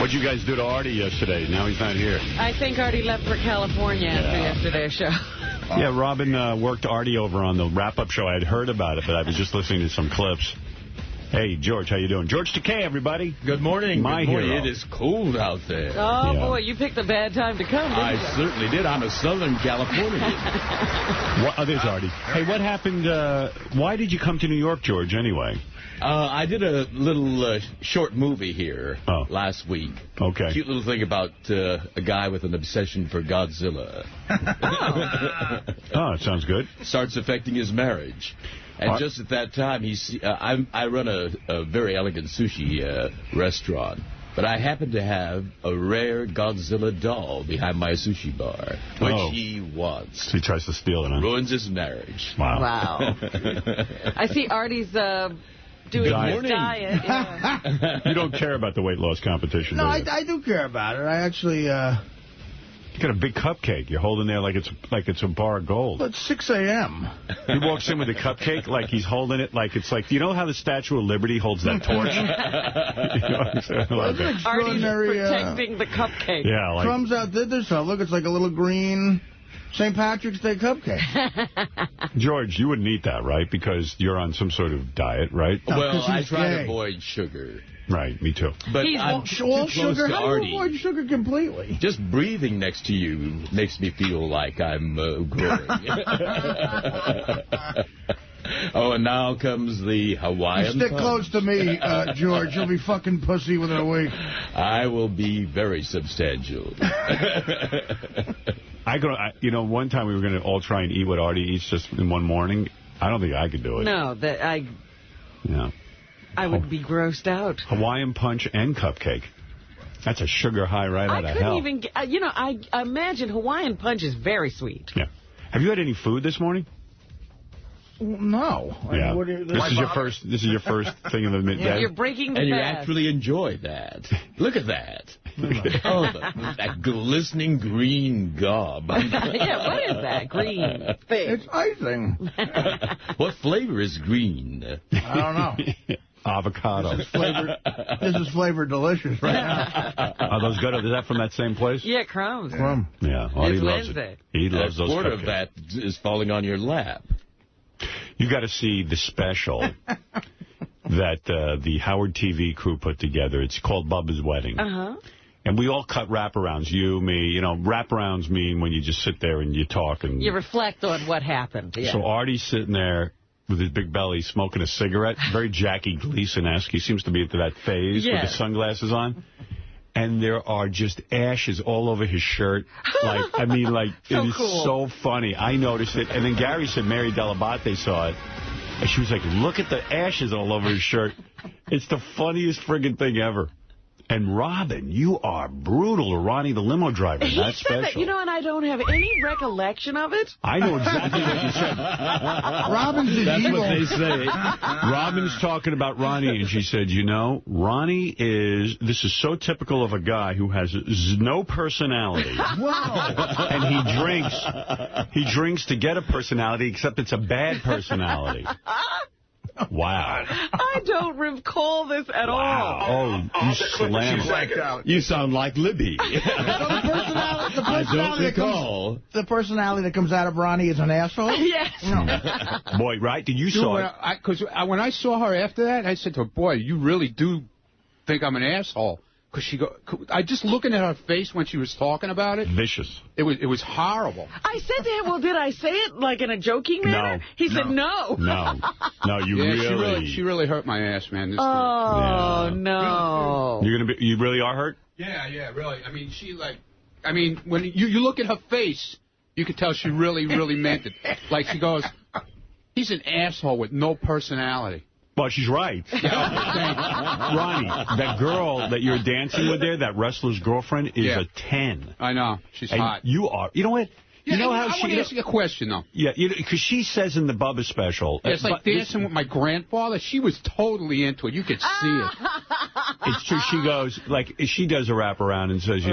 What'd you guys do to Artie yesterday? Now he's not here. I think Artie left for California after yesterday's show. Yeah, Robin worked Artie over on the wrap-up show. I had heard about it, but I was just listening to some clips. Hey, George, how you doing? George Takei, everybody. Good morning. My Good morning. hero. It is cold out there. Oh, boy, you picked a bad time to come, didn't you? I certainly did. I'm a Southern Californian. There's Artie. Hey, what happened? Why did you come to New York, George, anyway? I did a little short movie here last week. Okay. Cute little thing about a guy with an obsession for Godzilla. Oh, it sounds good. Starts affecting his marriage. And just at that time, I run a very elegant sushi restaurant. But I happen to have a rare Godzilla doll behind my sushi bar, which he wants. So he tries to steal it, huh? Ruins his marriage. Wow. I see Artie's doing his diet. Yeah. You don't care about the weight loss competition, No, do you? I do care about it. I actually... You got a big cupcake. You're holding there like it's a bar of gold. It's 6 a.m. He walks in with a cupcake like he's holding it like it's like, you know how the Statue of Liberty holds that torch? Artie's protecting the cupcake. Yeah, like... Crumbs outdid themselves. Look, it's like a little green St. Patrick's Day cupcake. George, you wouldn't eat that, right? Because you're on some sort of diet, right? No, well, I try gay. to avoid sugar. Right, me too. But I'm too all close sugar? to How do Artie. you avoid sugar completely? Just breathing next to you makes me feel like I'm growing. Oh, and now comes the Hawaiian Stick punch. close to me, George. You'll be fucking pussy within a week. I will be very substantial. One time we were going to all try and eat what Artie eats just in one morning. I don't think I could do it. No, I would be grossed out. Hawaiian punch and cupcake. That's a sugar high right out of hell. I couldn't even, I imagine Hawaiian punch is very sweet. Yeah. Have you had any food this morning? No. Yeah. This is your first thing in the midday. Yeah, you're breaking the And you fast. actually enjoy that. Look at that. Oh, that glistening green gob. Yeah, what is that green thing? It's icing. What flavor is green? I don't know. Avocado. This is flavored delicious right now. Are those good? Is that from that same place? Yeah, crumbs. Crumb. Yeah. Oh, he It's loves Wednesday. it. He loves those Part cupcakes. of that is falling on your lap. You got to see the special that the Howard TV crew put together. It's called Bubba's Wedding. Uh-huh. And we all cut wraparounds, you, me. Wraparounds mean when you just sit there and you talk. And you reflect on what happened. Yeah. So Artie's sitting there with his big belly smoking a cigarette. Very Jackie Gleason-esque. He seems to be into that phase with the sunglasses on. And there are just ashes all over his shirt. It is so funny. I noticed it. And then Gary said Mary Delabate saw it. And she was like, look at the ashes all over his shirt. It's the funniest friggin' thing ever. And Robin, you are brutal to Ronnie the limo driver. He That's said special. that, and I don't have any recollection of it. I know exactly what you said. That's what they say. Robin's talking about Ronnie, and she said, Ronnie this is so typical of a guy who has no personality. Wow. And he drinks to get a personality, except it's a bad personality. Wow. I don't recall this at all. Oh, you slam it. You sound like Libby. The personality that comes out of Ronnie is an asshole? Yes. Boy, right? Did you saw it? Because when I saw her after that, I said to her, boy, you really do think I'm an asshole. Because I just looking at her face when she was talking about it. Vicious. It was horrible. I said to him, well, did I say it like in a joking manner? He said no. No, you really... She really hurt my ass, man. This time. No. You really are hurt? Yeah, really. I mean, when you look at her face, you can tell she really, really meant it. Like she goes, he's an asshole with no personality. Well, she's right. Ronnie, that girl that you're dancing with there, that wrestler's girlfriend, is a 10. I know. She's hot. You are. You know what? Yeah, you know how I want to ask you a question, though. Yeah, because she says in the Bubba special... Yeah, it's like dancing with my grandfather. She was totally into it. You could see it. It's true. She goes, she does a wraparound and says,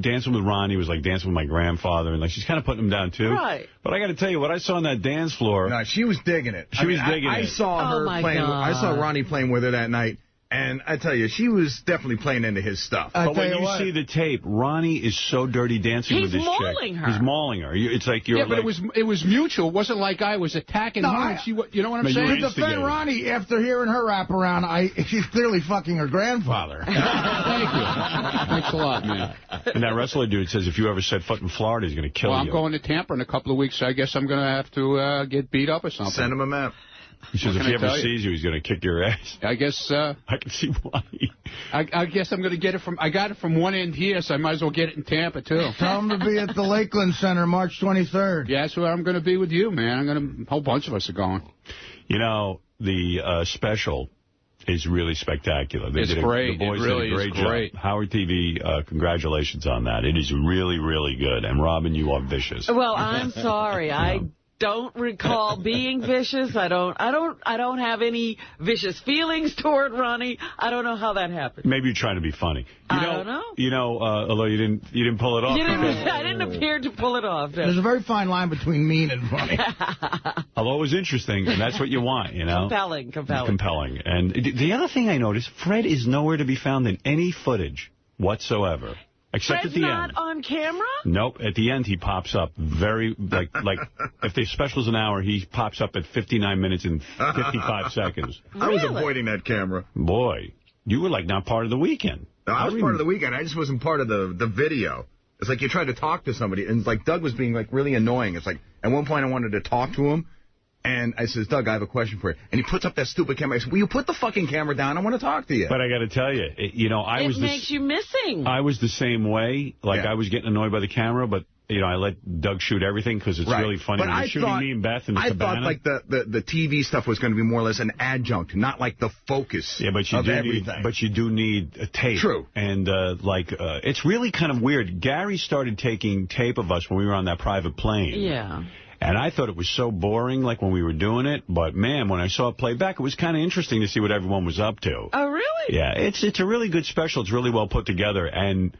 dancing with Ronnie was like dancing with my grandfather. And she's kind of putting him down, too. Right. But I got to tell you, what I saw on that dance floor... No, she was digging it. She was digging it. I saw her playing. I saw Ronnie playing with her that night. And I tell you, she was definitely playing into his stuff. But when you see the tape, Ronnie is so dirty dancing with this chick. He's mauling her. He's mauling her. It's like you're but it was mutual. It wasn't like I was attacking her. You know what I'm saying? To defend Ronnie, after hearing her rap around, she's clearly fucking her grandfather. Thank you. Thanks a lot, man. And that wrestler dude says if you ever set foot in Florida, he's going to kill you. I'm going to Tampa in a couple of weeks. So I guess I'm going to have to get beat up or something. Send him a map. He says if he ever sees you, he's going to kick your ass. I guess... I can see why. I guess I'm going to get it from... I got it from one end here, so I might as well get it in Tampa, too. Tell him to be at the Lakeland Center March 23rd. Yeah, that's where I'm going to be with you, man. A whole bunch of us are going. You know, the special is really spectacular. It's great. The boys really did a great is great. job. Howard TV, congratulations on that. It is really, really good. And, Robin, you are vicious. Well, I'm sorry. I don't recall being vicious. I don't have any vicious feelings toward Ronnie. I don't know how that happened. Maybe you're trying to be funny. I don't know. You know, although you didn't pull it off. I didn't appear to pull it off. There's a very fine line between mean and funny. Although it was interesting, and that's what you want, you know. Compelling. And the other thing I noticed, Fred is nowhere to be found in any footage whatsoever. Except Fred's at the not end. on camera? Nope. At the end, he pops up very, like if the special's an hour, he pops up at 59 minutes and 55 seconds. I was avoiding that camera. Boy, you were like not part of the weekend. No, I was part of the weekend. I just wasn't part of the video. It's like you tried to talk to somebody, and it's like Doug was being like really annoying. It's like at one point I wanted to talk to him, and I says, Doug, I have a question for you. And he puts up that stupid camera. I said, will you put the fucking camera down? I want to talk to you. But I got to tell you, it makes you missing. I was the same way. I was getting annoyed by the camera, but I let Doug shoot everything because it's really funny. But when you're shooting me and Beth in the cabana. I thought like the TV stuff was going to be more or less an adjunct, not like the focus of everything. But you do need a tape. True. And it's really kind of weird. Gary started taking tape of us when we were on that private plane. Yeah. And I thought it was so boring, like when we were doing it. But, man, when I saw it play back, it was kind of interesting to see what everyone was up to. Oh, really? Yeah, it's a really good special. It's really well put together. And,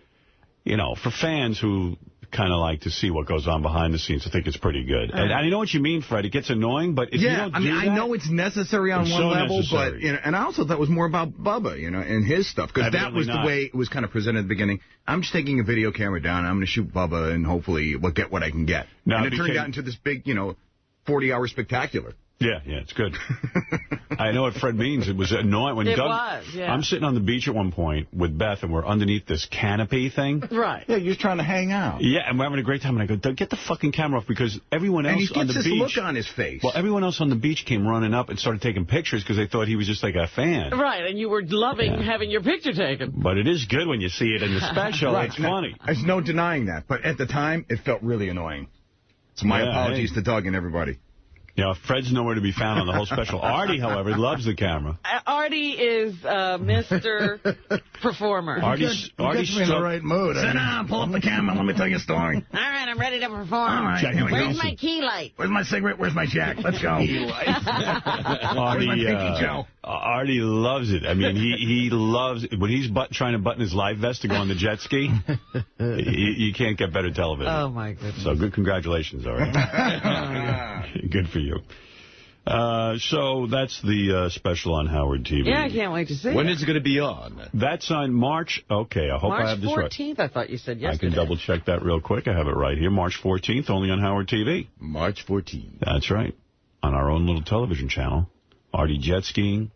for fans who kind of like to see what goes on behind the scenes, I think it's pretty good. And I know what you mean, Fred. It gets annoying, but if you don't do that, I know it's necessary on one level, but and I also thought it was more about Bubba, and his stuff, because that was the way it was kind of presented at the beginning. I'm just taking a video camera down, and I'm going to shoot Bubba, and hopefully we'll get what I can get. And it turned out into this big, 40-hour spectacular. Yeah, it's good. I know what Fred means. It was annoying. When Doug, I'm sitting on the beach at one point with Beth, and we're underneath this canopy thing. Right. Yeah, you're just trying to hang out. Yeah, and we're having a great time. And I go, Doug, get the fucking camera off, because everyone else on the beach... And he gets this look on his face. Well, everyone else on the beach came running up and started taking pictures because they thought he was just like a fan. Right, and you were loving having your picture taken. But it is good when you see it in the special. Right. It's funny. There's no denying that. But at the time, it felt really annoying. So my apologies to Doug and everybody. Fred's nowhere to be found on the whole special. Artie, however, loves the camera. Artie is Mr. Performer. Artie's me in the right mood. Sit down, pull up the camera, let me tell you a story. All right, I'm ready to perform. All right, here we go. Where's my key light? Where's my cigarette? Where's my jack? Let's go. Artie loves it. I mean, he loves it. When he's trying to button his life vest to go on the jet ski, you can't get better television. Oh, my goodness. So good congratulations, Artie. Good for you. So that's the special on Howard TV. Yeah, I can't wait to see When is it going to be on? That's on March. Okay, I hope I have this right. March 14th, I thought you said yesterday. I can double-check that real quick. I have it right here. March 14th, only on Howard TV. March 14th. That's right. On our own little television channel. Artie jet skiing.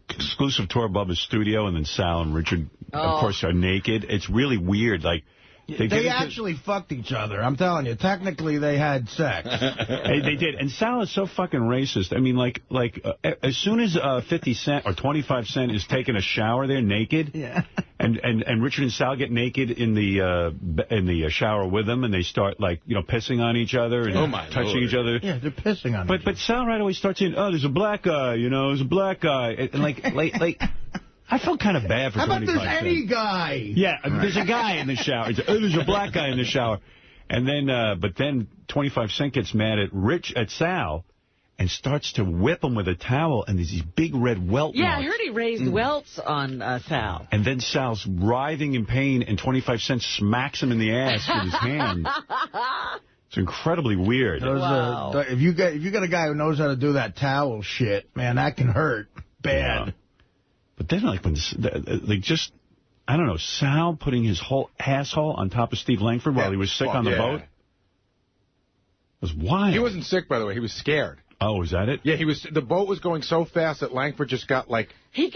Exclusive tour of Bubba's studio, and then Sal and Richard, of course, are naked. It's really weird. Like, they actually fucked each other. I'm telling you. Technically, they had sex. They did. And Sal is so fucking racist. I mean, as soon as 50 Cent or 25 Cent is taking a shower, they're naked. Yeah. And Richard and Sal get naked in the shower with them, and they start pissing on each other and touching each other. Yeah, they're pissing on each other. But Sal right away starts saying, "Oh, there's a black guy. There's a black guy." And like. I felt kind of bad for 25 Cent. How about there's any guy? Yeah, there's a guy in the shower. There's a black guy in the shower. And then, but then 25 Cent gets mad at Sal and starts to whip him with a towel, and there's these big red welt marks. Yeah, I heard he raised welts on Sal. And then Sal's writhing in pain, and 25 Cent smacks him in the ass with his hand. It's incredibly weird. Wow. If you got a guy who knows how to do that towel shit, man, that can hurt bad. Yeah. But then, like, when just, I don't know, Sal putting his whole asshole on top of Steve Langford while he was sick on the boat. It was wild. He wasn't sick, by the way. He was scared. Oh, is that it? Yeah, the boat was going so fast that Langford just got, like... He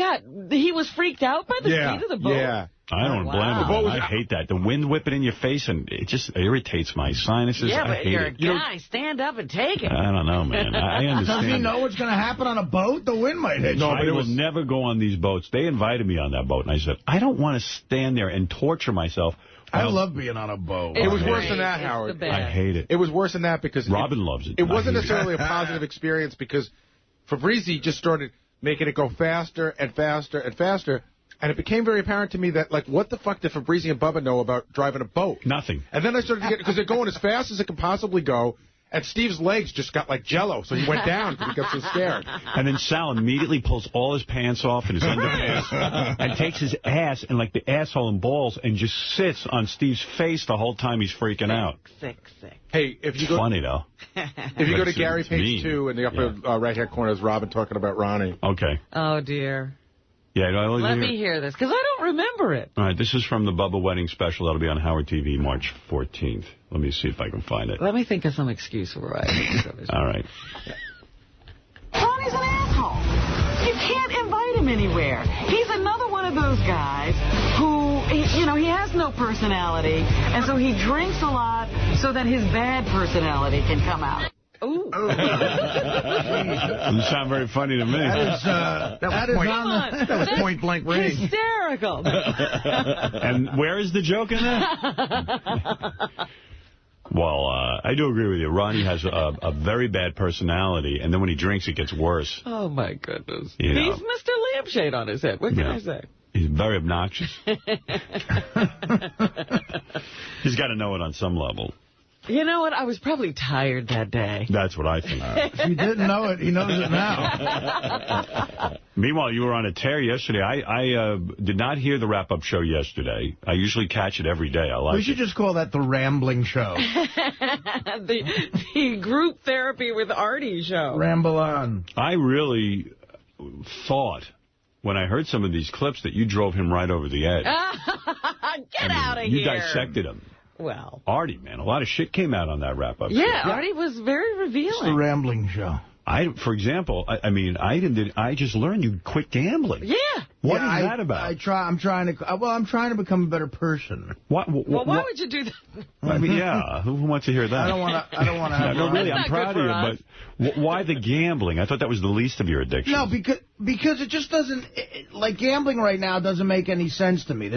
was freaked out by the speed of the boat? Yeah. I don't blame him. I hate that. The wind whipping in your face, and it just irritates my sinuses. Yeah, but I hate you're a guy. Stand up and take it. I don't know, man. I understand. Does he know what's going to happen on a boat? The wind might hit you. No, but I would never go on these boats. They invited me on that boat, and I said, I don't want to stand there and torture myself. I love being on a boat. It was worse than that, Howard. I hate it. It was worse than that because... Robin loves it. It wasn't necessarily a positive experience because Fabrizi just started making it go faster and faster and faster. And it became very apparent to me that, like, what the fuck did Fabrizi and Bubba know about driving a boat? Nothing. And then I started to get... Because they're going as fast as it can possibly go. And Steve's legs just got like Jell-O, so he went down because he got so scared. And then Sal immediately pulls all his pants off and his underpants and takes his ass and, like, the asshole and balls and just sits on Steve's face the whole time he's freaking out. Sick. Hey, if you go... Funny, though. If you go to Gary Page 2 in the upper right-hand corner, is Robin talking about Ronnie. Okay. Oh, dear. Yeah, Let me hear this, because I don't remember it. All right, this is from the Bubba Wedding Special. That'll be on Howard TV March 14th. Let me see if I can find it. Let me think of some excuse for why. All right. Ronnie's an asshole. You can't invite him anywhere. He's another one of those guys who, he has no personality, and so he drinks a lot so that his bad personality can come out. Ooh. Doesn't sound very funny to me. That was point blank range. Hysterical. And where is the joke in that? Well, I do agree with you. Ronnie has a very bad personality, and then when he drinks, it gets worse. Oh, my goodness. He's Mr. Lampshade on his head. What can I say? He's very obnoxious. He's got to know it on some level. You know what? I was probably tired that day. That's what I think. If you didn't know it, he knows it now. Meanwhile, you were on a tear yesterday. I did not hear the wrap-up show yesterday. I usually catch it every day. I like it. We should just call that the Rambling Show. the group therapy with Artie show. Ramble on. I really thought, when I heard some of these clips, that you drove him right over the edge. Get out of here. You dissected him. Well, Artie, man, a lot of shit came out on that wrap-up. Yeah, show. Artie was very revealing. It's the Rambling Show. For example, I just learned you quit gambling. Yeah. What is that about? I'm trying to become a better person. Why would you do that? I mean, yeah. Who wants to hear that? I don't want to have. No, really, I'm proud of you. But why the gambling? I thought that was the least of your addictions. No, because it just doesn't. Like gambling right now doesn't make any sense to me.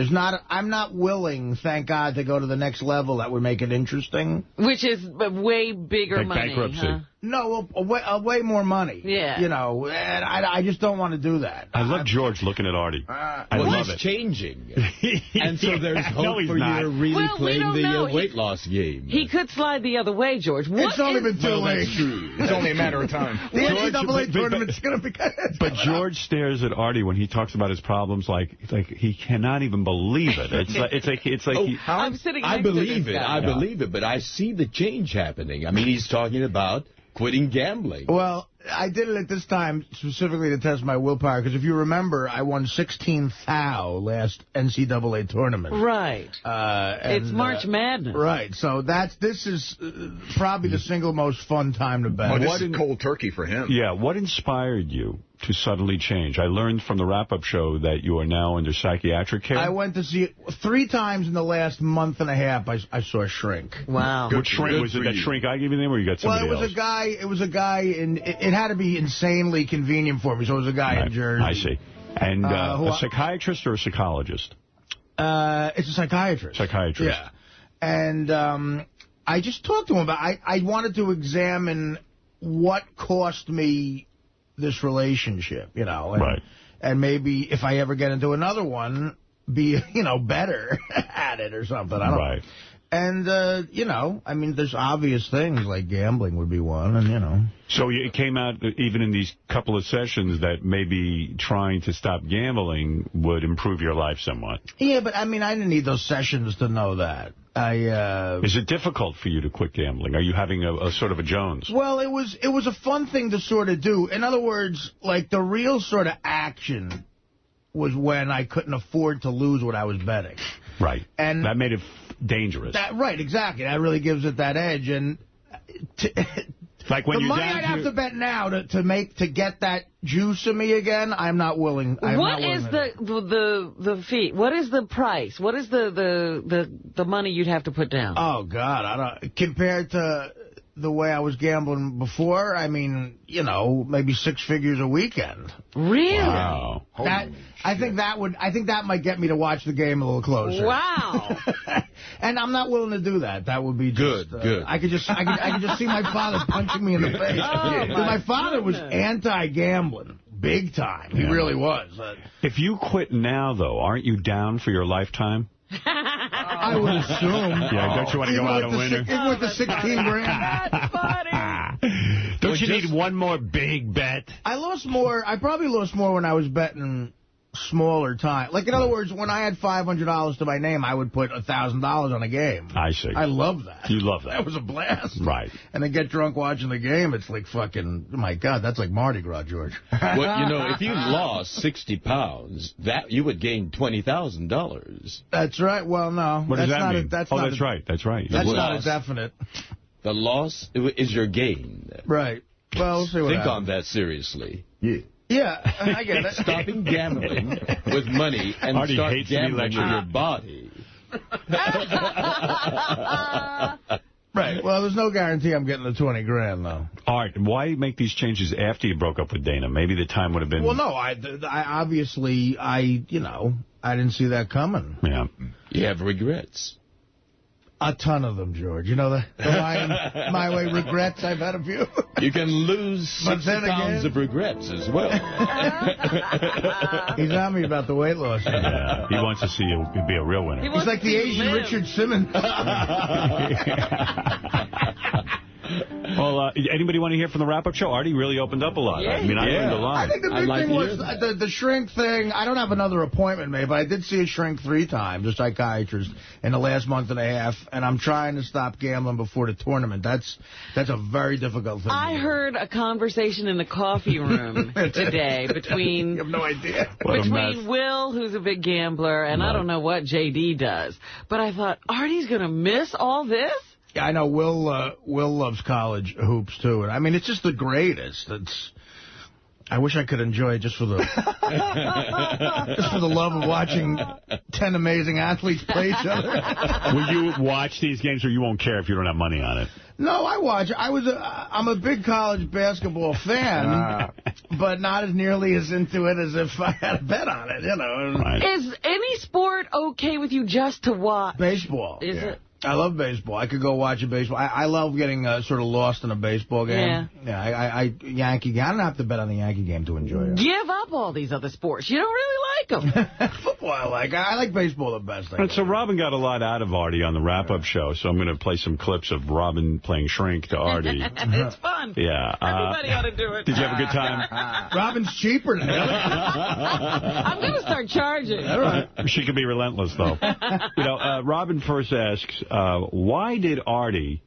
I'm not willing, thank God, to go to the next level that would make it interesting. Which is way bigger like money. Bankruptcy. Huh? No, way more money. Yeah. And I just don't want to do that. I love George looking at Artie. I love it. He's changing. And so there's hope for not. you really playing the weight loss game. He could slide the other way, George. It's only been 2 weeks. It's only a matter of time. The NCAA tournament's going to be good. But George stares at Artie when he talks about his problems like he cannot even believe it. It's like I'm sitting next I believe to this it. guy. I believe it, but I see the change happening. I mean, he's talking about quitting gambling. Well, I did it at this time specifically to test my willpower, because if you remember, I won 16 thou last NCAA tournament. Right. It's March Madness. Right. So this is probably the single most fun time to bet. Oh, this is cold turkey for him. Yeah. What inspired you to suddenly change? I learned from the wrap-up show that you are now under psychiatric care. I went to see it 3 times in the last month and a half. I saw a shrink. Wow. What shrink? Was it that shrink I gave you the name, or you got somebody else? It was a guy, and it had to be insanely convenient for me, so it was a guy in Jersey. I see. And a psychiatrist or a psychologist? It's a psychiatrist. Psychiatrist. Yeah. And I just talked to him about I wanted to examine what cost me this relationship, right. And maybe if I ever get into another one, be, better at it or something. I don't know. And, I mean, there's obvious things like gambling would be one, and, So it came out, even in these couple of sessions, that maybe trying to stop gambling would improve your life somewhat. Yeah, but, I mean, I didn't need those sessions to know that. Is it difficult for you to quit gambling? Are you having a sort of a Jones? Well, it was a fun thing to sort of do. In other words, like, the real sort of action was when I couldn't afford to lose what I was betting. Right. And that made it dangerous. Right, exactly. That really gives it that edge. And like when the money I'd have to bet now to get that juice in me again, I'm not willing. What is the fee? What is the price? What is the money you'd have to put down? Oh God, I don't. Compared to the way I was gambling before, I mean, you know, maybe 6 figures a weekend. Really? Wow. I think that might get me to watch the game a little closer. Wow. And I'm not willing to do that. That would be just, good. I could just see my father punching me in the face. My father was anti-gambling. Big time. He really was. If you quit now, though, aren't you down for your lifetime? I would assume. Yeah, don't you want to go out a winner? Even with the 16 grand. That's funny. Don't you need one more big bet? I probably lost more when I was betting smaller time. Like, in other words, when I had $500 to my name, I would put $1,000 on a game. I see. I love that. You love that. That was a blast. Right. And then get drunk watching the game. It's like fucking, oh my God, that's like Mardi Gras, George. Well, you know, if you lost 60 pounds, you would gain $20,000. That's right. Well, no. What does that mean? That's right. That's right. That's not a definite. The loss is your gain. Right. Well, we'll see what happens. Think on that seriously. Yeah, I get it. Stopping gambling with money and Artie start hates gambling with me your body. Right. Well, there's no guarantee I'm getting the 20 grand, though. Art, why make these changes after you broke up with Dana? Maybe the time would have been... Well, no, I obviously, you know, I didn't see that coming. Yeah. You have regrets. A ton of them, George. You know the line, my way regrets, I've had a few. You can lose 60 pounds of regrets as well. He's on me about the weight loss. Yeah, he wants to see you be a real winner. He's like the Asian Richard Simmons. Well, anybody want to hear from the wrap-up show? Artie really opened up a lot. Yeah. I mean, I learned a lot. I think the big thing was the shrink thing. I don't have another appointment made, but I did see a shrink 3 times, a psychiatrist, in the last month and a half, and I'm trying to stop gambling before the tournament. That's a very difficult thing. I heard a conversation in the coffee room today between... You have no idea. Between Will, who's a big gambler, and I don't know what J.D. does. But I thought, Artie's going to miss all this? Yeah, I know. Will loves college hoops, too. And I mean, it's just the greatest. I wish I could enjoy it just for the love of watching 10 amazing athletes play each other. Will you watch these games, or you won't care if you don't have money on it? No, I watch. I'm a big college basketball fan, but not as nearly as into it as if I had a bet on it, you know. Right. Is any sport okay with you just to watch? Baseball. Is it? I love baseball. I could go watch a baseball. I love getting sort of lost in a baseball game. Yeah. Yankee game. I don't have to bet on the Yankee game to enjoy it. Give up all these other sports. You don't really like them. Football I like. I like baseball the best. And so Robin got a lot out of Artie on the wrap-up show, so I'm going to play some clips of Robin playing shrink to Artie. It's fun. Yeah. Everybody ought to do it. Did you have a good time? Robin's cheaper than him. I'm going to start charging. All right. She can be relentless, though. You know, Robin first asks, why did Artie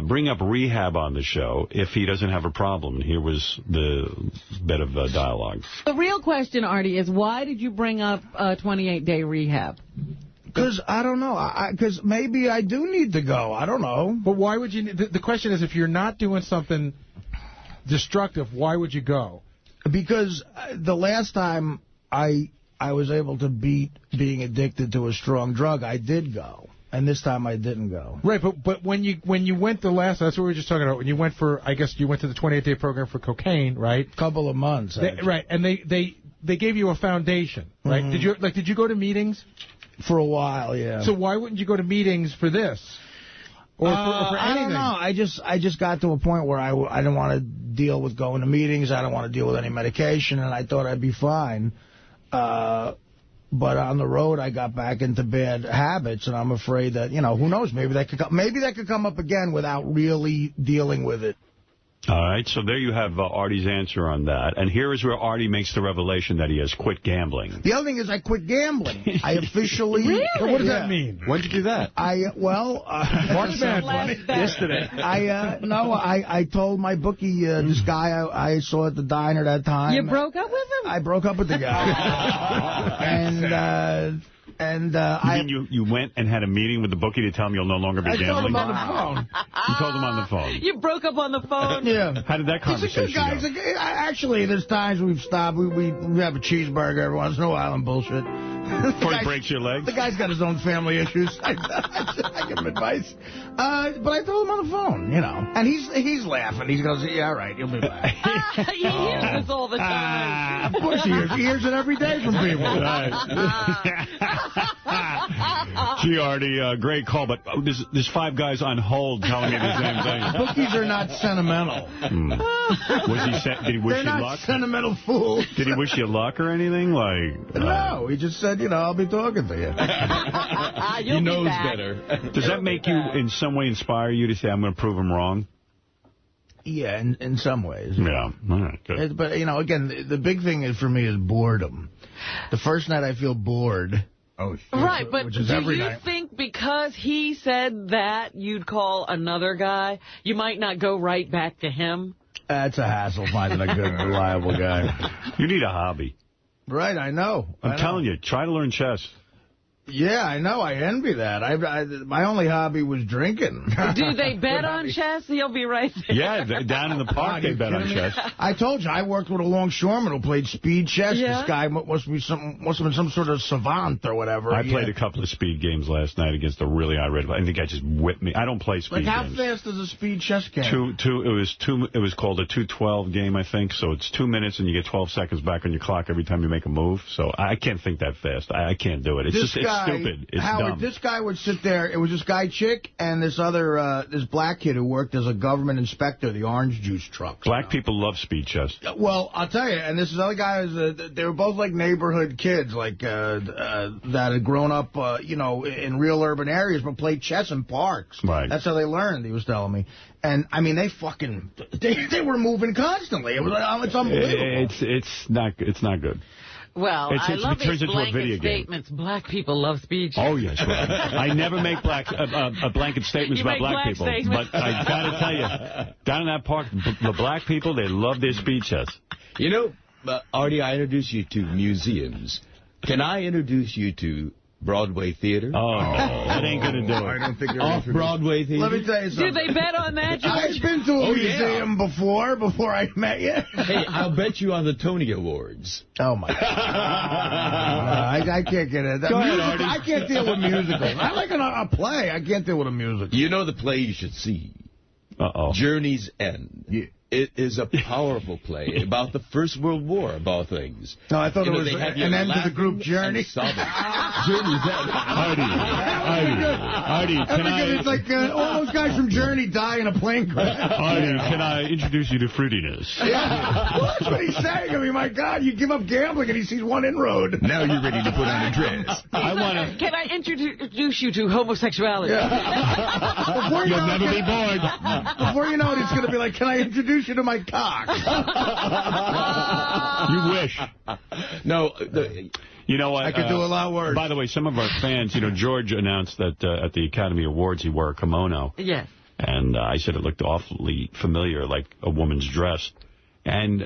bring up rehab on the show if he doesn't have a problem? And here was the bit of dialogue. The real question, Artie, is why did you bring up 28-day rehab? Because, I don't know, because maybe I do need to go. I don't know. But why would you... The question is, if you're not doing something destructive, why would you go? Because the last time I was able to beat being addicted to a strong drug, I did go. And this time I didn't go. Right, but when you went the last... That's what we were just talking about. When you went for... I guess you went to the 28-day program for cocaine, right? Couple of months, right, and they gave you a foundation, right? Mm-hmm. Did you go to meetings? For a while, yeah. So why wouldn't you go to meetings for this? Or for anything? I don't know. I just got to a point where I didn't want to deal with going to meetings. I don't want to deal with any medication, and I thought I'd be fine. But on the road, I got back into bad habits, and I'm afraid that, you know, who knows? Maybe that could come up again without really dealing with it. All right, so there you have Artie's answer on that. And here is where Artie makes the revelation that he has quit gambling. The other thing is I quit gambling. I officially... Really? What does that mean? When did you do that? March Madness. Yesterday. I told my bookie, this guy I saw at the diner that time. You broke up with him? I broke up with the guy. You went and had a meeting with the bookie to tell him you'll no longer be gambling? I told him on the phone. You told him on the phone? You broke up on the phone? Yeah. How did that conversation go? Actually, there's times we've stopped. We have a cheeseburger every once in a while and bullshit. Before he breaks your legs? The guy's got his own family issues. I give him advice. But I told him on the phone, you know. And he's laughing. He goes, yeah, all right, you'll be back. He hears this all the time. Of course he hears. He hears it every day from people. Right. Gee, Artie, great call, but there's 5 guys on hold telling me the same thing. Bookies are not sentimental. Did he wish They're you not luck? Sentimental fools. Did he wish you luck or anything? No, he just said, I'll be talking to you. He knows better. Does that make you in some way inspire you to say, I'm going to prove him wrong? Yeah, in some ways. Yeah, all right, good. But, again, the big thing for me is boredom. The first night I feel bored. Oh, shit. Right, but Which is do every you night. think because he said that you'd call another guy, you might not go right back to him? That's a hassle finding a good, reliable guy. You need a hobby. Right, I know. I'm telling you, try to learn chess. Yeah, I know. I envy that. My only hobby was drinking. Do they bet on chess? He'll be right there. Yeah, down in the park they bet on chess. I told you, I worked with a longshoreman who played speed chess. Yeah? This guy must have been some sort of savant or whatever. I played a couple of speed games last night against a really irate. I think I just whipped me. I don't play speed how games. fast is a speed chess game? It was called a 2-12 game, I think. So it's 2 minutes and you get 12 seconds back on your clock every time you make a move. So I can't think that fast. I can't do it. It's it's stupid. It's Howard, dumb. this guy would sit there. It was this guy Chick and this other this black kid who worked as a government inspector, the orange juice trucks. Black people love speed chess. Well, I'll tell you, and this other guy they were both like neighborhood kids, like that had grown up, in real urban areas, but played chess in parks. Right. That's how they learned. He was telling me, and I mean, they were moving constantly. It was it's unbelievable. It's not good. Well, I love these blanket statements. Black people love speed chess. Oh, yes, right. I never make blanket statements about black people. But I got to tell you, down in that park, the black people, they love their speed chess. Artie, I introduced you to museums. Can I introduce you to Broadway Theater? Oh, no. That ain't going to do it. I don't think Off-Broadway Theater? Let me tell you something. Do they bet on that, George? I've been to a museum before I met you. Hey, I'll bet you on the Tony Awards. Oh, my God. I can't get it. I can't deal with musicals. I like a play. I can't deal with a musical. You know the play you should see? Uh-oh. Journey's End. Yeah. It is a powerful play about the First World War, of all things. No, I thought it was an end to the group Journey. Journey's End. Artie, can I... It's like all those guys from Journey die in a plane crash. Artie, can I introduce you to fruitiness? Yeah. Well, that's what he's saying. I mean, my God, you give up gambling and he sees one inroad. Now you're ready to put on a dress. Can I introduce you to homosexuality? Yeah. You'll never be bored. Before you know it, it's going to be like, can I introduce you to my cock? You wish. No. You know what? I could do a lot worse. By the way, some of our fans, George announced that at the Academy Awards he wore a kimono. Yes. And I said it looked awfully familiar, like a woman's dress. And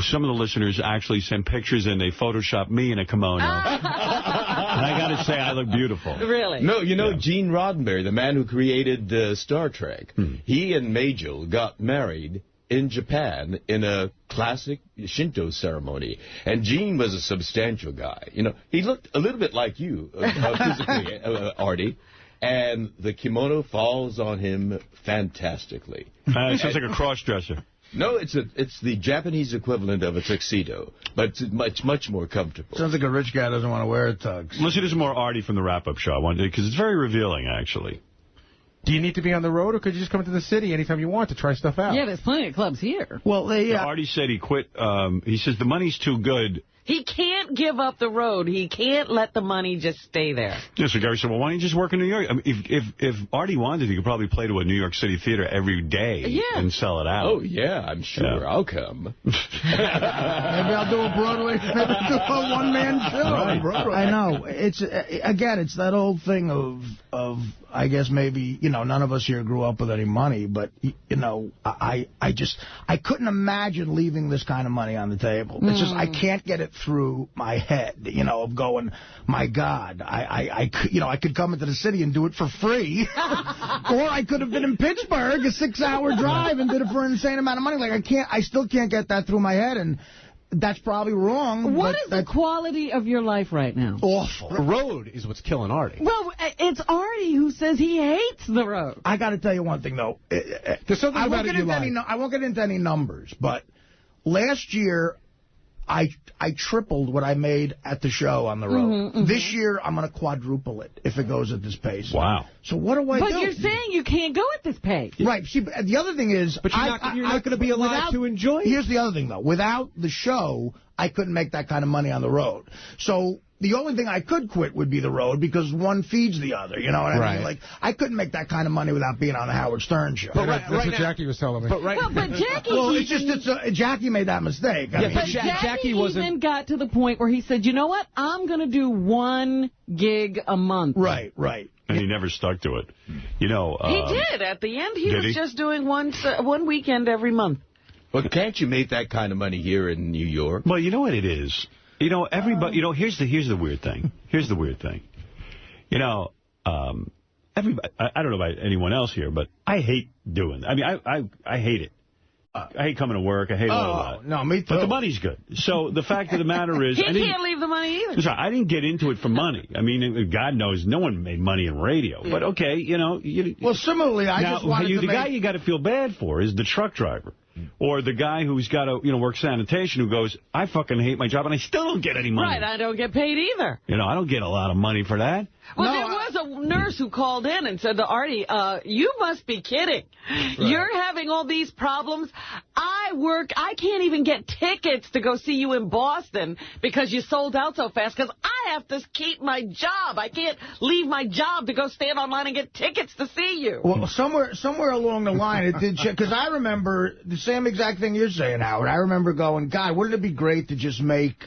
some of the listeners actually sent pictures and they photoshopped me in a kimono. And I got to say, I look beautiful. Really? No, Gene Roddenberry, the man who created Star Trek, he and Majel got married in Japan in a classic Shinto ceremony. And Gene was a substantial guy. He looked a little bit like you, physically, Artie. And the kimono falls on him fantastically. It sounds like a cross-dresser. No, it's the Japanese equivalent of a tuxedo, but it's much more comfortable. Sounds like a rich guy doesn't want to wear a tux. Let's do some more Artie from the wrap-up show, because it's very revealing, actually. Do you need to be on the road, or could you just come to the city anytime you want to try stuff out? Yeah, there's plenty of clubs here. Well, Artie said he quit. He says the money's too good. He can't give up the road. He can't let the money just stay there. Yeah, so Gary said, well, why don't you just work in New York? I mean, if Artie wanted, he could probably play to a New York City theater every day and sell it out. Oh, yeah, I'm sure. Yeah. I'll come. Maybe I'll do a Broadway, maybe I'll do a one-man show on Broadway. I know. It's, again, it's that old thing of I guess maybe, none of us here grew up with any money, but, I couldn't imagine leaving this kind of money on the table. It's just, I can't get it through my head, of going, my God, I could come into the city and do it for free, or I could have been in Pittsburgh, a 6-hour drive, and did it for an insane amount of money. Like, I still can't get that through my head, and that's probably wrong. What is the quality of your life right now? Awful. The road is what's killing Artie. Well, it's Artie who says he hates the road. I got to tell you one thing, though. There's something about it you like. I won't get into any numbers, but last year, I tripled what I made at the show on the road. This year, I'm going to quadruple it if it goes at this pace. Wow. So what do I do? But you're saying you can't go at this pace. Right. See, the other thing is... But you're not going to be allowed to enjoy it. Here's the other thing, though. Without the show, I couldn't make that kind of money on the road. So... the only thing I could quit would be the road because one feeds the other. You know what I mean? Like, I couldn't make that kind of money without being on the Howard Stern show. But that's what Jackie was telling me. But Jackie... Well, it's just Jackie made that mistake. But Jackie even got to the point where he said, you know what? I'm going to do 1 gig a month. Right. And he never stuck to it. He did. At the end, he was just doing one weekend every month. But can't you make that kind of money here in New York? Well, you know what it is? Everybody, here's the weird thing. Here's the weird thing. Everybody, I don't know about anyone else here, but I hate doing it. I mean, I hate it. I hate coming to work. I hate all of that. No, me too. But the money's good. So the fact of the matter is... he can't leave the money either. Sorry, I didn't get into it for money. I mean, God knows no one made money in radio. But okay, well, similarly, I just wanted to the guy you got to feel bad for is the truck driver. Or the guy who's got to, work sanitation who goes, I fucking hate my job and I still don't get any money. Right, I don't get paid either. I don't get a lot of money for that. Well, there was a nurse who called in and said to Artie, you must be kidding. Right. You're having all these problems. I can't even get tickets to go see you in Boston because you sold out so fast because I have to keep my job. I can't leave my job to go stand online and get tickets to see you. Well, somewhere along the line, it did check, because I remember the same exact thing you're saying, Howard. I remember going, God, wouldn't it be great to just make...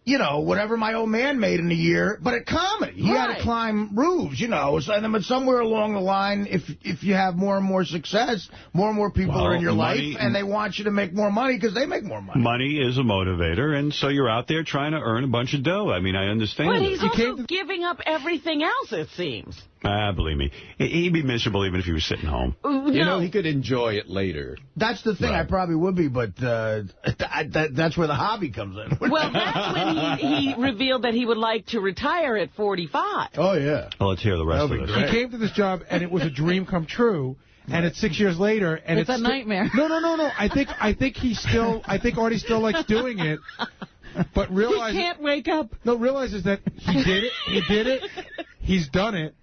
whatever my old man made in a year, but at comedy. He had to climb roofs, but somewhere along the line, if you have more and more success, more and more people are in your life, and they want you to make more money because they make more money. Money is a motivator, and so you're out there trying to earn a bunch of dough. I mean, I understand. But he's also giving up everything else, it seems. Believe me. He'd be miserable even if he was sitting home. He could enjoy it later. That's the thing. Right. I probably would be, but that's where the hobby comes in. Well, that's when he revealed that he would like to retire at 45. Oh, yeah. Well, let's hear the rest of this. He came to this job, and it was a dream come true. And it's 6 years later, and it's a nightmare. No. I think Artie still likes doing it. But realizes... He can't wake up. No, realizes that he did it. He's done it.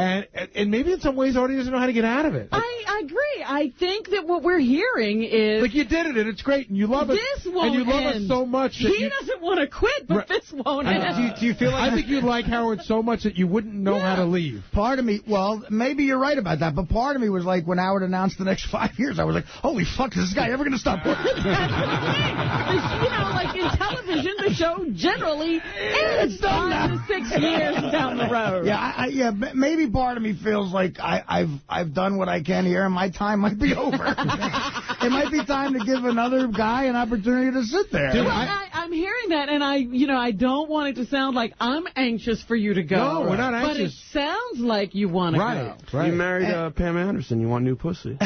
And maybe in some ways Artie doesn't know how to get out of it. I agree. I think that what we're hearing is... Like, you did it, and it's great, and you love it. This won't end. And you love us so much. He doesn't want to quit, but this won't end. Do you feel like... I think you like Howard so much that you wouldn't know how to leave. Part of me... Well, maybe you're right about that, but part of me was like, when Howard announced the next 5 years, I was like, holy fuck, is this guy ever going to stop working? Like in television, the show generally ends 5 to 6 years down the road. Yeah, maybe part of me feels like I've done what I can here, and my time might be over. It might be time to give another guy an opportunity to sit there. Dude, I'm hearing that, and I don't want it to sound like I'm anxious for you to go. No, we're not anxious. But it sounds like you want to go. Right. You married Pam Anderson. You want new pussy.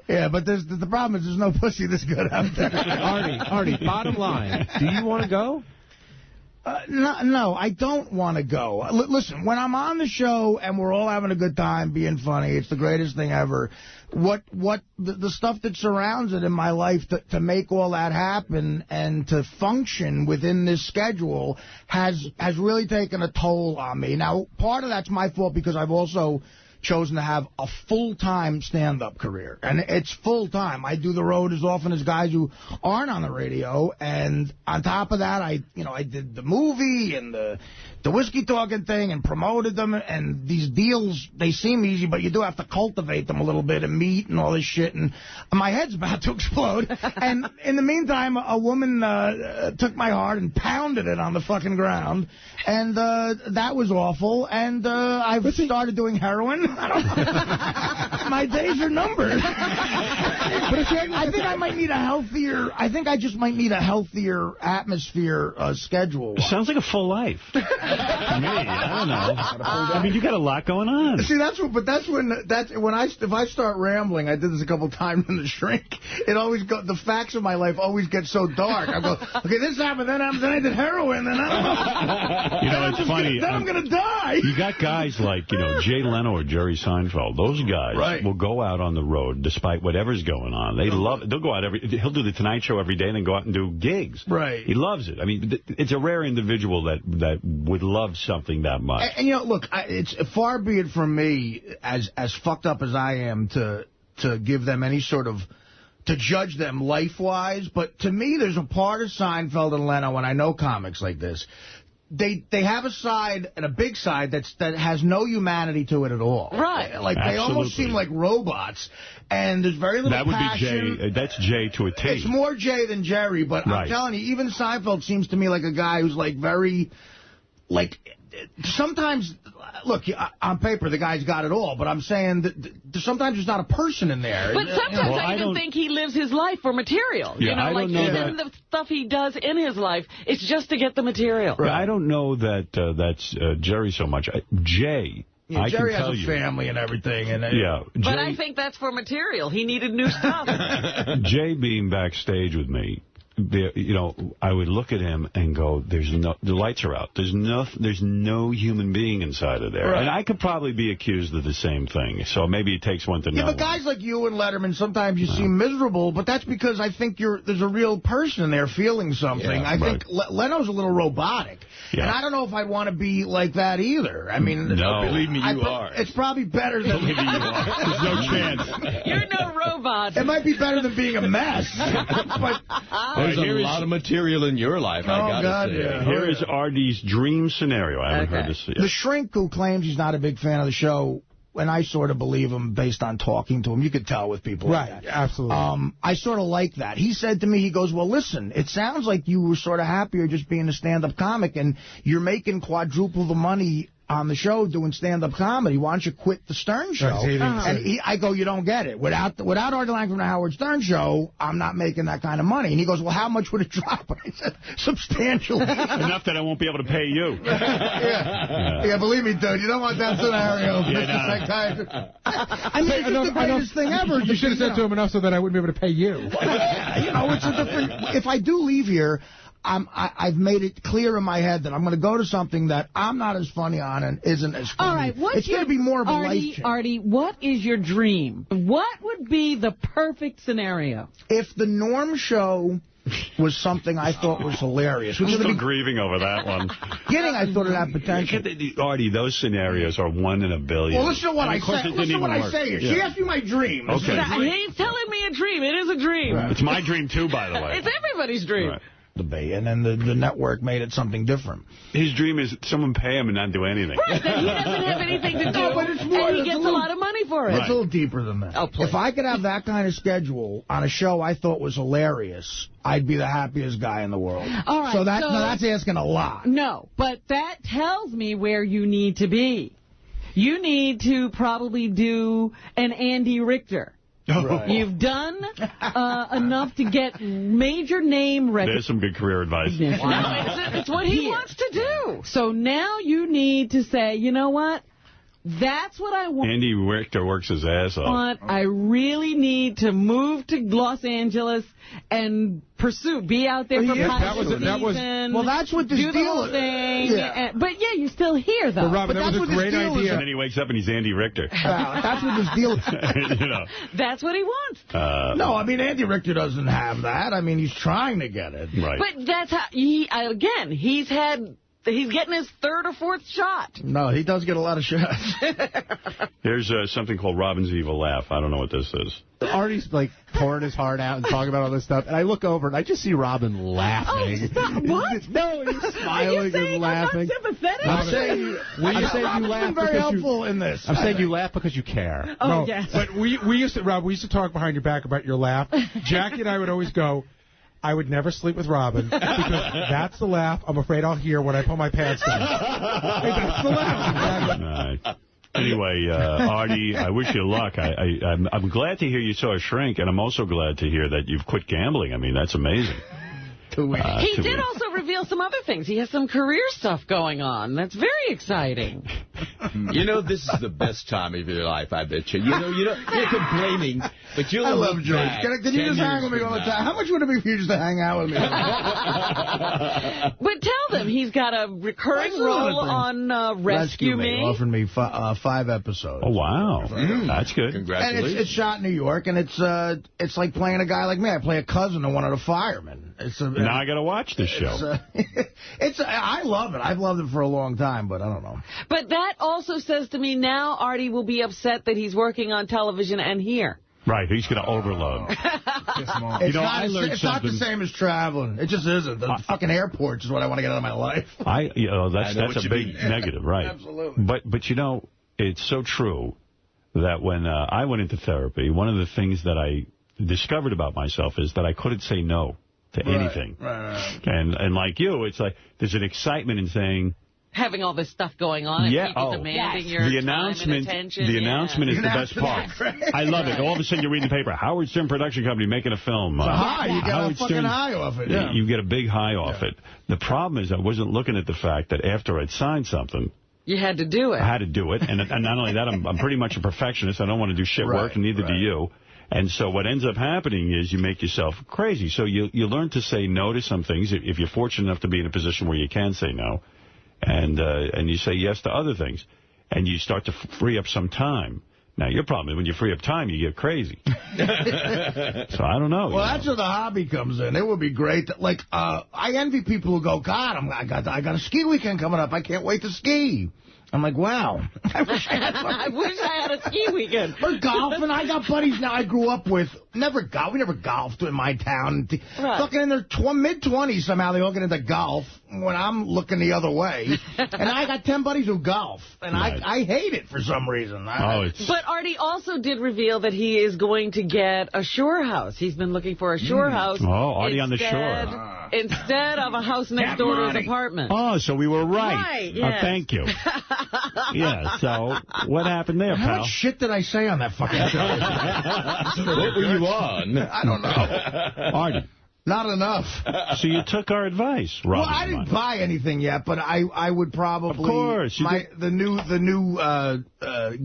Yeah, but the problem is there's no pussy this good out there. Artie, bottom line, do you want to go? No, I don't want to go. Listen, when I'm on the show and we're all having a good time, being funny, it's the greatest thing ever. What the stuff that surrounds it in my life to make all that happen and to function within this schedule has really taken a toll on me. Now, part of that's my fault because I've also chosen to have a full-time stand-up career. And it's full-time. I do the road as often as guys who aren't on the radio. And on top of that, I did the movie and the whiskey talking thing and promoted them. And these deals, they seem easy, but you do have to cultivate them a little bit and meet and all this shit. And my head's about to explode. And in the meantime, a woman took my heart and pounded it on the fucking ground. And that was awful. And I've started doing heroin. My days are numbered. I think I might need a healthier, healthier atmosphere schedule. Sounds like a full life. To me, I don't know. I mean, you got a lot going on. See, if I start rambling, I did this a couple times in The Shrink, the facts of my life always get so dark. I go, okay, this happened, then I did heroin, then I don't know. You know, it's funny. Then I'm going to die. You got guys like, Jay Leno or Jerry Seinfeld. Those guys will go out on the road despite whatever's going on. They love it. They'll go out he'll do the Tonight Show every day and then go out and do gigs. Right. He loves it. I mean, it's a rare individual that would love something that much. And look, it's far be it from me, as fucked up as I am, to give them any sort of, to judge them life-wise, but to me, there's a part of Seinfeld and Leno, and I know comics like this, they have a side, and a big side, that has no humanity to it at all. Right. Like, they almost seem like robots, and there's very little passion. Would be Jay. That's Jay to a T. It's more Jay than Jerry, but I'm telling you, even Seinfeld seems to me like a guy who's, like, very, like, sometimes, look, on paper, the guy's got it all, but I'm saying that sometimes there's not a person in there. But sometimes I even think he lives his life for material. Yeah, like even the stuff he does in his life, it's just to get the material. Right. I don't know that that's Jerry so much. Jay... Yeah, Jerry has a family and everything. And but I think that's for material. He needed new stuff. Jay being backstage with me, I would look at him and go, the lights are out. There's no human being inside of there. Right. And I could probably be accused of the same thing. So maybe it takes one to know. Yeah, but guys like you and Letterman, sometimes you seem miserable, but that's because I think there's a real person in there feeling something. Yeah, I think Leno's a little robotic. Yeah. And I don't know if I'd want to be like that either. I mean, no. Believe me, you are. It's probably better than... Believe me, you are. There's no chance. You're no robot. It might be better than being a mess. But there's a lot of material in your life, I gotta say. Yeah. Here is Artie's dream scenario. I haven't heard this yet. The Shrink, who claims he's not a big fan of the show, and I sort of believe him based on talking to him. You could tell with people like that. Absolutely. I sort of like that. He said to me, he goes, well, listen, it sounds like you were sort of happier just being a stand-up comic, and you're making quadruple the money on the show doing stand-up comedy. Why don't you quit the Stern Show? And I go, you don't get it. Without Artie Lang from the Howard Stern Show, I'm not making that kind of money. And he goes, well, how much would it drop? And I said, substantially. Enough that I won't be able to pay you. Yeah, believe me, dude. You don't want that scenario. I mean, it's the greatest thing ever. You should have said to him enough so that I wouldn't be able to pay you. It's a different... If I do leave here... I've made it clear in my head that I'm going to go to something that I'm not as funny on and isn't as funny. All right, it's going to be more of a life change. Artie, what is your dream? What would be the perfect scenario? If the Norm Show was something I thought was hilarious. I'm still grieving over that one. I thought it had potential. Artie, those scenarios are 1 in a billion. Well, listen to what I say. Listen to what I say here. She asked me my dream. Okay. He's telling me a dream. It is a dream. Right. It's my dream, too, by the way. It's everybody's dream. Right. Debate, and then the network made it something different. His dream is someone pay him and not do anything. Right, that he doesn't have anything to do, but it's more, and he gets a lot of money for it. It's a little deeper than that. Oh, if I could have that kind of schedule on a show I thought was hilarious, I'd be the happiest guy in the world. All right, so that's asking a lot. No, but that tells me where you need to be. You need to probably do an Andy Richter. Right. You've done enough to get major name recognition. There's some good career advice. It's what he wants to do. So now you need to say, you know what? That's what I want. Andy Richter works his ass off. I really need to move to Los Angeles and be out there for pilot season. Well, that's what this deal is. But yeah, you're still here, though. But Robin, that was a great idea. And then he wakes up and he's Andy Richter. That's what this deal is. That's what he wants. No, I mean, Andy Richter doesn't have that. I mean, he's trying to get it. Right. But that's how, he's had He's getting his third or fourth shot. No, he does get a lot of shots. Here's something called Robin's Evil Laugh. I don't know what this is. Artie's like pouring his heart out and talking about all this stuff, and I look over and I just see Robin laughing. Oh, stop. What? No, he's smiling and laughing. I'm sympathetic. I'm saying you laugh very helpful in this. I'm saying you laugh because you care. Oh, no, yes. But we used to talk behind your back about your laugh. Jackie and I would always go, I would never sleep with Robin because that's the laugh I'm afraid I'll hear when I pull my pants down. Hey, that's the laugh. Anyway, Artie, I wish you luck. I'm glad to hear you saw a shrink, and I'm also glad to hear that you've quit gambling. I mean, that's amazing. He did also reveal some other things. He has some career stuff going on. That's very exciting. You know, this is the best time of your life, I bet you. You're complaining, but you'll I love George. Can you just hang with me all the time? How much would it be for you just to hang out with me? But tell them he's got a recurring role on Rescue Me. Offered me 5 episodes. Oh, wow. That's good. Congratulations. And it's shot in New York, and it's like playing a guy like me. I play a cousin of one of the firemen. Now I got to watch this show. I love it. I've loved it for a long time, but I don't know. But that also says to me now Artie will be upset that he's working on television and here. Right, he's going to overload. It's not the same as traveling. It just isn't. The fucking airports is what I want to get out of my life. That's a big negative, right? Absolutely. But it's so true that when I went into therapy, one of the things that I discovered about myself is that I couldn't say no to anything. Right. And like you, it's like there's an excitement in saying, having all this stuff going on and people demanding your time and attention. The announcement is the best part. I love it. All of a sudden, you read in the paper, Howard Stern Production Company making a film. It's a high. You get a fucking high off it. Yeah. You get a big high off it. The problem is I wasn't looking at the fact that after I'd signed something, you had to do it. I had to do it. And not only that, I'm pretty much a perfectionist. I don't want to do shit work, and neither do you. And so what ends up happening is you make yourself crazy. So you learn to say no to some things if you're fortunate enough to be in a position where you can say no. And you say yes to other things. And you start to free up some time. Now, your problem is when you free up time, you get crazy. So I don't know. Well, that's where the hobby comes in. It would be great. I envy people who go, God, I got a ski weekend coming up. I can't wait to ski. I'm like, wow. I wish I had a ski weekend. Or golfing. I got buddies now I grew up with. We never golfed in my town. Right. Fucking in their mid-20s somehow, they all get into golf when I'm looking the other way. And I got 10 buddies who golf. And I hate it for some reason. But Artie also did reveal that he is going to get a shore house. He's been looking for a shore house. Oh, Artie on the shore. Instead of a house next door to his apartment. Oh, so we were right. Right, yes. Thank you. Yeah, so what happened there, pal? How much shit did I say on that fucking show? What were you on? I don't know. Artie. Not enough. So you took our advice, Robin. Well, I didn't buy anything yet, but I would probably. Of course. The new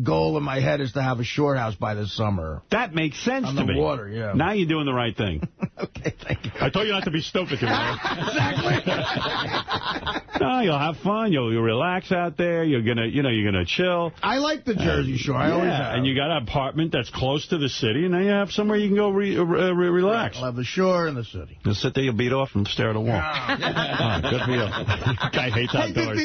goal in my head is to have a shore house by this summer. That makes sense to me. On the water, yeah. Now you're doing the right thing. Okay, thank you. I told you not to be stupid, Exactly. No, you'll have fun. You'll relax out there. You're gonna chill. I like the Jersey Shore. I always have. And you got an apartment that's close to the city, and now you have somewhere you can go relax. I'll have the shore and the city. You'll sit there, you'll beat off and stare at a wall. Good for you. Guy hates outdoors.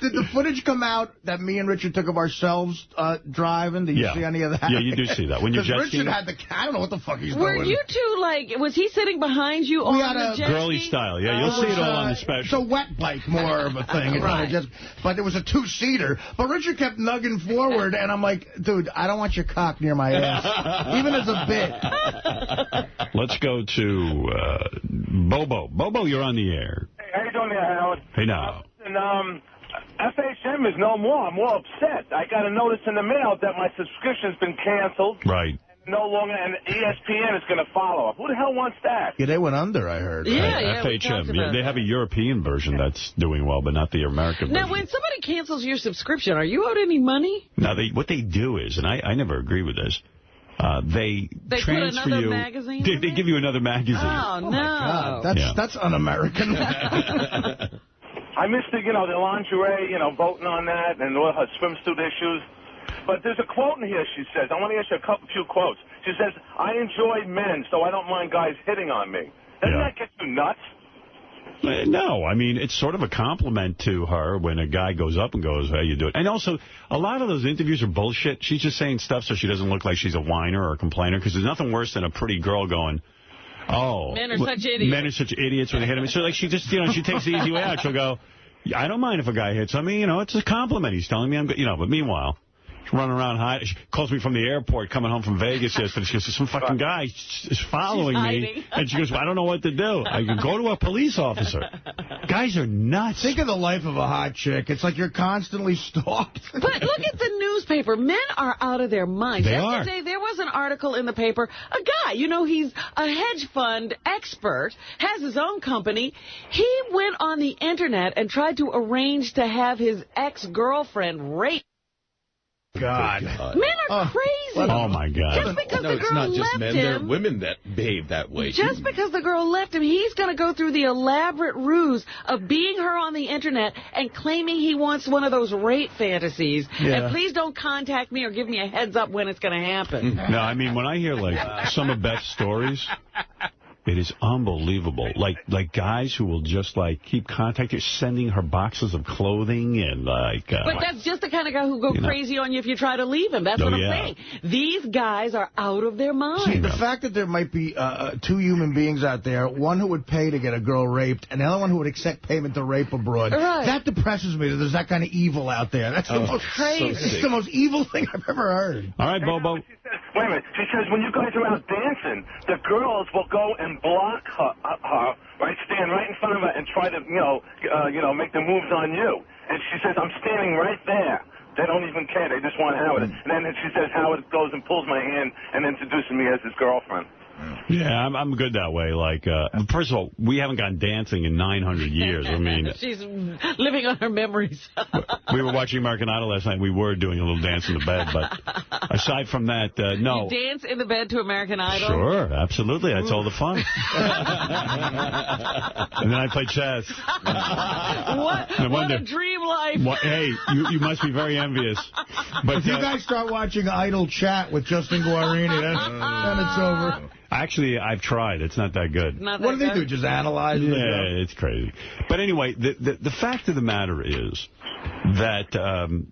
Did the footage come out that me and Richard took of ourselves driving? Did you see any of that? Yeah, you do see that. When you jet ski. Richard had I don't know what the fuck he's doing. Were you two, was he sitting behind you on the jet girly ski? style, yeah. You'll see it all on the special. It's a wet bike more of a thing. It's right. But it was a 2-seater. But Richard kept nugging forward, and I'm like, dude, I don't want your cock near my ass. Even as a bit. Let's go to Bobo. Bobo, you're on the air. Hey, how you doing there, Howard? Hey, now. FHM is no more. I'm more upset. I got a notice in the mail that my subscription's been canceled. Right. No longer, and ESPN is going to follow. Who the hell wants that? Yeah, they went under, I heard. Yeah, FHM. They have a European version that's doing well, but not the American version. Now, when somebody cancels your subscription, are you owed any money? Now, what they do is, and I never agree with this, they transfer put another you. Magazine they give you another magazine. Oh, no. My God. That's un-American. I missed the lingerie, voting on that and all her swimsuit issues. But there's a quote in here, she says. I want to ask you a few quotes. She says, I enjoy men, so I don't mind guys hitting on me. Doesn't that get you nuts? No, I mean, it's sort of a compliment to her when a guy goes up and goes, how you doing? And also, a lot of those interviews are bullshit. She's just saying stuff so she doesn't look like she's a whiner or a complainer, because there's nothing worse than a pretty girl going, oh. Men are such idiots. Men are such idiots when they hit them. So, like, she just, she takes the easy way out. She'll go, I don't mind if a guy hits on me. It's a compliment. He's telling me I'm good. But meanwhile, she's running around hiding. She calls me from the airport coming home from Vegas yesterday. She goes, some fucking guy is following me. And she goes, I don't know what to do. I go, go to a police officer. Guys are nuts. Think of the life of a hot chick. It's like you're constantly stalked. But look at the newspaper. Men are out of their minds. Yesterday, there was an article in the paper. A guy, he's a hedge fund expert, has his own company. He went on the Internet and tried to arrange to have his ex-girlfriend raped. God. Men are crazy. Oh, my God. Just because the girl it's not just left men. him. There are women that behave that way, Just because the girl left him, he's going to go through the elaborate ruse of being her on the Internet and claiming he wants one of those rape fantasies. Yeah. And please don't contact me or give me a heads up when it's going to happen. No, I mean, when I hear, some of Beth's stories, it is unbelievable. Like guys who will just, keep contacting her, sending her boxes of clothing and, But that's just the kind of guy who go crazy on you if you try to leave him. That's what I'm saying. These guys are out of their minds. See, the fact that there might be two human beings out there, one who would pay to get a girl raped, and the other one who would accept payment to rape abroad, that depresses me that there's that kind of evil out there. That's the most crazy. It's the most evil thing I've ever heard. All right, Bobo. Wait a minute. She says when you guys are out dancing, the girls will go and block her, right? Stand right in front of her and try to, make the moves on you. And she says, I'm standing right there. They don't even care. They just want Howard. And then she says Howard goes and pulls my hand and introduces me as his girlfriend. Yeah, I'm good that way. First of all, we haven't gone dancing in 900 years. I mean, she's living on her memories. We were watching American Idol last night. We were doing a little dance in the bed, but aside from that, no. You dance in the bed to American Idol? Sure, absolutely. That's all the fun. And then I play chess. What a dream life. Hey, you must be very envious. But if you guys start watching Idol Chat with Justin Guarini, then it's over. Actually, I've tried. It's not that good. What do they do? Just analyze it? Yeah, it's crazy. But anyway, the fact of the matter is that,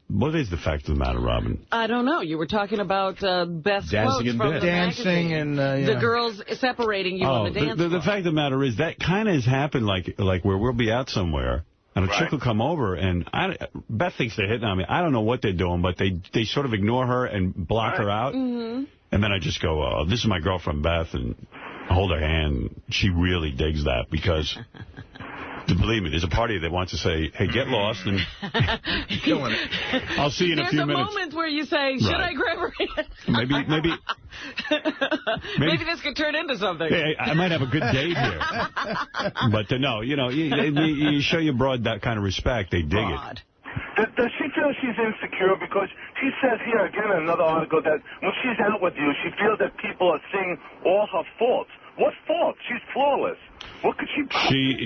what is the fact of the matter, Robin? I don't know. You were talking about Beth's quotes from the dancing magazine. And the girls separating you on the dance floor. The fact of the matter is that kind of has happened like where we'll be out somewhere. And a chick will come over, and Beth thinks they're hitting on me. I don't know what they're doing, but they sort of ignore her and block her out. Mm-hmm. And then I just go, this is my girlfriend, Beth, and I hold her hand. She really digs that because, believe me, there's a party that wants to say, hey, get lost, and I'll see you in a few minutes. There's a moment where you say, should I grab her hand? Maybe this could turn into something. Hey, I might have a good date here. But no, you show your broad that kind of respect, they dig it. Does she feel she's insecure? Because she says here, again, in another article, that when she's out with you, she feels that people are seeing all her faults. What faults? She's flawless. What could she...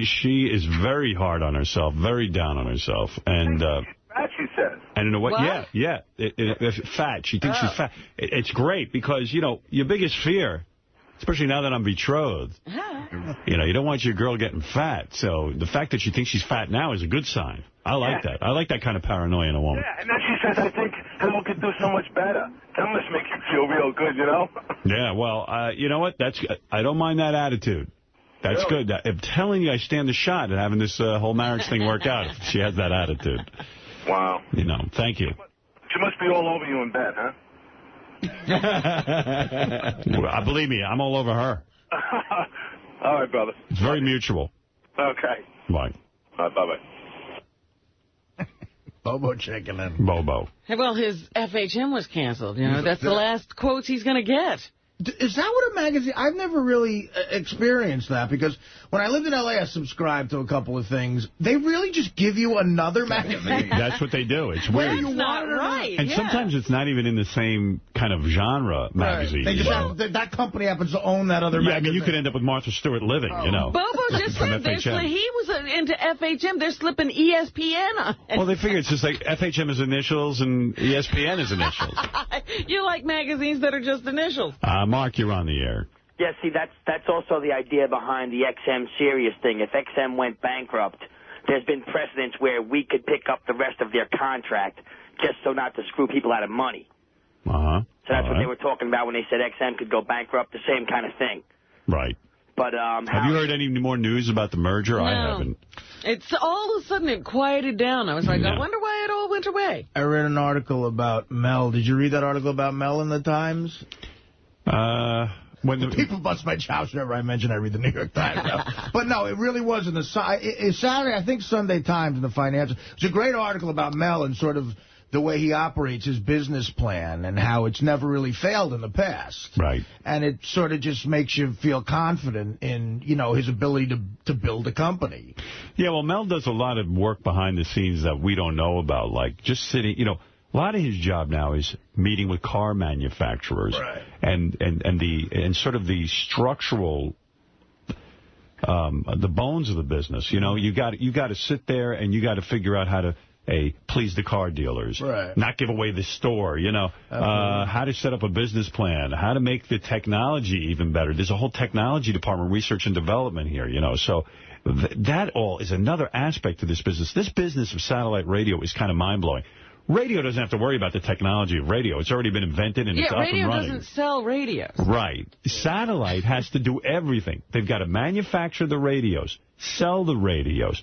She is very hard on herself, very down on herself. And fat, she says. And in a way, yeah. Fat. She thinks she's fat. It's great because, your biggest fear, especially now that I'm betrothed, you don't want your girl getting fat. So the fact that she thinks she's fat now is a good sign. I like that. I like that kind of paranoia in a woman. Yeah, and then she says, I think Helen could do so much better. That must make you feel real good, Yeah, well, you know what? I don't mind that attitude. That's good. I'm telling you, I stand a shot at having this whole marriage thing work out if she has that attitude. Wow. Thank you. She must be all over you in bed, huh? Believe me, I'm all over her. All right, brother. It's very mutual. Okay. Bye. Bye-bye. Bobo checking in. Bobo. Well, his FHM was canceled. That's the last quotes he's going to get. Is that what a magazine... I've never really experienced that, because when I lived in L.A., I subscribed to a couple of things. They really just give you another magazine. That's what they do. It's weird. That's not right. And sometimes it's not even in the same kind of genre magazine. They just have, that company happens to own that other magazine. I mean, you could end up with Martha Stewart Living, Bobo just said he was into FHM. They're slipping ESPN on. Well, they figure it's just like FHM is initials and ESPN is initials. You like magazines that are just initials. Mark, you're on the air. Yeah, see, that's also the idea behind the XM Sirius thing. If XM went bankrupt, there's been precedents where we could pick up the rest of their contract just so not to screw people out of money. Uh-huh. So that's what they were talking about when they said XM could go bankrupt, the same kind of thing. Right. But have you heard any more news about the merger? No. I haven't. It's all of a sudden it quieted down. I was like, I wonder why it all went away. I read an article about Mel. Did you read that article about Mel in the Times? When the people bust my chops whenever I mention I read the New York Times. But no, it really was in the Saturday, I think Sunday Times in the Financial. It's a great article about Mel and sort of the way he operates his business plan and how it's never really failed in the past. Right. And it sort of just makes you feel confident in, you know, his ability to build a company. Yeah, well, Mel does a lot of work behind the scenes that we don't know about, like just sitting, you know, a lot of his job now is meeting with car manufacturers and sort of the structural the bones of the business. You know, you got to sit there and you got to figure out how to please the car dealers, not give away the store, you know, how to set up a business plan, how to make the technology even better. There's a whole technology department, research and development here, you know, so that all is another aspect to this business. This business of satellite radio is kind of mind-blowing. Radio doesn't have to worry about the technology of radio. It's already been invented and it's up and running. Yeah, radio doesn't sell radios. Right. Satellite has to do everything. They've got to manufacture the radios, sell the radios,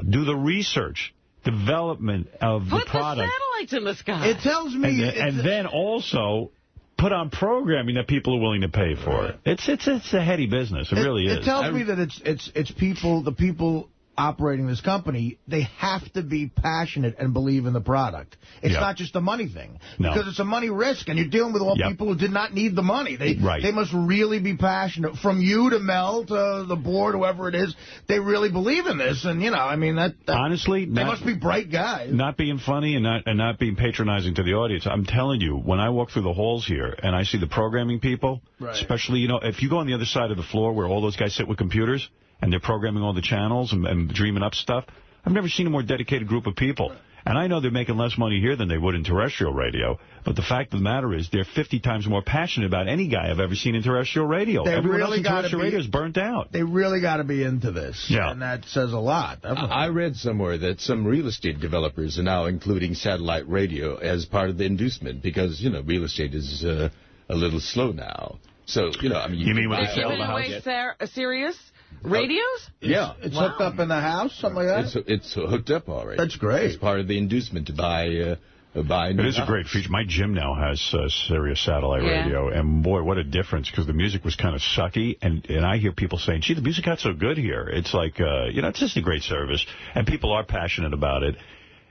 do the research, development of the product. Put the satellites in the sky. It tells me... And then also put on programming that people are willing to pay for. It's a heady business. It really is. It tells me that it's people, the people operating this company, they have to be passionate and believe in the product. It's not just a money thing. Because it's a money risk, and you're dealing with all people who did not need the money. They must really be passionate. From you to Mel to the board, whoever it is, they really believe in this. And, you know, I mean, honestly, they must be bright guys. Not being funny and not being patronizing to the audience. I'm telling you, when I walk through the halls here and I see the programming people, especially, you know, if you go on the other side of the floor where all those guys sit with computers, and they're programming all the channels and dreaming up stuff. I've never seen a more dedicated group of people. And I know they're making less money here than they would in terrestrial radio. But the fact of the matter is they're 50 times more passionate about any guy I've ever seen in terrestrial radio. Everyone else in terrestrial radio is burnt out. They really got to be into this. Yeah. And that says a lot. I read somewhere that some real estate developers are now including satellite radio as part of the inducement because, you know, real estate is a little slow now. So, you know, I mean... You mean when they sell the house? Sirius? Radios? Yeah. It's hooked up in the house, something like that? It's hooked up already. That's great. It's part of the inducement to buy a new It is a great feature. My gym now has Sirius satellite radio, and boy, what a difference, because the music was kind of sucky, and I hear people saying, gee, the music got so good here. It's like, you know, it's just a great service, and people are passionate about it.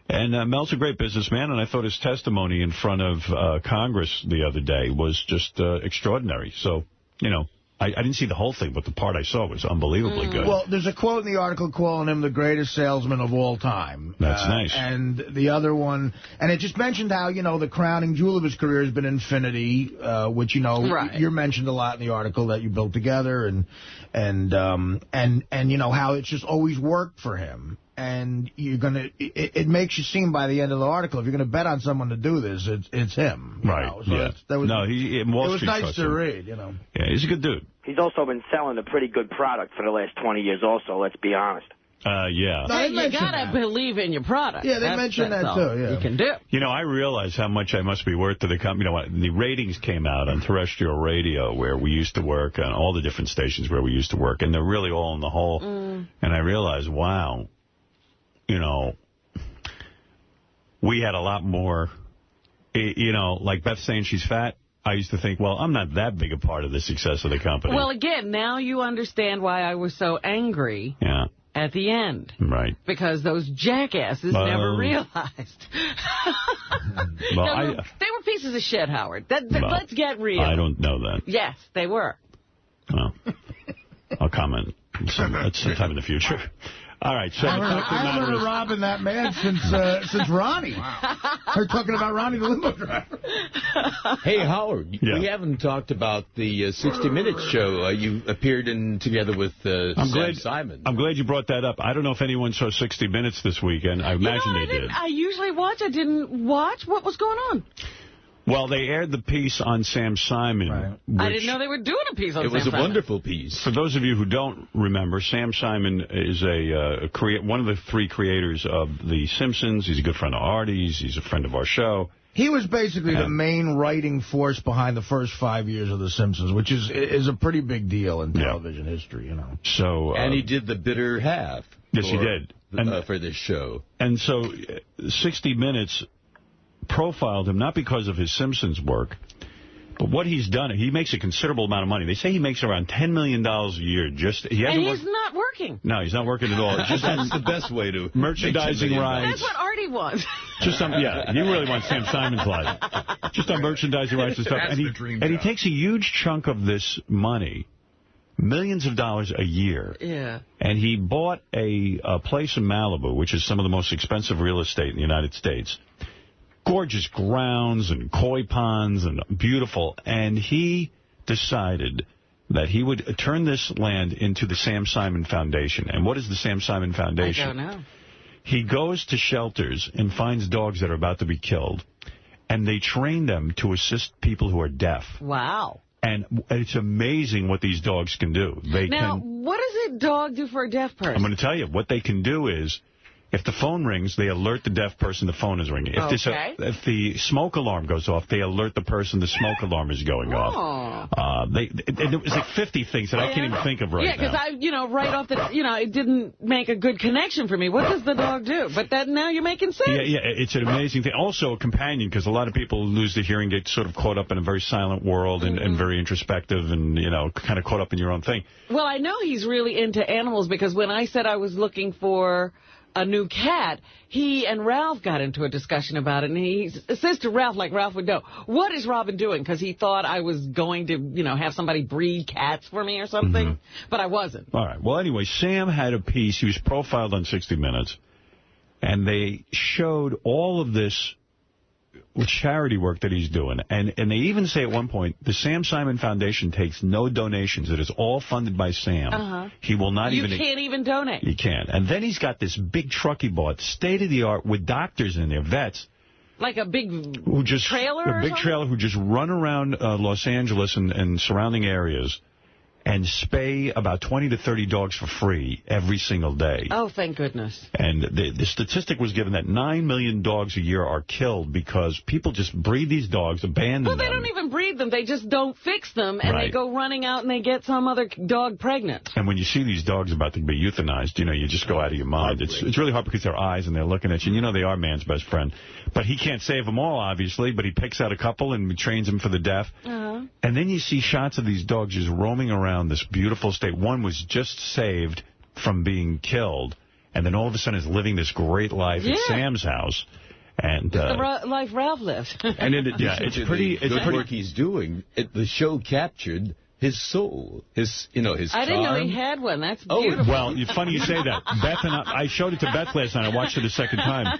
And Mel's a great businessman, and I thought his testimony in front of Congress the other day was just extraordinary. So, you know, I didn't see the whole thing, but the part I saw was unbelievably good. Well, there's a quote in the article calling him the greatest salesman of all time. That's nice. And the other one, and it just mentioned how, you know, the crowning jewel of his career has been Infinity, which, you know, you mentioned a lot in the article that you built together, and you know, how it's just always worked for him. And you're gonna, it makes you seem by the end of the article, if you're going to bet on someone to do this, it's him. Right. So it was nice to read, you know. Yeah, he's a good dude. He's also been selling a pretty good product for the last 20 years also, let's be honest. Yeah. No, you got to believe in your product. Yeah, they mentioned that, too. Yeah. You can do. You know, I realize how much I must be worth to the company. You know, when the ratings came out on terrestrial radio where we used to work, on all the different stations where we used to work, and they're really all in the hole. And I realized, wow, you know, we had a lot more, you know, like Beth saying she's fat. I used to think, well, I'm not that big a part of the success of the company. Well, again, now you understand why I was so angry at the end. Right. Because those jackasses never realized. Well, they were pieces of shit, Howard. Let's get real. I don't know that. Yes, they were. Well, I'll comment sometime in the future. All right, so I haven't heard of Robin that mad since Ronnie. Her talking about Ronnie the limo driver. Hey, Howard, we haven't talked about the 60 Minutes show you appeared in together with Sam Simon. I'm glad you brought that up. I don't know if anyone saw 60 Minutes this weekend. I imagine they did. I usually watch. I didn't watch. What was going on? Well, they aired the piece on Sam Simon. Right. I didn't know they were doing a piece on Sam Simon. It was a wonderful piece. For those of you who don't remember, Sam Simon is one of the 3 creators of The Simpsons. He's a good friend of Artie's. He's a friend of our show. He was basically the main writing force behind the first 5 years of The Simpsons, which is a pretty big deal in television history, you know. So, and he did the bitter half. Yes, he did. For this show. And so 60 Minutes profiled him not because of his Simpsons work, but what he's done. He makes a considerable amount of money. They say he makes around $10 million a year. And he's not working. No, he's not working at all. Just that's the best way to merchandising rights. That's what Artie wants. Just he really wants Sam Simon's life. Just on merchandising rights and stuff. That's the dream job. And he takes a huge chunk of this money, millions of dollars a year. Yeah. And he bought a place in Malibu, which is some of the most expensive real estate in the United States. Gorgeous grounds and koi ponds and beautiful. And he decided that he would turn this land into the Sam Simon Foundation. And what is the Sam Simon Foundation? I don't know. He goes to shelters and finds dogs that are about to be killed. And they train them to assist people who are deaf. Wow. And it's amazing what these dogs can do. What does a dog do for a deaf person? I'm going to tell you. What they can do is, if the phone rings, they alert the deaf person the phone is ringing. If the smoke alarm goes off, they alert the person the smoke alarm is going off. There was like 50 things that I can't even think of right now. Yeah, because right off it didn't make a good connection for me. What does the dog do? But now you're making sense. Yeah, it's an amazing thing. Also a companion, because a lot of people lose their hearing, get sort of caught up in a very silent world and very introspective and, kind of caught up in your own thing. Well, I know he's really into animals, because when I said I was looking for a new cat, he and Ralph got into a discussion about it, and he says to Ralph, like Ralph would know, what is Robin doing? Because he thought I was going to, have somebody breed cats for me or something, but I wasn't. All right. Well, anyway, Sam had a piece. He was profiled on 60 Minutes, and they showed all of this charity work that he's doing. And they even say at one point, the Sam Simon Foundation takes no donations. It is all funded by Sam. He will not You can't even donate. You can't. And then he's got this big truck he bought, state-of-the-art, with doctors in there, vets. Like a big trailer A big trailer who just run around Los Angeles and surrounding areas and spay about 20 to 30 dogs for free every single day. Oh, thank goodness. And the statistic was given that 9 million dogs a year are killed because people just breed these dogs, abandon them. Well, they don't even breed them. They just don't fix them, and they go running out and they get some other dog pregnant. And when you see these dogs about to be euthanized, you just go out of your mind. It's really hard because their eyes and they're looking at you. They are man's best friend. But he can't save them all, obviously, but he picks out a couple and trains them for the deaf. And then you see shots of these dogs just roaming around this beautiful state. One was just saved from being killed, and then all of a sudden is living this great life at Sam's house. And the life Ralph lives. And it's pretty good work he's doing. The show captured his soul, his charm. I didn't know he had one. That's beautiful. Well, it's funny you say that. Beth and I showed it to Beth last night. I watched it a second time.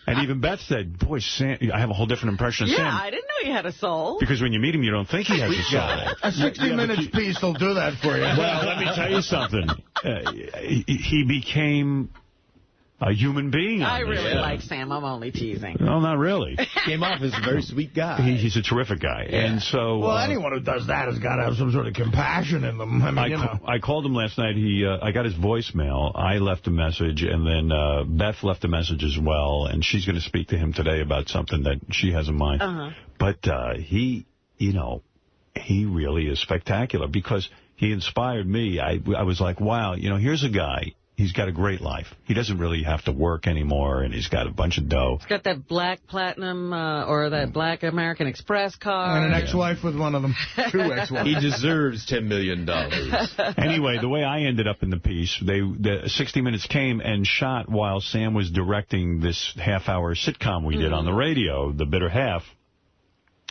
And even Beth said, boy, Sam, I have a whole different impression of Sam. Yeah, I didn't know he had a soul. Because when you meet him, you don't think he has a soul. A 60 Minutes piece will do that for you. Well, let me tell you something. He became a human being. I really like Sam. I'm only teasing. No, not really. Came off as a very sweet guy. He's a terrific guy. Yeah. And so... Well, anyone who does that has got to have some sort of compassion in them. I called him last night. I got his voicemail. I left a message, and then Beth left a message as well, and she's going to speak to him today about something that she has in mind. But he really is spectacular because he inspired me. I was like, wow, here's a guy. He's got a great life. He doesn't really have to work anymore, and he's got a bunch of dough. He's got that black Platinum or that black American Express car. And an ex-wife with one of them. 2 ex-wives. He deserves $10 million. Anyway, the way I ended up in the piece, the 60 Minutes came and shot while Sam was directing this half-hour sitcom we did on the radio, The Bitter Half.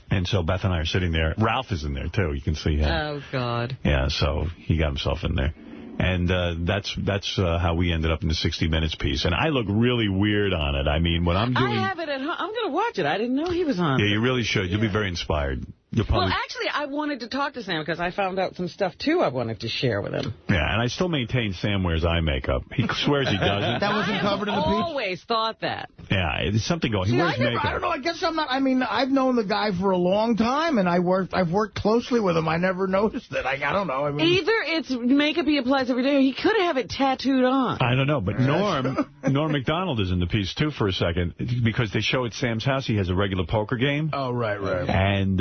And so Beth and I are sitting there. Ralph is in there, too. You can see him. Oh, God. Yeah, so he got himself in there. And that's how we ended up in the 60 Minutes piece. And I look really weird on it. I mean, when I'm doing... I have it at home. I'm going to watch it. I didn't know he was on. Yeah, you really should. You'll be very inspired. Well, actually, I wanted to talk to Sam because I found out some stuff, too, I wanted to share with him. Yeah, and I still maintain Sam wears eye makeup. He swears he doesn't. That wasn't covered in the piece? I always thought that. Yeah, there's something going. He wears makeup. I don't know. I guess I'm not. I mean, I've known the guy for a long time, and I've worked closely with him. I never noticed it. I don't know. I mean, either it's makeup he applies every day, or he could have it tattooed on. I don't know, but Norm Macdonald is in the piece, too, for a second, because they show at Sam's house he has a regular poker game. Oh, right. And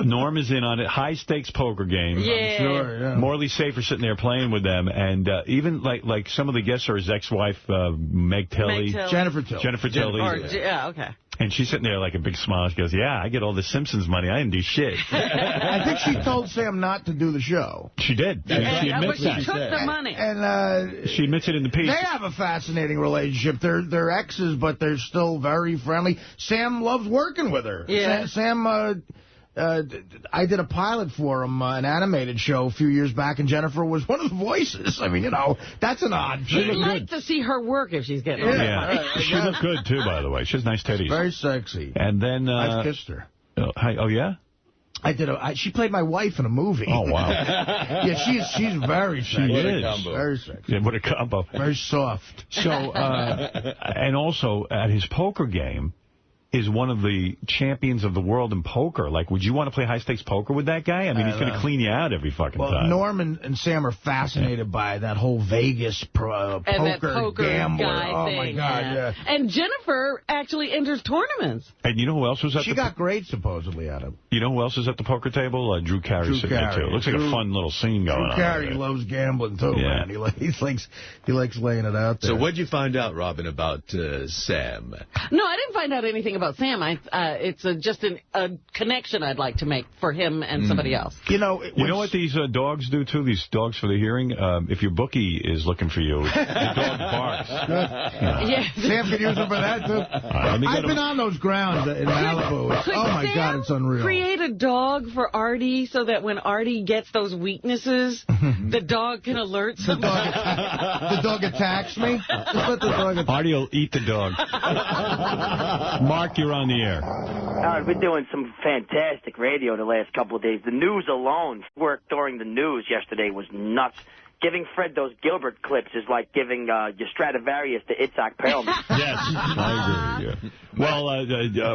Norm is in on it. High-stakes poker game. Yeah. I'm sure, yeah. Morley Safer sitting there playing with them, and even like some of the guests are his ex-wife, Meg Tilly. Jennifer Tilly. Yeah, okay. And she's sitting there like a big smile. She goes, yeah, I get all the Simpsons money. I didn't do shit. I think she told Sam not to do the show. She did. She admits that. She took the money. And she admits it in the piece. They have a fascinating relationship. They're exes, but they're still very friendly. Sam loves working with her. Yeah. Sam... I did a pilot for him, an animated show a few years back, and Jennifer was one of the voices. I mean, that's an odd thing. He'd like to see her work if she's getting She looked good, too, by the way. She has nice titties. Very sexy. And then... I've kissed her. Oh, yeah? I did. She played my wife in a movie. Oh, wow. Yeah, she's very sexy. She is. Very sexy. Yeah, what a combo. Very soft. So, and also, at his poker game, is one of the champions of the world in poker. Like, would you want to play high-stakes poker with that guy? I mean, he's going to clean you out every fucking time. Norm and Sam are fascinated by that whole Vegas poker gambler. Guy thing. My God, yeah. And Jennifer actually enters tournaments. And you know who else was at She got grades, supposedly, at him. You know who else is at the poker table? Drew Carey sitting there, too. It looks like a fun little scene going on. Drew Carey loves gambling, too, man. He likes laying it out there. So what'd you find out, Robin, about Sam? No, I didn't find out anything about Sam. It's just a connection I'd like to make for him and somebody else. You know what these dogs do, too? These dogs for the hearing? If your bookie is looking for you, the dog barks. Yeah. Sam can use them for that, too. I've been on those grounds in Malibu. Could my Sam God, it's unreal. Create a dog for Artie so that when Artie gets those weaknesses, the dog can alert somebody. The dog attacks me? Just let the dog attack. Artie will eat the dog. Mark, you're on the air. I've been doing some fantastic radio the last couple of days. The news alone, work during the news yesterday was nuts. Giving Fred those Gilbert clips is like giving your Stradivarius to Itzhak Perlman. Yes, I agree with you. Well,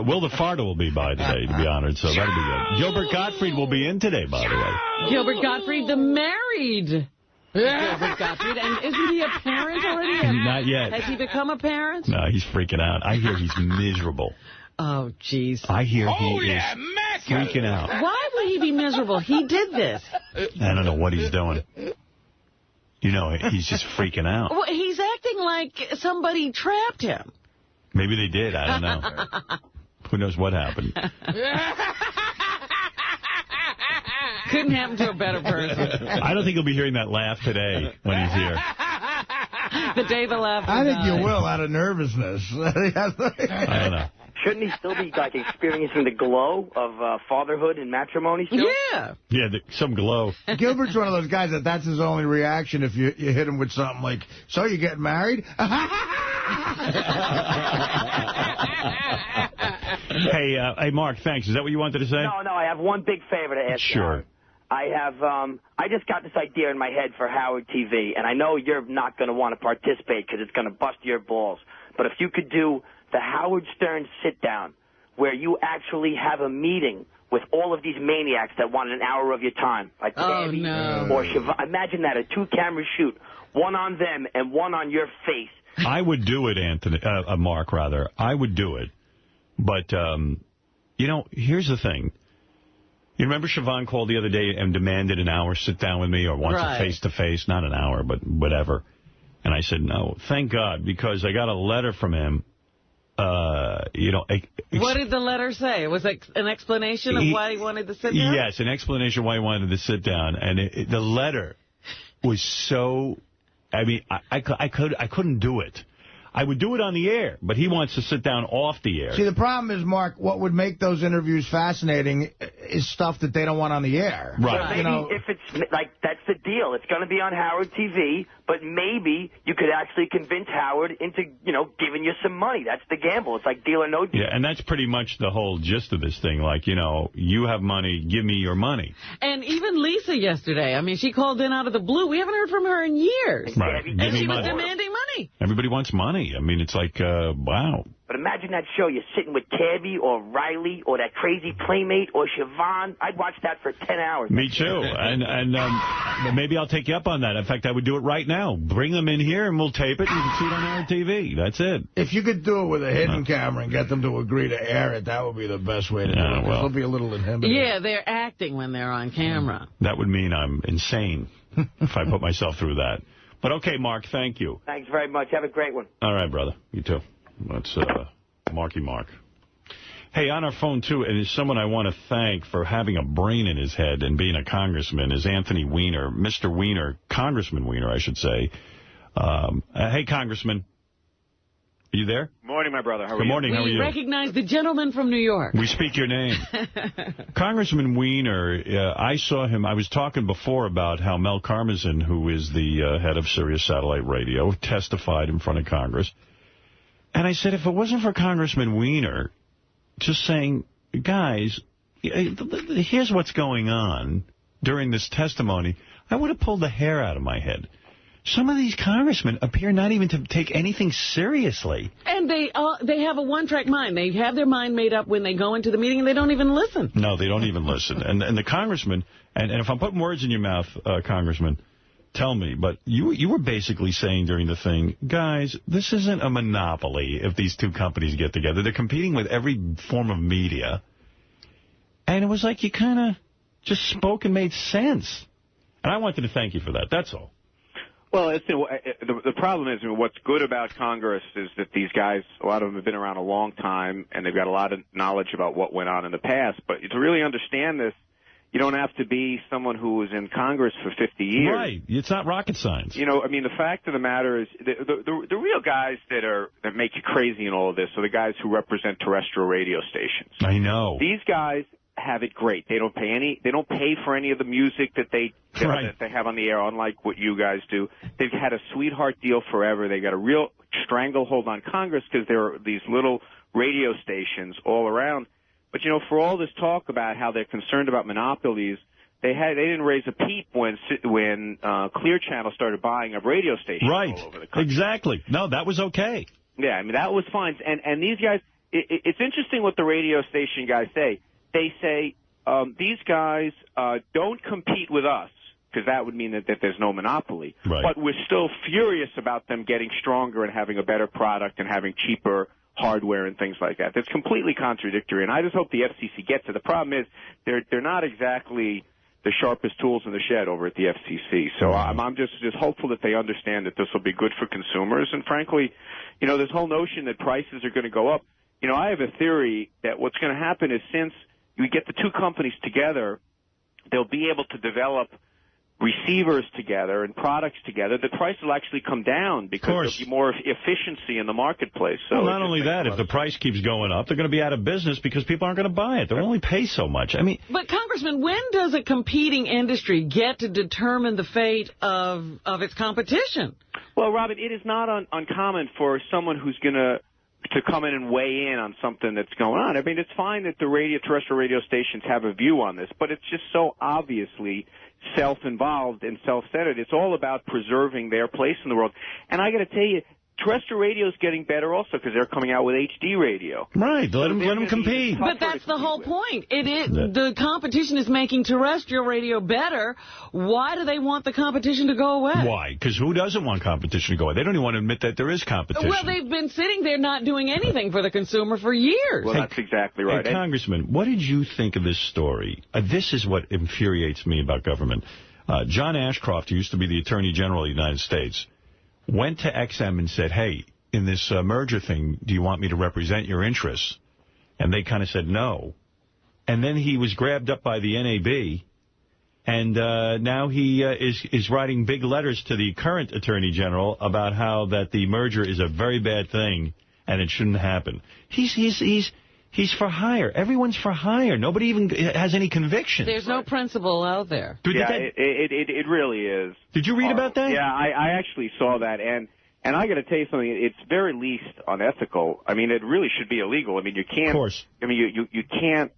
Will the Farter will be by today, to be honored, so that'll be good. Gilbert Gottfried will be in today, by the way. Gilbert Gottfried, the married Gilbert Gottfried. And isn't he a parent already? Not yet. Has he become a parent? No, he's freaking out. I hear he's miserable. Oh, jeez. I hear he is freaking out. Why would he be miserable? He did this. I don't know what he's doing. You know, he's just freaking out. Well, he's acting like somebody trapped him. Maybe they did. I don't know. Who knows what happened? Couldn't happen to a better person. I don't think he'll be hearing that laugh today when he's here. The day the laugh I think you will, out of nervousness. I don't know. Shouldn't he still be like experiencing the glow of fatherhood and matrimony still? Yeah. Yeah, some glow. Gilbert's one of those guys that's his only reaction if you hit him with something like, so you getting married? Hey, Mark, thanks. Is that what you wanted to say? No, I have one big favor to ask. Sure. You. I just got this idea in my head for Howard TV, and I know you're not going to want to participate because it's going to bust your balls. But if you could do the Howard Stern sit-down, where you actually have a meeting with all of these maniacs that want an hour of your time, like Abby or Siobhan. Imagine that, a two-camera shoot, one on them and one on your face. I would do it, Mark, rather. I would do it. But, here's the thing. You remember Siobhan called the other day and demanded an hour sit-down with me or wants a face-to-face? Not an hour, but whatever. And I said, no, thank God, because I got a letter from him. What did the letter say? It was an explanation of why he wanted to sit down? Yes, an explanation why he wanted to sit down. And the letter was so... I mean, I couldn't do it. I would do it on the air, but he wants to sit down off the air. See, the problem is, Mark, what would make those interviews fascinating is stuff that they don't want on the air. Right. Maybe if it's like, that's the deal. It's going to be on Howard TV, but maybe you could actually convince Howard into, giving you some money. That's the gamble. It's like Deal or No Deal. Yeah, and that's pretty much the whole gist of this thing. Like, you have money, give me your money. And even Lisa yesterday, I mean, she called in out of the blue. We haven't heard from her in years. Right. And she was demanding money. Everybody wants money. I mean, it's like, wow. But imagine that show. You're sitting with Tabby or Riley or that crazy playmate or Siobhan. I'd watch that for 10 hours. Me too. And maybe I'll take you up on that. In fact, I would do it right now. Bring them in here and we'll tape it and you can see it on our TV. That's it. If you could do it with a hidden camera and get them to agree to air it, that would be the best way to do it. Well, they'll be a little inhibited. Yeah, they're acting when they're on camera. That would mean I'm insane if I put myself through that. But okay, Mark, thank you. Thanks very much. Have a great one. All right, brother. You too. That's Marky Mark. Hey, on our phone, too, and it's someone I want to thank for having a brain in his head and being a congressman, is Anthony Weiner, Mr. Weiner, Congressman Weiner, I should say. Hey, Congressman. Are you there? Morning, my brother. How are you? Good morning. How are you? We recognize the gentleman from New York. We speak your name. Congressman Weiner, I saw him. I was talking before about how Mel Karmazin, who is the head of Sirius Satellite Radio, testified in front of Congress. And I said, if it wasn't for Congressman Weiner just saying, guys, here's what's going on during this testimony, I would have pulled the hair out of my head. Some of these congressmen appear not even to take anything seriously. And they have a one-track mind. They have their mind made up when they go into the meeting, and they don't even listen. No, they don't even listen. And the congressman, and if I'm putting words in your mouth, Congressman, tell me, but you were basically saying during the thing, guys, this isn't a monopoly if these two companies get together. They're competing with every form of media. And it was like you kind of just spoke and made sense. And I wanted to thank you for that. That's all. Well, the problem is, what's good about Congress is that these guys, a lot of them have been around a long time, and they've got a lot of knowledge about what went on in the past. But to really understand this, you don't have to be someone who was in Congress for 50 years. Right. It's not rocket science. You know, I mean, the fact of the matter is the real guys that make you crazy in all of this are the guys who represent terrestrial radio stations. I know. These guys have it great. They don't pay for any of the music that they have on the air, unlike what you guys do. They've had a sweetheart deal forever. They got a real stranglehold on Congress because there are these little radio stations all around. But, you know, for all this talk about how they're concerned about monopolies, they didn't raise a peep when Clear Channel started buying up radio stations all over the country. Exactly. No, that was okay. Yeah, I mean, that was fine. And these guys, it's interesting what the radio station guys say. They say these guys don't compete with us, because that would mean that there's no monopoly. Right. But we're still furious about them getting stronger and having a better product and having cheaper hardware and things like that. That's completely contradictory, and I just hope the FCC gets it. The problem is they're not exactly the sharpest tools in the shed over at the FCC. So I'm just hopeful that they understand that this will be good for consumers. And frankly, you know, this whole notion that prices are going to go up, you know, I have a theory that what's going to happen is since we get the two companies together, they'll be able to develop receivers together and products together. The price will actually come down because there'll be more efficiency in the marketplace. So well, not only that, if the price keeps going up, they're going to be out of business because people aren't going to buy it. They'll only pay so much. I mean, but Congressman, when does a competing industry get to determine the fate of its competition? Well, Robin, it is not uncommon for someone who's going to come in and weigh in on something that's going on. I mean, it's fine that the terrestrial radio stations have a view on this, but it's just so obviously self-involved and self-centered. It's all about preserving their place in the world. And I got to tell you, terrestrial radio is getting better also because they're coming out with HD radio. Right. Let them compete. But that's the whole point. The competition is making terrestrial radio better. Why do they want the competition to go away? Why? Because who doesn't want competition to go away? They don't even want to admit that there is competition. Well, they've been sitting there not doing anything for the consumer for years. Well, that's exactly right. Hey, Congressman, what did you think of this story? This is what infuriates me about government. John Ashcroft, who used to be the Attorney General of the United States, went to XM and said, hey, in this merger thing, do you want me to represent your interests? And they kind of said no. And then he was grabbed up by the NAB, and now he is writing big letters to the current Attorney General about how that the merger is a very bad thing and it shouldn't happen. He's for hire. Everyone's for hire. Nobody even has any conviction. There's no principle out there. It really is. Did you read about that? Yeah, I actually saw that, and I got to tell you something. It's very least unethical. I mean, it really should be illegal. I mean, you can't. Of course. I mean, you can't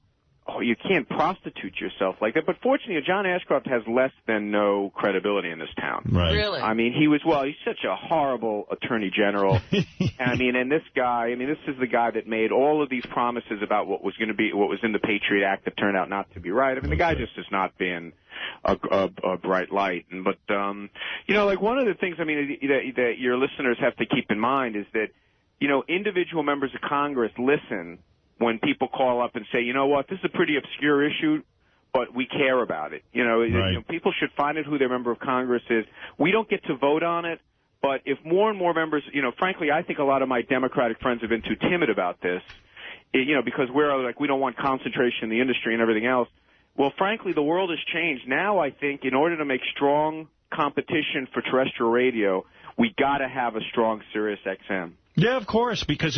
you can't prostitute yourself like that. But fortunately, John Ashcroft has less than no credibility in this town. Right. Really? I mean, he's such a horrible attorney general. And this guy, this is the guy that made all of these promises about what was going to be, what was in the Patriot Act that turned out not to be right. The guy just has not been a bright light. But one of the things, that your listeners have to keep in mind is that, individual members of Congress listen when people call up and say, you know what, this is a pretty obscure issue, but we care about it. People should find out who their member of Congress is. We don't get to vote on it, but if more and more members, frankly, I think a lot of my Democratic friends have been too timid about this, because we don't want concentration in the industry and everything else. Well, frankly, the world has changed. Now I think in order to make strong competition for terrestrial radio, we got to have a strong Sirius XM. Yeah, of course, because,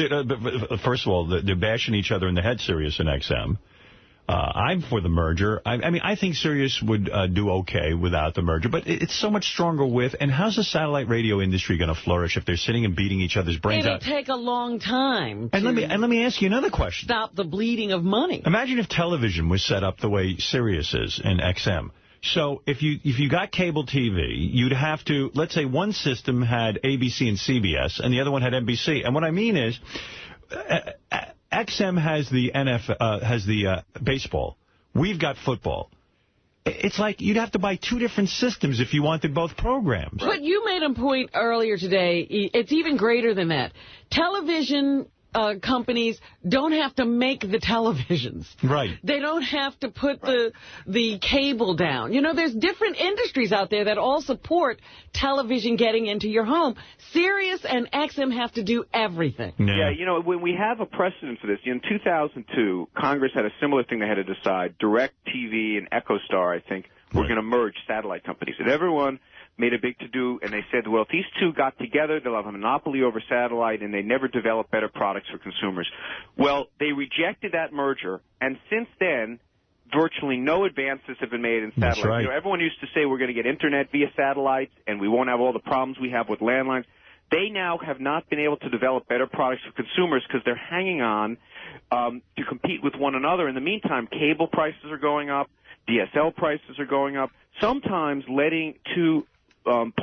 first of all, they're bashing each other in the head, Sirius and XM. I'm for the merger. I think Sirius would do okay without the merger, but it's so much stronger with. And how's the satellite radio industry going to flourish if they're sitting and beating each other's brains out? It'll take a long time. And let me ask you another question. Stop the bleeding of money. Imagine if television was set up the way Sirius is in XM. So if you got cable TV, you'd have to, let's say one system had ABC and CBS, and the other one had NBC. And what I mean is, XM has the baseball. We've got football. It's like you'd have to buy two different systems if you wanted both programs. But you made a point earlier today. It's even greater than that. Television companies don't have to make the televisions. Right. They don't have to put the cable down. There's different industries out there that all support television getting into your home. Sirius and XM have to do everything. Yeah, when we have a precedent for this, in 2002, Congress had a similar thing they had to decide. DirecTV and EchoStar, I think, were going to merge satellite companies. And everyone made a big to-do, and they said, well, if these two got together, they'll have a monopoly over satellite, and they never develop better products for consumers. Well, they rejected that merger, and since then, virtually no advances have been made in satellite. That's right. Everyone used to say we're going to get Internet via satellites, and we won't have all the problems we have with landlines. They now have not been able to develop better products for consumers because they're hanging on to compete with one another. In the meantime, cable prices are going up, DSL prices are going up. Sometimes letting two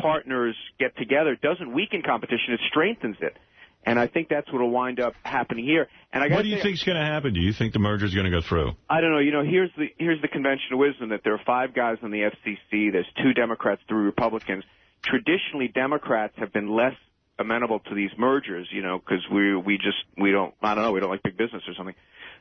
partners get together doesn't weaken competition, it strengthens it. And I think that's what will wind up happening here. And what do you think is going to happen? Do you think the merger is going to go through? I don't know. Here's the conventional wisdom that there are 5 guys on the FCC. There's 2 Democrats, 3 Republicans. Traditionally, Democrats have been less amenable to these mergers, because we don't like big business or something.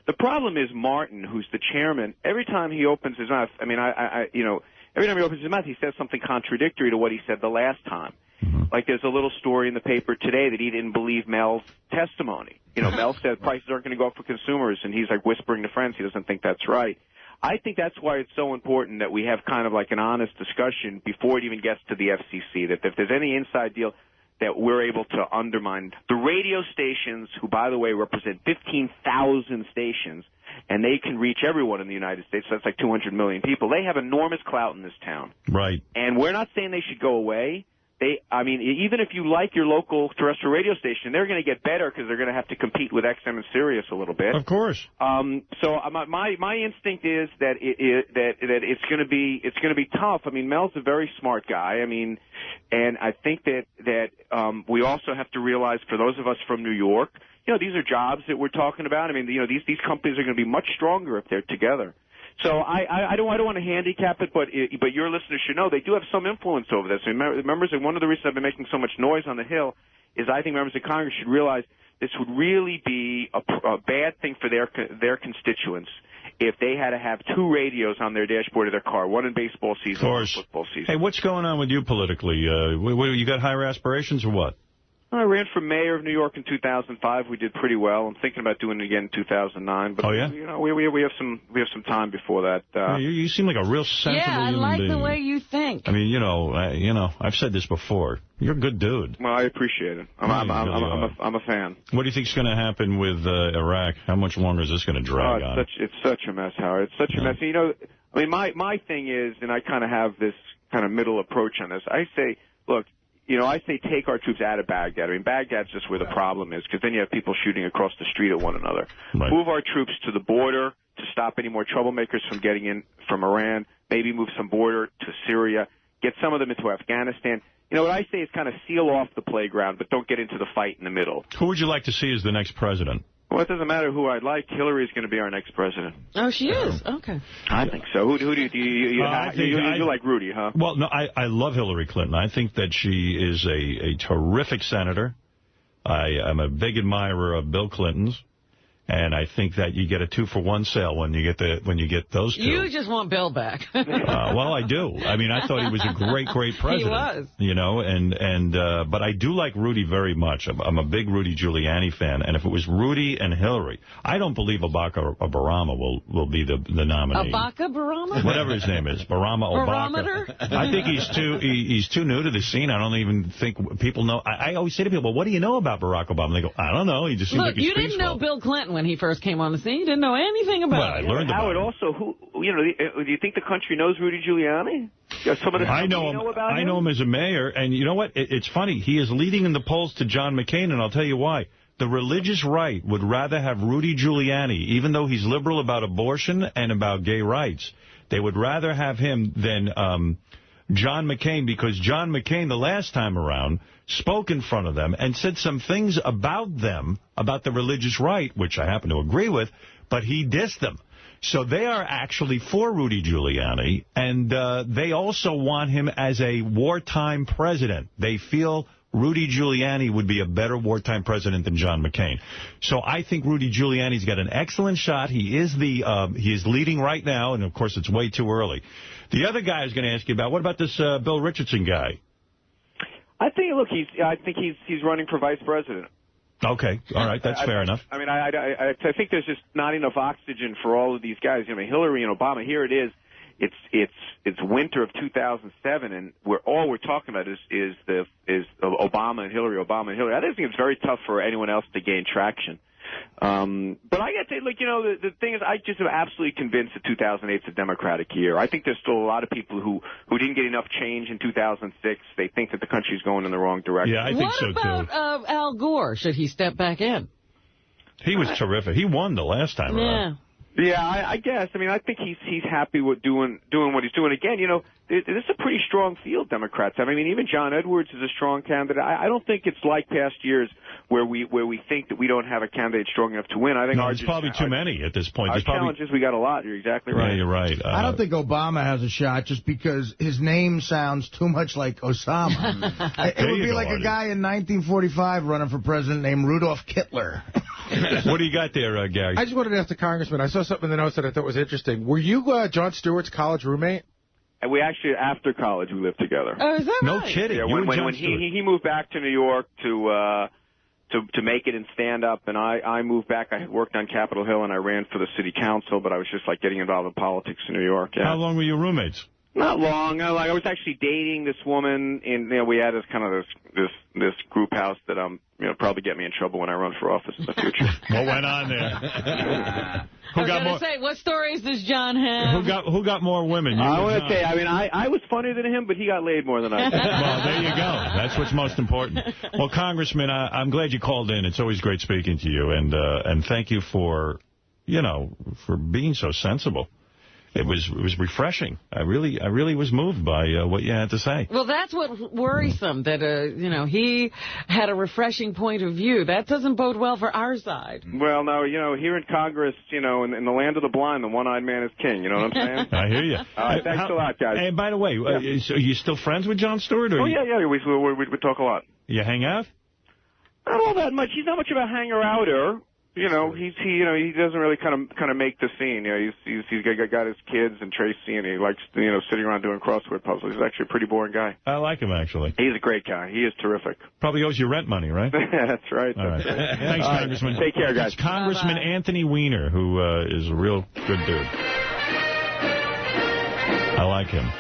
The problem is Martin, who's the chairman, every time he opens his mouth, every time he opens his mouth, he says something contradictory to what he said the last time. Mm-hmm. Like there's a little story in the paper today that he didn't believe Mel's testimony. Mel said prices aren't going to go up for consumers, and he's like whispering to friends he doesn't think that's right. I think that's why it's so important that we have kind of like an honest discussion before it even gets to the FCC, that if there's any inside deal, that we're able to undermine the radio stations, who, by the way, represent 15,000 stations, and they can reach everyone in the United States. So that's like 200 million people. They have enormous clout in this town. Right. And we're not saying they should go away. Even if you like your local terrestrial radio station, they're going to get better because they're going to have to compete with XM and Sirius a little bit. Of course. So my instinct is that it's going to be tough. Mel's a very smart guy. And I think that we also have to realize, for those of us from New York, these are jobs that we're talking about. These companies are going to be much stronger if they're together. So I don't want to handicap it, but your listeners should know they do have some influence over this. Members, and one of the reasons I've been making so much noise on the Hill is I think members of Congress should realize this would really be a bad thing for their constituents if they had to have 2 radios on their dashboard of their car, one in baseball season, one in football season. Hey, what's going on with you politically? You got higher aspirations or what? I ran for mayor of New York in 2005. We did pretty well. I'm thinking about doing it again in 2009. But we have some time before that. You seem like a real sensible human being. The way you think. I've said this before. You're a good dude. Well, I appreciate it. I'm a fan. What do you think is going to happen with Iraq? How much longer is this going to drag on? It's such a mess, Howard. It's such a mess. My thing is, and I kind of have this kind of middle approach on this. I say, look. I say take our troops out of Baghdad. Baghdad's just where the problem is, because then you have people shooting across the street at one another. Right. Move our troops to the border, to stop any more troublemakers from getting in from Iran, maybe move some border to Syria, get some of them into Afghanistan. You know, what I say is kind of seal off the playground, but don't get into the fight in the middle. Who would you like to see as the next president? Well, it doesn't matter who I'd like. Hillary's going to be our next president. Oh, she is? Okay. I think so. Who do you like Rudy, huh? Well, no, I love Hillary Clinton. I think that she is a terrific senator. I'm a big admirer of Bill Clinton's. And I think that you get a 2-for-1 sale when you get those two. You just want Bill back. Well, I do. I mean, I thought he was a great president. He was. You know, but I do like Rudy very much. I'm a big Rudy Giuliani fan. And if it was Rudy and Hillary, I don't believe Obama will be the nominee. Barama? Whatever his name is, Barama Obama. I think he's too new to the scene. I don't even think people know. I always say to people, well, what do you know about Barack Obama? And they go, I don't know. He just seems like he's peaceful. You didn't know Bill Clinton when he first came on the scene. You didn't know anything about it. Well, I learned about Howard, also, do you think the country knows Rudy Giuliani? I know him. I know him as a mayor, and you know what? It's funny. He is leading in the polls to John McCain, and I'll tell you why. The religious right would rather have Rudy Giuliani, even though he's liberal about abortion and about gay rights. They would rather have him than John McCain, because John McCain, the last time around, spoke in front of them and said some things about them, about the religious right, which I happen to agree with, but he dissed them. So they are actually for Rudy Giuliani, and they also want him as a wartime president. They feel Rudy Giuliani would be a better wartime president than John McCain. So I think Rudy Giuliani's got an excellent shot. He is leading right now, and of course it's way too early. The other guy I was going to ask you about, what about this Bill Richardson guy? I think he's running for vice president. Okay, all right, that's fair enough. I mean, I think there's just not enough oxygen for all of these guys. I mean, Hillary and Obama. Here it is. It's winter of 2007, and all we're talking about is Obama and Hillary, Obama and Hillary. I think it's very tough for anyone else to gain traction. But I got to say, the thing is, I just am absolutely convinced that 2008 is a Democratic year. I think there's still a lot of people who didn't get enough change in 2006. They think that the country's going in the wrong direction. Yeah, I think so, too. What about Al Gore? Should he step back in? He was terrific. He won the last time around. Yeah, I guess. I mean, I think he's happy with doing what he's doing. Again, this is a pretty strong field, Democrats have. I mean, even John Edwards is a strong candidate. I don't think it's like past years where we think that we don't have a candidate strong enough to win. I think there's probably too many at this point. Our challenges, we got a lot. You're exactly right. Yeah, you're right. I don't think Obama has a shot just because his name sounds too much like Osama. It would be like a guy in 1945 running for president named Rudolph Kittler. What do you got there, Gary? I just wanted to ask the congressman. I saw something in the notes that I thought was interesting. Were you Jon Stewart's college roommate? And we actually, after college, we lived together. Oh, is that no right? kidding. Yeah, when he moved back to New York to make it in stand-up, and I moved back. I had worked on Capitol Hill, and I ran for the city council, but I was just getting involved in politics in New York. Yeah. How long were you roommates? Not long. I was actually dating this woman, and we had this group house that probably get me in trouble when I run for office in the future. What went on there? I was going to say, what stories does John have? Who got more women? I want to say, I was funnier than him, but he got laid more than I did. Well, there you go. That's what's most important. Well, Congressman, I'm glad you called in. It's always great speaking to you, and thank you for being so sensible. It was refreshing. I really was moved by what you had to say. Well, that's what worrisome, that he had a refreshing point of view. That doesn't bode well for our side. Well, no, here in Congress, in the land of the blind, the one-eyed man is king. You know what I'm saying? I hear you. Thanks a lot, guys. And by the way, so are you still friends with Jon Stewart? Or yeah. We talk a lot. You hang out? Not all that much. He's not much of a hanger-outer. He doesn't really kind of make the scene. He's got his kids and Tracy, and he likes sitting around doing crossword puzzles. He's actually a pretty boring guy. I like him, actually. He's a great guy. He is terrific. Probably owes you rent money, right? That's right. All right. Thanks, Congressman. Take care, guys. It's Congressman Anthony Weiner, who is a real good dude. I like him.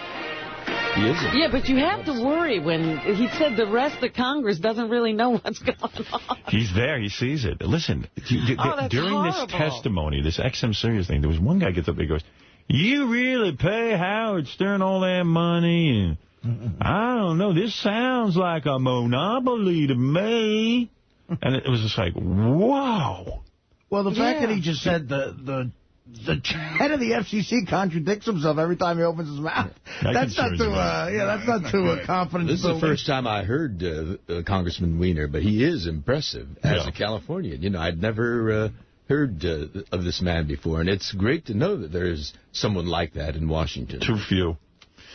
He is. Yeah, but you have to worry when he said the rest of Congress doesn't really know what's going on. He's there. He sees it. Listen, during horrible. this testimony, this XM Sirius thing, there was one guy gets up and goes, "You really pay Howard Stern all that money? And I don't know. This sounds like a monopoly to me." And it was just like, wow. Well, the fact that he just said the the head of the FCC contradicts himself every time he opens his mouth. That's not too confident. This is the first time I heard Congressman Weiner, but he is impressive as a Californian. You know, I'd never heard of this man before, and it's great to know that there's someone like that in Washington. Too few.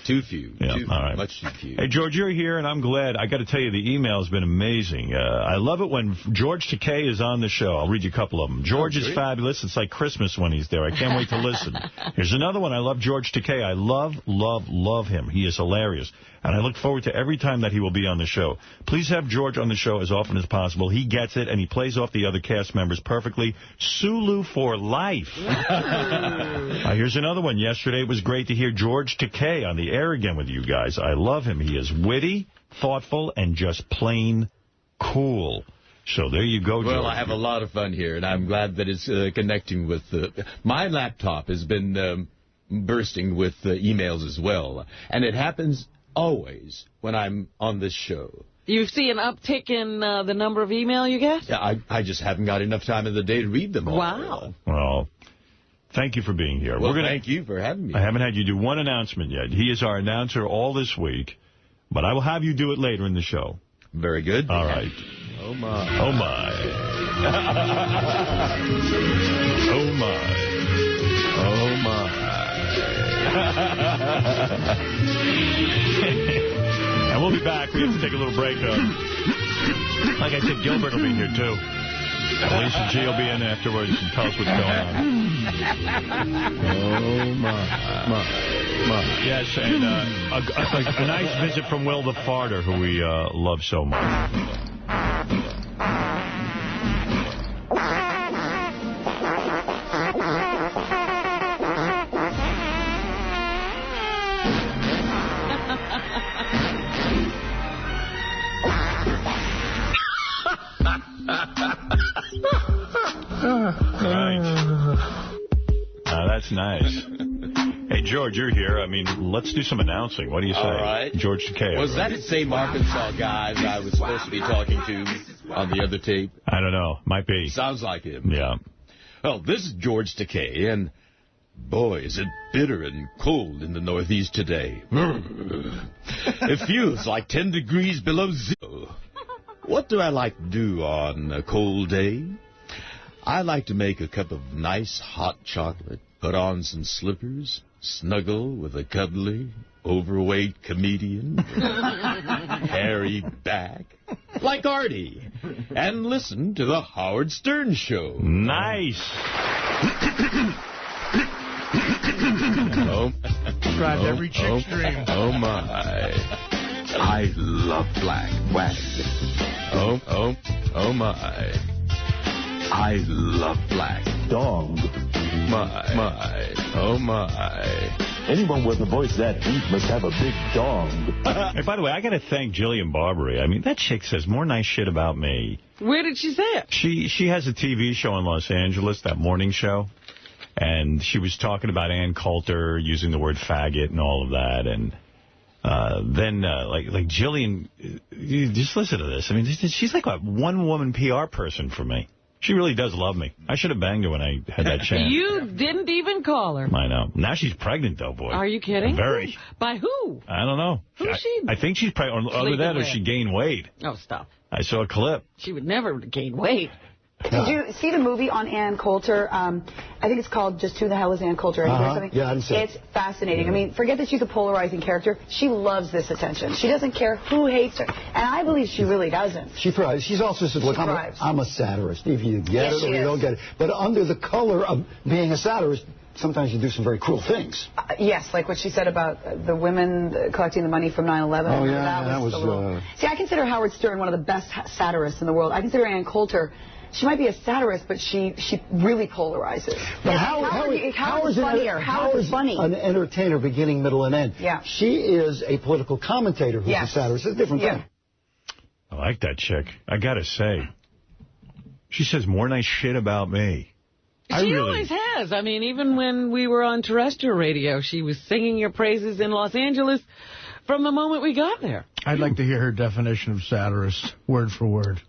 Too few. Yeah, all right. Much too few. Hey, George, you're here, and I'm glad. I got to tell you, the email has been amazing. I love it when George Takei is on the show. I'll read you a couple of them. George is fabulous. It's like Christmas when he's there. I can't wait to listen. Here's another one. I love George Takei. I love him. He is hilarious. And I look forward to every time that he will be on the show. Please have George on the show as often as possible. He gets it, and he plays off the other cast members perfectly. Sulu for life. Here's another one. Yesterday, it was great to hear George Takei on the air again with you guys. I love him. He is witty, thoughtful, and just plain cool. So there you go, George. Well, I have a lot of fun here, and I'm glad that it's connecting with... my laptop has been bursting with emails as well, and it happens always when I'm on this show. You see an uptick in the number of email you get? Yeah, I just haven't got enough time in the day to read them all. Wow. Well, thank you for being here. Well, thank you for having me. I haven't had you do one announcement yet. He is our announcer all this week, but I will have you do it later in the show. Very good. All right. Oh, my. Oh, my. Oh, my. Oh, my. And we'll be back. We have to take a little break, though. Like I said, Gilbert will be here, too. Alicia G will be in afterwards and tell us what's going on. Oh, my. Yes, and a nice visit from Will the Farter, who we love so much. Right. That's nice. Hey, George, you're here. I mean, let's do some announcing. What do you say? All right. George Takei. Was that the same Arkansas guy that I was supposed to be talking to on the other tape? I don't know. Might be. Sounds like him. Yeah. Well, this is George Takei, and boy, is it bitter and cold in the Northeast today. It feels like 10 degrees below zero. What do I like to do on a cold day? I like to make a cup of nice hot chocolate, put on some slippers, snuggle with a cuddly, overweight comedian, hairy back, like Artie, and listen to the Howard Stern Show. Nice. Drives every chick's dream. Oh, my. I love black wax. Oh, my. I love black dog. Oh, my. Anyone with a voice that deep must have a big dong. Hey, by the way, I got to thank Jillian Barbary. I mean, that chick says more nice shit about me. Where did she say it? She has a TV show in Los Angeles, that morning show. And she was talking about Ann Coulter using the word faggot and all of that. And then, like Jillian, you just listen to this. I mean, she's like a one-woman PR person for me. She really does love me. I should have banged her when I had that chance. You didn't even call her. I know. Now she's pregnant, though, boy. Are you kidding? Very. By who? I don't know. Who's she? I think she's pregnant. Other than that, or she gained weight. Oh, stop. I saw a clip. She would never gain weight. Did you see the movie on Ann Coulter? I think it's called Just Who the Hell is Ann Coulter? Something? Yeah, I didn't see it. It's fascinating. I mean, forget that she's a polarizing character. She loves this attention. She doesn't care who hates her. And I believe she really doesn't. She thrives. She's also said, look, I'm a satirist. If you get it or you don't get it. But under the color of being a satirist, sometimes you do some very cruel things. Yes, like what she said about the women collecting the money from 9/11. Oh, yeah, that was See, I consider Howard Stern one of the best satirists in the world. I consider Ann Coulter... She might be a satirist, but she really polarizes. But Howard's funnier. Howard's funny. An entertainer, beginning, middle, and end. Yeah. She is a political commentator who's a satirist. It's a different thing. I like that chick. I got to say. She says more nice shit about me. She always has. I mean, even when we were on terrestrial radio, she was singing your praises in Los Angeles from the moment we got there. I'd like to hear her definition of satirist, word for word.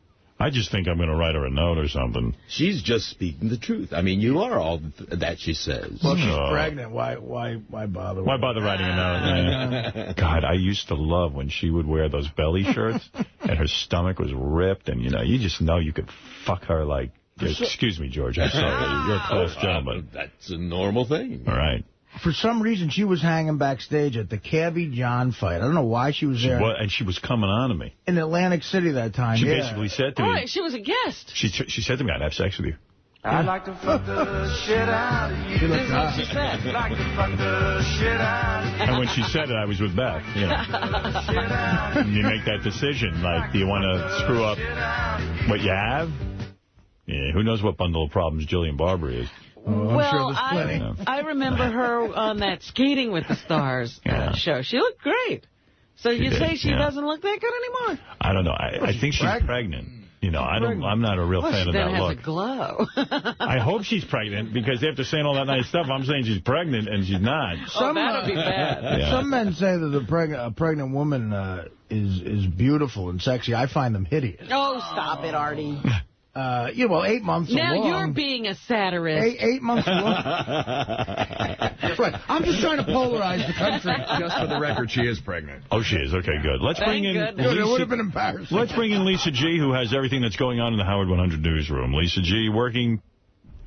I just think I'm going to write her a note or something. She's just speaking the truth. I mean, you are all that she says. Well, she's pregnant. Why bother? Why bother writing a note? Yeah. God, I used to love when she would wear those belly shirts and her stomach was ripped, and you just know you could fuck her like. Excuse me, George. I'm sorry. You're a close gentleman. That's a normal thing. All right. For some reason, she was hanging backstage at the Cabby John fight. I don't know why she was there. And she was coming on to me. In Atlantic City that time, She basically said to me... Right, she was a guest. She said to me, I'd have sex with you. I'd like to fuck the shit out of you. She looked hot. She said. I'd like to fuck the shit out of you. And when she said it, I was with Beth. And you make that decision. Like, do you want to screw up what you have? Yeah, who knows what bundle of problems Jillian Barber is. Well, I remember her on that Skating with the Stars show. She looked great. So you say she doesn't look that good anymore? I don't know. I think she's pregnant. I'm not a real fan of that look. She has a glow. I hope she's pregnant, because after saying all that nice stuff, I'm saying she's pregnant, and she's not. That would be bad. Some men say that a pregnant woman is beautiful and sexy. I find them hideous. Oh, stop it, Artie. 8 months now along. You're being a satirist. 8 months along. That's right. I'm just trying to polarize the country. Just for the record, she is pregnant. Oh, she is. Okay, good. Let's bring in Lisa. It would have been embarrassing. Let's bring in Lisa G., who has everything that's going on in the Howard 100 newsroom. Lisa G. working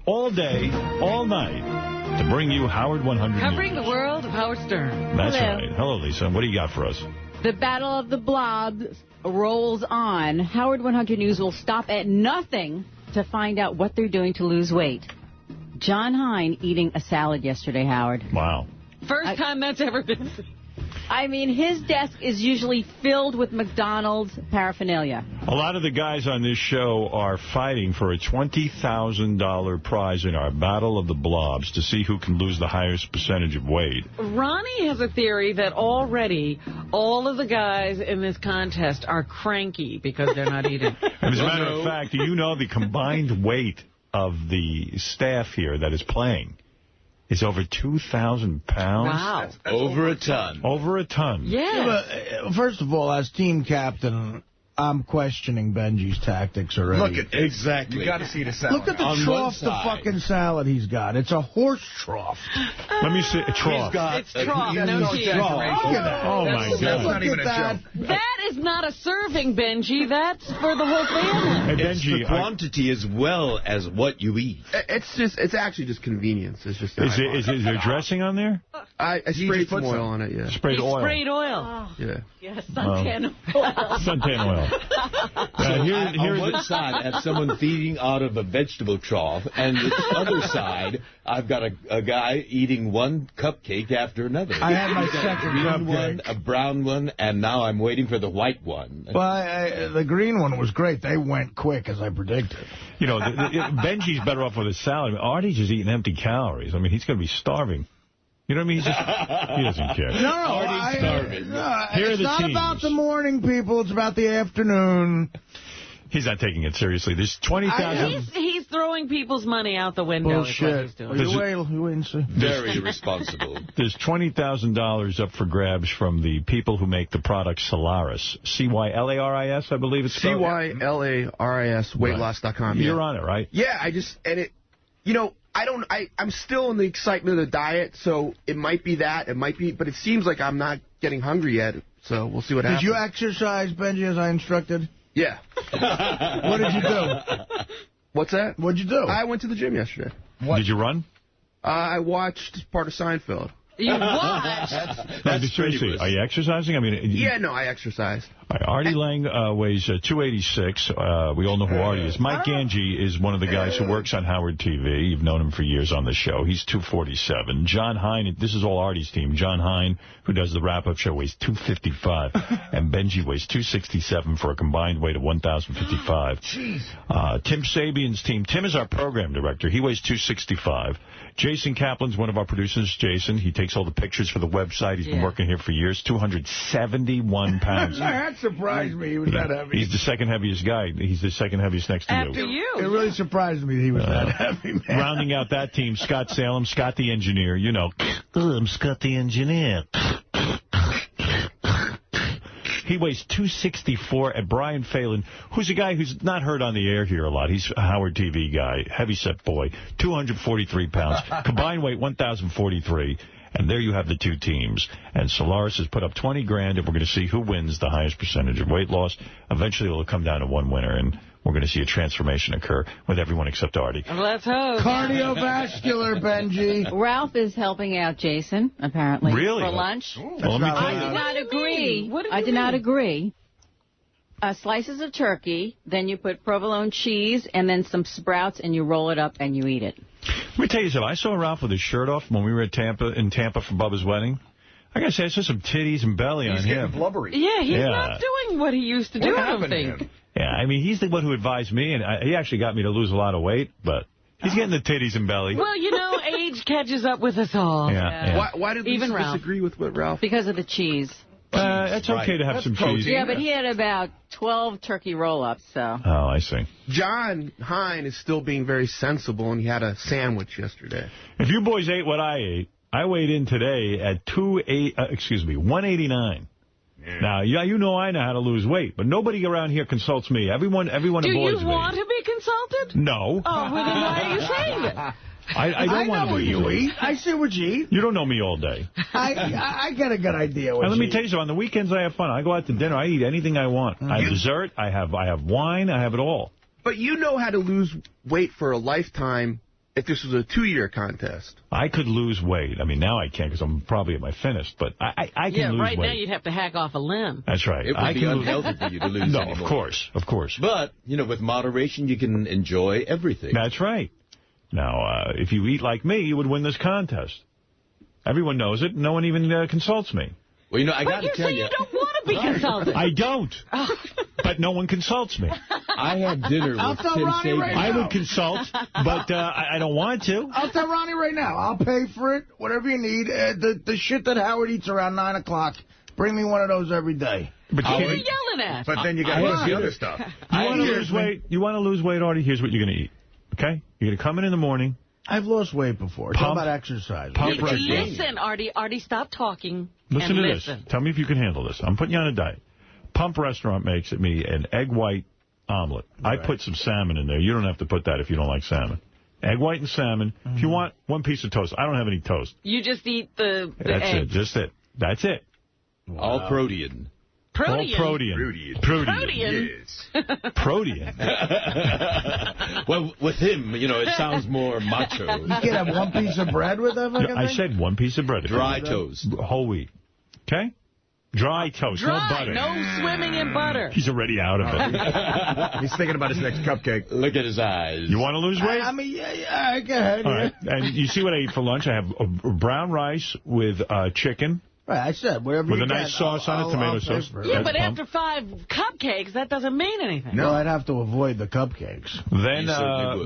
all day, all night to bring you Howard 100 Covering News. the world of Howard Stern. That's right. Hello, Lisa. What do you got for us? The Battle of the Blobs rolls on. Howard 100 News will stop at nothing to find out what they're doing to lose weight. John Hein eating a salad yesterday, Howard. Wow. First time that's ever been. I mean, his desk is usually filled with McDonald's paraphernalia. A lot of the guys on this show are fighting for a $20,000 prize in our Battle of the Blobs to see who can lose the highest percentage of weight. Ronnie has a theory that already all of the guys in this contest are cranky because they're not eating. As a matter of fact, do you know the combined weight of the staff here that is playing is over 2,000 pounds? Wow. That's over a ton. Over a ton. Yeah. First of all, as team captain, I'm questioning Benji's tactics already. Look at exactly. You got to see the salad. Look at the trough, the fucking salad he's got. It's a horse trough. Let me see a trough. It's trough, no cheese. Look at that. Oh, my God. That's not even a joke. That is not a serving, Benji. That's for the whole family. Hey, It's Benji, the quantity as well as what you eat. It's actually just convenience. It's just is there dressing on there? I sprayed some oil on it, yeah. Sprayed oil. Sprayed oil. Oh. Yeah. Yes, suntan oil. Suntan oil. On one side, I have someone feeding out of a vegetable trough, and the other side, I've got a guy eating one cupcake after another. I had my second green cupcake. one, a brown one, and now I'm waiting for the white one. Well, the green one was great. They went quick, as I predicted. Benji's better off with a salad. Artie's just eating empty calories. I mean, he's going to be starving. You know what I mean? He doesn't care. It's not about the morning, people. It's about the afternoon. He's not taking it seriously. There's 20,000... He's throwing people's money out the window. Bullshit. You wait and see. Very irresponsible. There's $20,000 up for grabs from the people who make the product Cylaris. C-Y-L-A-R-I-S, I believe it's spelled. C-Y-L-A-R-I-S, weightloss.com. You're on it, right? Yeah, I'm still in the excitement of the diet, so it might be that, but it seems like I'm not getting hungry yet, so we'll see what happens. Did you exercise, Benji, as I instructed? Yeah. What did you do? What's that? What'd you do? I went to the gym yesterday. Did you run? I watched part of Seinfeld. You watched? Seriously, are you exercising? I mean, Yeah, no, I exercise. Artie Lang weighs 286. We all know who Artie is. Mike Ganji is one of the guys who works on Howard TV. You've known him for years on the show. He's 247. John Hein, this is all Artie's team. John Hein, who does the wrap-up show, weighs 255. And Benji weighs 267 for a combined weight of 1,055. Tim Sabian's team. Tim is our program director. He weighs 265. Jason Kaplan's one of our producers. Jason, he takes all the pictures for the website. He's been working here for years. 271 pounds. That surprised me he was that heavy. He's the second heaviest guy. He's the second heaviest next to After you. It really surprised me that he was that heavy, man. Rounding out that team, Scott Salem, Scott the engineer. You know, I'm Scott the engineer. He weighs 264 at Brian Phelan, who's a guy who's not heard on the air here a lot. He's a Howard TV guy, heavyset boy, 243 pounds. Combined weight, 1,043. And there you have the two teams. And Solaris has put up 20 grand, and we're going to see who wins the highest percentage of weight loss. Eventually, it'll come down to one winner, and we're going to see a transformation occur with everyone except Artie. Let's hope. Cardiovascular, Benji. Ralph is helping out Jason, apparently. Really? For lunch. Well, let me tell I did not agree. I did not agree. Slices of turkey, then you put provolone cheese, and then some sprouts, and you roll it up, and you eat it. Let me tell you something. I saw Ralph with his shirt off when we were in Tampa for Bubba's wedding. I got to say, I saw some titties and belly on him. He's getting blubbery. Yeah, he's not doing what he used to do, I don't think. Yeah, I mean, he's the one who advised me, and he actually got me to lose a lot of weight, but he's getting the titties and belly. Well, you know, age catches up with us all. Yeah. Why did Lisa disagree with what Ralph? Because of the cheese. It's okay to have some cheese. Yeah, but he had about 12 turkey roll-ups, so. Oh, I see. John Hein is still being very sensible, and he had a sandwich yesterday. If you boys ate what I ate, I weighed in today at 189. Yeah. Now, you know I know how to lose weight, but nobody around here consults me. Everyone Do avoids me. you want to be consulted? No. Oh, well, then why are you saying it? I don't want to what you eat. I see what you eat. You don't know me all day. I get a good idea what Let me tell you something. On the weekends, I have fun. I go out to dinner. I eat anything I want. I have dessert. I have wine. I have it all. But you know how to lose weight for a lifetime if this was a 2-year contest. I could lose weight. I mean, now I can't because I'm probably at my thinnest. But I can lose weight. Yeah, right now you'd have to hack off a limb. That's right. It would be unhealthy for you to lose anymore. No, of course. But, you know, with moderation, you can enjoy everything. That's right. Now, if you eat like me, you would win this contest. Everyone knows it. No one even consults me. Well, you know, I got to tell you. You don't want to be consulted. I don't. But no one consults me. I had dinner with Tim Sabean. Right I would consult, but I don't want to. I'll tell Ronnie right now. I'll pay for it, whatever you need. The shit that Howard eats around 9 o'clock, bring me one of those every day. But what are you yelling at? But then you got to lose the other stuff. You want to lose weight? You want to lose weight, Artie? Here's what you're going to eat. Okay? You're going to come in the morning. I've lost weight before. It's all about exercise. Listen, Artie, stop talking. Listen to this. Tell me if you can handle this. I'm putting you on a diet. Pump Restaurant makes me an egg white omelet. Right. I put some salmon in there. You don't have to put that if you don't like salmon. Egg white and salmon. If you want one piece of toast. I don't have any toast. You just eat the That's eggs. it. Just it. That's it. Wow. All protein. Protein? All protein. Protein? Yes. Protein? Well, with him, you know, it sounds more macho. You can have one piece of bread with that fucking thing? I said one piece of bread. Dry toast. Whole wheat. Okay? Dry toast, no butter. No swimming in butter. He's already out of it. He's thinking about his next cupcake. Look at his eyes. You want to lose weight? I mean, yeah, go ahead. All right. And you see what I eat for lunch? I have a brown rice with chicken. Right, I said, whatever with you a nice sauce on it, tomato sauce. Yeah, but after 5 cupcakes, that doesn't mean anything. No, I'd have to avoid the cupcakes. Then,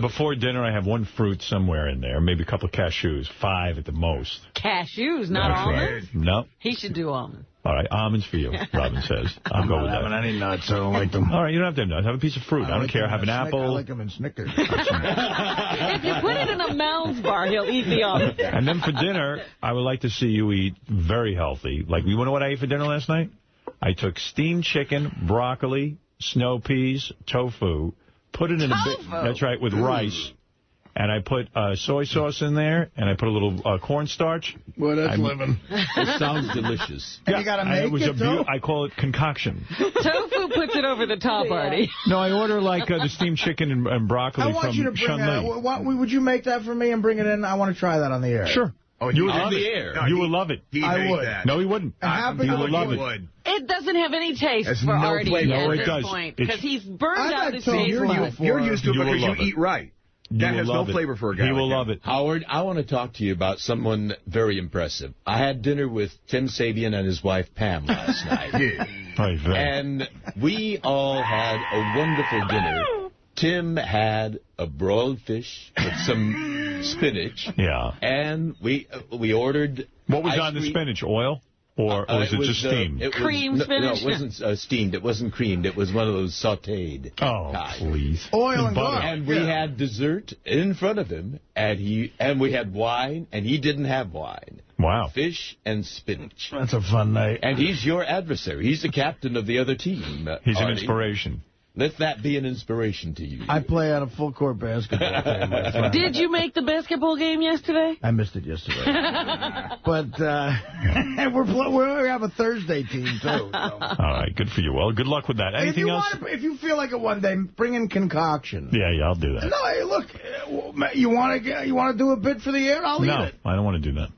before dinner, I have one fruit somewhere in there, maybe a couple of cashews, 5 at the most. Cashews, not almonds? Right. No. He should do almonds. All right, almonds for you, Robin says. I'll go with that. I don't have any nuts. I don't like them. All right, you don't have to have nuts. Have a piece of fruit. I don't care. Have an apple. I like them in Snickers. If you put it in a Mounds bar, he'll eat the almonds. And then for dinner, I would like to see you eat very healthy. Like, you want to know what I ate for dinner last night? I took steamed chicken, broccoli, snow peas, tofu, put it in a bit. That's right, with rice. And I put soy sauce in there, and I put a little cornstarch. Well, that's living. It sounds delicious. And you got to make it, too? I call it concoction. Tofu puts it over the top, Artie. No, I order, like, the steamed chicken and broccoli from I want you to bring Chun-Li. Would you make that for me and bring it in? I want to try that on the air. Sure. Oh, you would love it. No, you would love it. I would. That. No, he wouldn't. He would love it. It doesn't have any taste There's for no Artie flavor. at No, it this does. point. Because he's burned out his You're used to it because you eat right. That has no flavor for a guy. He will love it. Howard, I want to talk to you about someone very impressive. I had dinner with Tim Sabean and his wife, Pam, last night. And we all had a wonderful dinner. Tim had a broiled fish with some spinach. Yeah. And we ordered What was on the spinach? Oil? Or was it just steamed? Cream spinach? No, it wasn't steamed. It wasn't creamed. It was one of those sautéed. Oh, please. Oil and butter. And we had dessert in front of him, and we had wine, and he didn't have wine. Wow. Fish and spinach. That's a fun night. And he's your adversary. He's the captain of the other team. He's Artie. an inspiration. Let that be an inspiration to you. I play on a full-court basketball team. Did you make the basketball game yesterday? I missed it yesterday. But we have a Thursday team, too. So. All right, good for you. Well, good luck with that. Anything else? If you feel like it one day, bring in concoction. Yeah, I'll do that. No, hey, look, you want to do a bit for the air? I'll eat it. No, I don't want to do that.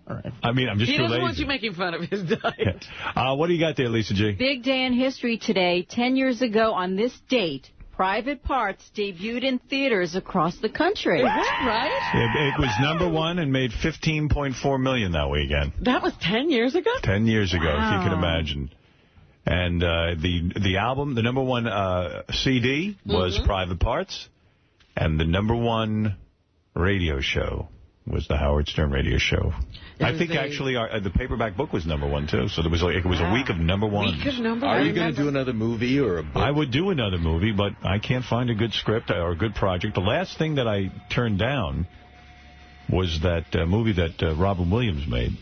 All right. I mean, I'm just too lazy. He doesn't want you making fun of his diet. What do you got there, Lisa G? Big day in history today. 10 years ago on this date, Private Parts debuted in theaters across the country. Is that right? It was #1 and made $15.4 million that weekend. That was 10 years ago? 10 years ago, wow. if you can imagine. And the album, the #1 CD was Private Parts, and the #1 radio show was the Howard Stern radio show. I think actually the paperback book was #1 too. So there was it was a week of #1. Are you going to do another movie or a book? I would do another movie, but I can't find a good script or a good project. The last thing that I turned down was that movie that Robin Williams made.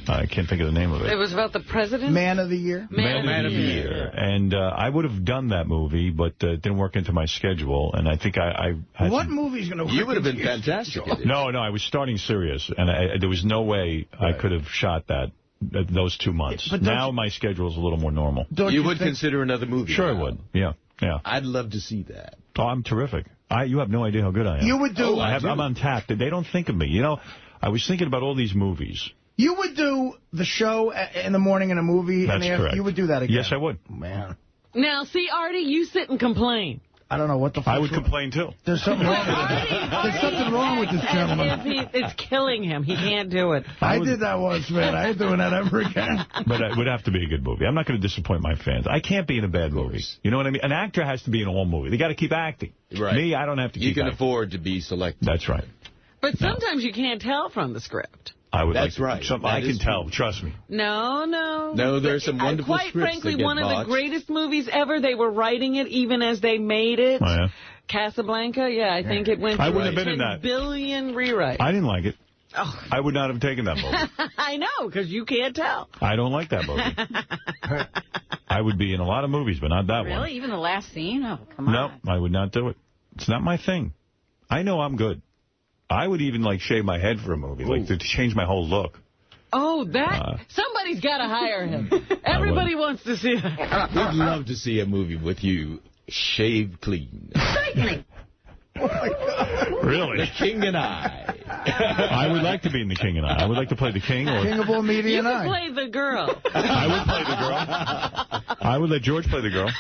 I can't think of the name of it. It was about the president? Man of the Year? Man of the Year. And I would have done that movie, but it didn't work into my schedule. And I think I had What movie's going to work? You would have been fantastic. No, I was starting Sirius, and there was no way I could have shot that those 2 months. But now my schedule is a little more normal. You would consider another movie? Sure, I would. Yeah. I'd love to see that. Oh, I'm terrific. You have no idea how good I am. You would do... I'm on tap. They don't think of me. You know, I was thinking about all these movies. You would do the show in the morning and a movie. That's correct. You would do that again. Yes, I would. Man. Now, see, Artie, you sit and complain. I don't know what the fuck. I would complain, too. There's something wrong with this. There's something wrong with this gentleman. It's killing him. He can't do it. I did that once, man. I ain't doing that ever again. But it would have to be a good movie. I'm not going to disappoint my fans. I can't be in a bad movie. You know what I mean? An actor has to be in all movies. They got to keep acting. Right. Me, I don't have to keep acting. You can afford to be selected. That's right. But sometimes you can't tell from the script. That's right. I can tell. Trust me. No. No, there's some wonderful quite scripts frankly, one of the greatest movies ever. They were writing it even as they made it. Oh, yeah? Casablanca, I think it went through 10 billion rewrites. I didn't like it. Oh. I would not have taken that movie. I know, because you can't tell. I don't like that movie. I would be in a lot of movies, but not that one. Really? Even the last scene? Oh, come on. No, I would not do it. It's not my thing. I know I'm good. I would even, shave my head for a movie, to change my whole look. Oh, somebody's got to hire him. Everybody wants to see that. We'd love to see a movie with you shaved clean. Certainly. Oh, my God. Really? The King and I. I would like to be in The King and I. I would like to play the King. Or King of all media and I. You could play the girl. I would play the girl. I would let George play the girl.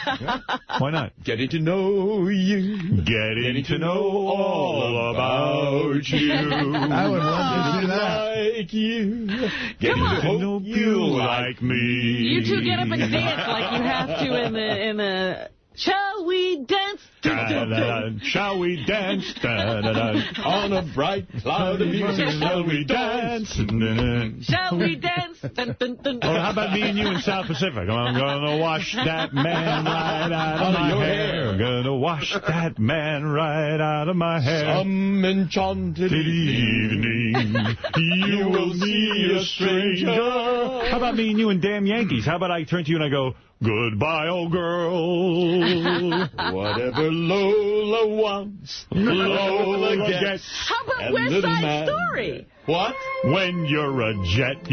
Why not? Getting to know you. Getting to know all about you. I would love to do that. Like you. Getting to know you like me. You two get up and dance like you have to in the... Shall we dance? Shall we dance? On a bright cloud of music, shall we dance? Shall we dance? Well, how about me and you in South Pacific? I'm gonna wash that man right out of my hair. I'm gonna wash that man right out of my hair. Some enchanted evening, you will see a stranger. How about me and you in Damn Yankees? How about I turn to you and I go, goodbye, old girl. Whatever Lola wants, Lola gets. How about West Side Story? What? When you're a jet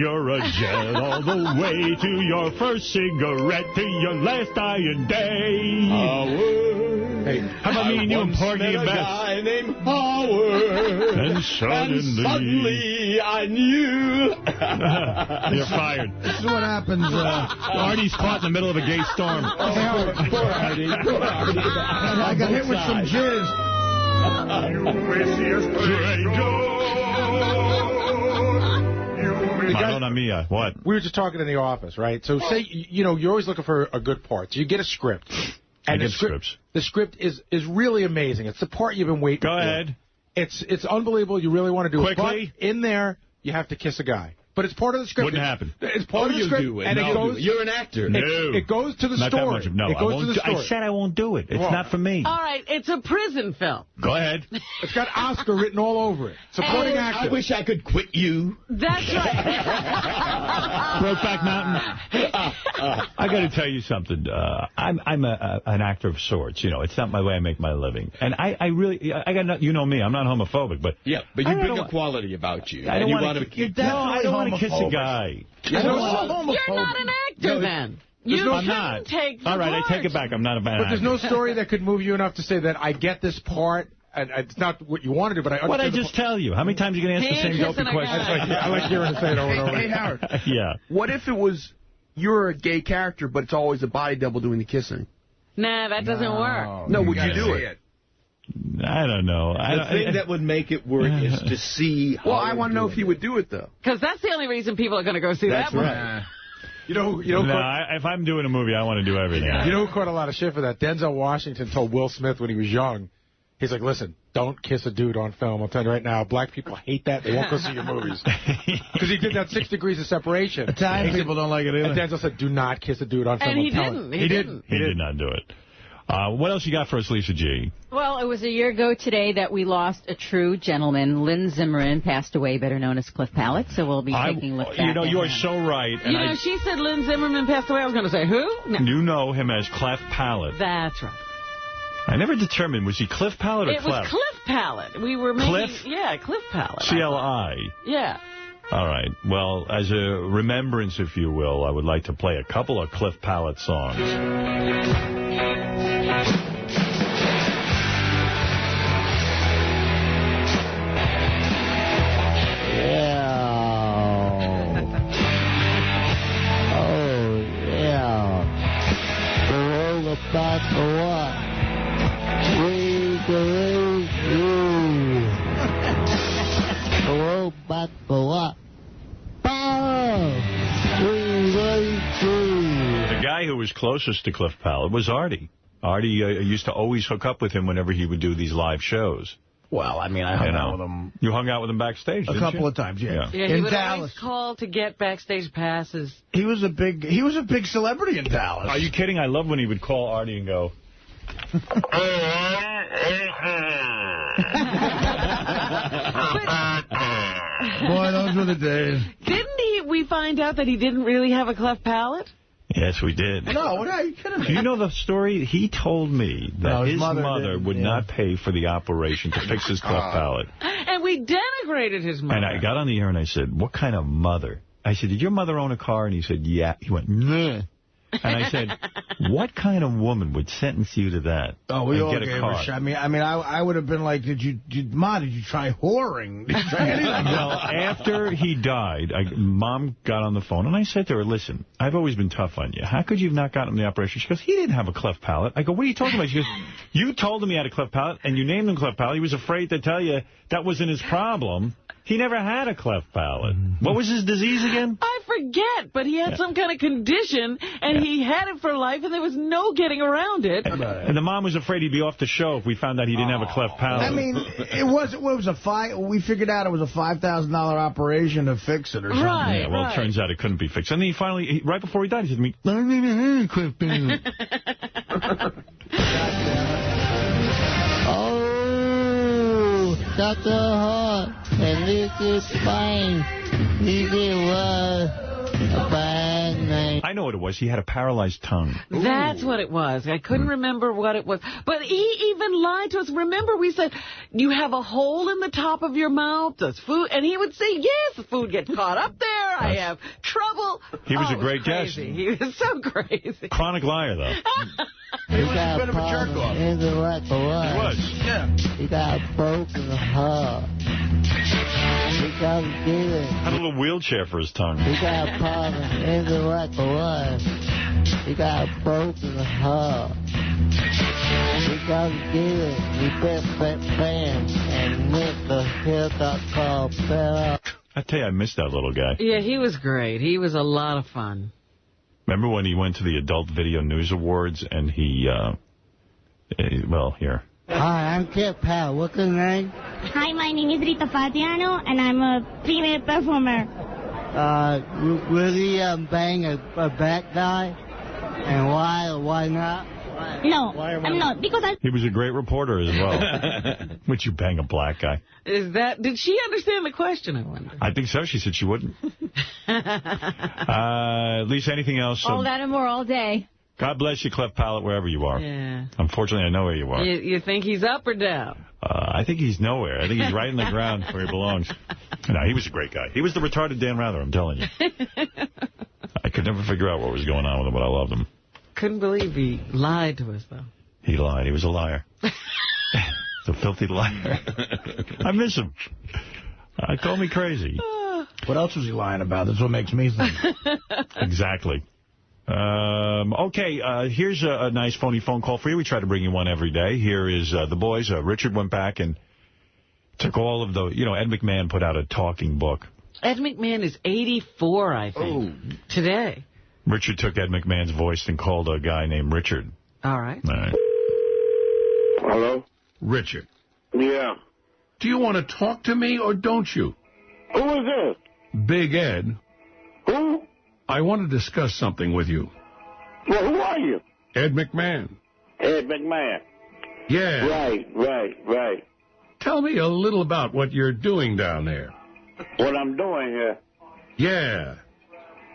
all the way to your first cigarette, to your last dying day. Howard. Hey, how about me and you and Porgy and Bess? A guy named Howard. And suddenly I knew. You're fired. This is what happens. Artie's caught in the middle of a gay storm. Poor Artie. I got hit with some jizz. You may see a stranger. Mamma mia. What? We were just talking in the office, right? So say, you're always looking for a good part. So you get a script. And I get scripts. The script is really amazing. It's the part you've been waiting for. Go ahead. It's unbelievable. You really want to do Quickly. it. But in there, you have to kiss a guy. But it's part of the script. Wouldn't happen. It's part of the script. Do it. And no, it goes, you're an actor. It goes to the Not story. That much. No, it goes to the story. I said I won't do it. It's not for me. All right, it's a prison film. Go ahead. It's got Oscar written all over it. Supporting actor. I wish I could quit you. That's right. Brokeback Mountain. I got to tell you something. I'm an actor of sorts. You know, it's not my way I make my living. And I really, I got you know me. I'm not homophobic, but yeah, but you bring a quality about you. I don't want to kiss a guy. You're not an actor then. I'm not. All right, I take it back. I'm not a bad actor. But there's no story that could move you enough to say that I get this part. And it's not what you want to do, but I understand. What I just tell you? How many times are you going to ask the same dopey question? I like hearing it say it over and over. Hey, Howard. Yeah. What if it was you're a gay character, but it's always a body double doing the kissing? Nah, that doesn't work. No, would you do it? I don't know. The thing that would make it work is to see. Well, I want to know if he would do it though. Because that's the only reason people are going to go see that movie. Right. If I'm doing a movie, I want to do everything. You know who caught a lot of shit for that? Denzel Washington told Will Smith when he was young, he's like, listen, don't kiss a dude on film. I'll tell you right now, black people hate that. They won't go see your movies. Because he did that 6 Degrees of Separation. Italian people don't like it either. And Denzel said, do not kiss a dude on film. And he didn't. He did not do it. What else you got for us, Lisa G? Well, it was a year ago today that we lost a true gentleman. Lynn Zimmerman passed away, better known as Cliff Pallet, so we'll be taking a look back. You know, you are so right. And she said Lynn Zimmerman passed away. I was going to say, who? No. You know him as Clef Pallet. That's right. I never determined, was he Cliff Pallet or Clef? It was Cliff Pallet. We were making... Cliff? Yeah, Cliff Pallet. C-L-I. Yeah. All right. Well, as a remembrance, if you will, I would like to play a couple of Cliff Pallet songs. Back for what? We believe you. Go back for what? The guy who was closest to Cliff Pallet was Artie. Artie used to always hook up with him whenever he would do these live shows. Well, I mean, I hung out with him. You hung out with him backstage, A couple of times, yeah. Yeah, he would always call to get backstage passes. He was a big celebrity in Dallas. Are you kidding? I love when he would call Artie and go... Boy, those were the days. Didn't we find out that he didn't really have a cleft palate? Yes, we did. No, what are you kidding me? Do you know the story? He told me that his mother would not pay for the operation to fix his cleft palate. And we denigrated his mother. And I got on the air and I said, what kind of mother? I said, did your mother own a car? And he said, yeah. He went, nah. And I said, what kind of woman would sentence you to that? Oh, we all gave her a shot. I would have been like, Ma, did you try whoring? Did you try anything? Well, after he died, Mom got on the phone, and I said to her, listen, I've always been tough on you. How could you have not gotten him the operation? She goes, he didn't have a cleft palate. I go, what are you talking about? She goes, you told him he had a cleft palate, and you named him cleft palate. He was afraid to tell you that wasn't his problem. He never had a cleft palate. What was his disease again? I forget, but he had some kind of condition, and he had it for life, and there was no getting around it. And the mom was afraid he'd be off the show if we found out he didn't have a cleft palate. I mean, we figured out it was a $5,000 operation to fix it or something. Right, yeah, well, it turns out it couldn't be fixed. And then he finally, right before he died, he said to me, I didn't have a cleft palate. Dr. Hart, and this is fine. This was a bad name. I know what it was. He had a paralyzed tongue. That's what it was. I couldn't remember what it was. But he even lied to us. Remember, we said, you have a hole in the top of your mouth. Does food? And he would say, yes, the food gets caught up there. I have trouble. He was a great guest. He was so crazy. Chronic liar, though. He was a bit of a jerk-off. He was. Yeah. He got a broken heart. He got had a little wheelchair for his tongue. He got a problem in the right way. He got a broken heart. He got to get it. He been fan and went the hill.com fell out. I tell you, I missed that little guy. Yeah, he was great. He was a lot of fun. Remember when he went to the Adult Video News Awards and he, well, here. Hi, I'm Kip Powell. What's your name? Hi, my name is Rita Fatiano, and I'm a female performer. will he bang a black guy? And why or why not? No, I'm not, because He was a great reporter as well. Would you bang a black guy? Did she understand the question, I wonder? I think so. She said she wouldn't. Lisa, anything else? All that and more all day. God bless you, Cleft Palate, wherever you are. Yeah. Unfortunately, I know where you are. You think he's up or down? I think he's nowhere. I think he's right in the ground where he belongs. No, he was a great guy. He was the retarded Dan Rather, I'm telling you. I could never figure out what was going on with him, but I loved him. Couldn't believe he lied to us, though. He lied. He was a liar. The filthy liar. I miss him. Call me crazy. What else was he lying about? That's what makes me think. Exactly. Okay, here's a nice phony phone call for you. We try to bring you one every day. Here is the boys. Richard went back and took all of the, Ed McMahon put out a talking book. Ed McMahon is 84, I think, today. Richard took Ed McMahon's voice and called a guy named Richard. All right. Hello? Richard. Yeah. Do you want to talk to me or don't you? Who is this? Big Ed. Who? I want to discuss something with you. Well, who are you? Ed McMahon. Ed McMahon. Yeah. Right. Tell me a little about what you're doing down there. What I'm doing here? Yeah.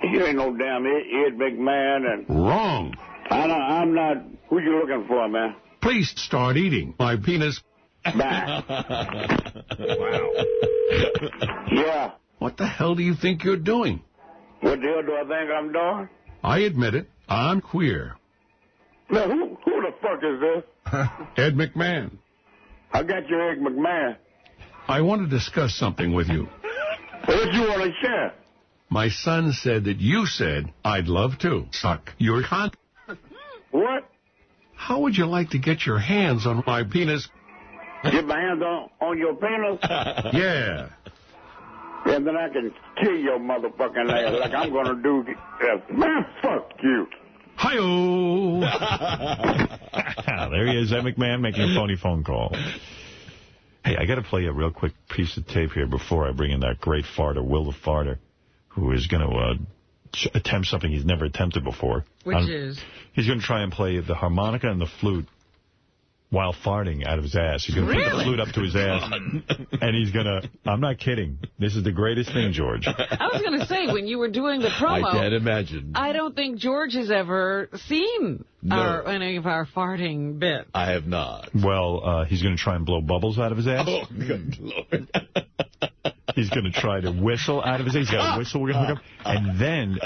You ain't no damn Ed McMahon. And Wrong. I'm not. Who you looking for, man? Please start eating my penis. Back. Wow. Yeah. What the hell do you think you're doing? What the hell do I think I'm doing? I admit it. I'm queer. Now, who the fuck is this? Ed McMahon. I got your Ed McMahon. I want to discuss something with you. What you want to share? My son said that you said, I'd love to suck your cunt. What? How would you like to get your hands on my penis? Get my hands on your penis? Yeah. And then I can kill your motherfucking ass like I'm going to do. Man, fuck you. Hi-oh. There he is, Ed McMahon, making a phony phone call. Hey, I got to play a real quick piece of tape here before I bring in that great farter, Will the Farter, who is going to attempt something he's never attempted before. Which is? He's going to try and play the harmonica and the flute while farting out of his ass. He's going to put the flute up to his ass, and he's going to... I'm not kidding. This is the greatest thing, George. I was going to say, when you were doing the promo... I can't imagine. I don't think George has ever seen any of our farting bits. I have not. Well, he's going to try and blow bubbles out of his ass. Oh, good Lord. He's going to try to whistle out of his ass. He's got a whistle we're going to hook up. And then...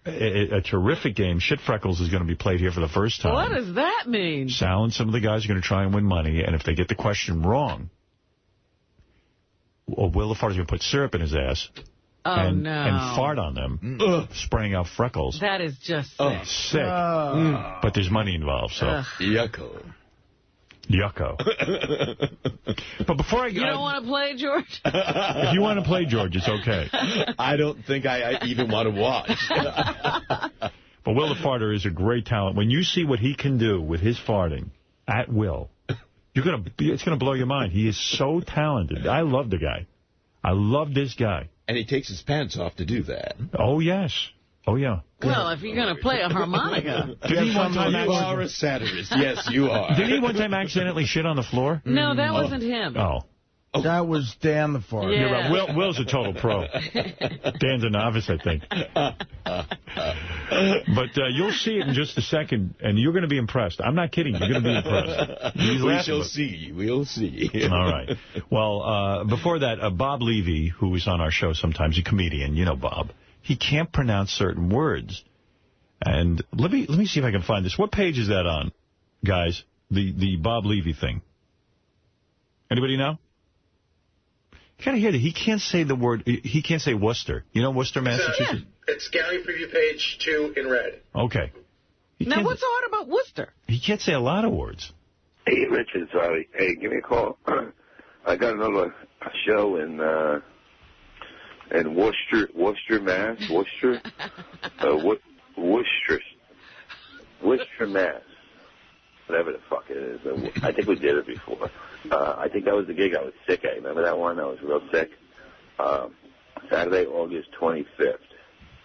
A terrific game. Shit Freckles is going to be played here for the first time. What does that mean? Sal and some of the guys are going to try and win money, and if they get the question wrong, Will the Fart is going to put syrup in his ass and fart on them, spraying out freckles. That is just sick. Sick. But there's money involved, so. Yucko. But before I go... You don't want to play, George? If you want to play, George, it's okay. I don't think I even want to watch. But Will the Farter is a great talent. When you see what he can do with his farting at will, it's going to blow your mind. He is so talented. I love the guy. I love this guy. And he takes his pants off to do that. Oh, yes. Oh, yeah. Well, if you're going to play a harmonica. You are a satirist. Yes, you are. Did he one time accidentally shit on the floor? No, that wasn't him. Oh. That was Dan the Fart. Yeah. You're right. Will's a total pro. Dan's a novice, I think. But you'll see it in just a second, and you're going to be impressed. I'm not kidding. You're going to be impressed. We shall see. We'll see. All right. Well, before that, Bob Levy, who is on our show sometimes, a comedian, you know Bob, he can't pronounce certain words. And let me see if I can find this. What page is that on, guys? The Bob Levy thing. Anybody know? You gotta hear that he can't say the word. He can't say Worcester. You know Worcester, Massachusetts. It's gallery preview page 2 in red. Okay. Now what's hard about Worcester? He can't say a lot of words. Hey, Richard, sorry. Hey, give me a call. I got another show in Worcester, Mass. Worcester, Worcester, Mass. Whatever the fuck it is. I think we did it before. I think that was the gig I was sick at. Remember that one? I was real sick. Saturday, August 25th.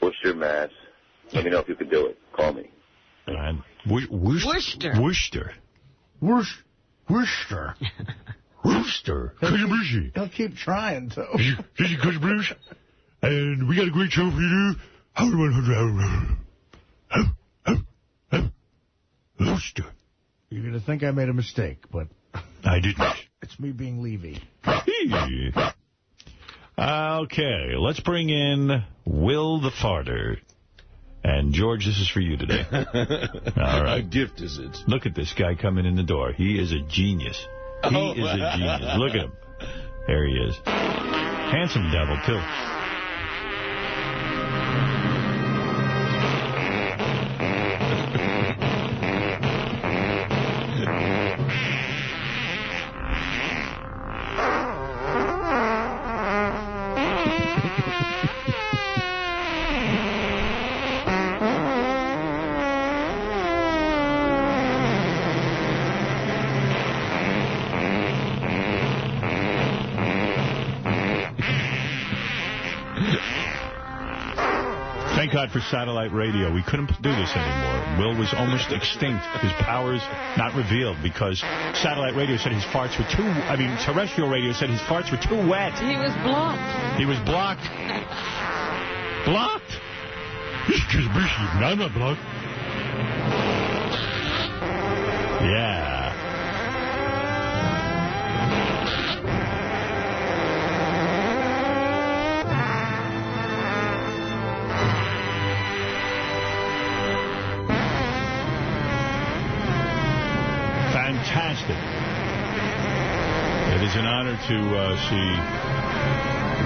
Worcester, Mass. Let me know if you can do it. Call me. Worcester. Worcester. Worcester. Worcester. He'll keep trying, too. This is Cousin Bruce, and we got a great show for you. Worcester. You're going to think I made a mistake, but... I didn't. It's me being Levy. Okay, let's bring in Will the Farter. And, George, this is for you today. All right. A gift is it? Look at this guy coming in the door. He is a genius. He is a genius. Look at him. There he is. Handsome devil, too. Thank God for satellite radio. We couldn't do this anymore. Will was almost extinct. His powers not revealed because satellite radio said his farts were too... terrestrial radio said his farts were too wet. He was blocked. He was blocked. Blocked? I'm not blocked. Yeah. Fantastic. It is an honor to see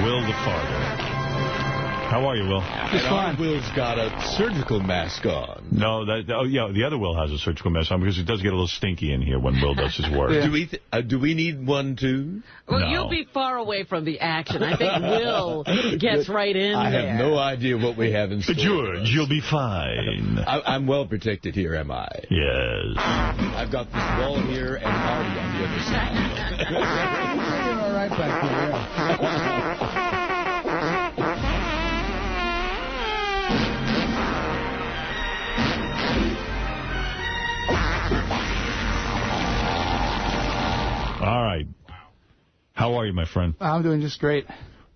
Will the Farter. How are you, Will? Just fine. Will's got a surgical mask on. No, the other Will has a surgical mask on because it does get a little stinky in here when Will does his work. Yeah. Do we need one, too? Well, no. You'll be far away from the action. I think Will gets right in I there. have no idea what we have in store. George, you'll be fine. I'm well protected here, am I? Yes. I've got this wall here and Artie on the other side. You're all right back here, yeah. All right. How are you, my friend? I'm doing just great.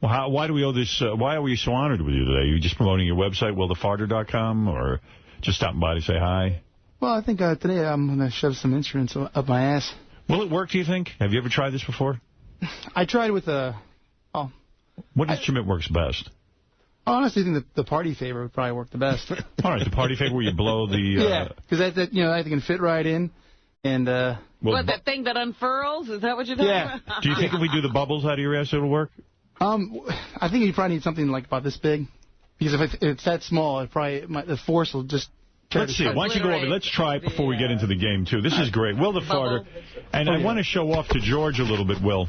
Well, why do we owe this? Why are we so honored with you today? Are you just promoting your website, willthefarter.com, or just stopping by to say hi? Well, I think today I'm going to shove some instruments up my ass. Will it work, do you think? Have you ever tried this before? I tried with What instrument works best? I honestly think the party favor would probably work the best. All right, the party favor where you blow the... yeah, because that can fit right in. And that thing that unfurls? Is that what you're talking about? Do you think if we do the bubbles out of your ass, it'll work? I think you probably need something like about this big. Because if it's that small, the force will just... Let's see. Why don't you go over? Let's try it before we get into the game, too. This is great. Will the Farter. And I want to show off to George a little bit, Will.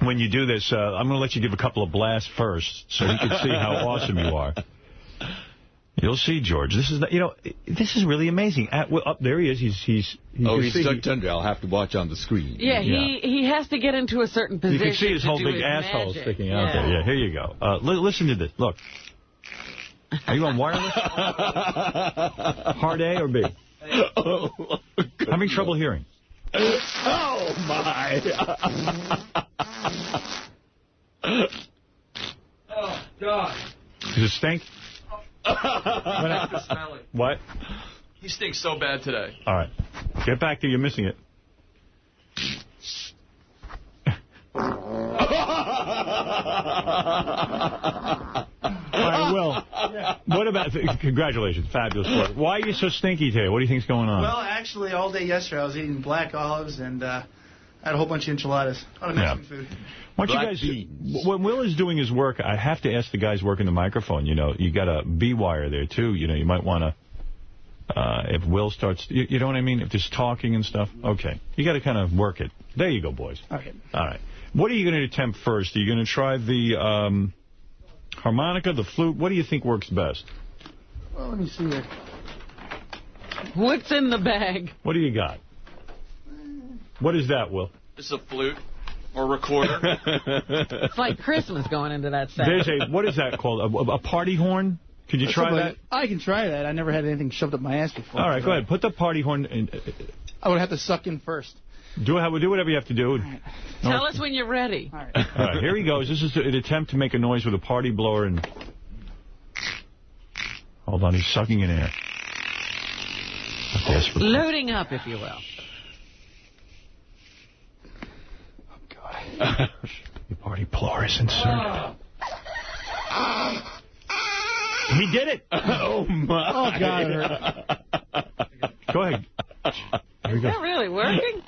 When you do this, I'm going to let you give a couple of blasts first so he can see how awesome you are. You'll see, George. This is, this is really amazing. Up there he is. He's stuck under. I'll have to watch on the screen. Yeah, he has to get into a certain position. You can see his whole big asshole sticking out there. Yeah, here you go. Listen to this. Look. Are you on wireless? Hard A or B? Having trouble hearing. Oh, my. Oh, God. Does it stink? I can smell it. What? He stinks so bad today. All right. Get back there. You're missing it. All right, Will. What about... Congratulations. Fabulous work. Why are you so stinky today? What do you think's going on? Well, actually, all day yesterday I was eating black olives and I had a whole bunch of enchiladas. A lot of Mexican food. Why don't you guys... When Will is doing his work, I have to ask the guys working the microphone, you got a B-wire there, too. You might want to... if Will starts... You know what I mean? If there's talking and stuff. Okay. You got to kind of work it. There you go, boys. Okay. All right. What are you going to attempt first? Are you going to try the harmonica, the flute? What do you think works best? Well, let me see here. What's in the bag? What do you got? What is that, Will? This is a flute. Or recorder. It's like Christmas going into that set. There's a, what is that called? A party horn? Could you try that? I can try that. I never had anything shoved up my ass before. All right, go ahead. Put the party horn in. I would have to suck in first. Do whatever you have to do. Right. Tell us when you're ready. All right. All right, here he goes. This is an attempt to make a noise with a party blower. And hold on, he's sucking in air. Loading up, if you will. Oh, God. The party blower is inserted. He did it! Oh, my. Oh, God, it hurt. Go ahead. Here we go. Is that really working?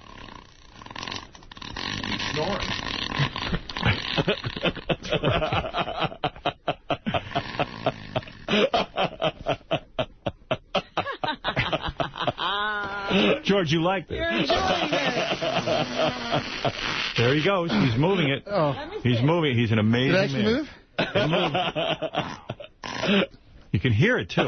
George, you like this? You're enjoying it. There he goes. He's moving it. Oh. He's moving. He's an amazing man. Did it actually move? You can hear it, too.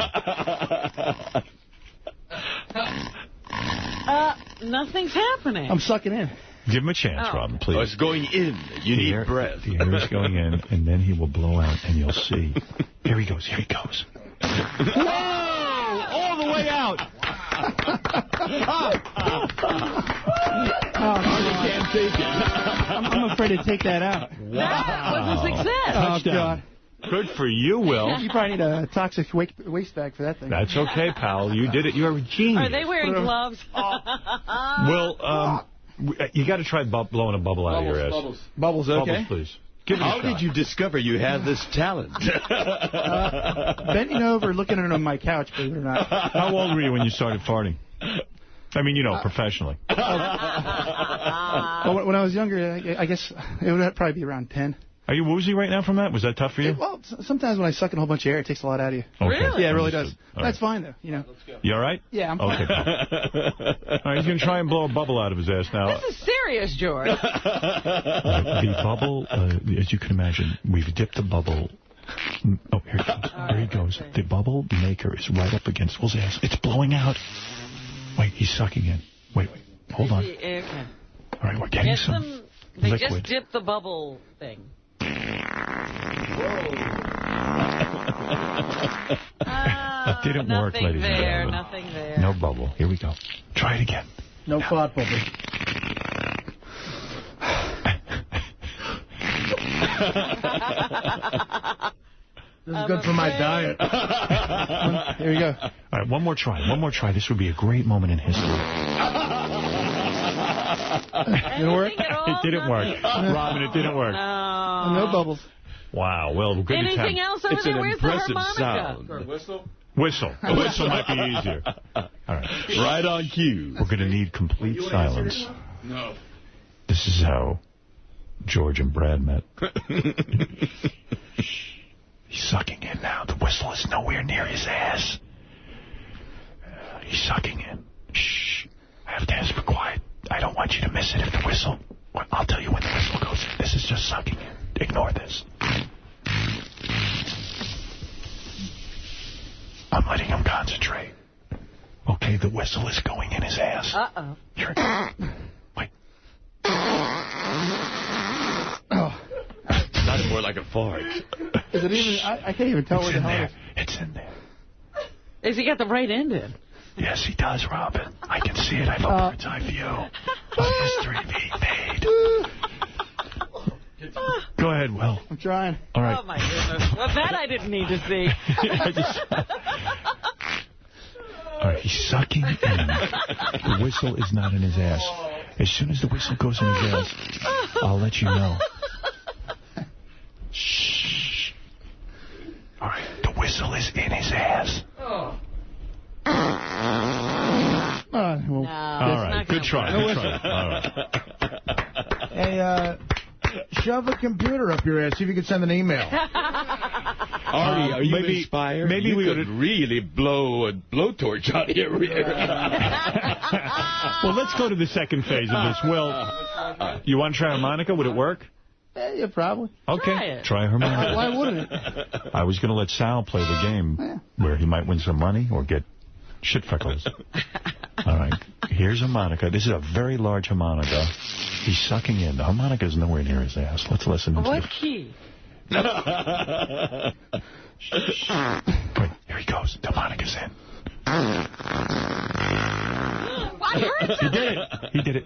Nothing's happening. I'm sucking in. Give him a chance, Robin, please. Oh, it's going in. You need breath. The air is going in, and then he will blow out, and you'll see. Here he goes. Here he goes. Whoa! All the way out. I can't take it. I'm afraid to take that out. Wow. That was a success. Touchdown. God. Good for you, Will. You probably need a toxic waste bag for that thing. That's okay, pal. You did it. You're a genius. Are they wearing gloves? Will, you got to try blowing a bubble out of your ass. Bubbles, okay. Bubbles, please. Give it a How shot. did you discover you had this talent? Bending over, looking on my couch, believe it or not. How old were you when you started farting? I mean, you know, professionally. Well, when I was younger, I guess it would probably be around 10. Are you woozy right now from that? Was that tough for you? Well, sometimes when I suck in a whole bunch of air, it takes a lot out of you. Okay. Really? Yeah, it really does. All That's right. fine, though. You know. You all right? Yeah, I'm fine. Okay. All right, he's going to try and blow a bubble out of his ass now. This is serious, George. The bubble, as you can imagine, we've dipped the bubble. Oh, here it goes. There he goes. The bubble maker is right up against Will's ass. It's blowing out. Wait, he's sucking in. Wait. Hold on. Okay. All right, we're getting some They liquid. just dipped the bubble thing. It didn't work, ladies and gentlemen. Nothing there. No bubble. Here we go. Try it again. No fart bubble. This is good for my diet. Here we go. All right, one more try. One more try. This would be a great moment in history. Did it work? It didn't work. Robin, it didn't work. No bubbles. Wow. Well, good Anything else over there? Where's the harmonica? Sound. Whistle? Whistle. A whistle might be easier. All right. Right on cue. We're going to need complete silence. No. This is how George and Brad met. He's sucking in now. The whistle is nowhere near his ass. He's sucking in. Shh. I have to ask for quiet. I don't want you to miss it if the whistle... I'll tell you when the whistle goes in. This is just sucking in. Ignore this. I'm letting him concentrate. Okay, the whistle is going in his ass. Uh-oh. Here. Wait. Oh. Sounded more like a fart. Is it even... I can't even tell where the hell it is. It's in there. Has he got the right end in? Yes, he does, Robin. I can see it. I have a bird's eye view of history being made. Go ahead, Will. I'm trying. All right. Oh, my goodness. Well, that I didn't need to see. All right, he's sucking in. The whistle is not in his ass. As soon as the whistle goes in his ass, I'll let you know. Shh. All right, the whistle is in his ass. Well, No, all right, good try. Good try. All right. Hey, shove a computer up your ass. See if you can send an email. Artie, are you inspired? Maybe you we could really blow a blowtorch out of your rear. Well, let's go to the second phase of this. Will, you want to try harmonica? Would it work? Yeah, probably. Okay, try harmonica. Why wouldn't it? I was going to let Sal play the game where he might win some money or get Shit freckles. All right. Here's harmonica. This is a very large harmonica. He's sucking in. The harmonica's nowhere near his ass. Let's listen to What it. key? Wait, here he goes. The harmonica's in. I heard He did it. He did it.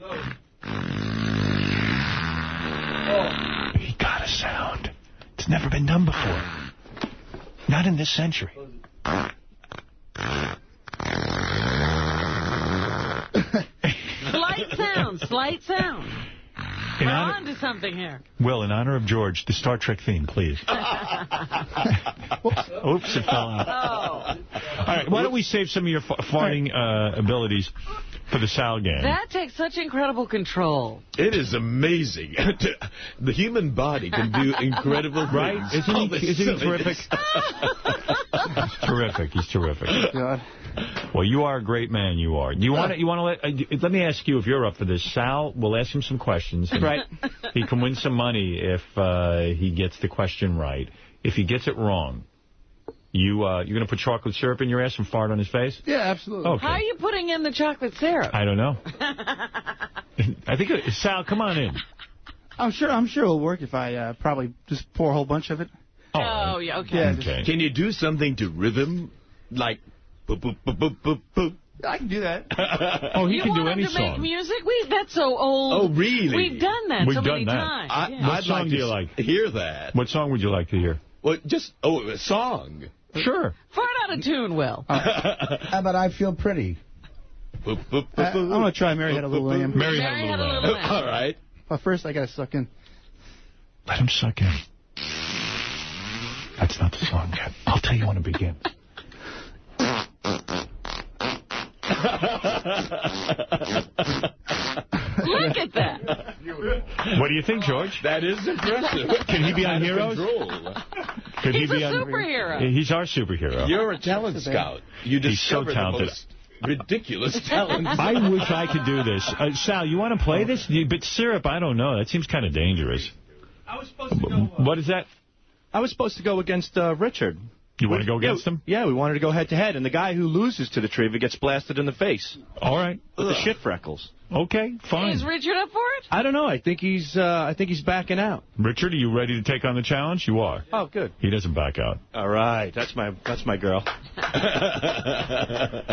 He got a sound. It's never been done before. Not in this century. Slight sound. We're on to something here. Will, in honor of George, the Star Trek theme, please. Oops, it fell out. Oh. All right, why don't we save some of your farting abilities for the Sal game? That takes such incredible control. It is amazing. The human body can do incredible things. Right? Isn't he terrific? He's terrific. He's terrific. God. Well, you are a great man, you are. Do you want to let me ask you if you're up for this. Sal, we'll ask him some questions. Right. He can win some money if he gets the question right. If he gets it wrong, you're going to put chocolate syrup in your ass and fart on his face? Yeah, absolutely. Okay. How are you putting in the chocolate syrup? I don't know. I think, Sal, come on in. I'm sure it'll work if I probably just pour a whole bunch of it. Oh, yeah, okay. Yeah, Okay. Can you do something to rhythm? Like, boop, boop, boop, boop, boop, boop. I can do that. Oh, he can do any You want him to song. make music? That's so old. Oh, really? We've done that so many times. What song do you like? Hear that. What song would you like to hear? Well, a song. Sure. Fart out of tune, Will. How about I Feel Pretty? Boop, boop, boop, I'm going to try Mary Had a Little Lamb. Mary Had a Little Lamb. All right. But first, I got to suck in. Let him suck in. That's not the song yet. I'll tell you when it begins. Look at that. What do you think, George? That is impressive. Can he be on Heroes? Could He's he be a on superhero. He's our superhero. You're a talent scout. You He's so discover talented. the most ridiculous talent. I wish I could do this. Sal, you want to play this? But syrup, I don't know. That seems kind of dangerous. I was supposed to go... What is that? I was supposed to go against Richard. You want to go against him? Yeah, we wanted to go head-to-head, and the guy who loses to the trivia gets blasted in the face. All right. With the shit freckles. Okay, fine. Is Richard up for it? I don't know. I think he's backing out. Richard, are you ready to take on the challenge? You are. Oh, good. He doesn't back out. All right. That's my girl.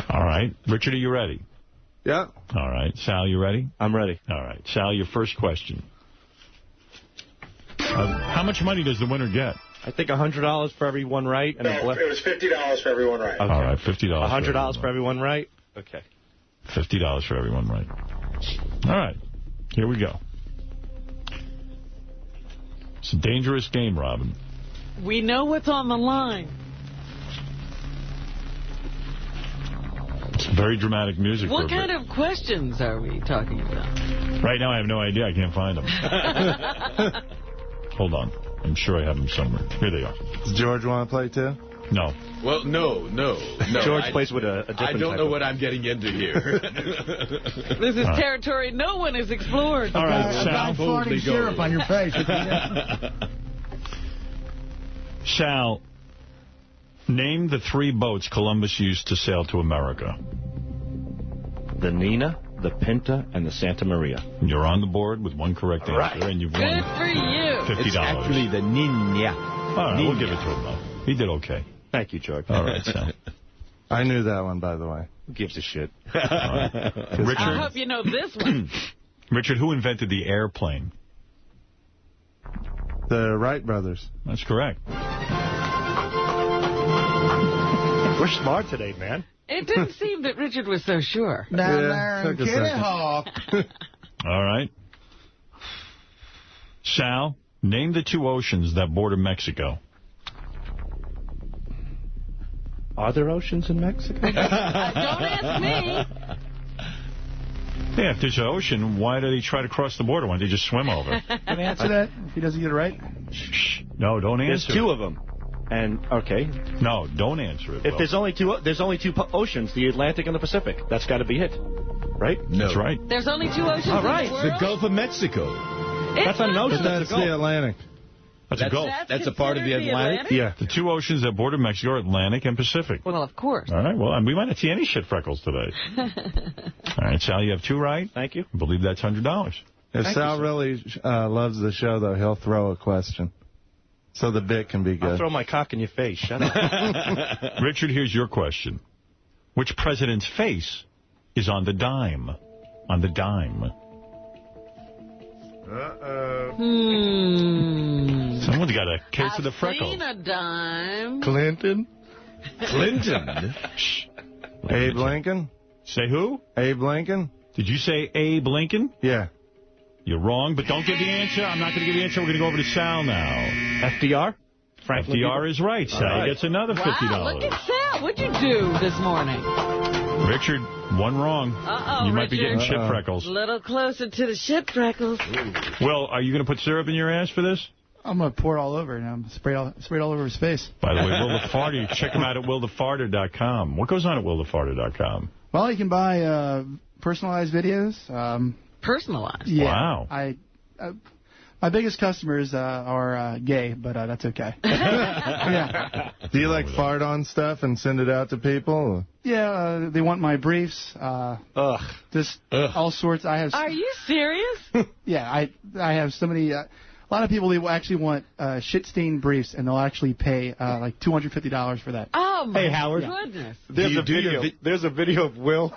All right. Richard, are you ready? Yeah. All right. Sal, you ready? I'm ready. All right. Sal, your first question. How much money does the winner get? I think $100 for every one right. And it was $50 for everyone right. Okay. All right, $50. $100 for everyone right? Okay. $50 for everyone right. All right. Here we go. It's a dangerous game, Robin. We know what's on the line. It's very dramatic music. What kind of questions are we talking about? Right now, I have no idea. I can't find them. Hold on. I'm sure I have them somewhere. Here they are. Does George want to play, too? No. Well, no. George plays with a different I don't know what I'm getting into here. This is territory no one has explored. All right, Sal. Farting syrup on your face. Sal, name the 3 boats Columbus used to sail to America. The Nina, the Pinta, and the Santa Maria. You're on the board with one correct answer, and you've won Good for you. $50. It's actually the Nina. All right, we'll give it to him, though. He did okay. Thank you, George. All right, Sal. I knew that one, by the way. Who gives a shit? Right. Richard, I hope you know this one. Richard, who invented the airplane? The Wright brothers. That's correct. We're smart today, man. It didn't seem that Richard was so sure. Down there in Kitty Hawk. All right. Sal, name the 2 oceans that border Mexico. Are there oceans in Mexico? Don't ask me. Yeah, if there's an ocean, why do they try to cross the border? Why don't they just swim over? Can I answer that if he doesn't get it right? Shh. No, don't answer. There's 2 of them. And, okay. No, don't answer it. If there's only 2 oceans, the Atlantic and the Pacific. That's got to be it. Right? No. That's right. There's only 2 oceans All right. in the world? The Gulf of Mexico. It's That's not an ocean. That's the Atlantic. That's a Gulf. That's a part of the Atlantic? Yeah. The two oceans that border Mexico are Atlantic and Pacific. Well, of course. All right. Well, we might not see any shit freckles today. All right, Sal, you have 2 right. Thank you. I believe that's $100. If Sal really loves the show, though, he'll throw a question. So the bit can be good. I'll throw my cock in your face. Shut up. Richard, here's your question. Which president's face is on the dime? On the dime. Someone's got a case of the freckles. I've seen a dime. Clinton? Shh. Abe Lincoln? Say who? Abe Lincoln? Did you say Abe Lincoln? Yeah. You're wrong, but don't give the answer. I'm not going to give the answer. We're going to go over to Sal now. FDR? Franklin FDR is right. Sal gets another $50. Wow, look at Sal. What'd you do this morning? Richard, 1 wrong. Uh-oh, You might be getting Richard. shit freckles. A little closer to the shit freckles. Will, are you going to put syrup in your ass for this? I'm going to pour it all over and spray it all over his face. By the way, Will the Farter, check him out at willthefarter.com. What goes on at willthefarter.com? Well, you can buy personalized videos. Personalized? Yeah. Wow. My biggest customers are gay, but that's okay. Yeah. Do you like fart on stuff and send it out to people? Yeah, they want my briefs. Just all sorts. Are you serious? Yeah, I have so many. A lot of people, they will actually want shit-stained briefs, and they'll actually pay like $250 for that. Oh, my Howard. goodness. There's a video of Will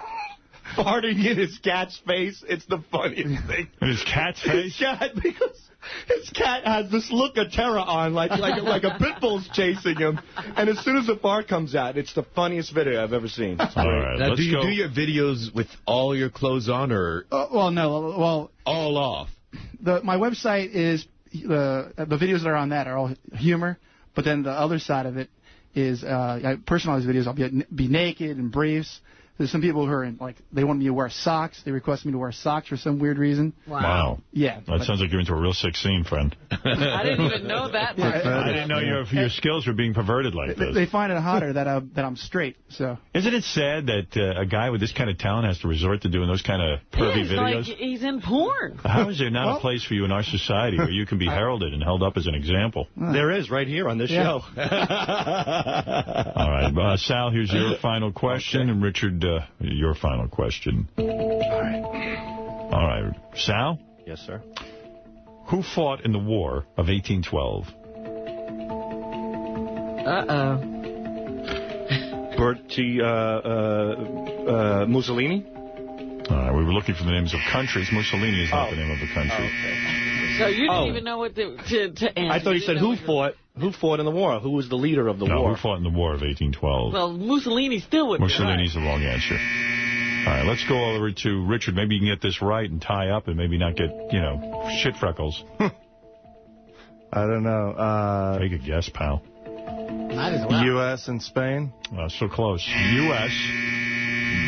farting in his cat's face. It's the funniest thing. In his cat's face? His cat, because his cat has this look of terror on, like a pit bull's chasing him. And as soon as the fart comes out, it's the funniest video I've ever seen. All right, now, do you do your videos with all your clothes on, or well, no, well, all off? My website is the videos that are on that are all humor, but then the other side of it is personalized videos. I'll be naked in briefs. There's some people who are they want me to wear socks. They request me to wear socks for some weird reason. Wow. Yeah. That sounds like you're into a real sick scene, friend. I didn't even know that. I didn't know your skills were being perverted like this. They find it hotter that I'm straight. So. Isn't it sad that a guy with this kind of talent has to resort to doing those kind of pervy videos? Like he's in porn. How is there not a place for you in our society where you can be heralded and held up as an example? There is, right here on this show. All right. Sal, here's your final question, and Richard, your final question. All right. Sal? Yes, sir. Who fought in the War of 1812? Bertie Mussolini? All right, we were looking for the names of countries. Mussolini is not the name of a country. Okay. So you didn't even know what to answer. I thought you said who fought in the war? Who was the leader of the war? Who fought in the War of 1812? Well, Mussolini still would be Mussolini's the wrong answer. All right, let's go over to Richard. Maybe you can get this right and tie up and maybe not get, shit freckles. I don't know. Take a guess, pal. Might as well. U.S. and Spain? So close. U.S.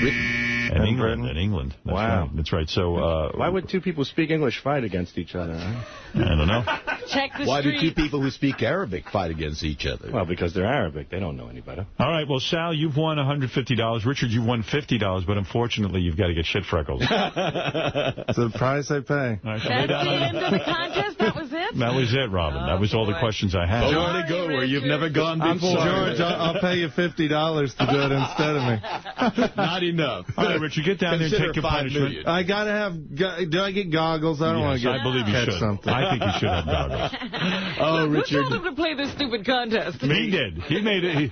Britain. And England. And England. That's wow. Right. That's right. So, why would two people speak English fight against each other? Huh? I don't know. Check the Why street. do two people who speak Arabic fight against each other? Well, because they're Arabic. They don't know any better. All right. Well, Sal, you've won $150. Richard, you've won $50, but unfortunately, you've got to get shit freckles. It's the price I pay. All right, That's the end of the contest? That was it? That was it, Robin. That was all the questions I had. I want to go where you've never gone before. George, I'll pay you $50 to do it instead of me. Not enough. All right, Richard, get down there and take your punishment. I got to have... Do I get goggles? I don't want to get I believe you should. Something. I think you should have goggles. Oh, Richard. Who told him to play this stupid contest? He did. He made it.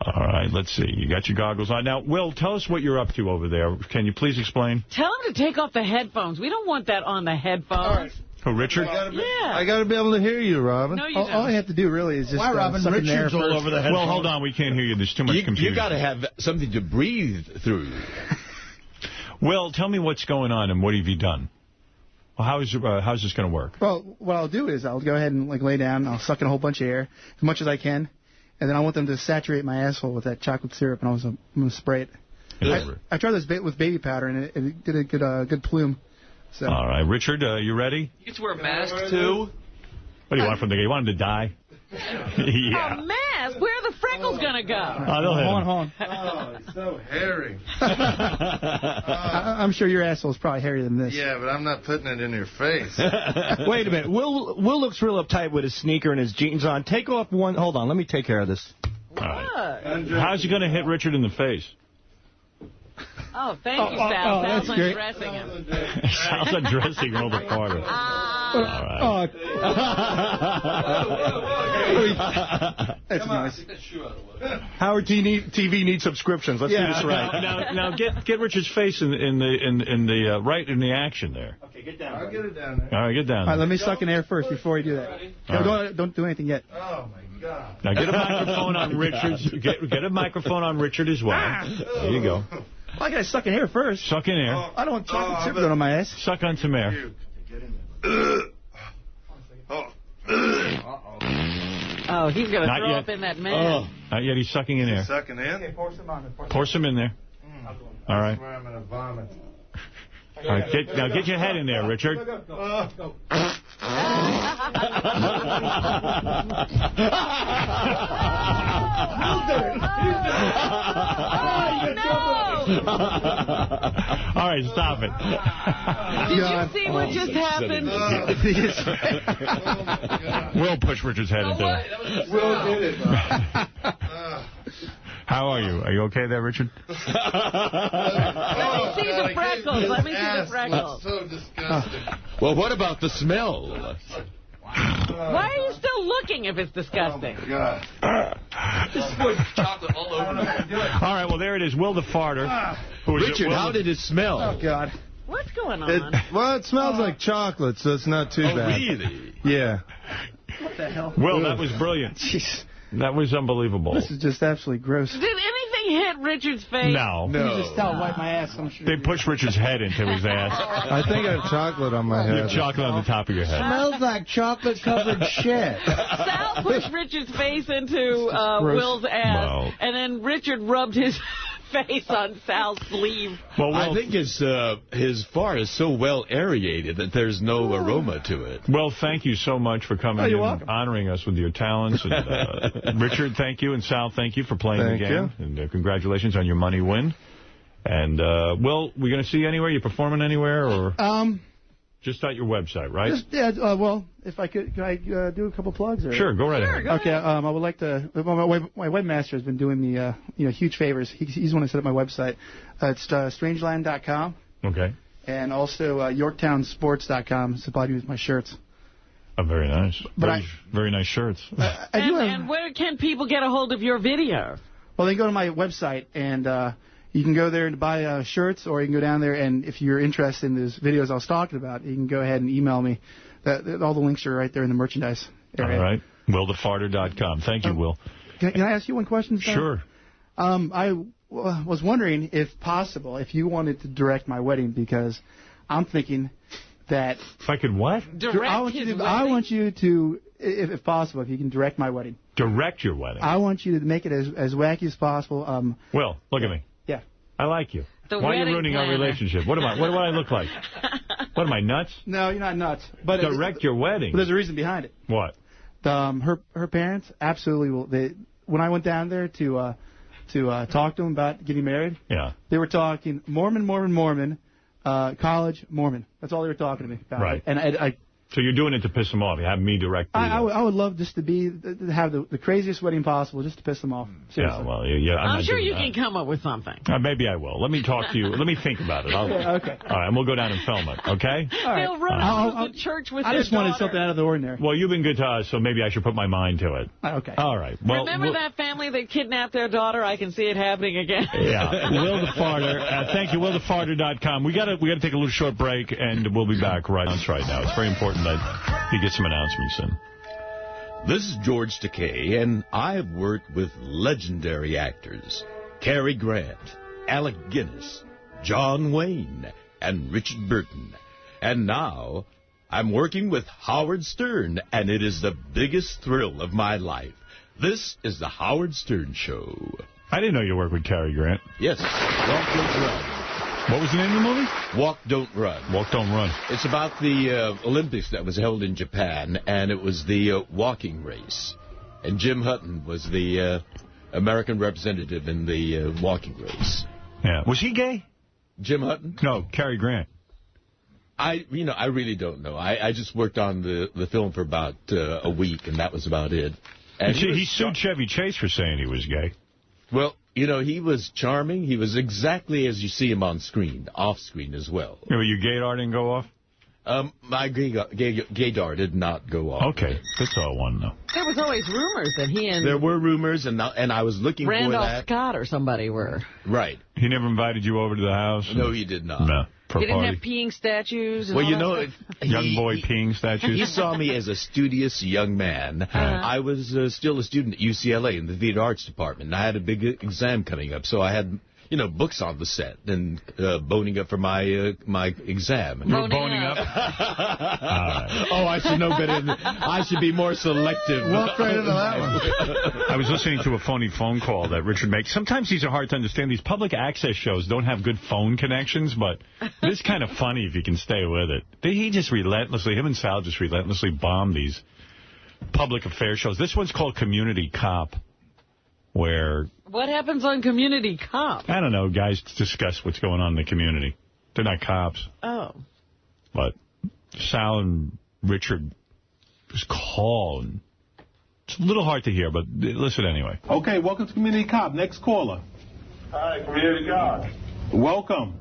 All right, let's see. You got your goggles on. Now, Will, tell us what you're up to over there. Can you please explain? Tell him to take off the headphones. We don't want that on the headphones. Who, Richard? I got to be able to hear you, Robin. No, you all I have to do really is just Robin? suck in the air Richard's all over the headphones. Well, hold on. We can't hear you. There's too much confusion. You got to have something to breathe through. Will, tell me what's going on and what have you done? Well, how's this going to work? Well, what I'll do is I'll go ahead and lay down. I'll suck in a whole bunch of air, as much as I can. And then I want them to saturate my asshole with that chocolate syrup, and I'm going to spray it. I tried this with baby powder, and it did a good plume. So. All right. Richard, you ready? You get to wear a mask, too? What do you want from the guy? You want him to die? Yeah. A mask? Where are the freckles going to go? Hold on. Oh, it's so hairy. I'm sure your asshole's probably hairier than this. Yeah, but I'm not putting it in your face. Wait a minute. Will looks real uptight with his sneaker and his jeans on. Take off one. Hold on. Let me take care of this. All right. How's he going to hit Richard in the face? Oh, thank you, Sal. Sal's that's great. undressing him. Sal's undressing Will the Farter. All right. That's nice. Howard TV needs subscriptions. Let's do this right. Now get Richard's face in the right in the action there. Okay, get down. I'll get it down there. All right, get down. All right, let me suck in air first before you do that. No, don't do anything yet. Oh, my God. Now get a microphone on Richard's. Get a microphone on Richard as well. There you go. Well, I got to suck in air first. Suck in air. I don't want chocolate chip on my ass. Suck on some air. Oh, he's going to throw up in that man. Not yet. He's sucking in air. Sucking in? Okay, pour some on. Pour some in there. All right. That's where I'm going to vomit. All right, now get your head in there, Richard. Go. All right, stop it. Did you see what just happened? Will push Richard's head into it. Will did it. How are you? Are you okay there, Richard? Let me see the freckles. Let me see the freckles. So disgusting. Well, what about the smell? Why are you still looking if it's disgusting? Oh, God. This boy's chocolate all over me. All right, well, there it is. Will the Farter. Richard, how did it smell? Oh, God. What's going on? Well, it smells like chocolate, so it's not too bad. Really? Yeah. What the hell? Will, that was brilliant. Jeez. That was unbelievable. This is just absolutely gross. Did anything hit Richard's face? No. You can just tell wipe my ass, I'm sure. They pushed Richard's head into his ass. I think I have chocolate on my head. You have chocolate on the top of your head. Smells like chocolate-covered shit. Sal pushed Richard's face into Will's ass, Wow. and then Richard rubbed his face on Sal's sleeve. Well, I think his fart is so well aerated that there's no aroma to it. Well, thank you so much for coming and honoring us with your talents. And, Richard, thank you. And Sal, thank you for playing the game. And congratulations on your money win. And, Will, we going to see you anywhere? You performing anywhere? Or just at your website, right? Well, if I could I do a couple plugs? Or? Sure, go right ahead. Okay, I would like to. My webmaster has been doing me huge favors. He's the one who set up my website. It's strangeland.com. Okay. And also yorktownsports.com. Supplied me with my shirts. Oh, very nice. Very nice shirts. And where can people get a hold of your video? Well, they can go to my website, and you can go there and buy shirts, or you can go down there, and if you're interested in those videos I was talking about, you can go ahead and email me. All the links are right there in the merchandise area. All right. WillTheFarter.com. Thank you, Will. Can I ask you one question, Stan? Sure. I was wondering, if possible, if you wanted to direct my wedding, because I'm thinking that... If I could what? I want you to, if possible, if you can direct my wedding. Direct your wedding? I want you to make it as wacky as possible. Will, look at me. Yeah. I like you. Why are you ruining our relationship? What do I look like? What am I, nuts? No, you're not nuts. But direct your wedding. But there's a reason behind it. What? Her parents absolutely will. When I went down there to talk to them about getting married, they were talking Mormon, college, Mormon. That's all they were talking to me about. Right. And I So you're doing it to piss them off. You have me direct. I would love just to have the craziest wedding possible, just to piss them off. Seriously. Yeah, well, yeah. I'm sure you can come up with something. Maybe I will. Let me talk to you. Let me think about it. Okay. All right, and we'll go down and film it. Okay. All right. They'll run out of the church with I just wanted something out of the ordinary. Well, you've been good to us, so maybe I should put my mind to it. Okay. All right. Well, remember that family that kidnapped their daughter? I can see it happening again. Yeah. Will the Farter. Thank you. WillTheFarter.com. We got to take a little short break, and we'll be back right now. It's very important that you get some announcements in. This is George Takei, and I have worked with legendary actors Cary Grant, Alec Guinness, John Wayne, and Richard Burton. And now I'm working with Howard Stern, and it is the biggest thrill of my life. This is the Howard Stern Show. I didn't know you worked with Cary Grant. Yes. Walk, Don't Run. What was the name of the movie? Walk, Don't Run. Walk, Don't Run. It's about the Olympics that was held in Japan, and it was the walking race. And Jim Hutton was the American representative in the walking race. Yeah. Was he gay? Jim Hutton? No, Cary Grant. I really don't know. I just worked on the film for about a week, and that was about it. And he sued Chevy Chase for saying he was gay. Well, he was charming. He was exactly as you see him on screen, off screen as well. Yeah, but your gaydar didn't go off? My gaydar did not go off. Okay, that's all I want to know. There was always rumors that he and... There were rumors, and I was looking for that. Randolph Scott or somebody were. Right. He never invited you over to the house? No, he did not. No. He didn't have peeing statues and young boy peeing statues. He saw me as a studious young man. I was still a student at UCLA in the theater arts department, and I had a big exam coming up, so I had... books on the set and boning up for my my exam. You were boning up? Oh, I should know better. I should be more selective. Walk right into that one. I was listening to a phony phone call that Richard makes. Sometimes these are hard to understand. These public access shows don't have good phone connections, but it's kind of funny if you can stay with it. He just relentlessly, him and Sal just relentlessly bomb these public affairs shows. This one's called Community Cop, where... What happens on Community Cop? I don't know. Guys discuss what's going on in the community. They're not cops. Oh. But Sal and Richard just call. And it's a little hard to hear, but listen anyway. Okay, welcome to Community Cop. Next caller. Hi, Community Cop. Welcome.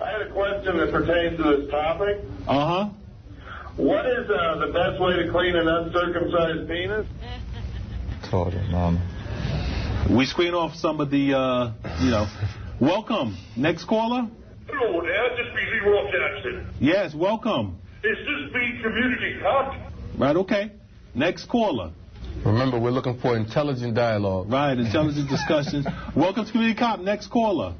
I had a question that pertains to this topic. Uh-huh. What is the best way to clean an uncircumcised penis? Told her, Mom. We screen off some of the, Welcome. Next caller. Hello there, this is B. Ross Jackson. Yes, welcome. Is this B Community Cop? Right, okay. Next caller. Remember, we're looking for intelligent dialogue. Right, intelligent discussions. Welcome to Community Cop. Next caller.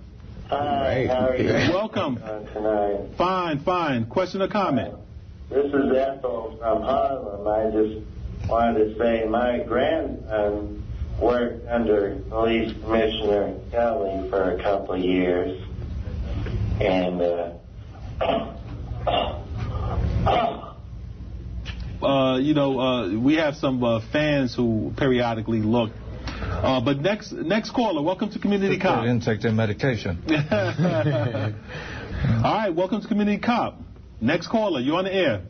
Hi, how are you? Welcome. Tonight. Fine. Question or comment? This is Ethel from Harlem. I just wanted to say my grandson worked under Police Commissioner Kelly for a couple of years. And, we have some fans who periodically look. But next caller, welcome to Community Cop. They didn't take their medication. All right, welcome to Community Cop. Next caller, you're on the air.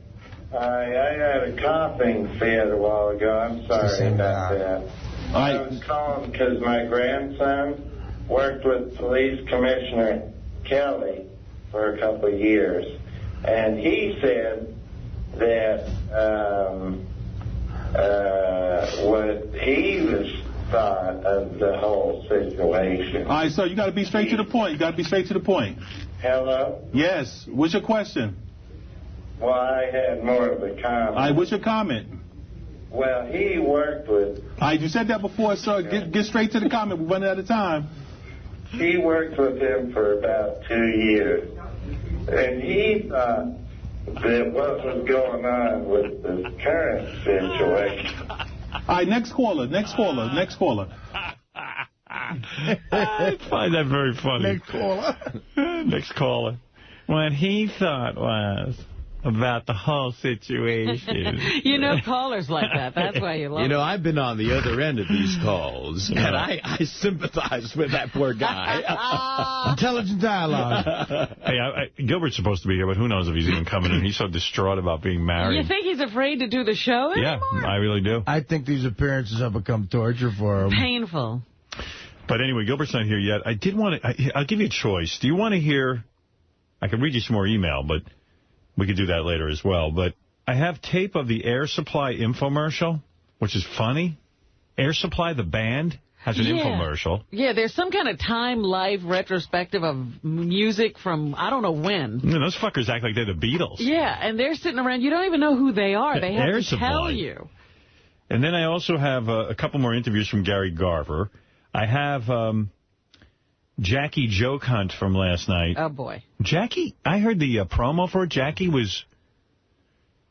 I had a coughing fit a while ago. I'm sorry about that. I was calling because my grandson worked with Police Commissioner Kelly for a couple of years. And he said that what he was thought of the whole situation. All right, so you got to be straight to the point. Hello? Yes. What's your question? Well, I had more of a comment. All right, what's your comment? Well, he worked with... All right, you said that before, sir. Get straight to the comment. We're running out of time. He worked with him for about 2 years. And he thought that what was going on with the current situation... All right, next caller. I find that very funny. Next caller. What he thought was... about the whole situation. Callers like that. That's why you love them. I've been on the other end of these calls, and I sympathize with that poor guy. Intelligent dialogue. Hey, Gilbert's supposed to be here, but who knows if he's even coming in. He's so distraught about being married. You think he's afraid to do the show anymore? Yeah, I really do. I think these appearances have become torture for him. Painful. But anyway, Gilbert's not here yet. I did want to... I'll give you a choice. Do you want to hear... I can read you some more email, but... we could do that later as well. But I have tape of the Air Supply infomercial, which is funny. Air Supply, the band, has an infomercial. Yeah, there's some kind of Time Life retrospective of music from I don't know when. Those fuckers act like they're the Beatles. Yeah, and they're sitting around. You don't even know who they are. They have to tell you. And then I also have a couple more interviews from Gary Garver. I have... Jackie Joke Hunt from last night. Oh, boy. Jackie, I heard the promo for it. Jackie was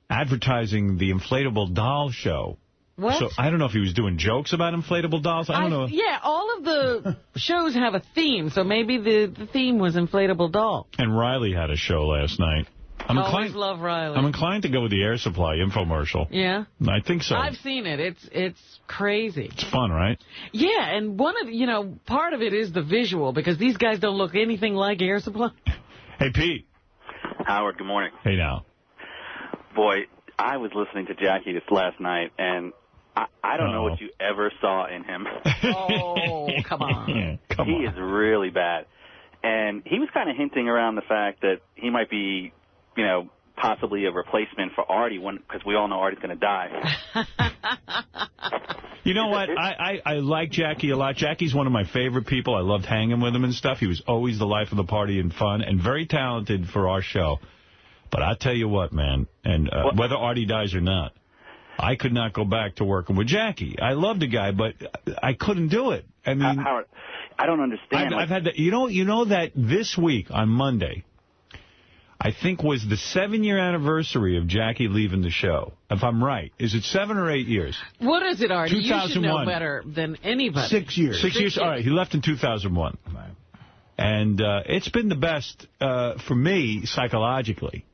advertising the inflatable doll show. What? So I don't know if he was doing jokes about inflatable dolls. I don't know. Yeah, all of the shows have a theme, so maybe the theme was inflatable doll. And Riley had a show last night. Always love Riley. I'm inclined to go with the Air Supply infomercial. Yeah? I think so. I've seen it. It's crazy. It's fun, right? Yeah, and part of it is the visual, because these guys don't look anything like Air Supply. Hey, Pete. Howard, good morning. Hey, now. Boy, I was listening to Jackie this last night, and I don't know what you ever saw in him. Oh, come on. He is really bad. And he was kind of hinting around the fact that he might be, possibly a replacement for Artie, because we all know Artie's going to die. You know what? I like Jackie a lot. Jackie's one of my favorite people. I loved hanging with him and stuff. He was always the life of the party and fun, and very talented for our show. But I'll tell you what, man, and whether Artie dies or not, I could not go back to working with Jackie. I loved the guy, but I couldn't do it. I mean, Howard, I don't understand. I've had that. You know that this week on Monday, I think was the 7-year anniversary of Jackie leaving the show. If I'm right, is it 7 or 8 years? What is it, Artie? 2001. You should know better than anybody. 6 years. 6 years. All right, he left in 2001, and it's been the best for me psychologically.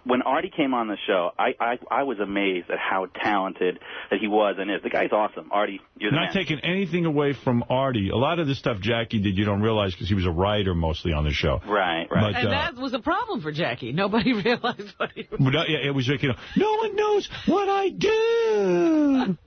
When Artie came on the show, I was amazed at how talented that he was and is. The guy's awesome. Artie, you're the man. Not taking anything away from Artie. A lot of the stuff Jackie did you don't realize because he was a writer mostly on the show. Right. But, and that was a problem for Jackie. Nobody realized what he was doing. Yeah, it was like, no one knows what I do.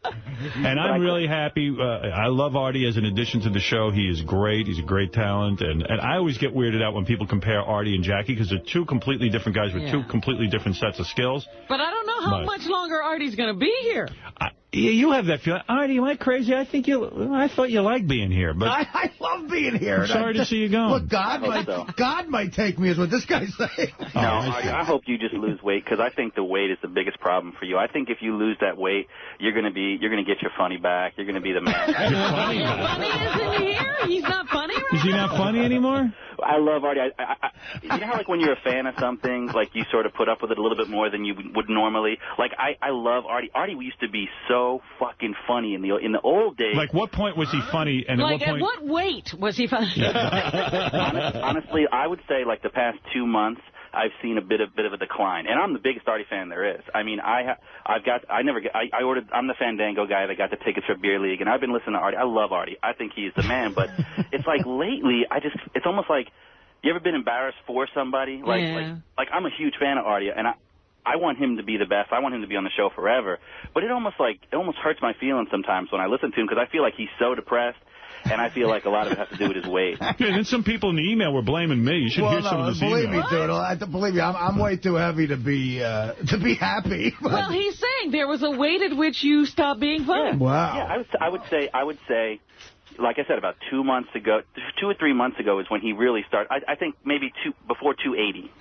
And I'm really happy. I love Artie as an addition to the show. He is great. He's a great talent. And I always get weirded out when people compare Artie and Jackie because they're two completely different guys with two completely different sets of skills. But I don't know how much longer Artie's going to be here. You have that feeling. Artie, am I crazy? I thought you liked being here. But I love being here. I'm sorry to see you going. Look, God might take me is what this guy's saying. No, I hope you just lose weight because I think the weight is the biggest problem for you. I think if you lose that weight, you're going to get your funny back. You're going to be the man. Funny isn't here. He's not funny right now. Is he not funny anymore? I love Artie. You know how, like, when you're a fan of something, like, you sort of put up with it a little bit more than you would normally? Like, I love Artie. Artie used to be so fucking funny in the old days. Like, what point was he funny? And like, at what weight was he funny? Honestly, I would say, like, the past 2 months, I've seen a bit of a decline, and I'm the biggest Artie fan there is. I mean, I'm the Fandango guy that got the tickets for Beer League, and I've been listening to Artie. I love Artie. I think he's the man, but it's like lately, it's almost like, you ever been embarrassed for somebody? Like I'm a huge fan of Artie, and I want him to be the best. I want him to be on the show forever. But it almost hurts my feelings sometimes when I listen to him because I feel like he's so depressed. And I feel like a lot of it has to do with his weight. Yeah, and then some people in the email were blaming me. You should hear some of this email. Believe me, I'm way too heavy to be happy. Well, he's saying there was a weight at which you stopped being funny. Yeah. Wow. Yeah, I would say, like I said, about 2 months ago, 2 or 3 months ago is when he really started. I think maybe before 280.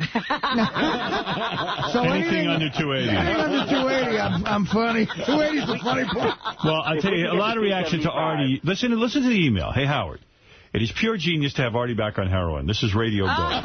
So anything under 280. Anything under 280, I'm funny. 280 is the funny part. Well, I'll tell you, a lot of reaction to Artie. Listen to the email. Hey, Howard. It is pure genius to have Artie back on heroin. This is radio gold.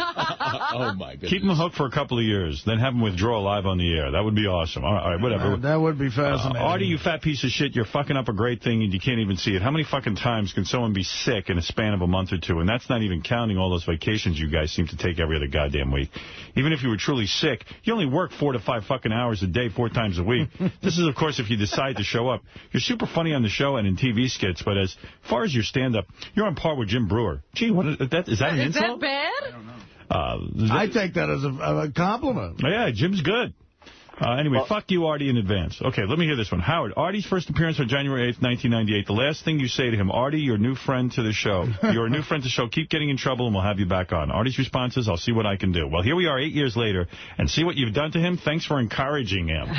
Oh, my goodness. Keep him hooked for a couple of years, then have him withdraw live on the air. That would be awesome. All right, whatever. That would be fascinating. Artie, you fat piece of shit, you're fucking up a great thing and you can't even see it. How many fucking times can someone be sick in a span of a month or two? And that's not even counting all those vacations you guys seem to take every other goddamn week. Even if you were truly sick, you only work 4 to 5 fucking hours a day, 4 times a week. This is, of course, if you decide to show up. You're super funny on the show and in TV skits, but as far as your stand-up, you're on par with Jim Brewer. Gee, is that an insult? Is that bad? I don't know. I take that as a compliment. Oh, yeah, Jim's good. Anyway, fuck you, Artie, in advance. Okay, let me hear this one. Howard, Artie's first appearance on January 8th, 1998. The last thing you say to him, Artie, you're a new friend to the show. You're a new friend to the show. Keep getting in trouble and we'll have you back on. Artie's response is, I'll see what I can do. Well, here we are 8 years later, and see what you've done to him? Thanks for encouraging him.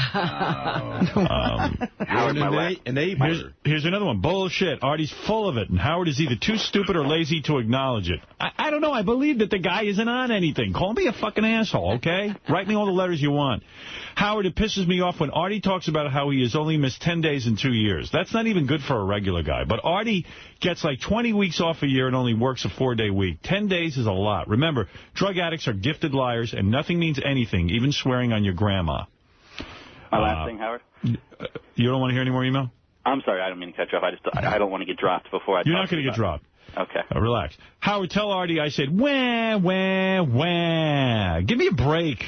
Here's another one. Bullshit. Artie's full of it, and Howard is either too stupid or lazy to acknowledge it. I don't know. I believe that the guy isn't on anything. Call me a fucking asshole, okay? Write me all the letters you want. Howard, it pisses me off when Artie talks about how he has only missed 10 days in 2 years. That's not even good for a regular guy. But Artie gets like 20 weeks off a year and only works a 4-day week. 10 days is a lot. Remember, drug addicts are gifted liars, and nothing means anything, even swearing on your grandma. My last thing, Howard? You don't want to hear any more email? I'm sorry, I don't mean to cut you off. I don't want to get dropped before I You're not going to get dropped. Okay. Relax. Howard, tell Artie I said, wah, wah, wah. Give me a break.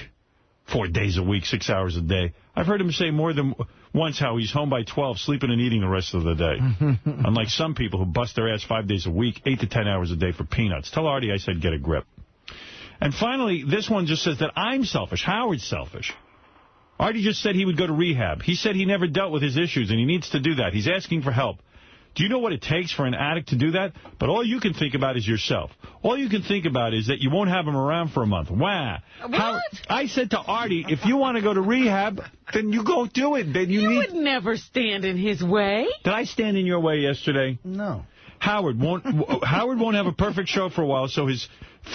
4 days a week, 6 hours a day. I've heard him say more than once how he's home by 12, sleeping and eating the rest of the day. Unlike some people who bust their ass 5 days a week, 8 to 10 hours a day for peanuts. Tell Artie I said get a grip. And finally, this one just says that I'm selfish. Howard's selfish. Artie just said he would go to rehab. He said he never dealt with his issues, and he needs to do that. He's asking for help. Do you know what it takes for an addict to do that? But all you can think about is yourself. All you can think about is that you won't have him around for a month. Wow. What? I said to Artie, if you want to go to rehab, then you go do it. Then you would never stand in his way. Did I stand in your way yesterday? No. Howard won't have a perfect show for a while, so his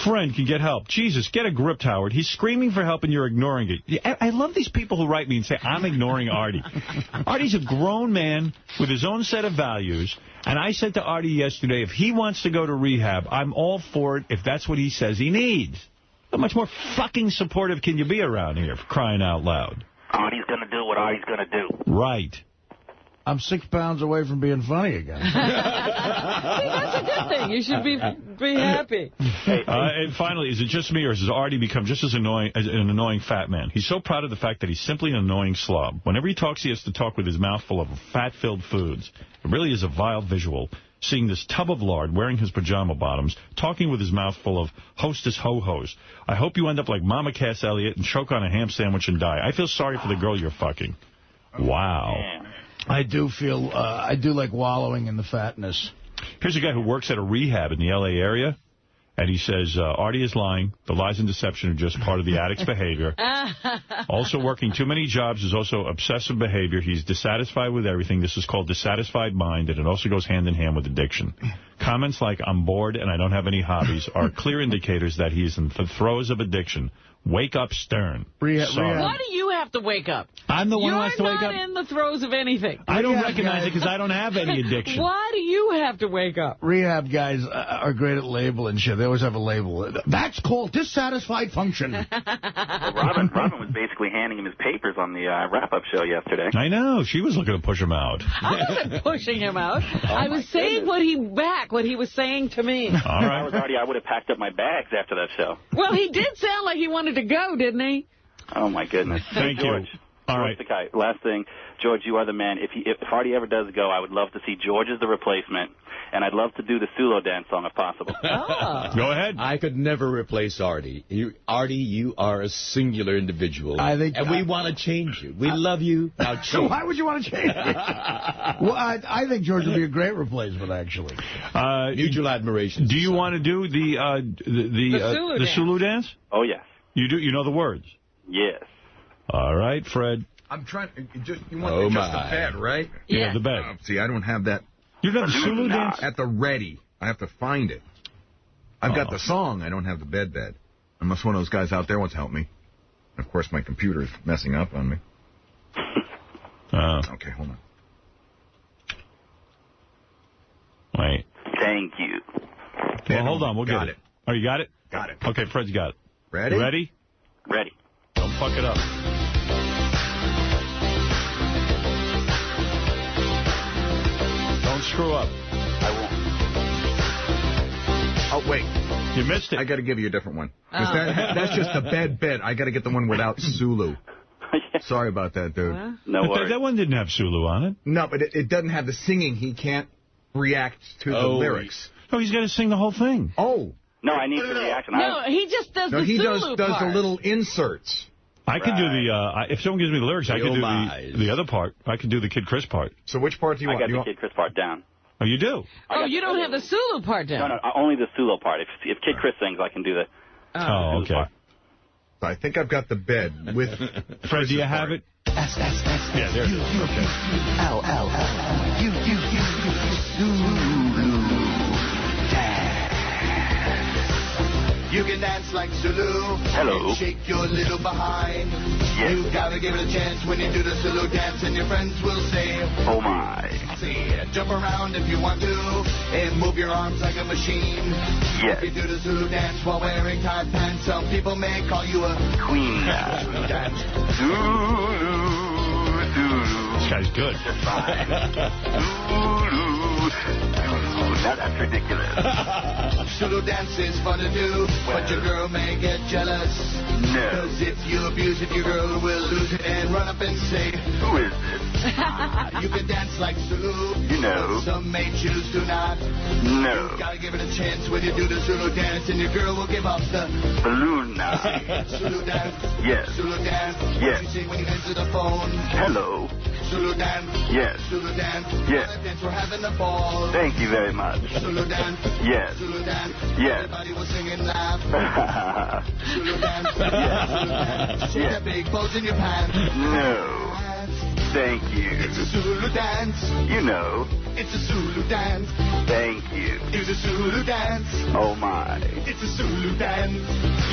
friend can get help. Jesus, get a grip, Howard. He's screaming for help and you're ignoring it. I love these people who write me and say, I'm ignoring Artie. Artie's a grown man with his own set of values, and I said to Artie yesterday, if he wants to go to rehab, I'm all for it if that's what he says he needs. How much more fucking supportive can you be around here, for crying out loud? Artie's going to do what Artie's going to do. Right. I'm 6 pounds away from being funny again. See, that's a good thing. You should be happy. And finally, is it just me, or has Artie become just as annoying as an annoying fat man? He's so proud of the fact that he's simply an annoying slob. Whenever he talks, he has to talk with his mouth full of fat-filled foods. It really is a vile visual, seeing this tub of lard wearing his pajama bottoms, talking with his mouth full of Hostess ho-hos. I hope you end up like Mama Cass Elliott and choke on a ham sandwich and die. I feel sorry for the girl you're fucking. Wow. I do feel, I do like wallowing in the fatness. Here's a guy who works at a rehab in the L.A. area, and he says, Artie is lying. The lies and deception are just part of the addict's behavior. Also working too many jobs is also obsessive behavior. He's dissatisfied with everything. This is called dissatisfied mind, and it also goes hand in hand with addiction. Comments like, I'm bored and I don't have any hobbies, are clear indicators that he is in the throes of addiction. Wake up, Stern. Why do you have to wake up? I'm the one who has to wake up. You're not in the throes of anything. I don't recognize it because I don't have any addiction. Why do you have to wake up? Rehab guys are great at labeling shit. They always have a label. That's called dissatisfied function. Well, Robin was basically handing him his papers on the wrap-up show yesterday. I know. She was looking to push him out. I wasn't pushing him out. I was saying what he was saying to me. All right. I was Artie, I would have packed up my bags after that show. Well, he did sound like he wanted to go, didn't he? Oh, my goodness. Thank George, you. All right. The guy. Last thing, George, you are the man. If Artie ever does go, I would love to see George as the replacement, and I'd love to do the Sulo dance song if possible. Oh. Go ahead. I could never replace Artie. Artie, you are a singular individual. We want to change you. We love you. Now change. So why would you want to change it? Well, I think George would be a great replacement, actually. Mutual admiration. Do you want to do the Sulu dance? Oh, yes. You do? You know the words? Yes. All right, Fred. I'm trying. You want just the bed, right? Yeah, the bed. See, I don't have that. You got the Sulu dance? At the ready. I have to find it. I've got the song. I don't have the bed. Unless one of those guys out there wants to help me. And of course, my computer is messing up on me. Okay, hold on. Wait. Thank you. Well, hold on. We'll get it. Oh, you got it? Got it. Okay, Fred's got it. Ready? Ready? Ready. Don't fuck it up. Don't screw up. I Oh, won't. wait. You missed it. I got to give you a different one. That's just the bed. I got to get the one without Sulu. Sorry about that, dude. No worries. That one didn't have Sulu on it. No, but it doesn't have the singing. He can't react to the lyrics. No, he's got to sing the whole thing. Oh. No, I need the reaction. No, he just does the Sulu does part. the little inserts. I could do the, if someone gives me the lyrics, I could do the other part. I could do the Kid Chris part. So which part do you want? I got the Kid Chris part down. Oh, you do? Oh, you don't have the Sulu part down? No, only the Sulu part. If Kid Chris sings, I can do the Oh, okay. part. I think I've got the bed with... Fred, do you have it? Yeah, there it is. Okay. Ow, ow, ow. You, Sulu. You can dance like Sulu. Hello. And shake your little behind. Yes. You gotta give it a chance when you do the Sulu dance, and your friends will say, oh my. See, jump around if you want to, and move your arms like a machine. Yes. If you do the Sulu dance while wearing tight pants, some people may call you a queen. Sulu dance. This guy's good. Now that's ridiculous. Sulu dance is fun to do, but your girl may get jealous. No. Because if you abuse it, your girl will lose it and run up and say, who is this? You can dance like Zulu. You know. Some may choose to not. No. You gotta give it a chance when you do the Zulu dance, and your girl will give up the balloon now. Zulu dance. Yes. Zulu dance. Yes. What you say when you answer the phone? Hello. Zulu dance. Yes. Zulu dance. Yes. Dance, we're having a ball. Thank you very much. Zulu dance. Yes. Zulu dance. Yes. Everybody was singing laugh. Zulu dance. Yes. Zulu dance. Shake that big bulge in your pants. No. Thank you. It's a Zulu dance. You know. It's a Zulu dance. Thank you. It's a Zulu dance. Oh my. It's a Zulu dance.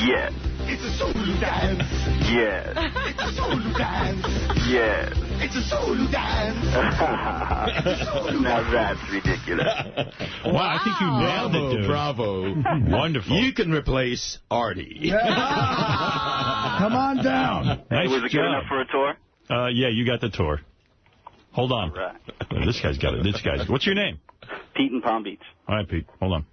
Yes. It's a Zulu dance. Yes. It's a Zulu dance. Yes. It's a Zulu dance. Now that's ridiculous. Wow, I think you nailed it, dude. Bravo. Wonderful. You can replace Artie. Come on down. Nice was it good enough for a tour? Yeah, you got the tour. Hold on. All right. This guy's got it. This guy's. What's your name? Pete in Palm Beach. All right, Pete. Hold on.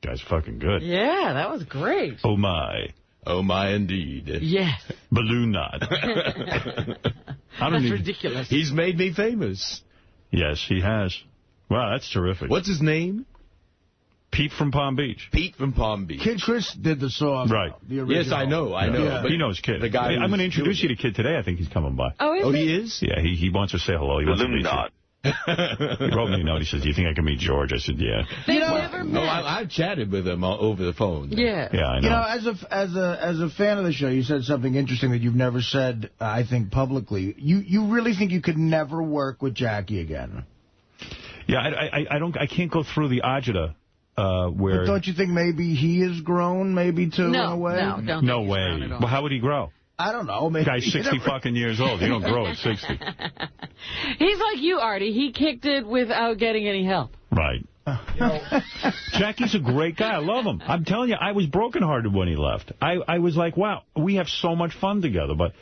Guy's fucking good. Yeah, that was great. Oh, my. Oh, my, indeed. Yes. Balloon knot. That's ridiculous. He's made me famous. Yes, he has. Wow, that's terrific. What's his name? Pete from Palm Beach. Pete from Palm Beach. Kid Chris did the song. Right. The original. Yes, I know. Yeah. But he knows Kid. The guy I'm going to introduce you to Kid today. I think he's coming by. Oh, is he is? Yeah, he wants to say hello. He wants to meet you. He wrote me a note. He says, do you think I can meet George? I said, yeah. They never met. I've chatted with him over the phone. Yeah. Yeah, I know. You know, as a fan of the show, you said something interesting that you've never said, I think, publicly. You really think you could never work with Jackie again? Yeah, I can't go through the agita. Where but don't you think maybe he has grown, maybe, too, in a way? No way. Well, how would he grow? I don't know. Maybe guy's 60 fucking years old. You don't grow at 60. He's like you, Artie. He kicked it without getting any help. Right. Jackie's a great guy. I love him. I'm telling you, I was brokenhearted when he left. I was like, wow, we have so much fun together. But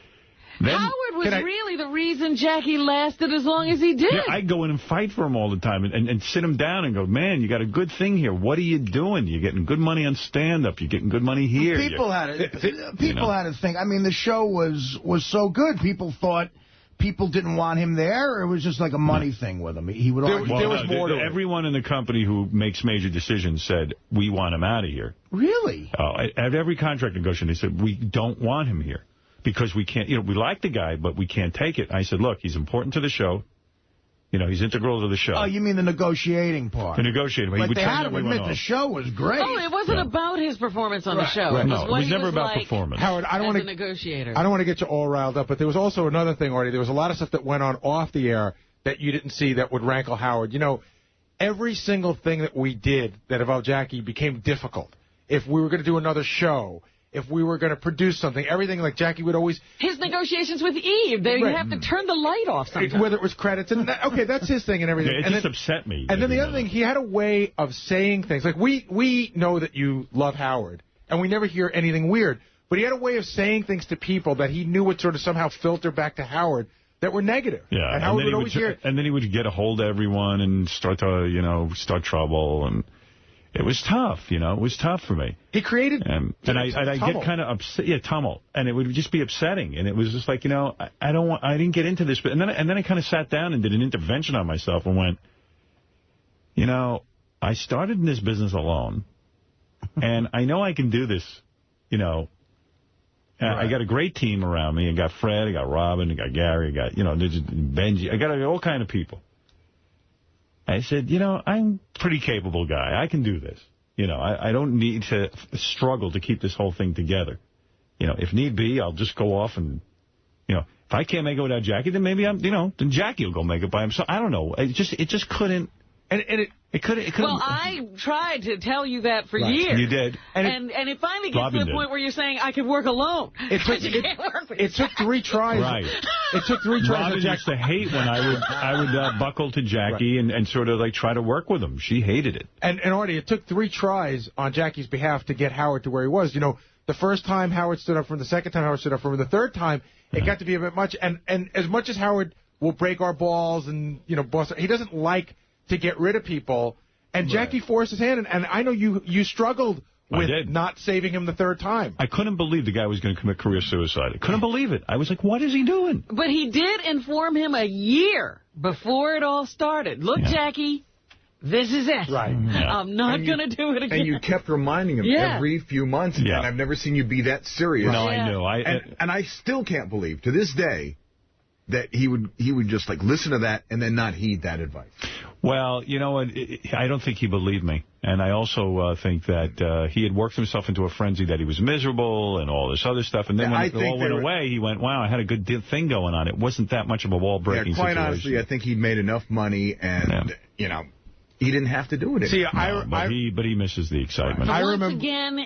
then, Howard was really the reason Jackie lasted as long as he did. Yeah, I'd go in and fight for him all the time and sit him down and go, man, you got a good thing here. What are you doing? You're getting good money on stand-up. You're getting good money here. People had to think. I mean, the show was so good. People thought people didn't want him there, or it was just like a money thing with him. He would argue. There was more to it. Everyone in the company who makes major decisions said, we want him out of here. Really? At every contract negotiation, they said, we don't want him here. Because we can't, we like the guy, but we can't take it. I said, look, he's important to the show. He's integral to the show. Oh, you mean the negotiating part? The negotiating. Like, they had to admit the show was great. Oh, it wasn't about his performance on the show. Right. No, it was never about like performance. Howard, I don't want to negotiator. I don't want to get you all riled up, but there was also another thing, Artie. There was a lot of stuff that went on off the air that you didn't see that would rankle Howard. Every single thing that we did that involved Jackie became difficult. If we were going to do another show, if we were going to produce something, everything, like Jackie would always... His negotiations with Eve, you have to turn the light off sometimes. Whether it was credits. And okay, that's his thing and everything. Yeah, it just upset me. And then the other thing, he had a way of saying things. Like, we know that you love Howard, and we never hear anything weird. But he had a way of saying things to people that he knew would sort of somehow filter back to Howard that were negative. Yeah, and Howard would always hear... And then he would get a hold of everyone and start to, start trouble, and... It was tough, It was tough for me. He created and I get kind of upset. Yeah, tumult, and it would just be upsetting. And it was just like, I didn't get into this, but and then I kind of sat down and did an intervention on myself and went, I started in this business alone, and I know I can do this. Right. I got a great team around me. I got Fred, I got Robin, I got Gary, I got Benji. I got all kind of people. I said, I'm a pretty capable guy. I can do this. I don't need to struggle to keep this whole thing together. If need be, I'll just go off and, if I can't make it without Jackie, then maybe then Jackie will go make it by himself. I don't know. It just couldn't. And it couldn't. Well, I tried to tell you that for years. You did. And it finally gets to the point where you're saying, I could work alone. It took 3 tries. Right. It took 3 tries. Robin used to hate when I would buckle to Jackie and sort of like try to work with him. She hated it. And Artie, it took 3 tries on Jackie's behalf to get Howard to where he was. The first time Howard stood up for him, the second time Howard stood up for him, the third time it got to be a bit much. And as much as Howard will break our balls and, boss, he doesn't like to get rid of people. And Jackie forced his hand. And I know you struggled with not saving him the third time. I couldn't believe the guy was going to commit career suicide. I couldn't believe it. I was like, what is he doing? But he did inform him a year before it all started. Look, Jackie, this is it. Right. I'm not going to do it again. And you kept reminding him every few months. And I've never seen you be that serious. No, I know. And I still can't believe, to this day, that he would just like listen to that and then not heed that advice. Well, you know what? I don't think he believed me. And I also think that he had worked himself into a frenzy that he was miserable and all this other stuff. And then when it all went away, he went, wow, I had a good thing going on. It wasn't that much of a wall-breaking situation. Quite honestly, I think he'd made enough money and, you know, he didn't have to do it. See, but he misses the excitement. Once again,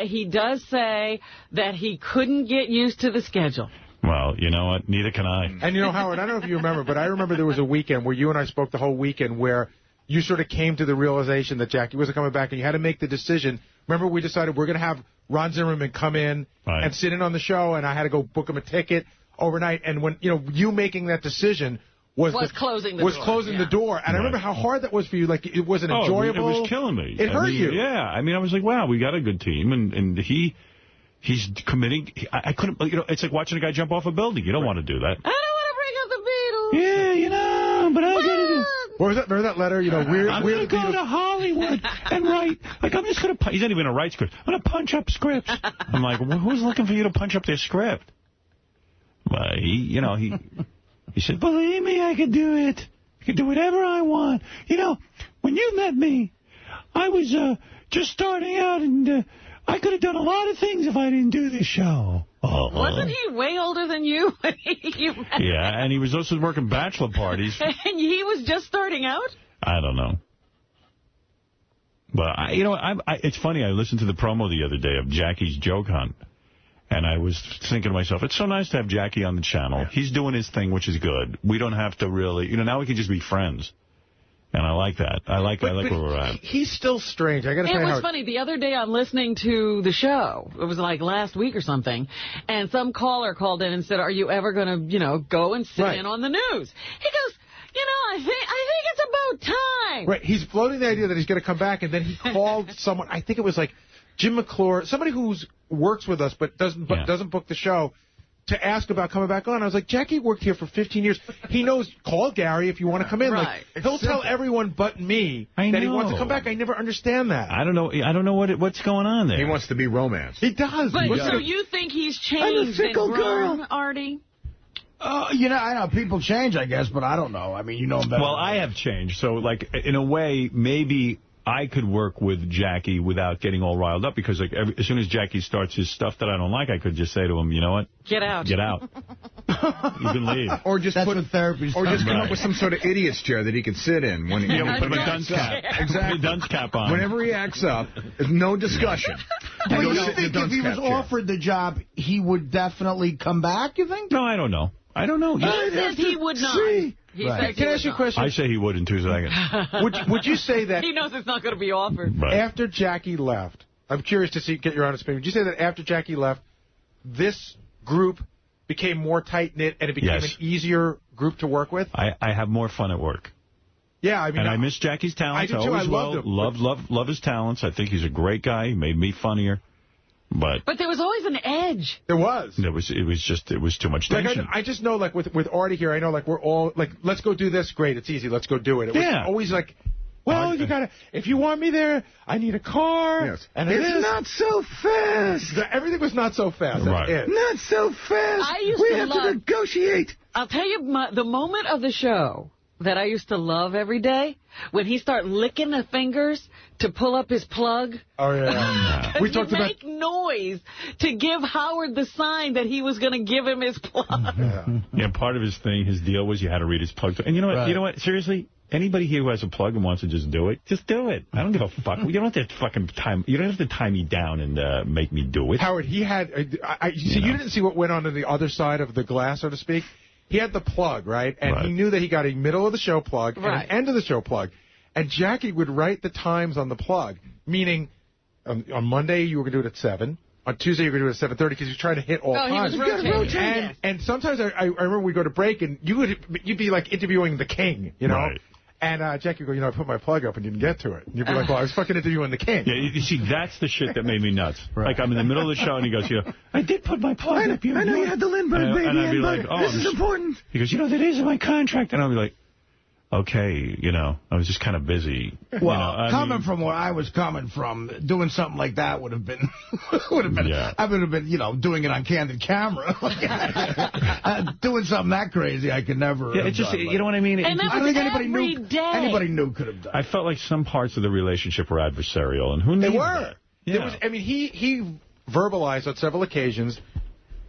he does say that he couldn't get used to the schedule. Well, you know what? Neither can I. And, you know, Howard, I don't know if you remember, but I remember there was a weekend where you and I spoke the whole weekend where you sort of came to the realization that Jackie wasn't coming back, and you had to make the decision. Remember, we decided we're going to have Ron Zimmerman come in and sit in on the show, and I had to go book him a ticket overnight. And when, you know, you making that decision was closing the door. And I remember how hard that was for you. Like, it wasn't enjoyable. It was killing me. It hurt you. Yeah. I mean, I was like, wow, we got a good team, and he's committing. I couldn't, you know, it's like watching a guy jump off a building. You don't want to do that. I don't want to bring up the Beatles. Yeah, you know, but I'm going to. What was that? Remember that letter? You know, I'm going to go to Hollywood and write. Like, I'm just going to. He's not even going to write scripts. I'm going to punch up scripts. I'm like, well, who's looking for you to punch up their script? Well, he said, believe me, I could do it. I could do whatever I want. You know, when you met me, I was just starting out, and I could have done a lot of things if I didn't do this show. Wasn't he way older than you? Yeah, and he was also working bachelor parties. And he was just starting out? I don't know. But, it's funny. I listened to the promo the other day of Jackie's Joke Hunt. And I was thinking to myself, it's so nice to have Jackie on the channel. He's doing his thing, which is good. We don't have to really, now we can just be friends. And I like that. I like where we're at. He's still strange. I got to say, it was funny. The other day I'm listening to the show. It was like last week or something. And some caller called in and said, are you ever going to, go and sit in on the news? He goes, I think it's about time. Right. He's floating the idea that he's going to come back. And then he called someone. I think it was like Jim McClure, somebody who works with us but doesn't book the show, to ask about coming back on. I was like, Jackie worked here for 15 years. He knows, call Gary if you want to come in. Right. Like, he'll tell everyone but me that he wants to come back. I never understand that. I don't know what's going on there. He wants to be romance. He does. But so you think he's changed and grown, Artie? I know people change, I guess, but I don't know. I mean, you know him better. Well, I have changed. So, like, in a way, maybe I could work with Jackie without getting all riled up, because like as soon as Jackie starts his stuff that I don't like, I could just say to him, you know what? Get out. Get out. You can leave. Or just come up with some sort of idiot's chair that he could sit in. When he, put him a dunce cap. Exactly. Put a dunce cap on. Whenever he acts up, there's no discussion. Do you think if he was offered the job, he would definitely come back, you think? No, I don't know. I don't know. He says he would not. Right. Can I ask you a question? I say he would in 2 seconds. Would you say that... He knows it's not going to be offered. Right. After Jackie left, I'm curious to get your honest opinion. Would you say that after Jackie left, this group became more tight-knit and it became an easier group to work with? I have more fun at work. Yeah, I mean... And I miss Jackie's talents. I do, too. I loved him. Love his talents. I think he's a great guy. He made me funnier. But there was always an edge. There was. It was too much tension. Like I just know, like, with Artie here, I know, like, we're all, like, let's go do this. Great, it's easy. Let's go do it. It was always like, well, you got to, if you want me there, I need a car. Yes. And it's not so fast. Everything was not so fast. Right. That's it. Not so fast. We have to negotiate. I'll tell you, the moment of the show that I used to love every day, when he started licking the fingers to pull up his plug. Oh, yeah. We talked about... make noise to give Howard the sign that he was going to give him his plug. Yeah, part of his deal was you had to read his plug. And you know what? Right. You know what? Seriously, anybody here who has a plug and wants to just do it, just do it. I don't give a fuck. You don't have to fucking you don't have to tie me down and make me do it. Howard, he had... you didn't see what went on the other side of the glass, so to speak? He had the plug, right? And he knew that he got a middle of the show plug and an end of the show plug. And Jackie would write the times on the plug, meaning on Monday you were going to do it at 7. On Tuesday you were going to do it at 7:30 because he was trying to hit all times. He was rotating. And sometimes I remember we'd go to break and you'd be like interviewing the king, you know? Right. And Jackie would go, I put my plug up and didn't get to it. And you'd be like, well, I was fucking interviewing the king. Yeah, you see, that's the shit that made me nuts. Right. Like, I'm in the middle of the show, and he goes, I did put my plug up. I know you had the Lindbergh baby, and I'd be like, this is important. He goes, that is in my contract. And I'll be like, okay, I was just kind of busy. Well, coming from where I was coming from, doing something like that would have been, yeah. I would have been, doing it on candid camera. Doing something that crazy, I could never. Yeah, it's just, you know what I mean? And that was anybody knew could have done. I felt like some parts of the relationship were adversarial, and who knew? They were. Yeah. He verbalized on several occasions,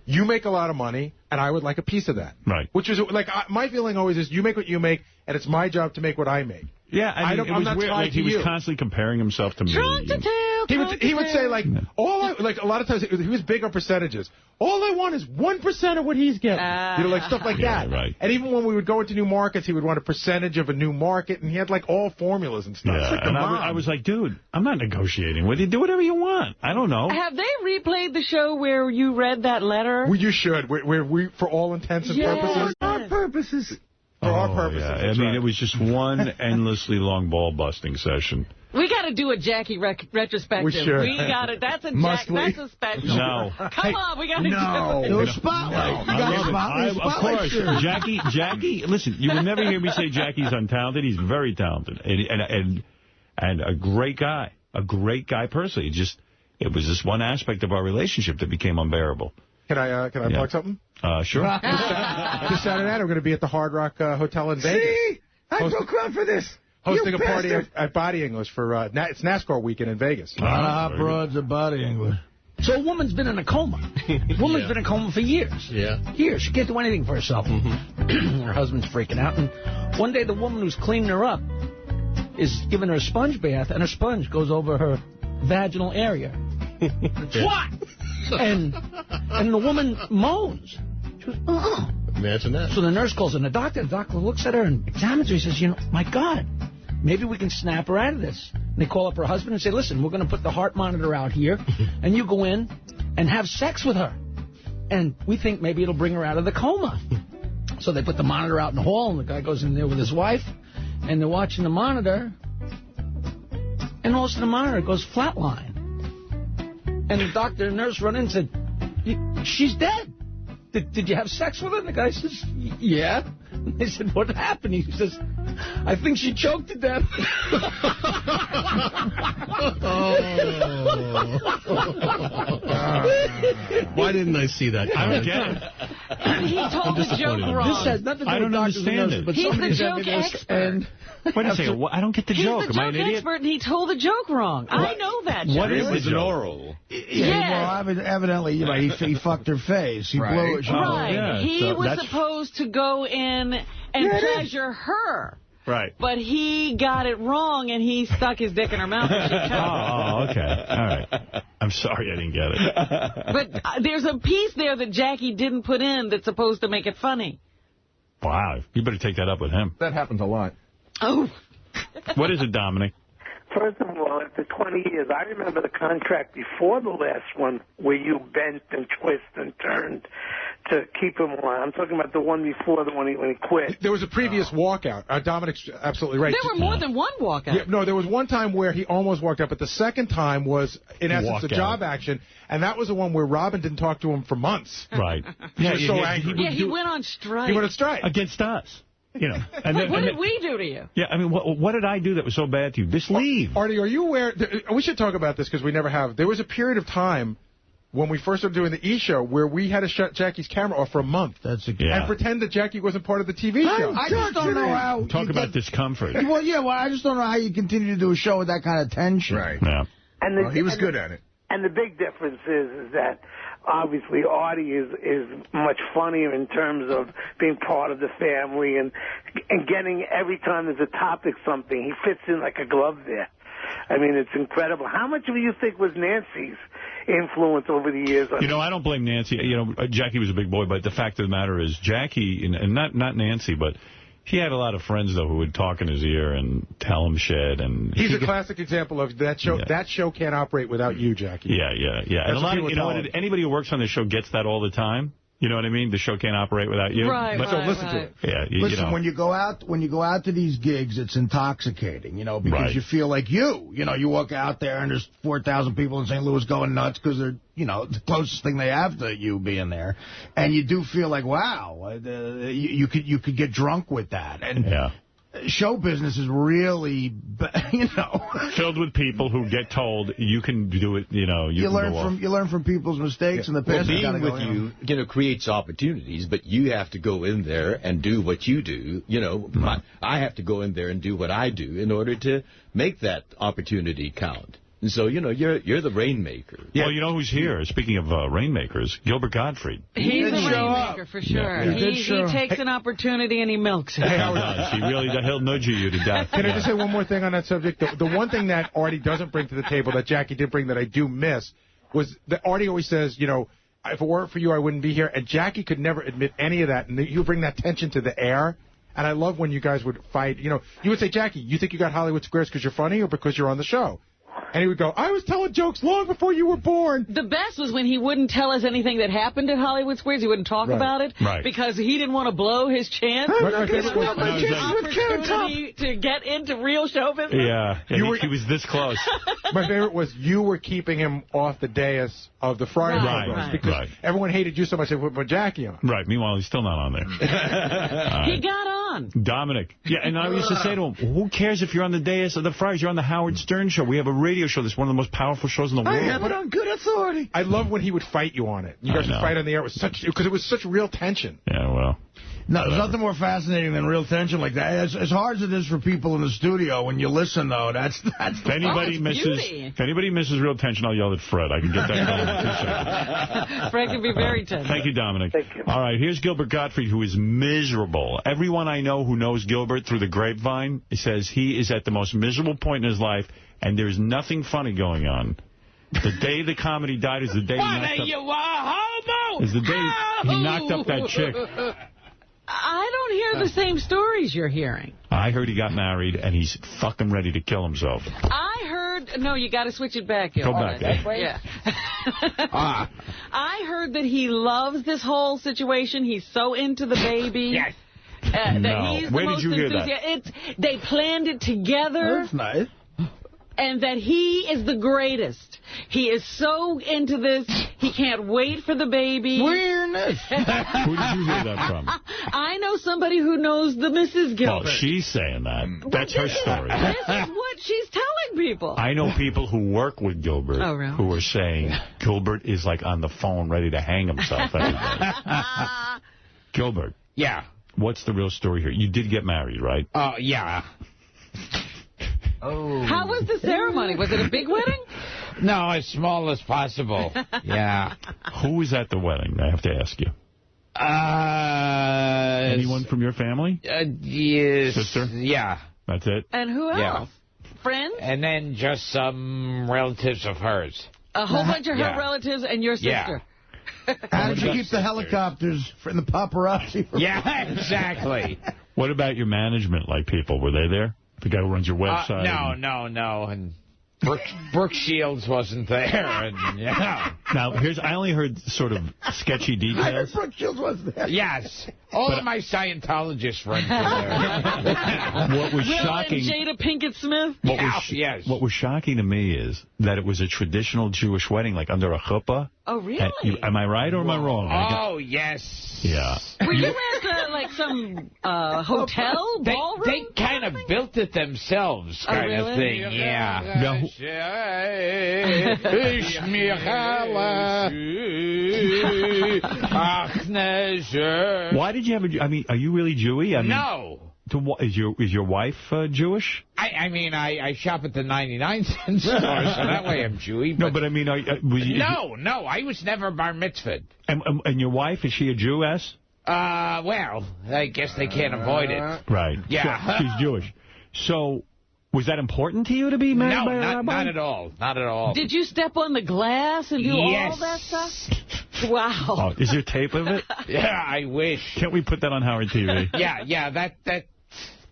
you make a lot of money, and I would like a piece of that. Right. Which is, like, my feeling always is, you make what you make, and it's my job to make what I make. Yeah, I'm not weird. tied like, to he was you. constantly comparing himself to me. He would say, like, a lot of times, he was big on percentages. All I want is 1% of what he's getting. Like, stuff like that. Right. And even when we would go into new markets, he would want a percentage of a new market, and he had, like, all formulas and stuff. Yeah, like, and I was like, dude, I'm not negotiating with you. Do whatever you want. I don't know. Have they replayed the show where you read that letter? Well, you should. We for all intents and purposes. Our purposes. For our purposes. Yeah. I mean, it was just one endlessly long ball-busting session. We got to do a Jackie retrospective. We should. We got it. That's a Must we? That's a special. No. Come on, we got to do it. Spotlight. Of course. Jackie, listen, you will never hear me say Jackie's untalented. He's very talented. And a great guy. A great guy personally. It was this one aspect of our relationship that became unbearable. Can I plug something? Sure. This Saturday night, we're going to be at the Hard Rock Hotel in Vegas. See? I broke ground for this. Hosting a party at Body English for it's NASCAR weekend in Vegas. Hot broads at Body English. So a woman's been in a coma. Woman's been in a coma for years. Yeah. Years. She can't do anything for herself. Her husband's freaking out. And one day the woman who's cleaning her up is giving her a sponge bath, and her sponge goes over her vaginal area. What? And the woman moans. She goes, oh. Imagine that. So the nurse calls in the doctor. The doctor looks at her and examines her. He says, my God, maybe we can snap her out of this. And they call up her husband and say, listen, we're going to put the heart monitor out here, and you go in and have sex with her. And we think maybe it'll bring her out of the coma. So they put the monitor out in the hall, and the guy goes in there with his wife, and they're watching the monitor, and all of a sudden the monitor goes flatline. And the doctor and nurse run in and said, she's dead. Did you have sex with her? And the guy says, yeah. And they said, what happened? He says, I think she choked to death. Why didn't I see that? I don't get it. He told the joke wrong. This has nothing to do I with don't understand it. But he's the joke expert. Wait a second. I don't get the joke. He's the Am I an joke idiot? expert, and he told the joke wrong. What? I know that joke. What is an oral? Yeah. Well, evidently, he fucked her face. He blew it. Right. Yeah, he was supposed to go in and pleasure her. Right. But he got it wrong, and he stuck his dick in her mouth. And she choked. Oh, okay. All right. I'm sorry I didn't get it. But there's a piece there that Jackie didn't put in that's supposed to make it funny. Wow. You better take that up with him. That happens a lot. Oh. What is it, Dominic? First of all, after 20 years, I remember the contract before the last one where you bent and twisted and turned to keep him on. I'm talking about the one before the one when he quit. There was a previous walkout. Dominic's absolutely right. There were more than one walkout. Yeah, no, there was one time where he almost walked out, but the second time was, in essence, a job action, and that was the one where Robin didn't talk to him for months. Right. He was so angry. He went on strike. He went on strike. Against us. And what did we do to you? Yeah, I mean, what did I do that was so bad to you? Just leave. Artie, are you aware? We should talk about this because we never have. There was a period of time when we first started doing the E! Show where we had to shut Jackie's camera off for a month. And pretend that Jackie wasn't part of the TV show. I just don't know how. Talk about discomfort. Well, I just don't know how you continue to do a show with that kind of tension. Right. Yeah. And he was good at it. And the big difference is that obviously Artie is much funnier in terms of being part of the family and getting every time there's a topic something, he fits in like a glove there. I mean, it's incredible. How much of it you think was Nancy's influence over the years? I don't blame Nancy. Jackie was a big boy, but the fact of the matter is Jackie, and not Nancy, but he had a lot of friends, though, who would talk in his ear and tell him shit. And he's a classic example of that show. Yeah. That show can't operate without you, Jackie. Yeah. And a lot of, anybody who works on the show gets that all the time. You know what I mean? The show can't operate without you. Right, but, right, so listen to it. Yeah, listen, you know. when you go out to these gigs, it's intoxicating, you know, because you feel like you walk out there and there's 4,000 people in St. Louis going nuts because they're, you know, the closest thing they have to you being there. And you do feel like, wow, you could get drunk with that. And show business is really, you know, filled with people who get told you can do it. You know, you learn from people's mistakes in the past. Well, being with you, creates opportunities, but you have to go in there and do what you do. You know, I have to go in there and do what I do in order to make that opportunity count. And so, you know, you're the rainmaker. Yeah. Well, you know who's here? Speaking of rainmakers, Gilbert Gottfried. He's a rainmaker for sure. Yeah. He takes an opportunity and he milks it. He does. He really does. He'll nudge you to death. Can I just say one more thing on that subject? The one thing that Artie doesn't bring to the table that Jackie did bring that I do miss was that Artie always says, you know, if it weren't for you, I wouldn't be here. And Jackie could never admit any of that. And you bring that tension to the air. And I love when you guys would fight. You know, you would say, Jackie, you think you got Hollywood Squares because you're funny or because you're on the show? And he would go, I was telling jokes long before you were born. The best was when he wouldn't tell us anything that happened at Hollywood Squares. He wouldn't talk about it because he didn't want to blow his chance. Opportunity to get into real show business. Yeah, he was this close. My favorite was you were keeping him off the dais of the Friday programs because everyone hated you so much they put Jackie on. Right. Meanwhile, he's still not on there. He got on. Dominic. Yeah, and I used to say to him, who cares if you're on the dais of the Fridays? You're on the Howard Stern show. We have a radio show that's one of the most powerful shows in the world. I have it on good authority. I love when he would fight you on it. You guys would fight on the air because it was such real tension. Yeah, well. No, there's nothing more fascinating than real tension like that. As hard as it is for people in the studio, when you listen, though, that's if anybody misses real tension, I'll yell at Fred. I can get that going in 2 seconds. Fred can be very tense. Thank you, Dominic. Thank you. All right, here's Gilbert Gottfried, who is miserable. Everyone I know who knows Gilbert through the grapevine says he is at the most miserable point in his life, and there's nothing funny going on. The day the comedy died is the day he knocked up that chick. I don't hear the same stories you're hearing. I heard he got married, and he's fucking ready to kill himself. I heard... No, you got to switch it back. Go back. Yeah. I heard that he loves this whole situation. He's so into the baby. Yes. No. Where did you hear that? They planned it together. That's nice. And that he is the greatest. He is so into this, he can't wait for the baby. Weirdness. Who did you hear that from? I know somebody who knows the Mrs. Gilbert. Well, she's saying that. That's her story. This is what she's telling people. I know people who work with Gilbert who are saying Gilbert is like on the phone ready to hang himself. Gilbert. Yeah. What's the real story here? You did get married, right? Yeah. Oh. How was the ceremony? Was it a big wedding? No, as small as possible. Yeah. Who was at the wedding? I have to ask you. Anyone from your family? Yes. Sister? Yeah. That's it? And who else? Friends? And then just some relatives of hers. A whole bunch of her relatives and your sister. Yeah. How did you keep the helicopters from the paparazzi? Yeah, exactly. What about your management, like people? Were they there? The guy who runs your website? No. And Brooke Shields wasn't there. And, yeah. Now, I only heard sort of sketchy details. I heard Brooke Shields wasn't there. Yes. All of my Scientologist friends were there. What was shocking... and Jada Pinkett Smith? Yes. What was shocking to me is that it was a traditional Jewish wedding, like under a chuppah. Oh, really? Am I right or am I wrong? Oh, yes. Yeah. Were you at, like, some hotel, ballroom? They kind of built it themselves, kind of thing. Yeah. Why did you have a... I mean, are you really Jewy? I mean, no. Is your wife Jewish? I shop at the 99-cent store, so that way I'm Jewy. No, but I mean... No, I was never bar mitzvahed. And your wife, is she a Jewess? Well, I guess they can't avoid it. Right. Yeah. She's Jewish. So... Was that important to you to be married by a rabbi? No, not at all. Not at all. Did you step on the glass and do all that stuff? Wow. Oh, is there tape of it? Yeah, I wish. Can't we put that on Howard TV? Yeah, that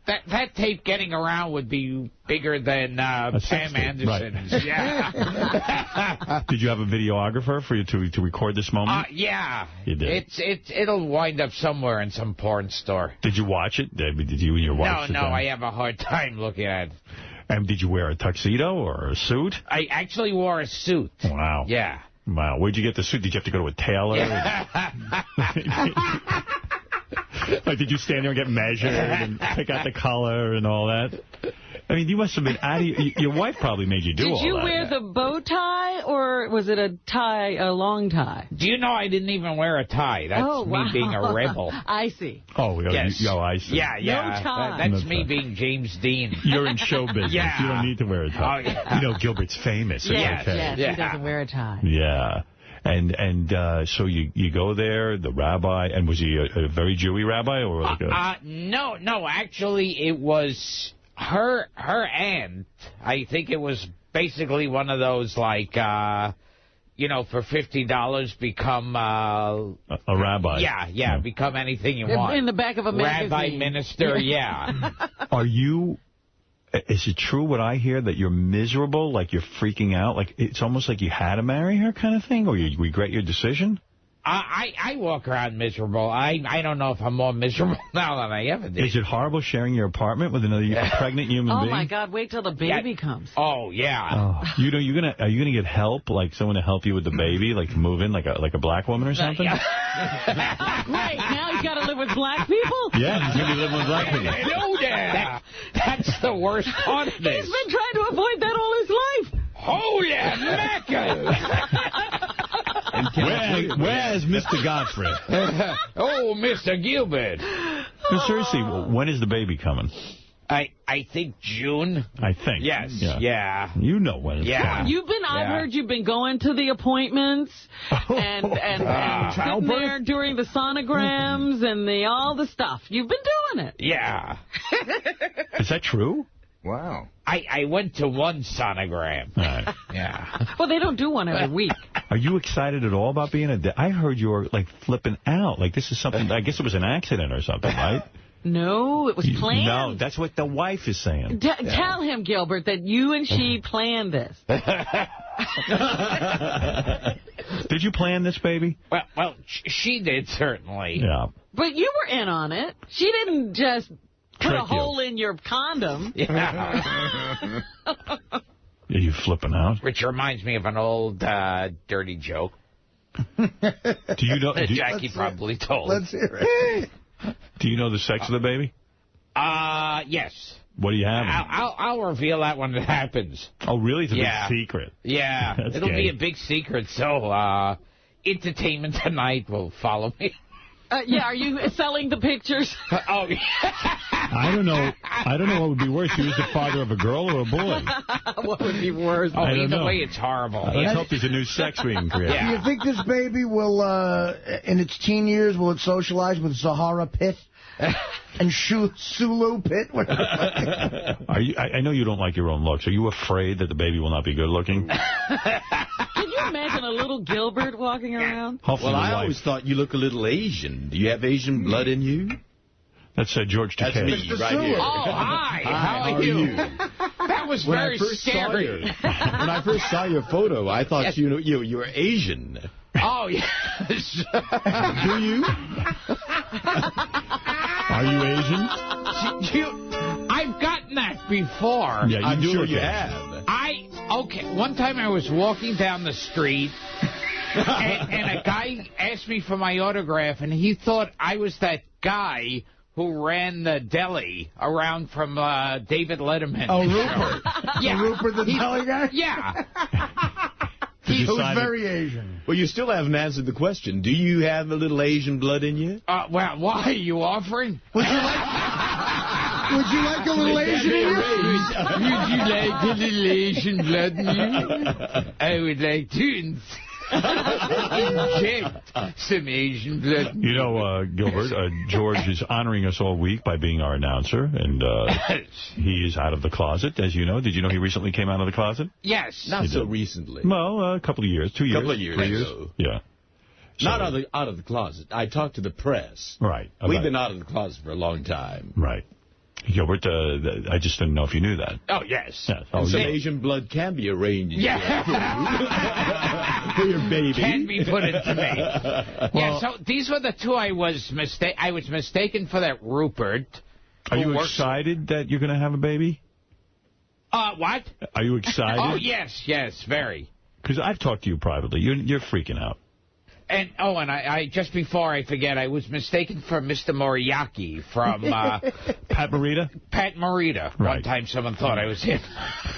that tape getting around would be bigger than Pam Anderson's. Right. Yeah. Did you have a videographer for you to record this moment? Yeah. You did. It'll wind up somewhere in some porn store. Did you watch it? Did you and your wife? No, I have a hard time looking at it. And did you wear a tuxedo or a suit? I actually wore a suit. Wow. Yeah. Wow. Where'd you get the suit? Did you have to go to a tailor? Yeah. Like, did you stand there and get measured and pick out the color and all that? I mean, you must have been out of your wife probably made you do all that. Did you wear the bow tie, or was it a long tie? Do you know I didn't even wear a tie? That's me being a rebel. I see. Oh, yes. I see. Yeah. No tie. That's me being James Dean. You're in show business. Yeah. You don't need to wear a tie. Oh, yeah. You know, Gilbert's famous. It's okay. Yes, he doesn't wear a tie. Yeah. And so you go there, the rabbi, and was he a very Jewy rabbi? Or like No, actually it was her aunt. I think it was basically one of those like, for $50 become... a rabbi. Yeah, become anything you want. In the back of a magazine. Rabbi, minister, yeah. Are you... Is it true what I hear, that you're miserable, like you're freaking out? Like it's almost like you had to marry her kind of thing, or you regret your decision? I walk around miserable. I don't know if I'm more miserable now than I ever did. Is it horrible sharing your apartment with another pregnant human being? Oh, my God. Wait till the baby comes. Oh, yeah. Oh. Are you gonna get help, like someone to help you with the baby, like to move in, like a black woman or something? Wait, now he's got to live with black people? Yeah, he's going to be living with black people. I know that. That's the worst part of this. He's been trying to avoid that all his life. Holy mackerel! Where's Mr. Godfrey? Oh, Mr. Gilbert. No, seriously, when is the baby coming? I think June. I think. Yes. Yeah. You know when it's coming. I've heard you've been going to the appointments and sitting there during the sonograms and all the stuff. You've been doing it. Yeah. Is that true? Wow. I went to one sonogram. Right. Yeah. Well, they don't do one every week. Are you excited at all about being a dad? I heard you were, like, flipping out. Like, this is something, I guess it was an accident or something, right? No, it was planned. No, that's what the wife is saying. Tell him, Gilbert, that you and she planned this. Did you plan this, baby? Well, she did, certainly. Yeah. But you were in on it. She didn't just put a hole in your condom. Yeah. Are you flipping out? Which reminds me of an old dirty joke. Do you know? Jackie probably told. Let's hear it. Do you know the sex of the baby? Yes. What do you have? I'll reveal that when it happens. Oh, really? It's a big secret. Yeah. It'll be a big secret, so Entertainment Tonight will follow me. Are you selling the pictures? Oh, yeah. I don't know what would be worse. He was the father of a girl or a boy. What would be worse? Oh, either way, it's horrible. Let's hope there's a new sex we can create. Do you think this baby will, in its teen years, will it socialize with Zahara Pitt? And Sulu Pitt? I know you don't like your own looks. Are you afraid that the baby will not be good looking? Can you imagine a little Gilbert walking around? Well, I always thought you look a little Asian. Do you have Asian blood in you? That's George Takei. That's me, right here. Oh, hi. How are you? That was very scary. When I first saw your photo, I thought you were Asian. Oh, yes. Do you? Are you Asian? I've gotten that before. Yeah, I'm sure you have. One time I was walking down the street, and a guy asked me for my autograph, and he thought I was that guy who ran the deli around from David Letterman. Oh, Rupert. Yeah. Rupert the deli guy? Yeah. He was very Asian. Well, you still haven't answered the question. Do you have a little Asian blood in you? Well, why are you offering? Would you like a little Asian in you? Would you like a little Asian blood in you? I would like to inject some Asian blood. You know, Gilbert, George is honoring us all week by being our announcer, and he is out of the closet, as you know. Did you know he recently came out of the closet? Yes. Not so recently. Well, a couple of years, 2 years. A couple of years. 3 years. Yeah. So, not out of the closet. I talked to the press. Right. We've been out of the closet for a long time. Right. Gilbert, I just didn't know if you knew that. Oh, yes. Yeah. Some Asian blood can be arranged. Yeah. For your baby. Can be put into me. Yeah, so these were the two I was mistaken for that Rupert. Are you excited that you're going to have a baby? What? Are you excited? Oh, yes, very. Because I've talked to you privately. You're freaking out. And I just before I forget, I was mistaken for Mr. Moriarty from Pat Morita? Pat Morita. Right. One time someone thought I was him.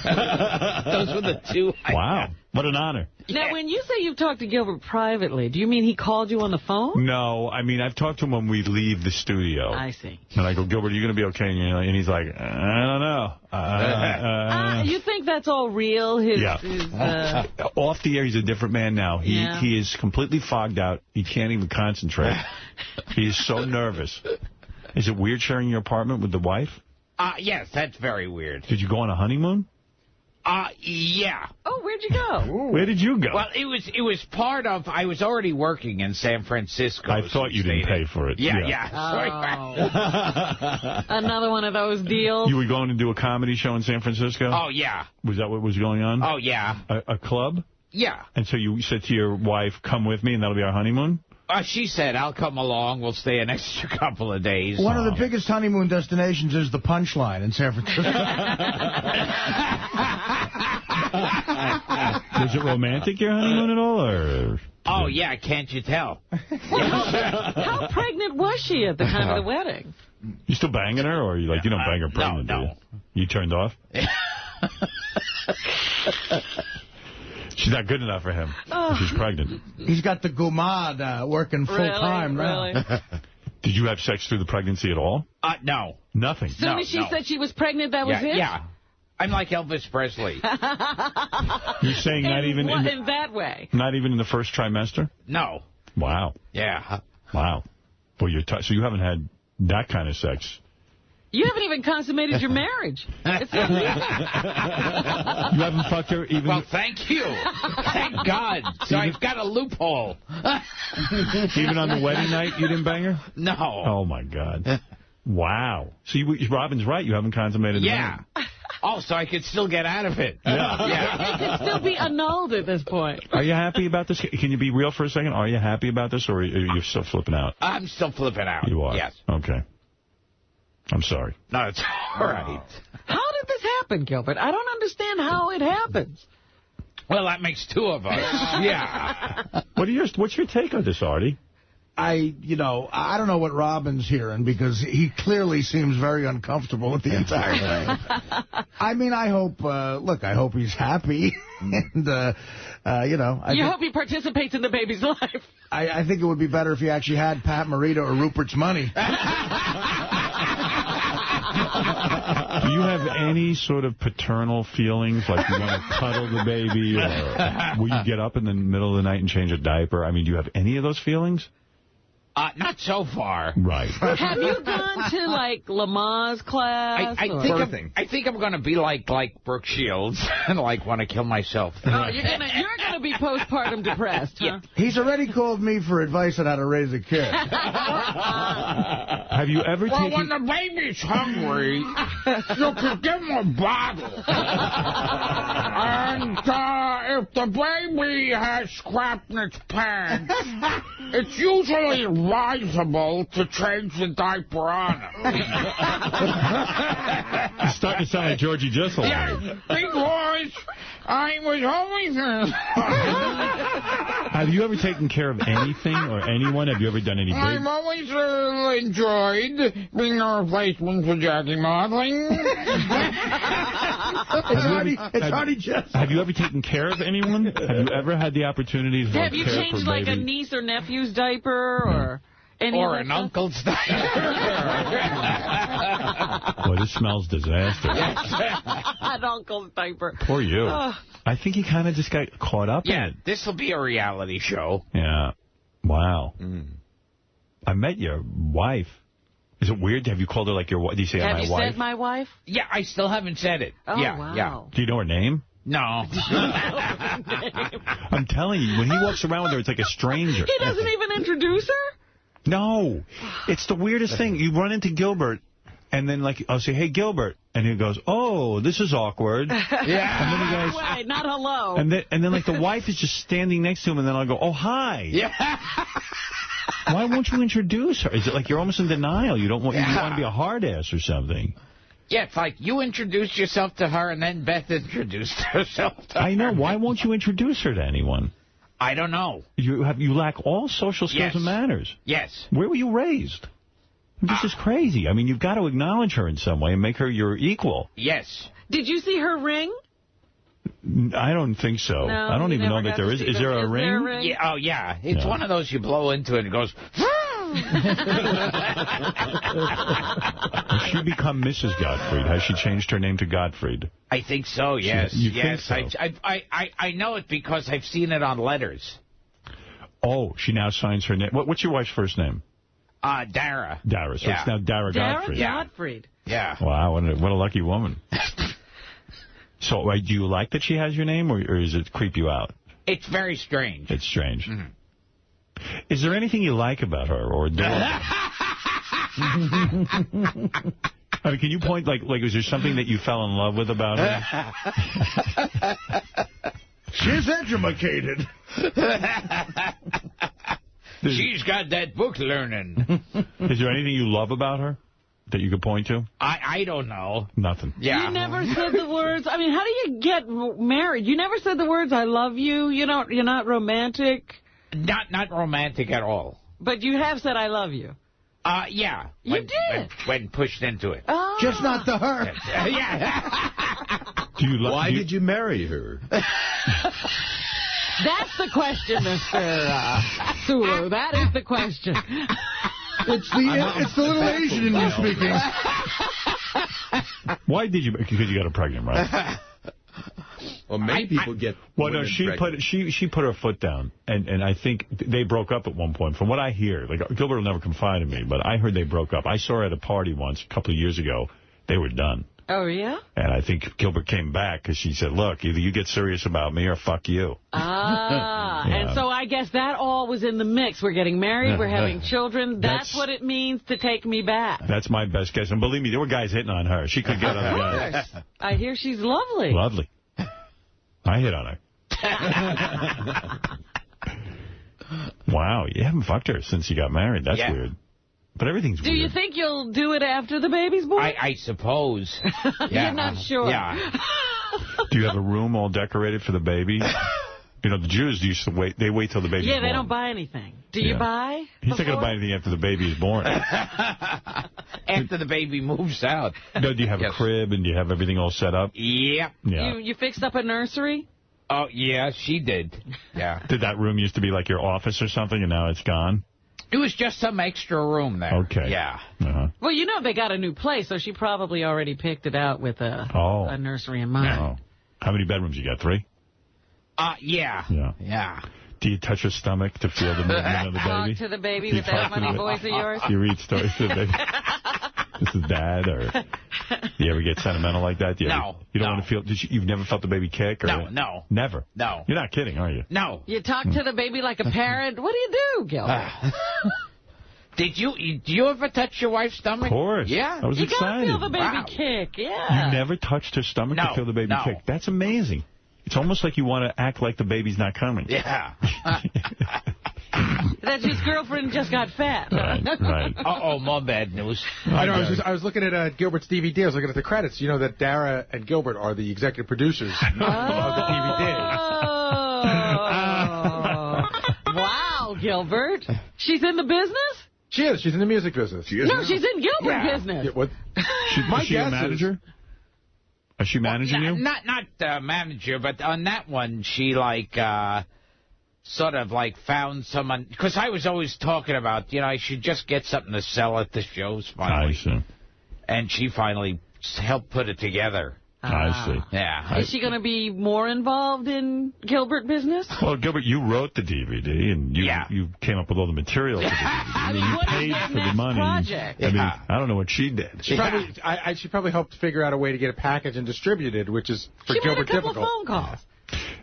Those were the two. Wow. What an honor. Now, when you say you've talked to Gilbert privately, do you mean he called you on the phone? No, I mean, I've talked to him when we leave the studio. I see. And I go, Gilbert, are you going to be okay? And he's like, I don't know. You think that's all real? Off the air, he's a different man now. He is completely fogged out. He can't even concentrate. He is so nervous. Is it weird sharing your apartment with the wife? Yes, that's very weird. Did you go on a honeymoon? Yeah. Oh, where'd you go? Where did you go? Well, it was part of, I was already working in San Francisco. I thought you didn't pay for it. Yeah. Oh. Another one of those deals? You were going to do a comedy show in San Francisco? Oh, yeah. Was that what was going on? Oh, yeah. A club? Yeah. And so you said to your wife, come with me, and that'll be our honeymoon? She said, I'll come along. We'll stay an extra couple of days. One of the biggest honeymoon destinations is the Punchline in San Francisco. Was it romantic, your honeymoon, at all? Or? Oh, yeah, can't you tell? How pregnant was she at the time of the wedding? You still banging her, or you don't bang her pregnant, do you? You turned off? She's not good enough for him. She's pregnant. He's got the gumad working full-time now. Really? Did you have sex through the pregnancy at all? No. Nothing? As soon as she said she was pregnant, that was it? Yeah. I'm like Elvis Presley. You're saying not even in that way? Not even in the first trimester? No. Wow. Yeah. Wow. Well, so you haven't had that kind of sex. You haven't even consummated your marriage. It's not legal. You haven't fucked her even... Well, thank you. Thank God. So I've got a loophole. Even on the wedding night, you didn't bang her? No. Oh, my God. Wow. So Robin's right. You haven't consummated the marriage. Oh, so I could still get out of it. It could still be annulled at this point. Are you happy about this? Can you be real for a second? Are you happy about this, or are you still flipping out? I'm still flipping out. You are? Yes. Okay. I'm sorry. No, it's all right. How did this happen, Gilbert? I don't understand how it happens. Well, that makes two of us. Yeah. What's your take on this, Artie? I don't know what Robin's hearing, because he clearly seems very uncomfortable with the entire thing. I mean, I hope, I hope he's happy. And, you hope he participates in the baby's life. I think it would be better if he actually had Pat Morita or Rupert's money. Do you have any sort of paternal feelings, like you want to cuddle the baby, or will you get up in the middle of the night and change a diaper? I mean, do you have any of those feelings? Not so far. Right. Have you gone to, like, Lamar's class? I think I'm going to be like Brooke Shields and, want to kill myself. Oh, you're gonna be postpartum depressed, huh? Yeah. He's already called me for advice on how to raise a kid. Have you ever taken... when the baby's hungry, you can give him a bottle. And if the baby has crap in its pants, it's usually advisable to change the diaper on him. You're starting to sound like Georgie Jessel. Yeah, because I was always... Have you ever taken care of anything or anyone? Have you ever done any big... I've always enjoyed being a replacement for Jackie Modeling. It's Artie Jessel. Have you ever taken care of anyone? Have you ever had the opportunity to Have you changed, like, a niece or nephew's diaper, or... Or an uncle's diaper. Boy, this smells disaster. An uncle's diaper. Poor you. I think he kind of just got caught up in it. This will be a reality show. Yeah. Wow. I met your wife. Is it weird? Have you called her like your wife? Do you say my wife? Have you said my wife? Yeah, I still haven't said it. Oh, yeah, wow. Yeah. Do you know her name? No. I'm telling you, when he walks around with her, it's like a stranger. He doesn't even introduce her? No. It's the weirdest thing. You run into Gilbert, And then, like, I'll say, hey, Gilbert. And he goes, oh, this is awkward. Yeah. And then he goes, Wait, not hello. And then, like, the wife is just standing next to him, and then I'll go, oh, hi. Yeah. Why won't you introduce her? Is it like you're almost in denial? You don't want, you want to be a hard ass or something? Yeah, it's like you introduced yourself to her, and then Beth introduced herself to her. I know. Why won't you introduce her to anyone? I don't know. You lack all social skills and manners. Yes. Where were you raised? This is crazy. I mean, you've got to acknowledge her in some way and make her your equal. Yes. Did you see her ring? I don't think so. No, I don't even know that there is. Is there a ring? Yeah, oh, yeah. It's one of those you blow into it and it goes... Has she become Mrs. Gottfried? Has she changed her name to Gottfried? I think so, yes. You yes, think so? I know it because I've seen it on letters. Oh, she now signs her name. What's your wife's first name? Dara. Dara. So it's now Dara Gottfried. Gottfried. Yeah. Wow, what a lucky woman. So, do you like that she has your name, or does it creep you out? It's very strange. It's strange. Mm-hmm. Is there anything you like about her or adore her? I mean, can you point, like, is there something that you fell in love with about her? She's educated. She's got that book learning. Is there anything you love about her that you could point to? I don't know. Nothing. Yeah. You never said the words. I mean, how do you get married? You never said the words, I love you. You're not romantic. Not romantic at all. But you have said I love you. Yeah. You did. When pushed into it. Oh. Just not to her. Yeah. Why did you marry her? That's the question, Mr. Sulu. That is the question. It's the little Asian in you speaking. Why did you? Because you got her pregnant, right? Well, many people get. Well, no, she put her foot down, and I think they broke up at one point. From what I hear, like Gilbert will never confide in me, but I heard they broke up. I saw her at a party once a couple of years ago. They were done. Oh, yeah? And I think Gilbert came back because she said, look, either you get serious about me or fuck you. Ah, yeah. And so I guess that all was in the mix. We're getting married. We're having children. That's what it means to take me back. That's my best guess. And believe me, there were guys hitting on her. She could get on the guys. I hear she's lovely. Lovely. I hit on her. Wow, you haven't fucked her since you got married. That's weird. But everything's weird. Do you think you'll do it after the baby's born? I suppose. You're not sure. Yeah. Do you have a room all decorated for the baby? You know, the Jews used to wait. They wait till the baby's born. Yeah, they don't buy anything. Do you buy? He's not going to buy anything after the baby is born. After the baby moves out. No, do you have a crib and do you have everything all set up? Yep. Yeah. You fixed up a nursery? Oh, yeah, she did. Yeah. Did that room used to be like your office or something and now it's gone? It was just some extra room there. Okay. Yeah. Well, you know they got a new place, so she probably already picked it out with a nursery in mind. Oh. How many bedrooms you got? 3? Yeah. Yeah. Do you touch her stomach to feel the movement of the baby? Talk to the baby with that funny voice of yours? You read stories to the baby? This is Dad, or do you ever get sentimental like that? No. You don't want to feel, you've never felt the baby kick? Or No. Never? No. You're not kidding, are you? No. You talk to the baby like a parrot? What do you do, Gilbert? Do you ever touch your wife's stomach? Of course. Yeah. I was excited. You got to feel the baby kick, yeah. You never touched her stomach to feel the baby kick? That's amazing. It's almost like you want to act like the baby's not coming. Yeah. That his girlfriend just got fat. Right. Uh-oh, more bad news. I know. I was looking at Gilbert's DVD. I was looking at the credits. You know that Dara and Gilbert are the executive producers of the DVD. Wow, Gilbert. She's in the business? She is. She's in the music business. She's in Gilbert business. Yeah, what? Is she a manager? Is she managing you? Not manager, but on that one, she sort of found someone, because I was always talking about, I should just get something to sell at the shows finally. I see. And she finally helped put it together. I see. Yeah. Is she going to be more involved in Gilbert business? Well, Gilbert, you wrote the DVD, and you came up with all the material for the DVD. You paid for the money. Project? I mean, I don't know what she did. She probably helped figure out a way to get it packaged and distributed, which is for Gilbert difficult. She made a couple phone calls.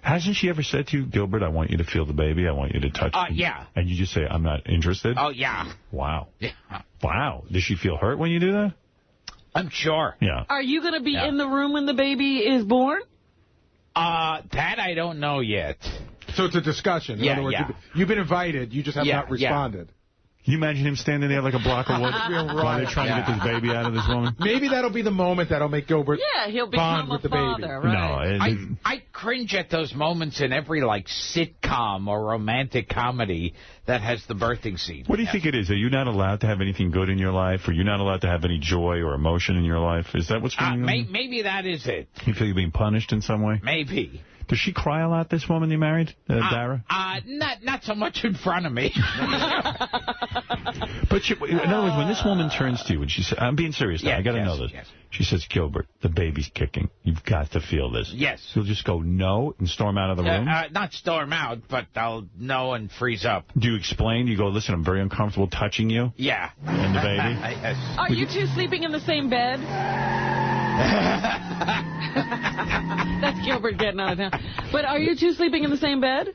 Hasn't she ever said to you, Gilbert, I want you to feel the baby, I want you to touch him? Yeah. And you just say, I'm not interested? Oh, yeah. Wow. Yeah. Wow. Does she feel hurt when you do that? I'm sure. Yeah. Are you going to be in the room when the baby is born? That I don't know yet. So it's a discussion. In other words, you've been invited. You just have not responded. Can you imagine him standing there like a block of wood while they're trying to get this baby out of this woman? Maybe that'll be the moment that'll make Gilbert he'll bond become with the father, baby. Right. No, I cringe at those moments in every, like, sitcom or romantic comedy that has the birthing scene. What do you think it is? Are you not allowed to have anything good in your life? Or you're not allowed to have any joy or emotion in your life? Is that what's going on? Maybe that is it. You feel you're being punished in some way? Maybe. Does she cry a lot, this woman you married, Dara? Not so much in front of me. But in other words, when this woman turns to you and she says, I'm being serious now, I got to know this. Yes. She says, Gilbert, the baby's kicking. You've got to feel this. Yes. You'll just go no and storm out of the room? Not storm out, but I'll know and freeze up. Do you explain? You go, listen, I'm very uncomfortable touching you? Yeah. And the baby? Are you two sleeping in the same bed? That's Gilbert getting out of town. But are you two sleeping in the same bed?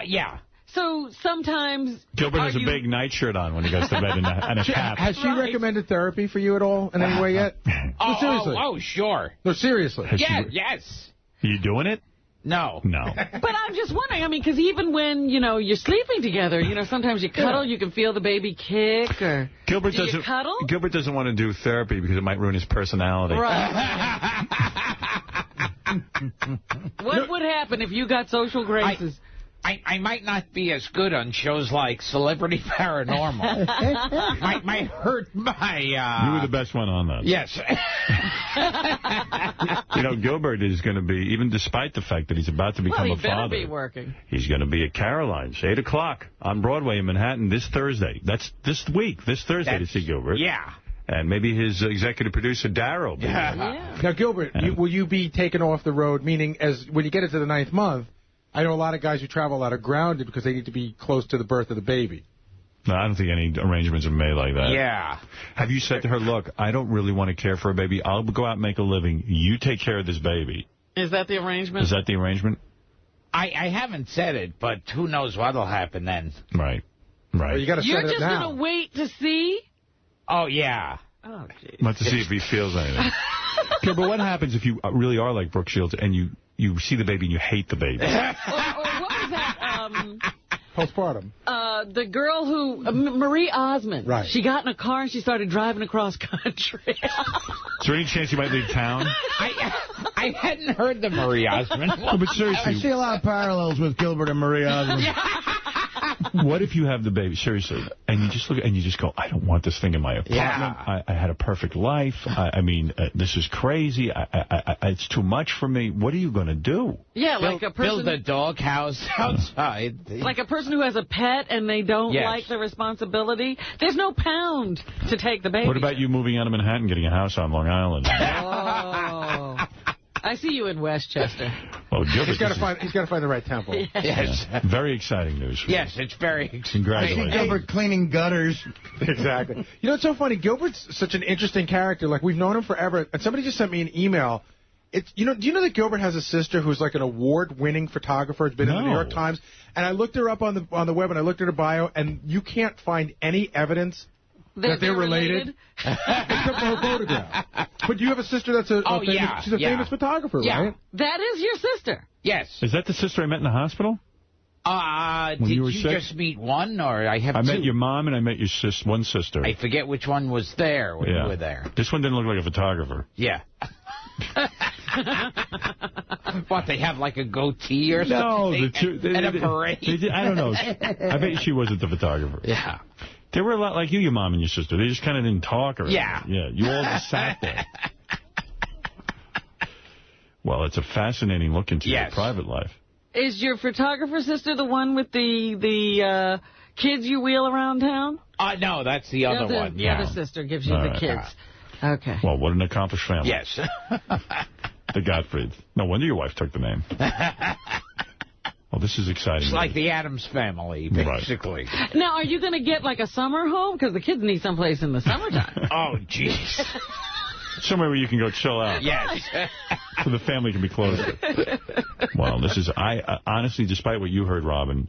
Yeah. So sometimes... Gilbert has a big nightshirt on when he goes to bed and a cap. Has she recommended therapy for you at all in any way yet? No, seriously. Oh, sure. No, seriously. Yes. Are you doing it? No. No. But I'm just wondering, I mean, because even when, you're sleeping together, sometimes you cuddle, you can feel the baby kick, or Gilbert do you cuddle? Gilbert doesn't want to do therapy because it might ruin his personality. Right. What would happen if you got social graces? I might not be as good on shows like Celebrity Paranormal. might hurt my... You were the best one on that. Yes. Gilbert is going to be, even despite the fact that he's about to become a father... Well, he better be working. He's going to be at Caroline's, 8 o'clock on Broadway in Manhattan this Thursday. That's this week, this Thursday to see Gilbert. Yeah. And maybe his executive producer, Darryl, will be there. Now, Gilbert, will you be taken off the road, meaning when you get into the 9th month, I know a lot of guys who travel a lot are grounded because they need to be close to the birth of the baby. No, I don't think any arrangements are made like that. Yeah. Have you said to her, look, I don't really want to care for a baby. I'll go out and make a living. You take care of this baby. Is that the arrangement? Is that the arrangement? I haven't said it, but who knows what'll happen then. Right. Right. Well, you got to set it now. You're just going to wait to see? Oh, yeah. Oh, jeez. Not to see if he feels anything. Okay, but what happens if you really are like Brooke Shields and you see the baby and you hate the baby? or what was that? Postpartum. The girl who, Marie Osmond. Right. She got in a car and she started driving across country. Is there any chance you might leave town? I hadn't heard the Marie Osmond. No, but seriously. I see a lot of parallels with Gilbert and Marie Osmond. What if you have the baby, seriously, and you just look and you just go, I don't want this thing in my apartment. Yeah. I had a perfect life. I mean, this is crazy. It's too much for me. What are you going to do? Yeah, like a person... Build a doghouse outside. Like a person who has a pet and they don't like the responsibility. There's no pound to take the baby. What about you moving out of Manhattan, getting a house on Long Island? Oh. I see you in Westchester. Oh, Gilbert, he's got to find the right temple. Yes. Yeah. Very exciting news. Yes, it's very exciting. Congratulations. Gilbert cleaning gutters. Exactly. It's so funny. Gilbert's such an interesting character. Like, we've known him forever. And somebody just sent me an email. Do you know that Gilbert has a sister who's like an award-winning photographer? It's been in the New York Times. And I looked her up on the web, and I looked at her bio, and you can't find any evidence that they're related. Except for her photograph. But you have a sister that's she's a famous photographer, right? That is your sister. Yes. Is that the sister I met in the hosptal? Did you just meet one, or I have two? I met your mom and I met your one sister. I forget which one was there when you were there. This one didn't look like a photographer. Yeah. What, they have like a goatee or something? No, and a parade? I don't know. I bet she wasn't the photographer. Yeah. They were a lot like your mom and your sister. They just kind of didn't talk or anything. Yeah, you all just sat there. Well, it's a fascinating look into your private life. Is your photographer sister the one with the kids you wheel around town? No, that's the other one. The other sister gives you the kids. Okay. Well, what an accomplished family. Yes. The Gottfrieds. No wonder your wife took the name. Well, this is exciting. It's like the Addams Family, basically. Right. Now, are you going to get like a summer home? Because the kids need someplace in the summertime. Oh, jeez. Somewhere where you can go chill out. Yes. So the family can be closer. Well, this is, honestly, despite what you heard, Robin,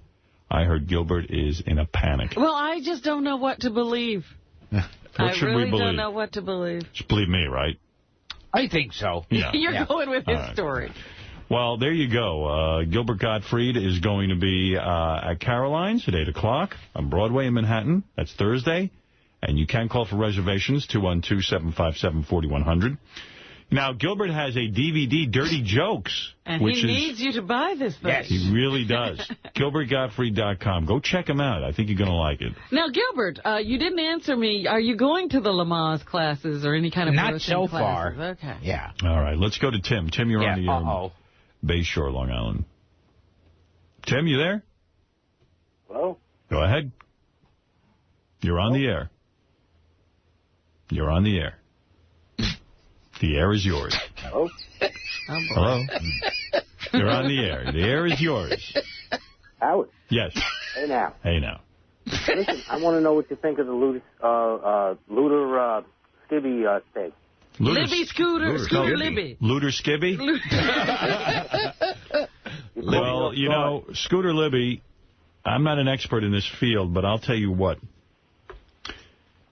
I heard Gilbert is in a panic. Well, I just don't know what to believe. What should we believe? I really don't know what to believe. Just believe me, right? I think so. Yeah. You're going with his story. Well, there you go. Gilbert Gottfried is going to be at Caroline's at 8 o'clock on Broadway in Manhattan. That's Thursday. And you can call for reservations, 212-757-4100. Now, Gilbert has a DVD, Dirty Jokes. And he needs you to buy this thing. Yes, he really does. GilbertGottfried.com. Go check him out. I think you're going to like it. Now, Gilbert, you didn't answer me. Are you going to the Lamaze classes or any kind of Not so classes? far. Okay. Yeah. All right, let's go to Tim. Tim, you're on the air. Bayshore, Long Island. Tim, you there? Hello? Go ahead. You're on the air. You're on the air. The air is yours. Hello? Hello? You're on the air. The air is yours. Howard? Yes. Hey, now. Hey, now. Listen, I want to know what you think of the Looter Skibby thing. Libby Scooter Libby. Looter Skibby? Well, you know, Scooter Libby, I'm not an expert in this field, but I'll tell you what.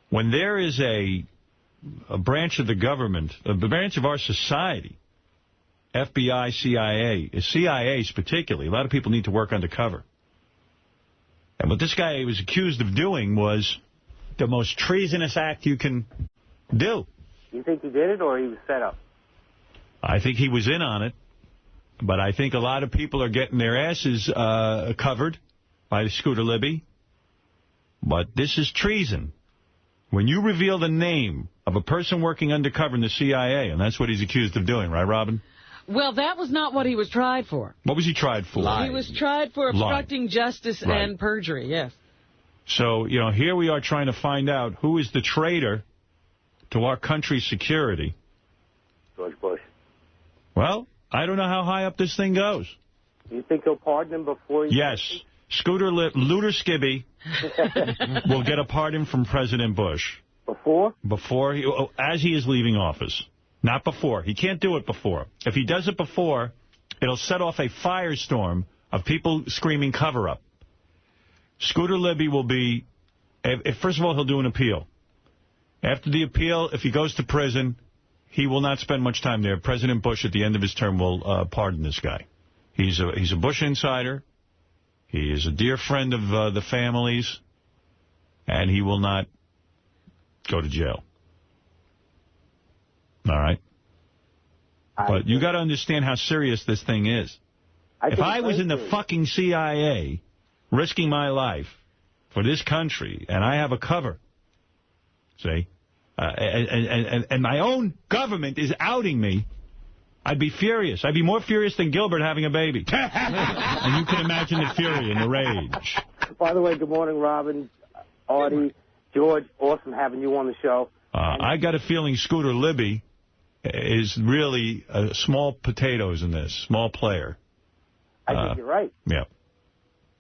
When there is a branch of the government, a branch of our society, FBI, CIA particularly, a lot of people need to work undercover. And what this guy was accused of doing was the most treasonous act you can do. You think he did it or he was set up? I think he was in on it, but I think a lot of people are getting their asses covered by Scooter Libby. But this is treason. When you reveal the name of a person working undercover in the CIA, and that's what he's accused of doing, right, Robin? Well, that was not what he was tried for. What was he tried for? He was tried for obstructing justice and perjury, yes. So, you know, here we are trying to find out who is the traitor to our country's security. George Bush. Well, I don't know how high up this thing goes. Do you think he'll pardon him before he... Yes. Looter Skibby will get a pardon from President Bush. Before? Before, as he is leaving office. Not before. He can't do it before. If he does it before, it'll set off a firestorm of people screaming cover-up. Scooter Libby will be, first of all, he'll do an appeal. After the appeal, if he goes to prison, he will not spend much time there. President Bush, at the end of his term, will pardon this guy. He's a Bush insider. He is a dear friend of the families, and he will not go to jail. All right? But you got to understand how serious this thing is. If I was in the fucking CIA, risking my life for this country, and I have a cover, see, and my own government is outing me, I'd be furious. I'd be more furious than Gilbert having a baby. And you can imagine the fury and the rage. By the way, good morning, Robin, Artie, George. Awesome having you on the show. I got a feeling Scooter Libby is really small potatoes in this, small player. I think you're right. Yeah.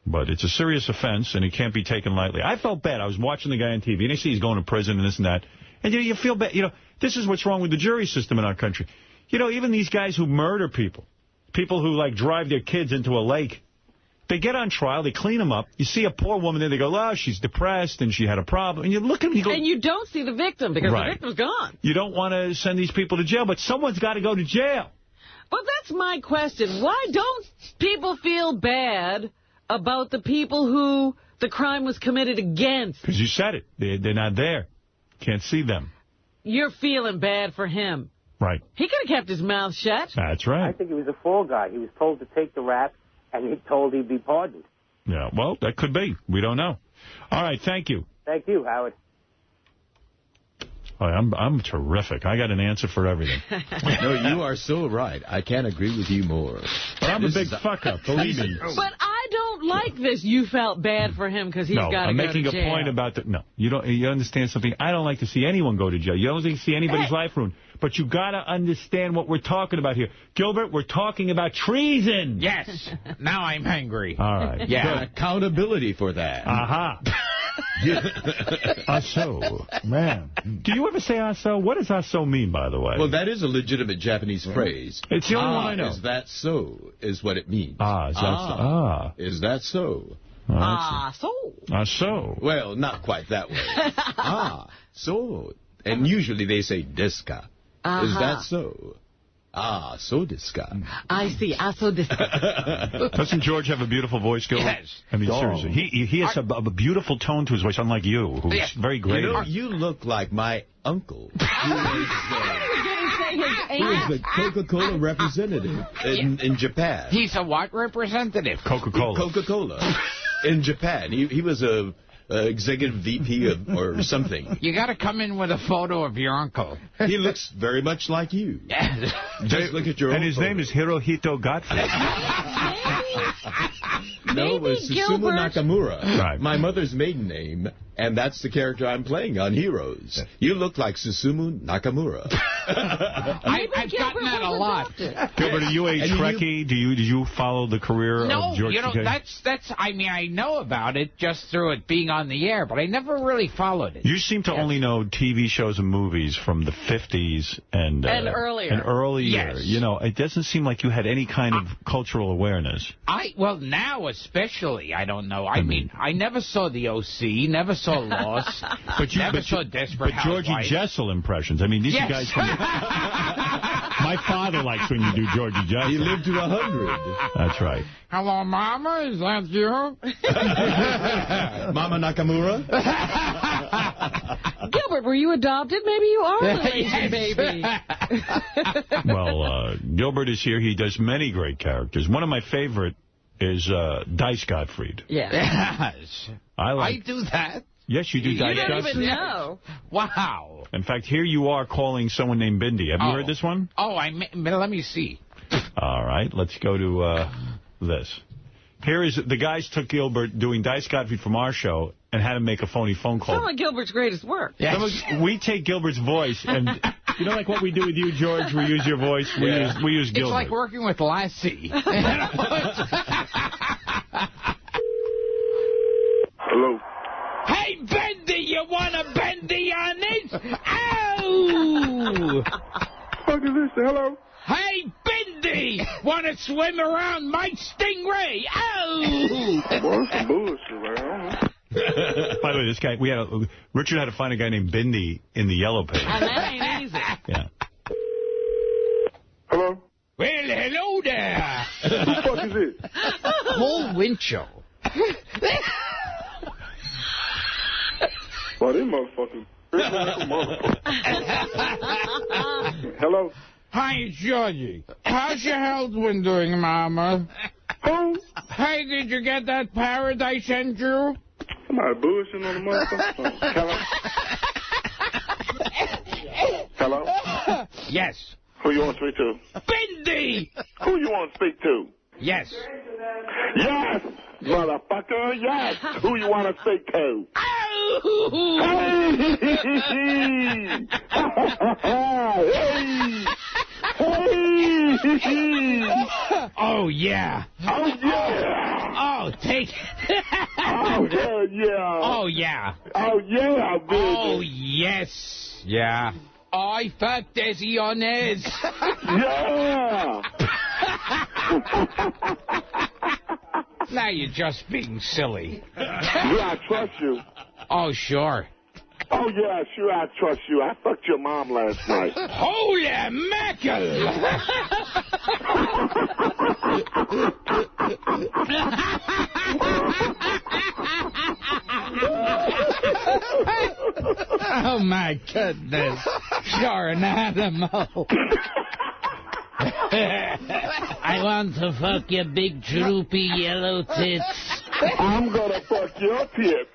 But it's a serious offense, and it can't be taken lightly. I felt bad. I was watching the guy on TV, and I see he's going to prison and this and that. And you feel bad. You know, this is what's wrong with the jury system in our country. You know, even these guys who murder people who, like, drive their kids into a lake, they get on trial, they clean them up. You see a poor woman there, they go, oh, she's depressed and she had a problem. And you look at them and you go... And you don't see the victim because the victim's gone. You don't want to send these people to jail, but someone's got to go to jail. Well, that's my question. Why don't people feel bad about the people who the crime was committed against? Because you said it. They're not there. Can't see them. You're feeling bad for him. Right. He could have kept his mouth shut. That's right. I think he was a fall guy. He was told to take the rap, and he told he'd be pardoned. Yeah, well, that could be. We don't know. All right, thank you. Thank you, Howard. I'm terrific. I got an answer for everything. No, you are so right. I can't agree with you more. But I'm a big fuck-up, believe me. But I don't like this. You felt bad for him because he's got to go to jail. No, I'm making a point about that. No, you understand something? I don't like to see anyone go to jail. You don't see anybody's life ruined. But you got to understand what we're talking about here. Gilbert, we're talking about treason. Yes. Now I'm angry. All right. Yeah, accountability for that. Aha. Aso. Man. Do you ever say aso? What does aso mean, by the way? Well, that is a legitimate Japanese phrase. It's the only one I know. Is that so, is what it means. Is that so? Is that so? So. Well, not quite that way. So. And usually they say deska. Is that so? So deska. I see. So deska. Doesn't George have a beautiful voice, Gilbert? Yes. I mean, seriously. He has a beautiful tone to his voice, unlike you, who's very great. You know, you look like my uncle. Who is the Coca-Cola representative in Japan. He's a what representative? Coca-Cola. Coca-Cola. In Japan. He was a executive VP or something. You got to come in with a photo of your uncle. He looks very much like you. Just look at your And his name is Hirohito Godfrey. No, it was Susumu Nakamura. Right. My mother's maiden name, and that's the character I'm playing on Heroes. You look like Susumu Nakamura. I've gotten that a lot. Gilbert, are you a Trekkie? Did you follow the career of George No, that's. I mean, I know about it just through it being on the air, but I never really followed it. You seem to only know TV shows and movies from the 50s and earlier. And earlier. Yes. You know, it doesn't seem like you had any kind of cultural awareness. Well, now especially, I don't know. I mean, I never saw The O.C., never saw Lost, never saw Desperate Housewives. Georgie Jessel impressions. I mean, these are guys from... My father likes when you do Georgie Jessel. He lived to 100. That's right. Hello, Mama, is that you? Mama Nakamura? Gilbert, were you adopted? Maybe you are a Malaysian baby. Well, Gilbert is here. He does many great characters. One of my favorite is Dice Gottfried. Yes. I do that. Yes, you do Dice Gottfried. You don't even know. Wow. In fact, here you are calling someone named Bindi. Have you heard this one? Let me see. All right, let's go to this. Here is the guys took Gilbert doing Dice Gottfried from our show and had him make a phony phone call. Some of Gilbert's greatest work. Yes. We take Gilbert's voice, and you know, like what we do with you, George? We use your voice. We use Gilbert. It's like working with Lassie. Hello. Hey, Bendy, you want a Bendy on it? Ow! What is this? Hello? Hey, Bendy, want to swim around my stingray? Ow! Boy, some bullshit, man. By the way, this guy, Richard had to find a guy named Bindi in the yellow page. And that ain't easy. Yeah. Hello? Well, hello there. Who the fuck is it? Paul Winchell. Well, this motherfucker. Hello? Hi, Georgie. How's your health been doing, Mama? Who? Hey, did you get that parrot I sent you? Somebody bullshitting on the motherfucker. Hello? Hello? Yes. Who you want to speak to? Bindi! Who you want to speak to? Yes. Yes, motherfucker, yes. Who you want to speak to? Oh, yeah. Oh, yeah. Oh, take it. Oh, hell yeah. Oh, yeah. Oh, yeah, baby. Oh, yes. Yeah. I fucked Desi on this. Yeah. Now you're just being silly. Yeah, I trust you. Oh, sure. Oh, yeah, sure, I trust you. I fucked your mom last night. Holy mackerel! Oh, my goodness. You're an animal. I want to fuck your big droopy yellow tits. I'm gonna fuck your tits.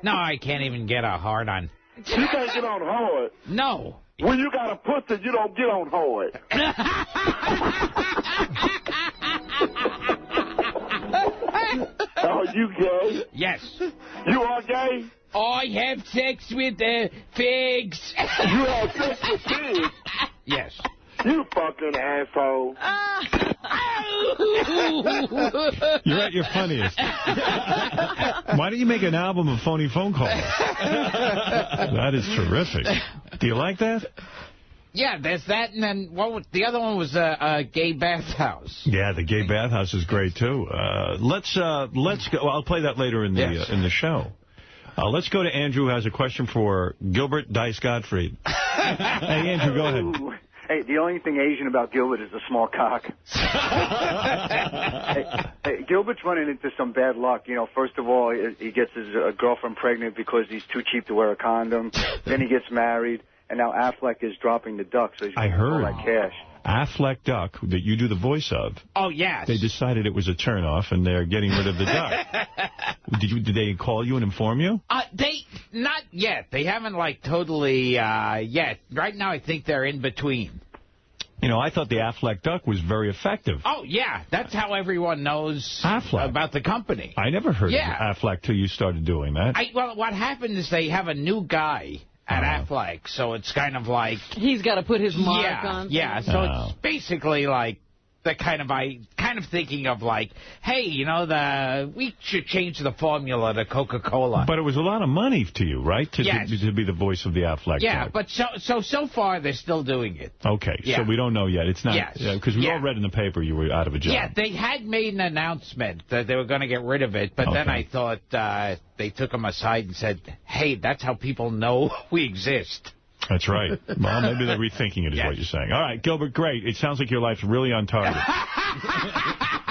No, I can't even get a hard on. You can't get on hard. No. When you got a pussy, you don't get on hard. Oh, you gay? Yes. You are gay? I have sex with pigs. You have sex with pigs? Yes. You fucking asshole. You're at your funniest. Why don't you make an album of phony phone calls? That is terrific. Do you like that? Yeah, there's that, and then the other one was a gay bathhouse. Yeah, the gay bathhouse is great, too. Let's go. I'll play that later in the show. Let's go to Andrew, who has a question for Gilbert Dice Gottfried. Hey, Andrew, go ahead. Hey, the only thing Asian about Gilbert is the small cock. Hey, Gilbert's running into some bad luck. You know, first of all, he gets his girlfriend pregnant because he's too cheap to wear a condom. Then he gets married, and now Affleck is dropping the duck, so he's getting all that cash. Affleck Duck, that you do the voice of. Oh, yes. They decided it was a turnoff, and they're getting rid of the duck. Did they call you and inform you? Not yet. They haven't, totally yet. Right now, I think they're in between. You know, I thought the Affleck Duck was very effective. Oh, yeah. That's how everyone knows about the company. I never heard of Affleck till you started doing that. Well, what happened is they have a new guy at Affleck, so it's kind of like... He's got to put his mark on. Yeah, so it's basically like the kind of thinking of hey, you know, we should change the formula to Coca-Cola. But it was a lot of money to you, right? To be the voice of the Affleck. Yeah, Duck. but so far they're still doing it. Okay, so we don't know yet. It's not because we all read in the paper you were out of a job. Yeah, they had made an announcement that they were going to get rid of it, but then I thought they took them aside and said, hey, that's how people know we exist. That's right. Well, maybe they're rethinking it is what you're saying. All right, Gilbert, great. It sounds like your life's really on target.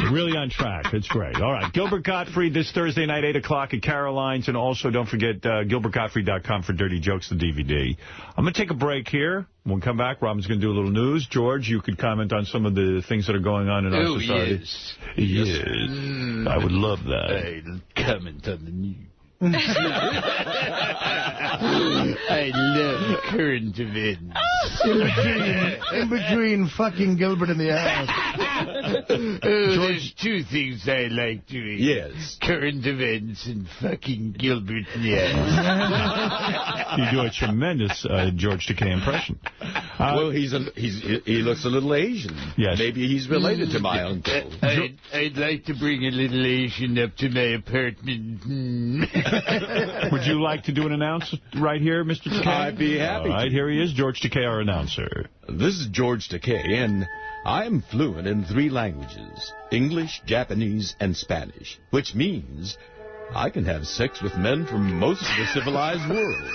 You're really on track. It's great. All right, Gilbert Gottfried this Thursday night, 8 o'clock at Caroline's. And also, don't forget, GilbertGottfried.com for Dirty Jokes, the DVD. I'm going to take a break here. When we come back, Robin's going to do a little news. George, you could comment on some of the things that are going on in our society. Yes. I would love that. I'll comment on the news. I love current events. In between fucking Gilbert in the ass. There's two things I like doing. Yes. Current events and fucking Gilbert in the ass. You do a tremendous George Takei impression. Well, he looks a little Asian. Yes. Maybe he's related to my uncle. I'd like to bring a little Asian up to my apartment. Would you like to do an announcement right here, Mr. Takei? I'd be happy to. All right, here he is, George Takei, our announcer. This is George Takei, and I'm fluent in 3 languages, English, Japanese, and Spanish, which means I can have sex with men from most of the civilized world.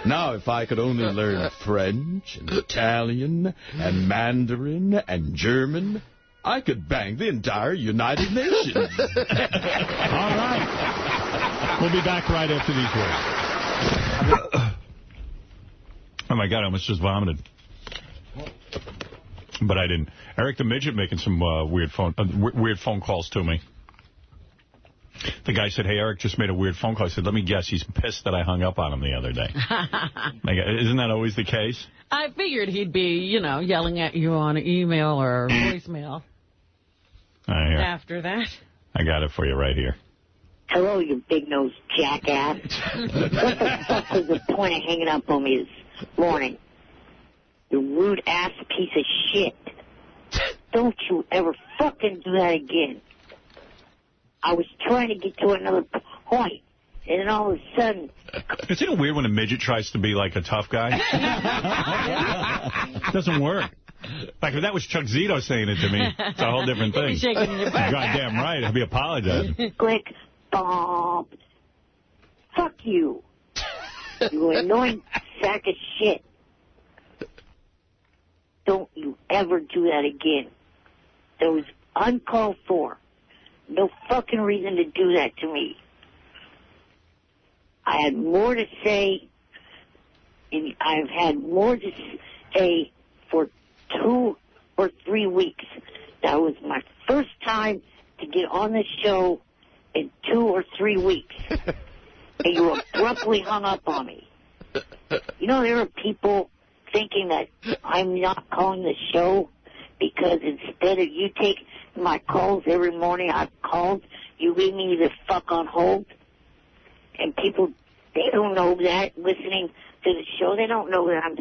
Now, if I could only learn French and Italian and Mandarin and German, I could bang the entire United Nations. All right. We'll be back right after these words. Oh, my God, I almost just vomited. But I didn't. Eric the Midget making some weird phone calls to me. The guy said, hey, Eric just made a weird phone call. I said, let me guess, he's pissed that I hung up on him the other day. Isn't that always the case? I figured he'd be, yelling at you on an email or voicemail. After that. I got it for you right here. Hello, you big-nosed jackass. What the fuck was the point of hanging up on me this morning? You rude-ass piece of shit. Don't you ever fucking do that again. I was trying to get to another point, and then all of a sudden... Isn't it weird when a midget tries to be like a tough guy? It doesn't work. Like, if that was Chuck Zito saying it to me, it's a whole different thing. Shaking your back. Goddamn right. I'll be apologizing. Click. Bob. Fuck you. You annoying sack of shit. Don't you ever do that again. That was uncalled for. No fucking reason to do that to me. I had more to say, and I've had more to say for 2 or 3 weeks. That was my first time to get on the show in 2 or 3 weeks. And you abruptly hung up on me. You know, there are people thinking that I'm not calling the show because instead of you taking my calls every morning I've called, you leave me the fuck on hold. And people, they don't know that listening to the show. They don't know that I'm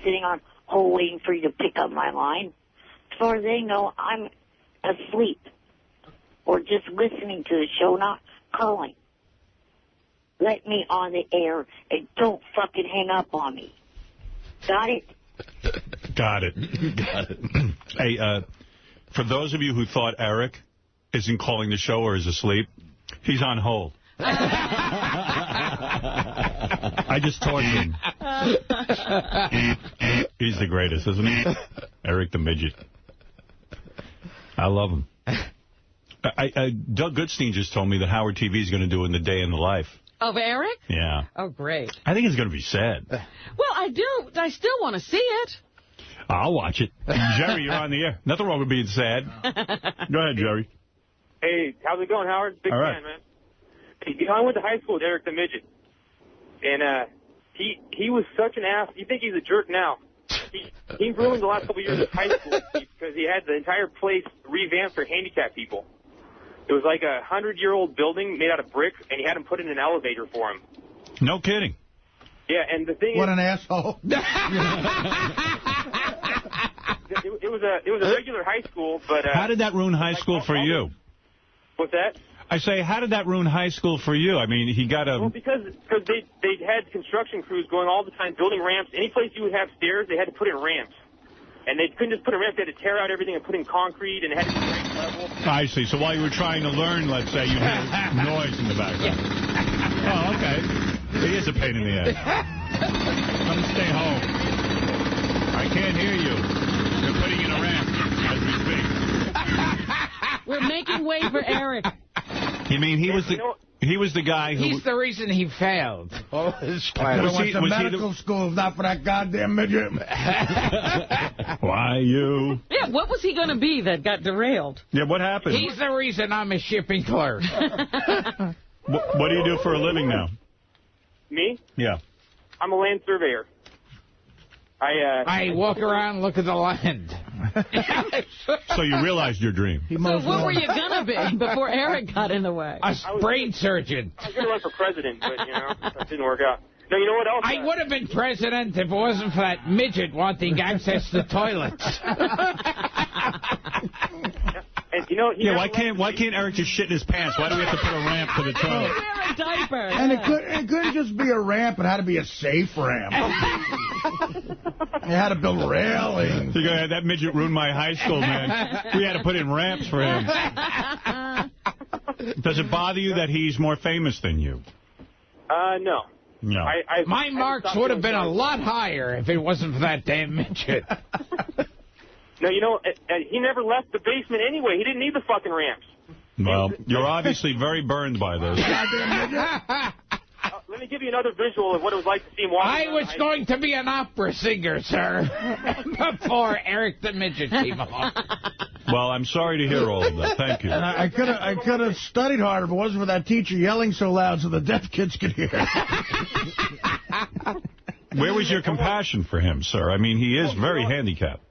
sitting on hold waiting for you to pick up my line. As far as they know, I'm asleep or just listening to the show, not calling. Let me on the air and don't fucking hang up on me. Got it? Got it. Got it. Hey, for those of you who thought Eric isn't calling the show or is asleep, he's on hold. I just talked to him. He's the greatest, isn't he? Eric the Midget. I love him. Doug Goodstein just told me that Howard TV is going to do in the day in the life. Of Eric? Yeah. Oh, great. I think it's going to be sad. Well, I still want to see it. I'll watch it. Jerry, you're on the air. Nothing wrong with being sad. Go ahead, Jerry. Hey, how's it going, Howard? Big fan, man. Hey, I went to high school with Eric the Midget. And he was such an ass. You think he's a jerk now. He ruined the last couple of years of high school because he had the entire place revamped for handicapped people. It was like a 100-year-old building made out of brick, and he had him put in an elevator for him. No kidding. Yeah, and the thing is... What an asshole. It was a regular high school, but... how did that ruin high school for you? What's that? I say, how did that ruin high school for you? I mean, he got a... Well, because they had construction crews going all the time, building ramps. Any place you would have stairs, they had to put in ramps. And they couldn't just put in ramps. They had to tear out everything and put in concrete, and it had to be ranked level. I see. So while you were trying to learn, let's say, you hear noise in the background. Yeah. Oh, okay. He is a pain in the ass. Come stay home. I can't hear you. They're putting in a ramp as we speak. We're making way for Eric. You mean he was the guy who... He's the reason he failed. Oh, his class. I went to medical school, not for that goddamn midget. Why you? Yeah, what was he going to be that got derailed? Yeah, what happened? He's the reason I'm a shipping clerk. What do you do for a living now? Me? Yeah. I'm a land surveyor. I walk around and look at the land. So you realized your dream. So what were you going to be before Eric got in the way? A brain surgeon. I was going to run for president, but, that didn't work out. No, you know what else? I would have been president if it wasn't for that midget wanting access to toilets. And, why can't Eric just shit in his pants? Why do we have to put a ramp to the toilet? Wear a diaper. And it couldn't just be a ramp. It had to be a safe ramp. You had to build railings. So that midget ruined my high school, man. We had to put in ramps for him. Does it bother you that he's more famous than you? No. No. My marks would have been a lot higher if it wasn't for that damn midget. No, he never left the basement anyway. He didn't need the fucking ramps. Well, you're obviously very burned by this. Let me give you another visual of what it was like to see him walk. I was going to be an opera singer, sir, before Eric the Midget came along. Well, I'm sorry to hear all of that. Thank you. And I could have studied harder if it wasn't for that teacher yelling so loud so the deaf kids could hear. Where was your compassion for him, sir? I mean, he is very handicapped.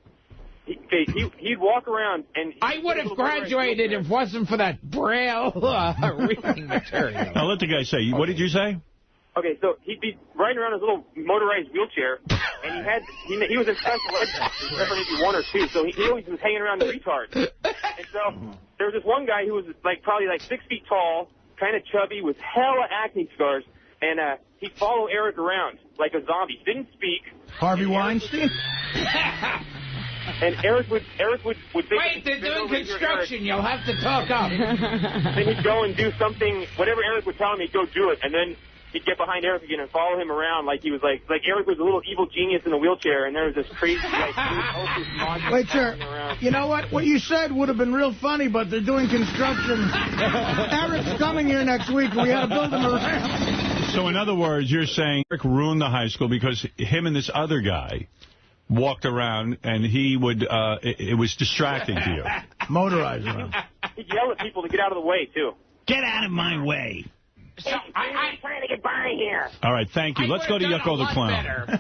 He'd walk around and... I would have graduated if it wasn't for that Braille reading material. Now, let the guy say. What did you say? Okay, so he'd be riding around his little motorized wheelchair, and he was in special ed, except for maybe one or two, so he always was hanging around the retards. And so there was this one guy who was probably 6 feet tall, kind of chubby, with hella acne scars, and he'd follow Eric around like a zombie. Didn't speak. Harvey Weinstein? And Eric would wait, they're doing construction. You'll have to talk up. Then he'd go and do something, whatever Eric would tell him, he'd go do it. And then he'd get behind Eric again and follow him around like he was like Eric was a little evil genius in a wheelchair, and there was this crazy, monster. Wait, sir, you know what? What you said would have been real funny, but they're doing construction. Eric's coming here next week, and we had to build him a ramp. So, in other words, you're saying Eric ruined the high school because him and this other guy walked around, and he would, it was distracting to you. Motorizing him. He'd yell at people to get out of the way, too. Get out of my way. So, I'm trying to get by here. All right, thank you. Let's go to Yucko the Clown.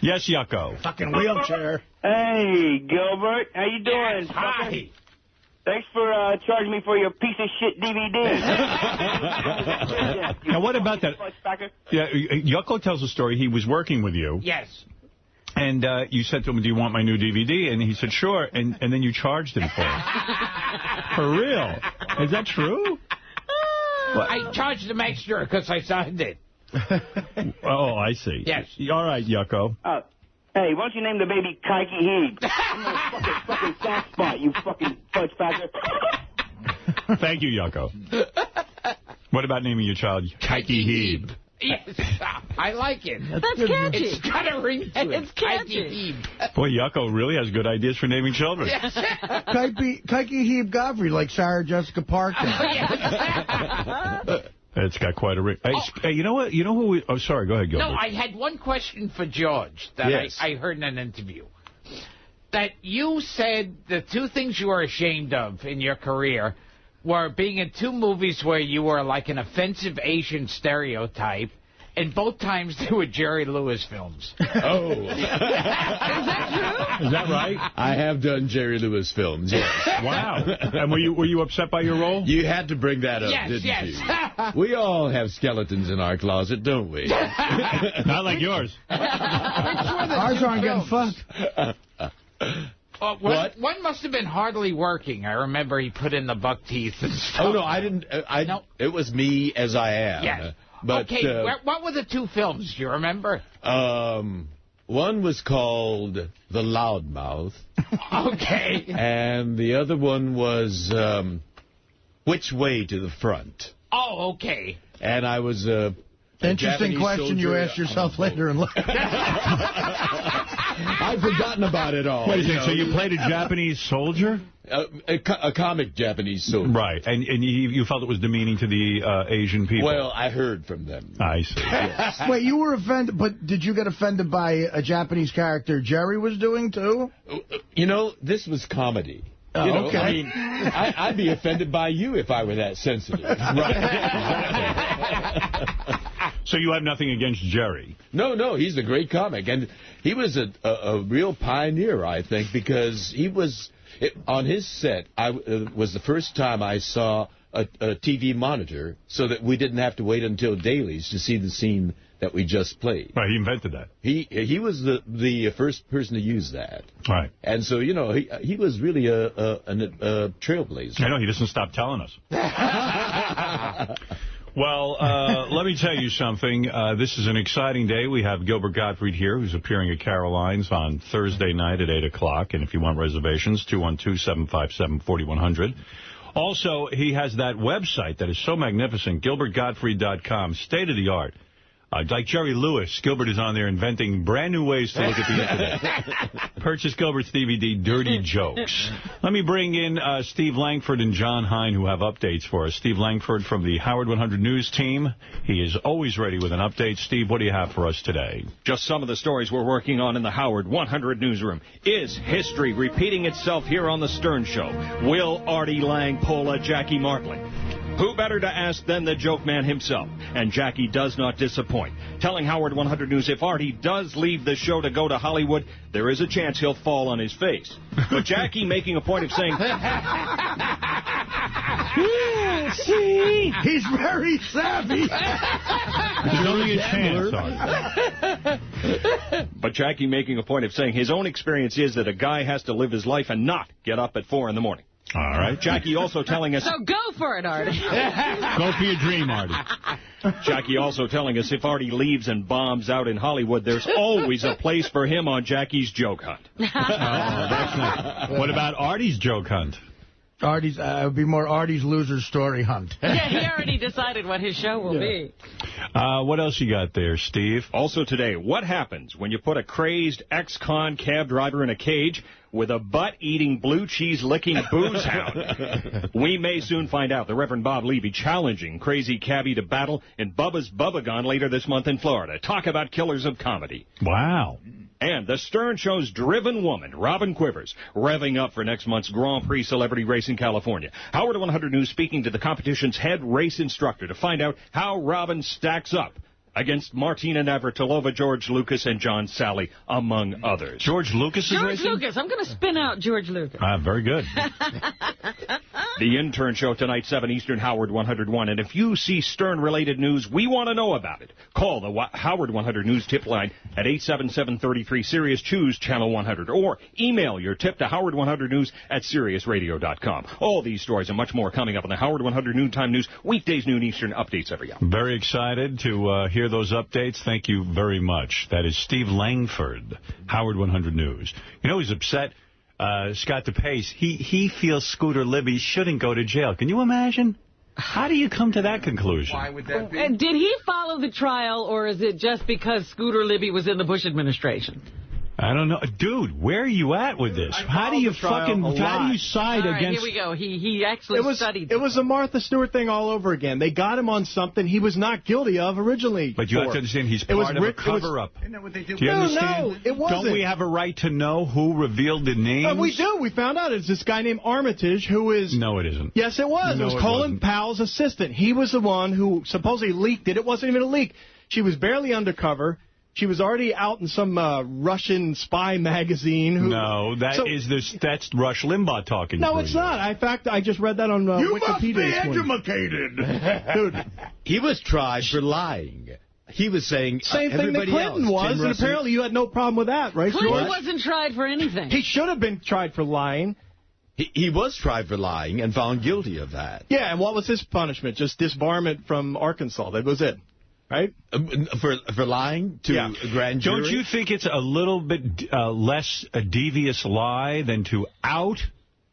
Yes, Yucko. Fucking wheelchair. Hey, Gilbert. How you doing? Yes, hi. Thanks for charging me for your piece of shit DVD. Now, what about that? Yeah, Yucko tells a story. He was working with you. Yes. And you said to him, do you want my new DVD? And he said, sure. And then you charged him for it. For real? Is that true? I charged him extra because I signed it. Oh, I see. Yes. All right, Yucko. Hey, why don't you name the baby Kikey Heeb? I'm gonna fucking soft spot, you fucking fudge packer. Thank you, Yucko. What about naming your child Kikey Heeb? Yes, I like it. That's catchy. It's got a ring to it. It's catchy. Boy, Yucko really has good ideas for naming children. Kikey Heeb Godfrey, like Sarah Jessica Parker. It's got quite a ring. Hey, you know what? You know who we... Oh, sorry. Go ahead, Gilbert. No, I had one question for George that I heard in an interview. That you said the two things you were ashamed of in your career were being in two movies where you were like an offensive Asian stereotype, and both times they were Jerry Lewis films. Oh. Is that true? Is that right? I have done Jerry Lewis films, yes. Wow. And were you upset by your role? You had to bring that up, didn't you? We all have skeletons in our closet, don't we? Not like yours. Ours aren't getting fucked. One must have been hardly working. I remember he put in the buck teeth and stuff. Oh, no, I didn't. No. It was me as I am. Yes. But, okay, what were the two films? Do you remember? One was called The Loudmouth. Okay. And the other one was Which Way to the Front. Oh, okay. And I was Interesting question you asked yourself later in life. I've forgotten about it all. Wait a second, so you played a Japanese soldier? A comic Japanese soldier. Right, and you felt it was demeaning to the Asian people? Well, I heard from them. I see. Yes. Wait, you were offended, but did you get offended by a Japanese character Jerry was doing, too? You know, this was comedy. Oh, you know, okay. I mean, I'd be offended by you if I were that sensitive. Right. So you have nothing against Jerry? No, he's a great comic. And he was a real pioneer, I think, because he was, on his set, was the first time I saw a TV monitor so that we didn't have to wait until dailies to see the scene that we just played. Right, he invented that. He was the first person to use that. Right. And so, you know, he was really a trailblazer. I know, he doesn't stop telling us. Well, let me tell you something. This is an exciting day. We have Gilbert Gottfried here, who's appearing at Caroline's on Thursday night at 8 o'clock. And if you want reservations, 212-757-4100. Also, he has that website that is so magnificent, GilbertGottfried.com, state-of-the-art. Like Jerry Lewis, Gilbert is on there inventing brand new ways to look at the Internet. Purchase Gilbert's DVD, Dirty Jokes. Let me bring in Steve Langford and John Hein, who have updates for us. Steve Langford from the Howard 100 News team. He is always ready with an update. Steve, what do you have for us today? Just some of the stories we're working on in the Howard 100 newsroom. Is history repeating itself here on The Stern Show? Will Artie Lang pull a Jackie Martling? Who better to ask than the joke man himself? And Jackie does not disappoint. Telling Howard 100 News if Artie does leave the show to go to Hollywood, there is a chance he'll fall on his face. But Jackie making a point of saying... Yeah, see? He's very savvy. There's only a chance, But Jackie making a point of saying his own experience is that a guy has to live his life and not get up at 4 in the morning. All right. Jackie also telling us... So go for it, Artie. Go for your dream, Artie. Jackie also telling us if Artie leaves and bombs out in Hollywood, there's always a place for him on Jackie's joke hunt. That's nice. What about Artie's joke hunt? It would be more Artie's loser story hunt. Yeah, he already decided what his show will be. What else you got there, Steve? Also today, what happens when you put a crazy ex-con cab driver in a cage with a butt-eating, blue cheese-licking booze hound? We may soon find out. The Reverend Bob Levy challenging crazy cabbie to battle in Bubba's Bubbagon later this month in Florida. Talk about killers of comedy. Wow. And the Stern Show's driven woman, Robin Quivers, revving up for next month's Grand Prix Celebrity Race in California. Howard 100 News speaking to the competition's head race instructor to find out how Robin stacks up against Martina Navratilova, George Lucas, and John Sally, among others. George Lucas is racing? George Lucas. I'm going to spin out George Lucas. Very good. The Intern Show tonight, 7 Eastern, Howard 101. And if you see Stern-related news, we want to know about it. Call the Howard 100 News tip line at 877-33-SIRIUS. Choose Channel 100. Or email your tip to howard100news at SiriusRadio.com. All these stories and much more coming up on the Howard 100 Noontime News, weekdays, noon Eastern, updates every hour. Very excited to hear those updates. Thank you very much. That is Steve Langford, Howard 100 News. You know, he's upset. Scott DePace, he feels Scooter Libby shouldn't go to jail. Can you imagine? How do you come to that conclusion? Why would that be? And did he follow the trial, or is it just because Scooter Libby was in the Bush administration? I don't know. Dude, where are you at with this? How do you side against... Here we go. He actually studied. It was a Martha Stewart thing all over again. They got him on something he was not guilty of originally. But you have to understand, he's part of a cover-up. Isn't that what they do? Do you understand? No, it wasn't. Don't we have a right to know who revealed the names? We do. We found out it's this guy named Armitage who is... No, it isn't. Yes, it was. No, it was Colin Powell's assistant. He was the one who supposedly leaked it. It wasn't even a leak. She was barely undercover. She was already out in some Russian spy magazine. No, that's Rush Limbaugh talking. No, it's not. In fact, I just read that on Wikipedia. You must be educated. Dude, he was tried for lying. He was saying same thing that Clinton was, and apparently you had no problem with that, right, George? Clinton wasn't tried for anything. He should have been tried for lying. He was tried for lying and found guilty of that. Yeah, and what was his punishment? Just disbarment from Arkansas. That was it. Right? For lying to a grand jury? Don't you think it's a little bit less a devious lie than to out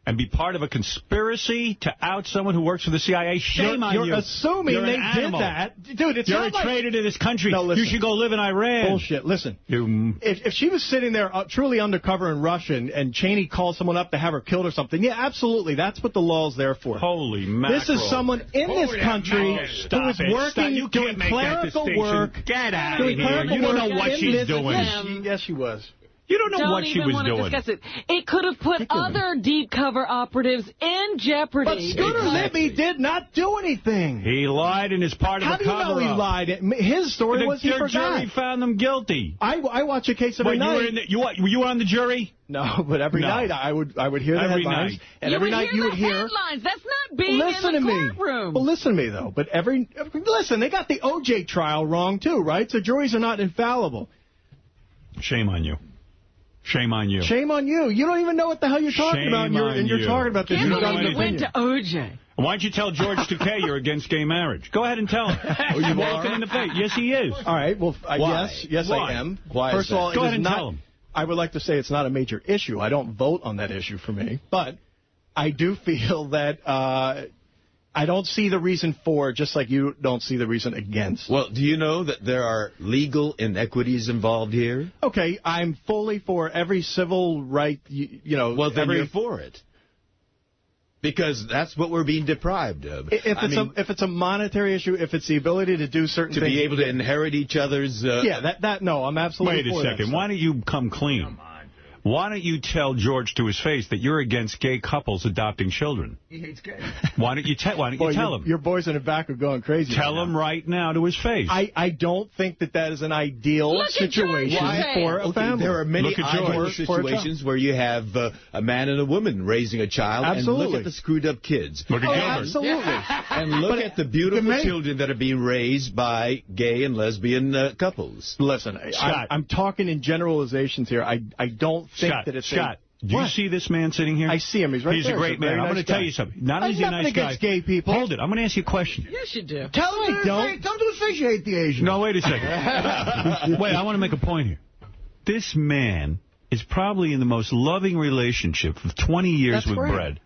and be part of a conspiracy to out someone who works for the CIA? Shame on you. You're assuming they did that. Dude, it's You're a traitor to this country. No, you should go live in Iran. Bullshit. Listen, if she was sitting there truly undercover in Russia and Cheney called someone up to have her killed or something, yeah, absolutely. That's what the law's there for. Holy mackerel. This is someone in this country who is working, doing clerical work. Get out of here. You don't know what she's doing. Yes, she was. You don't know what she was doing. Discuss it. It could have put other deep cover operatives in jeopardy. But Scooter Libby did not do anything. He lied and is part of a cover-up. How do you know he lied? His story was he forgot. The jury found them guilty. I watch a case every night. Were you on the jury? No, but every night I would hear the headlines. Night. And every night you would hear headlines. That's not being in the courtroom. Well, listen to me, though. But listen, they got the O.J. trial wrong, too, right? So juries are not infallible. Shame on you. Shame on you. Shame on you. You don't even know what the hell you're talking about, and you're talking about this. Can't believe you went to O.J. Why don't you tell George Takei you're against gay marriage? Go ahead and tell him. You walk him in the face. Yes, he is. All right. Well, yes, I am. Why? First of all, go ahead and tell him. I would like to say it's not a major issue. I don't vote on that issue for me, but I do feel that I don't see the reason for, just like you don't see the reason against. Well, do you know that there are legal inequities involved here? Okay, I'm fully for every civil right, Well, then you're for it. Because that's what we're being deprived of. If it's a monetary issue, if it's the ability to do certain things. To be able to inherit each other's... no, I'm absolutely for Wait a second. Why don't you come clean? Why don't you tell George to his face that you're against gay couples adopting children? He hates gays. Why don't you tell him? Your boys in the back are going crazy. Tell him right now to his face. I don't think that is an ideal situation for a family. There are many ideal situations where you have a man and a woman raising a child. Absolutely. And look at the screwed up kids. Look at Gilbert. Absolutely. And look at the beautiful children that are being raised by gay and lesbian couples. Listen, I'm talking in generalizations here. I don't think that it's... Scott, do you see this man sitting here? I see him. He's right He's there. a great man. I'm going to tell you something. Not only is he a nice guy. Gay people. Hold it. I'm going to ask you a question. Yes, you do. Tell him don't. Tell him to his face you hate the Asians. No, wait a second. Wait, I want to make a point here. This man is probably in the most loving relationship of 20 years with Brett.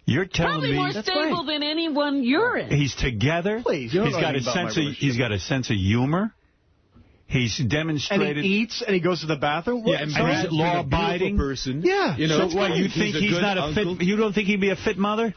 You're telling me... Probably more stable than anyone you're in. He's together. Please, he's got a sense of humor. He's demonstrated... And he eats, and he goes to the bathroom. Yeah, and he's law-abiding person. Yeah. You know, what, you think he's not a fit... You don't think he'd be a fit mother?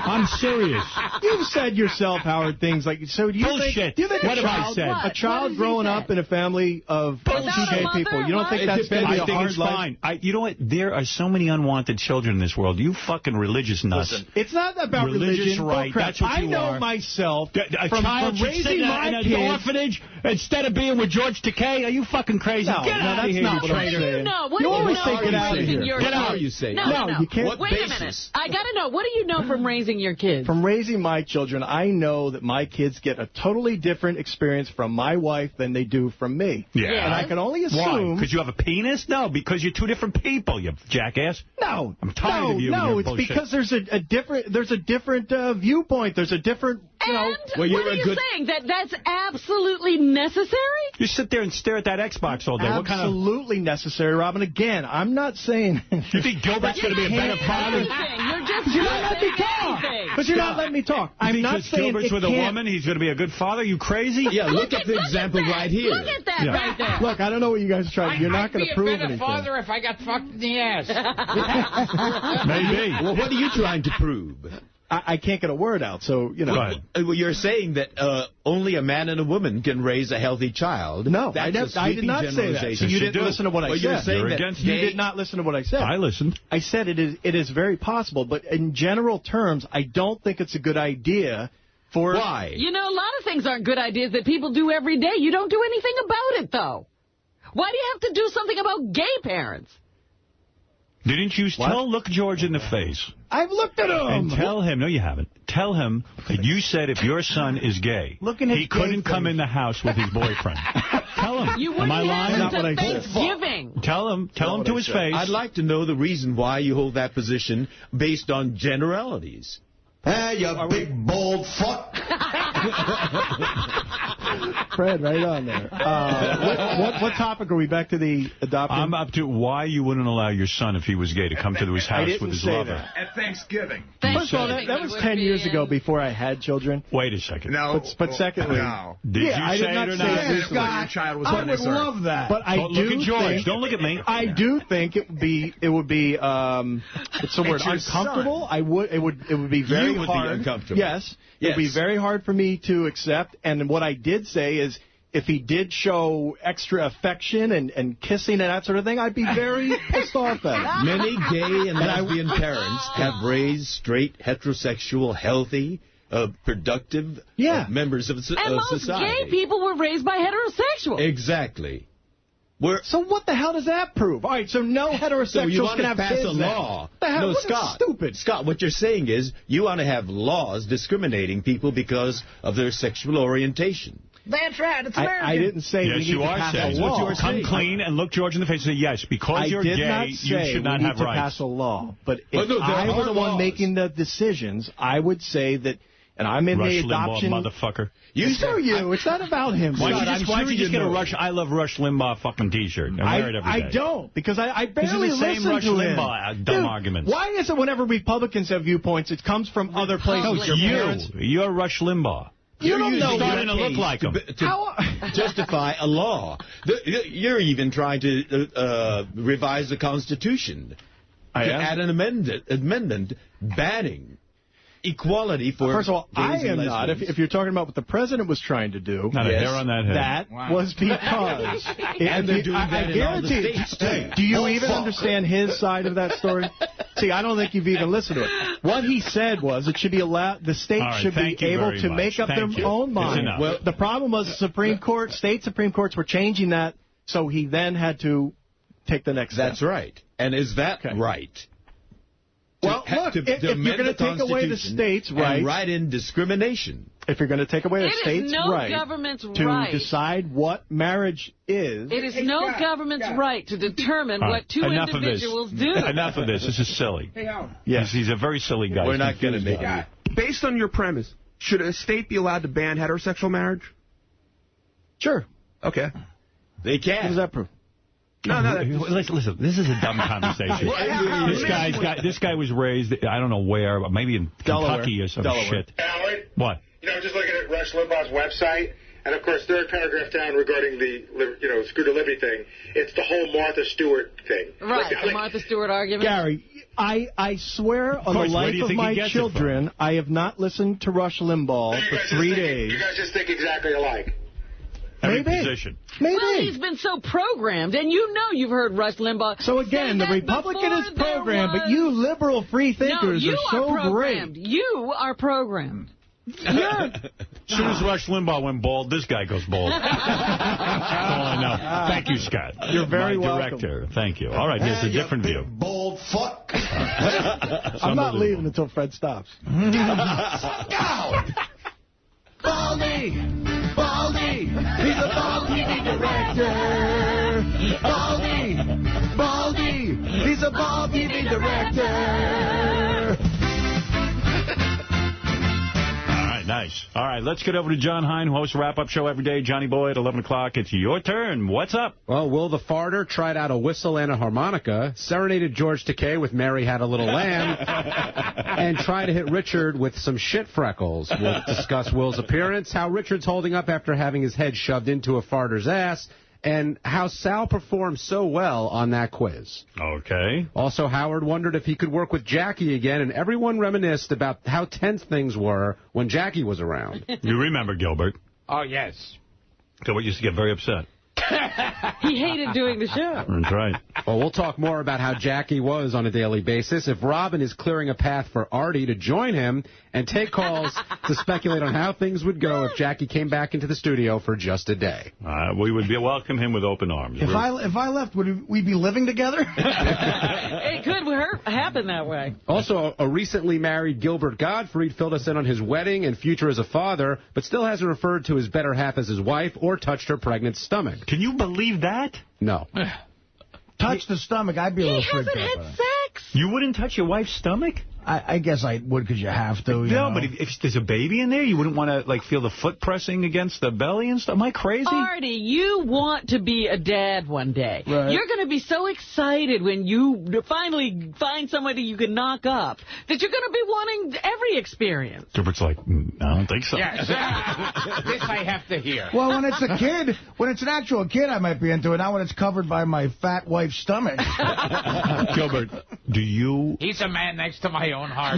I'm serious. You've said yourself, Howard, things like, so do you Bullshit. think What have I said? A child growing up in a family of two gay people, you don't think that's going to be a hard life? Fine. You know what? There are so many unwanted children in this world. You fucking religious nuts. Listen, it's not about religion. Right. That's what you are. I know myself from raising my kids. An orphanage instead of being with George Takei? Are you fucking crazy? No, get out of here, not what I'm saying. What do you know get out of here. Get out. You say? No, you can't. Wait a minute. I got to know. What do you know from raising your kids? From raising my children, I know that my kids get a totally different experience from my wife than they do from me. Yeah. And I can only assume... Why? Because you have a penis? No, because you're two different people, you jackass. No. I'm tired of you. No, it's because there's a different viewpoint. There's a different... And what are you saying? That's absolutely necessary? You sit there and stare at that Xbox all day. Absolutely necessary, Robin. Again, I'm not saying... You think Gilbert's going to be a better father? You're just You're not letting me talk. But you're not letting me talk. I'm not saying Gilbert's with a woman, he's going to be a good father? You crazy? Yeah, look at the example right here. Look at that right there. Look, I don't know what you guys are trying. You're not going to prove anything. I'd be a better father if I got fucked in the ass. Maybe. Well, what are you trying to prove? I can't get a word out, so, you know. Well, you're saying that only a man and a woman can raise a healthy child. No, I did not say that. So you didn't listen to what I said. You're saying that you did not listen to what I said. I listened. I said it is very possible, but in general terms, I don't think it's a good idea for... Why? You know, a lot of things aren't good ideas that people do every day. You don't do anything about it, though. Why do you have to do something about gay parents? Didn't you look George in the face? I've looked at him. And tell him, no you haven't, tell him that you said if your son is gay, he couldn't come in the house with his boyfriend. Tell him. You wouldn't Am I lying? have him to Thanksgiving. Tell him to his face. I'd like to know the reason why you hold that position based on generalities. Hey, you big, bold fuck. Fred, right on there. What topic are we back to the adoption? I'm up to why you wouldn't allow your son, if he was gay, to come to his house with his lover. At Thanksgiving. First of all, that was 10 years ago before I had children. Wait a second. No. But secondly... No. Did you say it or not? Your child was I would love that. But Don't look at George. Don't look at me. I do think it would be what's the word? Uncomfortable. Son. It would be very hard. Be uncomfortable. Yes. It would be very hard for me to accept. And what I did say is, if he did show extra affection and kissing and that sort of thing, I'd be very pissed off at him. Many gay and lesbian parents have raised straight, heterosexual, healthy, productive members of society. And most gay people were raised by heterosexuals. Exactly. So what the hell does that prove? All right, so no heterosexuals can have kids. So you want to pass a law. No, Scott. Stupid. Scott, what you're saying is you want to have laws discriminating people because of their sexual orientation. That's right. It's American. I didn't say we need to pass a law. Come clean and look George in the face and say, yes, because you're gay, you should not have rights. I did not say we need to pass a law. But if I were the one making the decisions, I would say that, and I'm in the adoption... Rush Limbaugh, motherfucker. Screw you. It's not about him. Why don't you just get a I Love Rush Limbaugh fucking T-shirt and wear it every day? I don't, because I barely listen to him. This is the same Rush Limbaugh dumb arguments. Why is it whenever Republicans have viewpoints, it comes from other places? No, you're Rush Limbaugh. You're starting to look like him. To justify a law. You're even trying to revise the Constitution. To add an amendment banning equality for First of all, I am lesbians. not. If you're talking about what the president was trying to do, not a hair on that head. That was because... and they're doing that in all the states, too. Do you even understand his side of that story? See, I don't think you've even listened to it. What he said was it should be allowed, the states should be able to make up their own mind. Well, the problem was the Supreme Court, state Supreme Courts were changing that, so he then had to take the next step. That's right. And is that right? Well, look, if you're going to take away the states' rights... And write in discrimination. If you're going to take away the states' right to decide what marriage is... It is no government's right to determine what two individuals do. Enough of this. This is silly. Hey, Howard. Yes. He's a very silly guy. We're not going to make it. Based on your premise, should a state be allowed to ban heterosexual marriage? Sure. Okay. They can. What does that prove? No. Listen, this is a dumb conversation. This guy was raised, I don't know where, but maybe in Kentucky or some shit. Howard? What? Just looking at Rush Limbaugh's website, And, of course, third paragraph down regarding the, Scooter Libby thing, it's the whole Martha Stewart thing. Right, the Martha Stewart argument. Gary, I swear on the life of my children, I have not listened to Rush Limbaugh for 3 days. You guys just think exactly alike. Every position. Maybe. Well, he's been so programmed, and you've heard Rush Limbaugh. So again, the Republican is programmed, but you liberal free thinkers are so great. You are programmed. As soon as Rush Limbaugh went bald, this guy goes bald. That's all I know. Thank you, Scott. You're very director. welcome. Thank you. All right, here's a different view. Bold fuck. I'm not leaving until Fred stops. Baldy! Baldy! He's a bald TV director! Baldy! Baldy! He's a bald TV director! Nice. All right, let's get over to John Hein, who hosts a wrap-up show every day. Johnny Boy at 11 o'clock. It's your turn. What's up? Well, Will the Farter tried out a whistle and a harmonica, serenaded George Takei with Mary Had a Little Lamb, and tried to hit Richard with some shit freckles. We'll discuss Will's appearance, how Richard's holding up after having his head shoved into a farter's ass, and how Sal performed so well on that quiz. Okay. Also, Howard wondered if he could work with Jackie again, and everyone reminisced about how tense things were when Jackie was around. You remember Gilbert. Oh, yes. Gilbert used to get very upset. He hated doing the show. That's right. Well, we'll talk more about how Jackie was on a daily basis, if Robin is clearing a path for Artie to join him, and take calls to speculate on how things would go if Jackie came back into the studio for just a day. We would welcome him with open arms. If I left, would we be living together? It could happen that way. Also, a recently married Gilbert Gottfried filled us in on his wedding and future as a father, but still hasn't referred to his better half as his wife or touched her pregnant stomach. Can you believe that? No. Touch the stomach, I'd be a little freaked out. He hasn't had sex. You wouldn't touch your wife's stomach? I guess I would because you have to. You know? But if there's a baby in there, you wouldn't want to feel the foot pressing against the belly and stuff. Am I crazy? Artie, you want to be a dad one day. Right. You're going to be so excited when you finally find somebody you can knock up that you're going to be wanting every experience. Gilbert's like, I don't think so. Yes. This I have to hear. Well, when it's a kid, when it's an actual kid, I might be into it. Not when it's covered by my fat wife's stomach. Gilbert, do you... He's a man next to my own heart.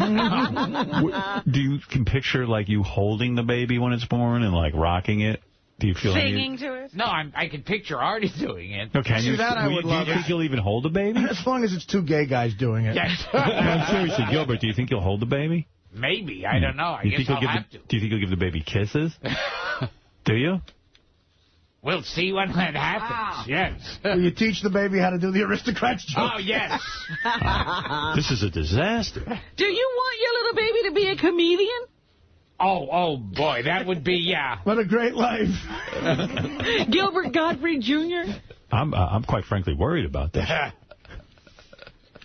Do you can picture, you holding the baby when it's born and, rocking it? Do you feel singing to it? No, I can picture Artie doing it. Okay, do you think you'll even hold the baby? As long as it's two gay guys doing it. Yes. No, seriously, Gilbert, do you think you'll hold the baby? Maybe. I don't know. I guess I'll have to. Do you think you'll give the baby kisses? Do you? We'll see when that happens, yes. Will you teach the baby how to do the aristocrat's joke? Oh, yes. This is a disaster. Do you want your little baby to be a comedian? Oh, boy, that would be, yeah. What a great life. Gilbert Gottfried Jr.? I'm quite frankly worried about this.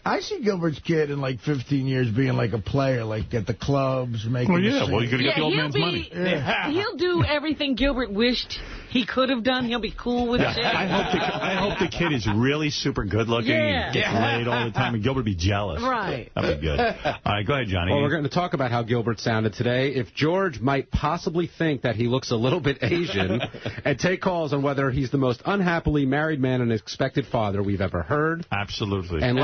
I see Gilbert's kid in 15 years being a player, at the clubs, making. Well, yeah. Well, you're gonna get the old man's money. Yeah. He'll do everything Gilbert wished he could have done. He'll be cool with it. I hope the kid is really super good looking and gets laid all the time, and Gilbert be jealous. Right. That'd be good. All right, go ahead, Johnny. Well, we're going to talk about how Gilbert sounded today. If George might possibly think that he looks a little bit Asian, and take calls on whether he's the most unhappily married man and expected father we've ever heard. Absolutely. And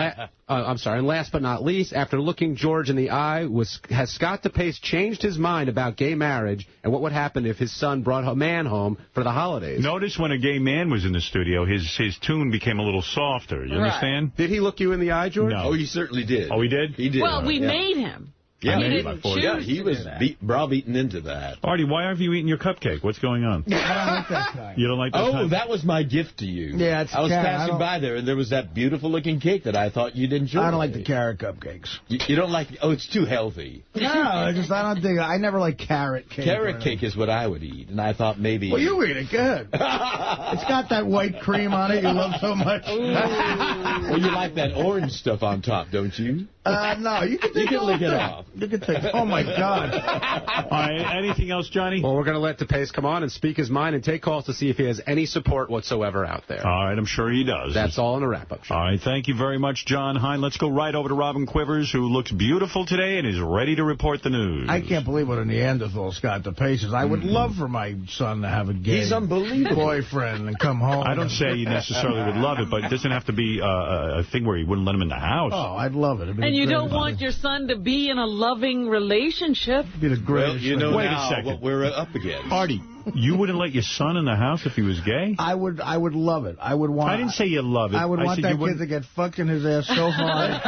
and last but not least, after looking George in the eye, has Scott DePace changed his mind about gay marriage and what would happen if his son brought a man home for the holidays? Notice when a gay man was in the studio, his tune became a little softer. You understand? Did he look you in the eye, George? No. Oh, he certainly did. Oh, he did? He did. Well, we made him. Yeah, he didn't choose he was browbeaten into that. Artie, why aren't you eating your cupcake? What's going on? I don't like that kind. You don't like that kind? That was my gift to you. Yeah, it's I was passing by there, and there was that beautiful-looking cake that I thought you'd enjoy. I don't like the carrot cupcakes. You don't like... Oh, it's too healthy. No, I don't think... I never like carrot cake. Carrot cake is what I would eat, and I thought maybe... Well, you eat it. Good. It's got that white cream on it you love so much. Well, you like that orange stuff on top, don't you? No, you can lick it off. You can take. Oh my God! All right, anything else, Johnny? Well, we're going to let DePace come on and speak his mind and take calls to see if he has any support whatsoever out there. All right, I'm sure he does. That's all in a wrap-up show. All right, thank you very much, John Hein. Let's go right over to Robin Quivers, who looks beautiful today and is ready to report the news. I can't believe what a Neanderthal Scott DePace is. I would love for my son to have a gay boyfriend and come home. I don't say you necessarily would love it, but it doesn't have to be a thing where you wouldn't let him in the house. Oh, I'd love it. And you don't want your son to be in a loving relationship. It'd be the greatest. Well, Wait a second. What we're up against. Artie, you wouldn't let your son in the house if he was gay? I would love it. I would want. I didn't say you love it. I would want that kid to get fucked in his ass so hard.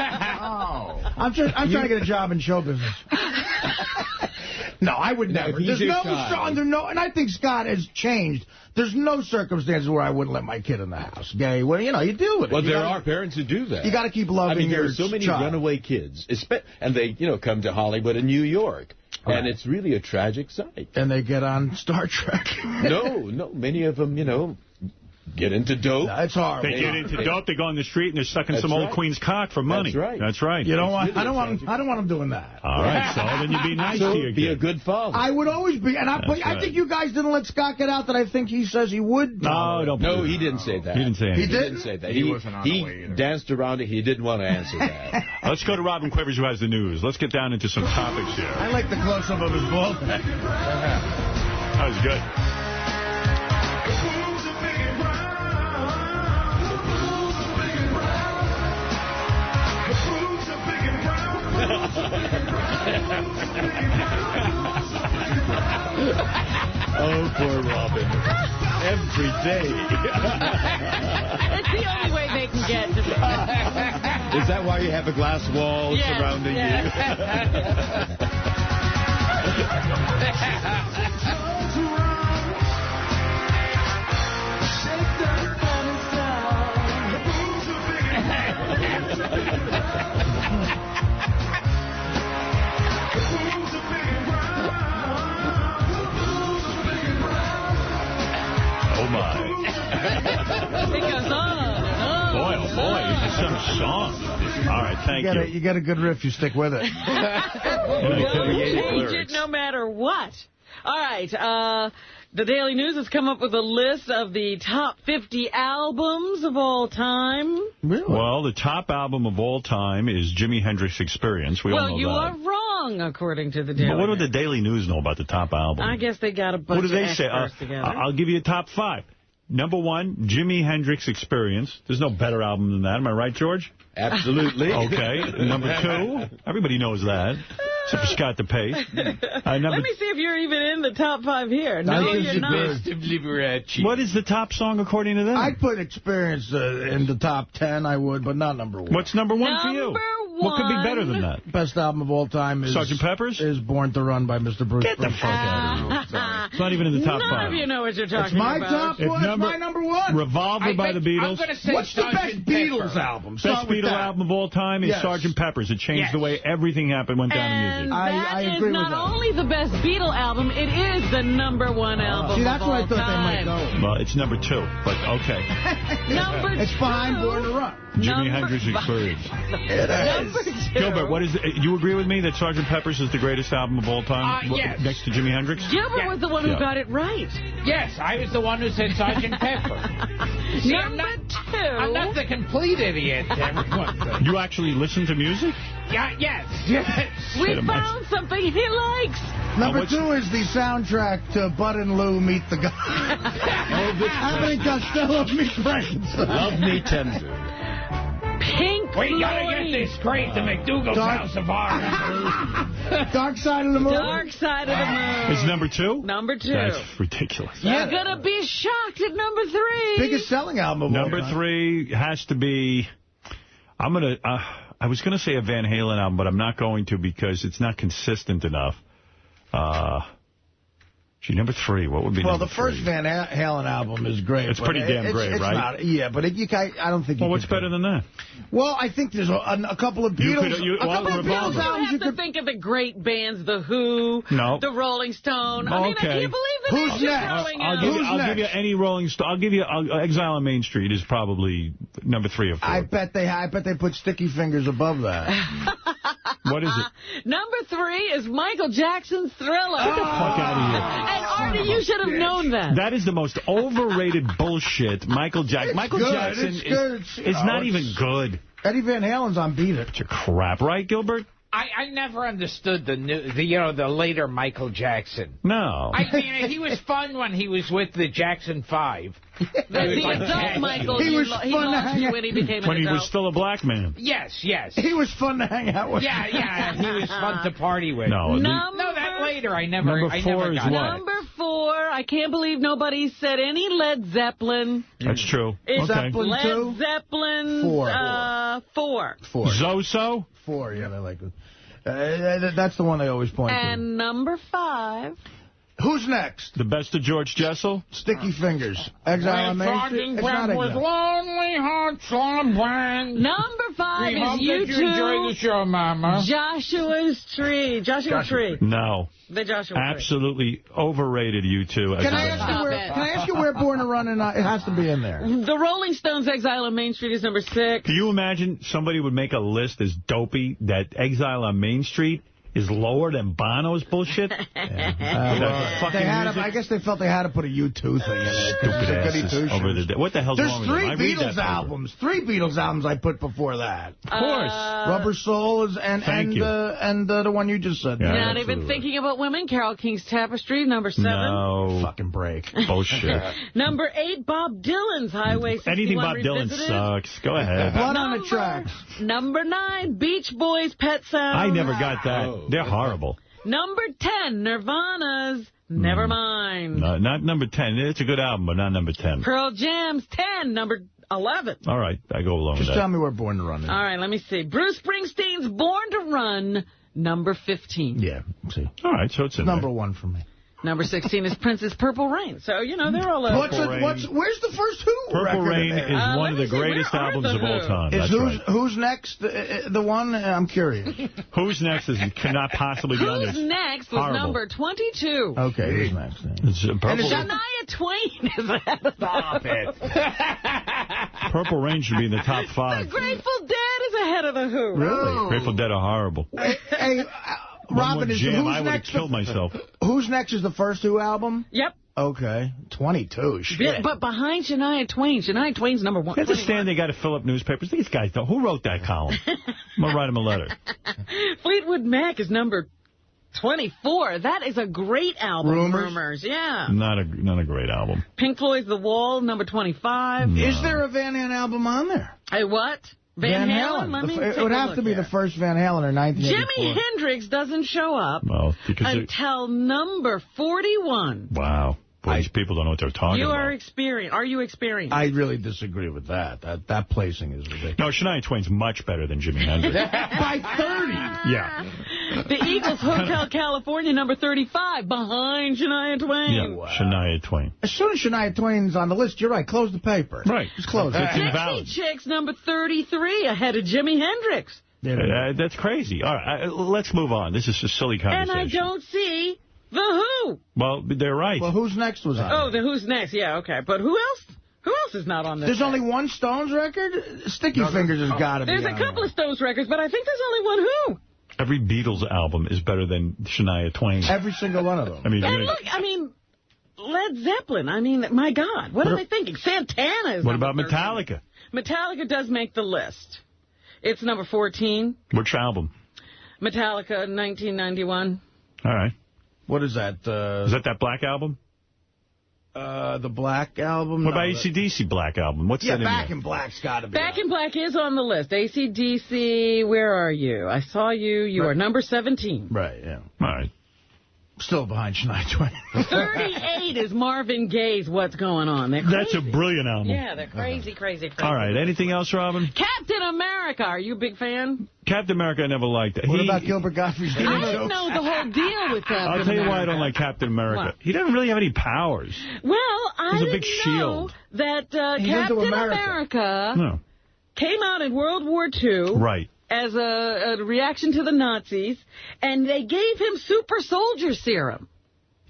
I'm trying to get a job in show business. No, I would never. There's no Sean. And I think Scott has changed. There's no circumstances where I wouldn't let my kid in the house. Gay, well, you do it. Well, there are parents who do that. You got to keep loving your child. There are so many runaway kids, and they, come to Hollywood and New York, and it's really a tragic sight. And they get on Star Trek. No, many of them, get into dope. That's horrible. They get into dope. They go on the street and they're sucking some old queen's cock for money. That's right. You don't want. I don't want them doing that. All right, so then you be nice to your kid. Be a good father. I would always be, and I think you guys didn't let Scott get out that I think he says he would. No, he didn't say that. He didn't say anything. He didn't say that. He wasn't on the way either. Danced around it. He didn't want to answer that. Let's go to Robin Quivers, who has the news. Let's get down into some topics here. I like the close-up of his ball. That was good. Oh, poor Robin. Every day. It's the only way they can get to me. Is that why you have a glass wall surrounding you? Oh, my. It goes on and on. Boy, oh, boy. It's some song. All right, thank you. You get a good riff, you stick with it. Don't change it no matter what. All right, the Daily News has come up with a list of the top 50 albums of all time. Really? Well, the top album of all time is Jimi Hendrix Experience. We all know that. Well, you are wrong, according to the Daily News. But what do the Daily News know about the top album? I guess they got a bunch of experts together. I'll give you a top 5. Number 1, Jimi Hendrix Experience. There's no better album than that. Am I right, George? Absolutely. Okay. Number 2, everybody knows that. Except for Scott DePace. Let me see if you're even in the top 5 here. No, you're not. What is the top song according to them? I'd put Experience in the top 10, I would, but not number 1. What's number 1 for you? What could be better than that? Best album of all time is Sgt. Pepper's? Is Born to Run by Mr. Bruce. Get the fuck out of here. It's not even in the top 5. None of you know what you're talking about. It's my number 1. Revolver by the Beatles. What's the best Beatles album? Best Beatles album of all time is Sgt. Pepper's. It changed the way everything went down in music. I agree with that. Not only the best Beatle album, it is the number 1 album. See, that's what I thought they might go. Well, it's number 2, but okay. Number 2. It's behind Born to Run. Jimi Hendrix Experience. Number 2. Gilbert, you agree with me that Sgt. Pepper's is the greatest album of all time? Yes. Next to Jimi Hendrix? Gilbert was the one who got it right. Yes, I was the one who said Sgt. Pepper. See, Number 2. I'm not the complete idiot. You actually listen to music? Yes. We found something he likes. Number 2 is the soundtrack to Bud and Lou Meet the Guy. Abbott and Costello Meet Friends. Love Me Tender. Pink We gotta get this straight to McDougal's House of Art. Dark Side of the Moon. Dark Side of the Moon. Is number 2? Number 2. That's ridiculous. You're gonna be shocked at number 3. Biggest selling album of all time. Number 3 has to be... I was going to say a Van Halen album, but I'm not going to because it's not consistent enough. Gee, number 3. What would be Well, number the first 3? Van Halen album is great. It's pretty damn great, it's right? Not, yeah, but I don't think. Well, what's better than that? Well, I think there's a couple of Beatles. You have to think of the great bands, The Who, the Rolling Stone. I mean, I can't believe that. Who's next? I'll give you any Rolling Stone. I'll give you Exile on Main Street is probably number 3 or 4. I bet they put Sticky Fingers above that. What is it? Number 3 is Michael Jackson's Thriller. Get the fuck out of here. And Artie, you should have known that. That is the most overrated bullshit. Michael Jackson is not even good. Eddie Van Halen's on Beat It. It's a crap, right, Gilbert? I never understood the later Michael Jackson. No. I mean, he was fun when he was with the Jackson 5. The adult Michael, he lost you when he became an adult. When he was still a black man. Yes. He was fun to hang out with. Yeah, he was fun to party with. No, that later I never Number 4 is what? Number 4, I can't believe nobody said any Led Zeppelin. That's true. It's Zeppelin Led 2? Zeppelin 4. 4. Zoso? 4, yeah, I like it. That's the one they always point to. And number 5. Who's next? The Best of George Jessel? Sticky Fingers. Exile on Main Street. It's not Exile. Lonely Hearts on Brand. Number 5 is U2. You enjoy the show, Mama. Joshua's Tree. Joshua Tree. No. The Joshua Absolutely overrated U2. Can I ask you where Born to Run and it has to be in there? The Rolling Stones' Exile on Main Street is number 6. Can you imagine somebody would make a list as dopey that Exile on Main Street is lower than Bono's bullshit? I guess they felt they had to put a U2 thing in it. Stupid asses over the What the hell's wrong with them? There's 3 Beatles albums. 3 Beatles albums I put before that. Of course. Rubber Soul and the one you just said. Yeah, not even thinking about women. Carole King's Tapestry, number 7. No. Fucking break. Bullshit. Number 8, Bob Dylan's Highway 61 Anything Bob Revisited. Dylan sucks. Go ahead. Blood on the Tracks. Number 9, Beach Boys' Pet Sound. I never got that. They're horrible. Number 10, Nirvana's Nevermind. No, not number 10. It's a good album, but not number 10. Pearl Jam's 10, number 11. All right, I go along with that. Just tell me where Born to Run is. All right, let me see. Bruce Springsteen's Born to Run, number 15. Yeah, see. All right, so it's in number there. 1 for me. Number 16 is Prince's Purple Rain. So, they're all over. Where's the first Who Purple record Rain in there? is one of the greatest albums of all time. Who's next? The one? I'm curious. Who's next cannot possibly be on this. Who's next was number 22. Okay, who's next? Shania Twain is ahead of Stop it. Purple Rain should be in the top 5. The Grateful Dead is ahead of the Who. Really? Grateful Dead are horrible. Hey, Robin, who's I would have killed myself. Who's Next is the first Who album? Yep. Okay. 22. Shit. But behind Shania Twain's number 1. You understand they got to fill up newspapers. These guys don't. Who wrote that column? I'm going to write them a letter. Fleetwood Mac is number 24. That is a great album. Rumors. Yeah. Not a great album. Pink Floyd's The Wall, number 25. No. Is there a Van Halen album on there? A what? Van Halen? It would have to be the first Van Halen in 1984. Jimi Hendrix doesn't show up until number 41. Wow. Boy, these people don't know what they're talking about. Are you experienced? I really disagree with that. That placing is ridiculous. No, Shania Twain's much better than Jimi Hendrix. By 30. Yeah. The Eagles' Hotel California, number 35, behind Shania Twain. Yeah, wow. Shania Twain. As soon as Shania Twain's on the list, you're right. Close the paper. Right. Just close it. Dixie Chicks, number 33, ahead of Jimi Hendrix. That's crazy. All right, let's move on. This is a silly conversation. And I don't see The Who. Well, they're right. Well, Who's Next was on. Oh, the Who's Next. Yeah, okay. But who else? Who else is not on this? There's only one Stones record? Sticky Fingers has got to be There's a couple of Stones records, but I think there's only one Who. Every Beatles album is better than Shania Twain. Every single one of them. Led Zeppelin. My God. What are they thinking? Santana is. What about Metallica? Metallica does make the list. It's number 14. Which album? Metallica, 1991. All right. What is that? Is that Black album? The Black album? What about AC/DC Black album? What's that in Back in Black's got to be. Back in Black is on the list. AC/DC, where are you? I saw you. You are number 17. Right, yeah. All right. Still behind Shania Twain. 38 is Marvin Gaye's What's Going On. That's a brilliant album. Yeah, they're crazy, crazy. All right, anything else, Robin? Captain America. Are you a big fan? Captain America, I never liked it. What about Gilbert Gottfried's I don't know the whole deal with Captain America. I'll tell you why I don't like Captain America. What? He doesn't really have any powers. Well, I He's a big didn't shield. know that Captain America came out in World War II. Right. As a reaction to the Nazis, and they gave him super soldier serum.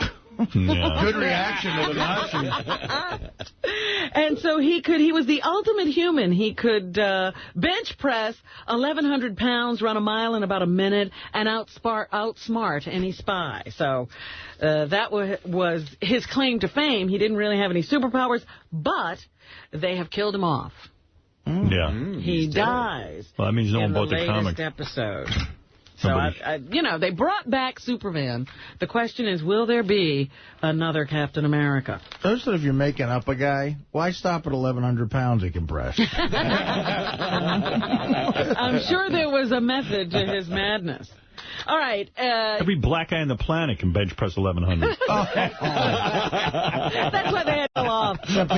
Yeah. Good reaction to the Nazis. And so he was the ultimate human. He could bench press 1,100 pounds, run a mile in about a minute, and outsmart any spy. So that was his claim to fame. He didn't really have any superpowers, but they have killed him off. Yeah. He dies. Well, that means no one bought the comic. Episode. So, they brought back Superman. The question is, will there be another Captain America? First, if you're making up a guy, why stop at 1,100 pounds he can press? I'm sure there was a method to his madness. All right. Every black guy on the planet can bench press 1,100. That's why they had to go off. Except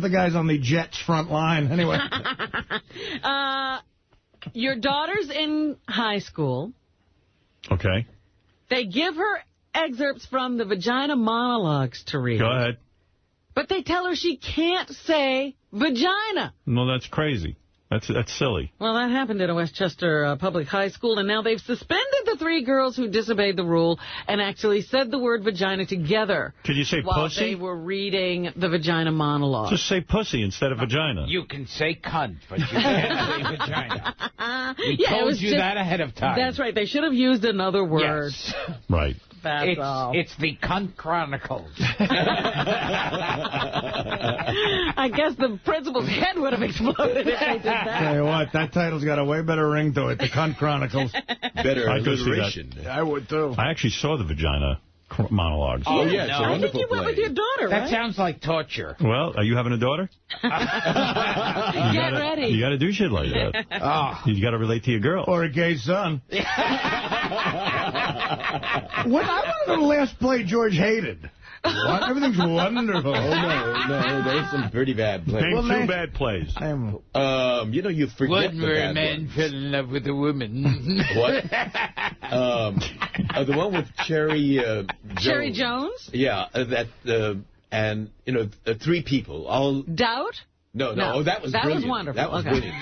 the guys on the Jets front line. Anyway. Your daughter's in high school. Okay. They give her excerpts from the vagina monologues to read. Go ahead. But they tell her she can't say vagina. No, that's crazy. That's silly. Well, that happened at a Westchester public high school, and now they've suspended the 3 girls who disobeyed the rule and actually said the word vagina together. Could you say while pussy? They were reading the vagina monologue. Just say pussy instead of vagina. You can say cunt, but you can't say vagina. We told you that ahead of time. That's right. They should have used another word. Yes. Right. That's all. It's the Cunt Chronicles. I guess the principal's head would have exploded if they did that. Tell you what, that title's got a way better ring to it, the Cunt Chronicles. Better alliteration. I would, too. I actually saw the vagina monologues. Oh, yeah, it's a I think you went with your daughter, right? That sounds like torture. Well, are you having a daughter? Get ready. You got to do shit like that. You got to relate to your girl. Or a gay son. I want to go to the last play George hated. What? Everything's wonderful. Oh, no, there's some pretty bad plays. Name 2 bad plays. You forget One where a man fell in love with a woman. What? The one with Cherry Jones. Cherry Jones? Yeah, and 3 people. All Doubt? No, that was brilliant. Was wonderful. That was brilliant.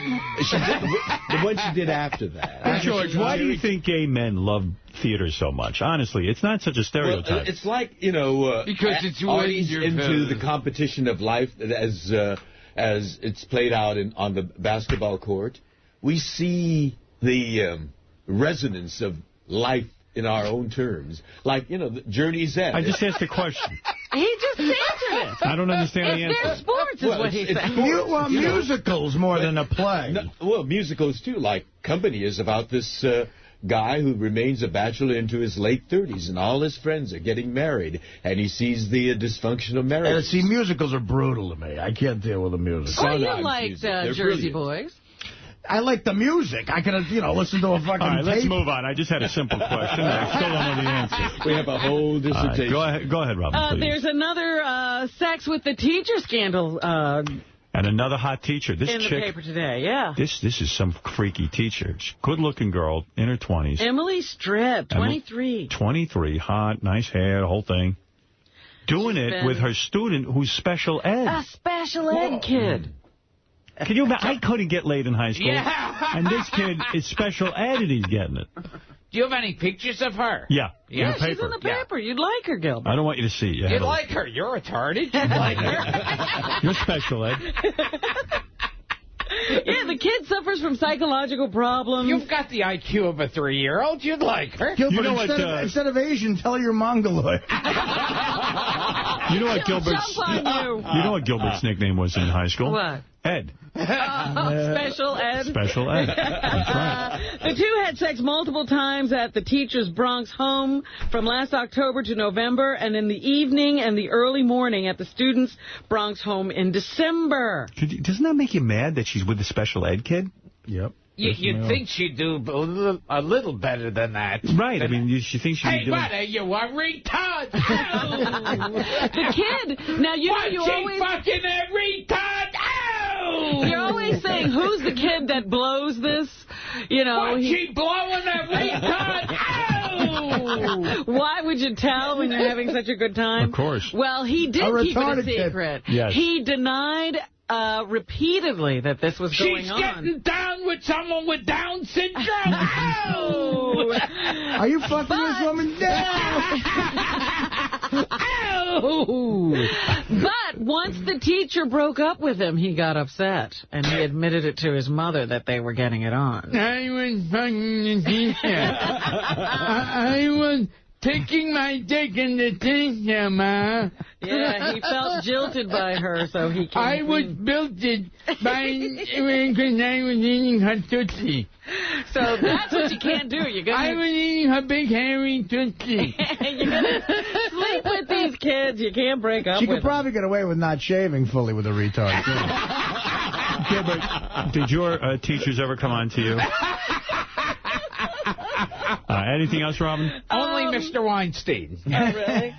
The one she did after that. Hey, George, why do you think gay men love theater so much? Honestly, it's not such a stereotype. Well, it's like, because it's into the competition of life as it's played out on the basketball court. We see the resonance of life in our own terms. Like, the Journey's End. I just asked a question. He just answered it. I don't understand the answer. They're sports is what he said. Musicals more than a play. Musicals, too. Like, Company is about this guy who remains a bachelor into his late 30s, and all his friends are getting married, and he sees the dysfunction of marriage. See, musicals are brutal to me. I can't deal with a musical. Oh, you liked Jersey Boys. I like the music. I can, listen to a fucking All right, let's tape. move on. I just had a simple question. I still don't know the answer. We have a whole dissertation. Right, go ahead, Robin, please. There's another sex with the teacher scandal. And another hot teacher. This in chick, the paper today, yeah. This is some freaky teacher. Good-looking girl, in her 20s. Emily Strip, 23. 23, hot, nice hair, the whole thing. Doing it with her student who's special ed. A special ed kid. Can you imagine? I couldn't get laid in high school. Yeah. And this kid is special ed and he's getting it. Do you have any pictures of her? Yeah. Yeah, she's in the paper. You'd like her, Gilbert. I don't want you to see it. You'd like her. You're retarded. You'd like her. You're special ed. Yeah, the kid suffers from psychological problems. You've got the IQ of a 3-year-old. You'd like her. Gilbert, instead of Asian, tell her you're Mongoloid. You know what Gilbert's nickname was in high school? What? Ed. Special ed. Special ed. That's right. The two had sex multiple times at the teacher's Bronx home from last October to November, and in the evening and the early morning at the student's Bronx home in December. Doesn't that make you mad that she's with the special ed kid? Yep. You'd think she'd do a little better than that. Right. I mean, you think she'd be doing... Hey, what are you, a retard? The kid. Now, you know, you always... fucking a retard? Ow! You're always saying, who's the kid that blows this? You know, she blowing a retard? Ow! Why would you tell when you're having such a good time? Of course. Well, he did keep it a secret. Yes. He denied repeatedly that this was going on. She's getting down with someone with Down syndrome. Ow! Are you fucking this woman down? Ow! But once the teacher broke up with him, he got upset. And he admitted it to his mother that they were getting it on. I was fucking the teacher. I was taking my dick in the teacher, Ma. Yeah, he felt jilted by her, so he came. I was jilted by because I was eating her tootsie. So that's what you can't do. You're gonna. I was eating her big hairy tootsie. You're gonna sleep with these kids. You can't break up. She could probably get away with not shaving fully with a retard. Gilbert, did your teachers ever come on to you? Anything else, Robin? Only Mr. Weinstein. Oh, really?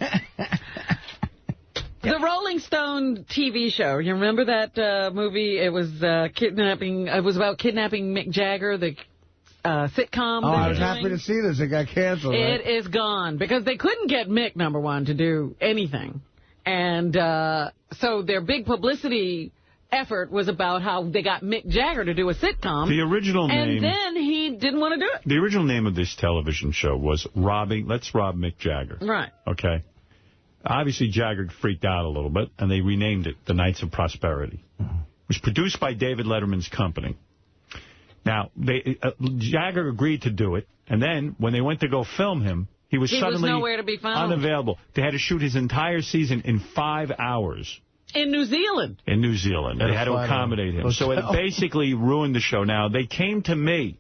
The Rolling Stone TV show. You remember that movie? It was kidnapping. It was about kidnapping Mick Jagger, the sitcom. Oh, I was happy to see this. It got canceled. It is gone because they couldn't get Mick, number one, to do anything. And so their big publicity effort was about how they got Mick Jagger to do a sitcom. The original name... And then he didn't want to do it. The original name of this television show was Let's Rob Mick Jagger. Right. Okay. Obviously, Jagger freaked out a little bit, and they renamed it The Knights of Prosperity. It was produced by David Letterman's company. Now, Jagger agreed to do it, and then when they went to go film him, he was suddenly nowhere to be found. Unavailable. They had to shoot his entire season in 5 hours. In New Zealand. In New Zealand. They had to accommodate him. So it basically ruined the show. Now, they came to me.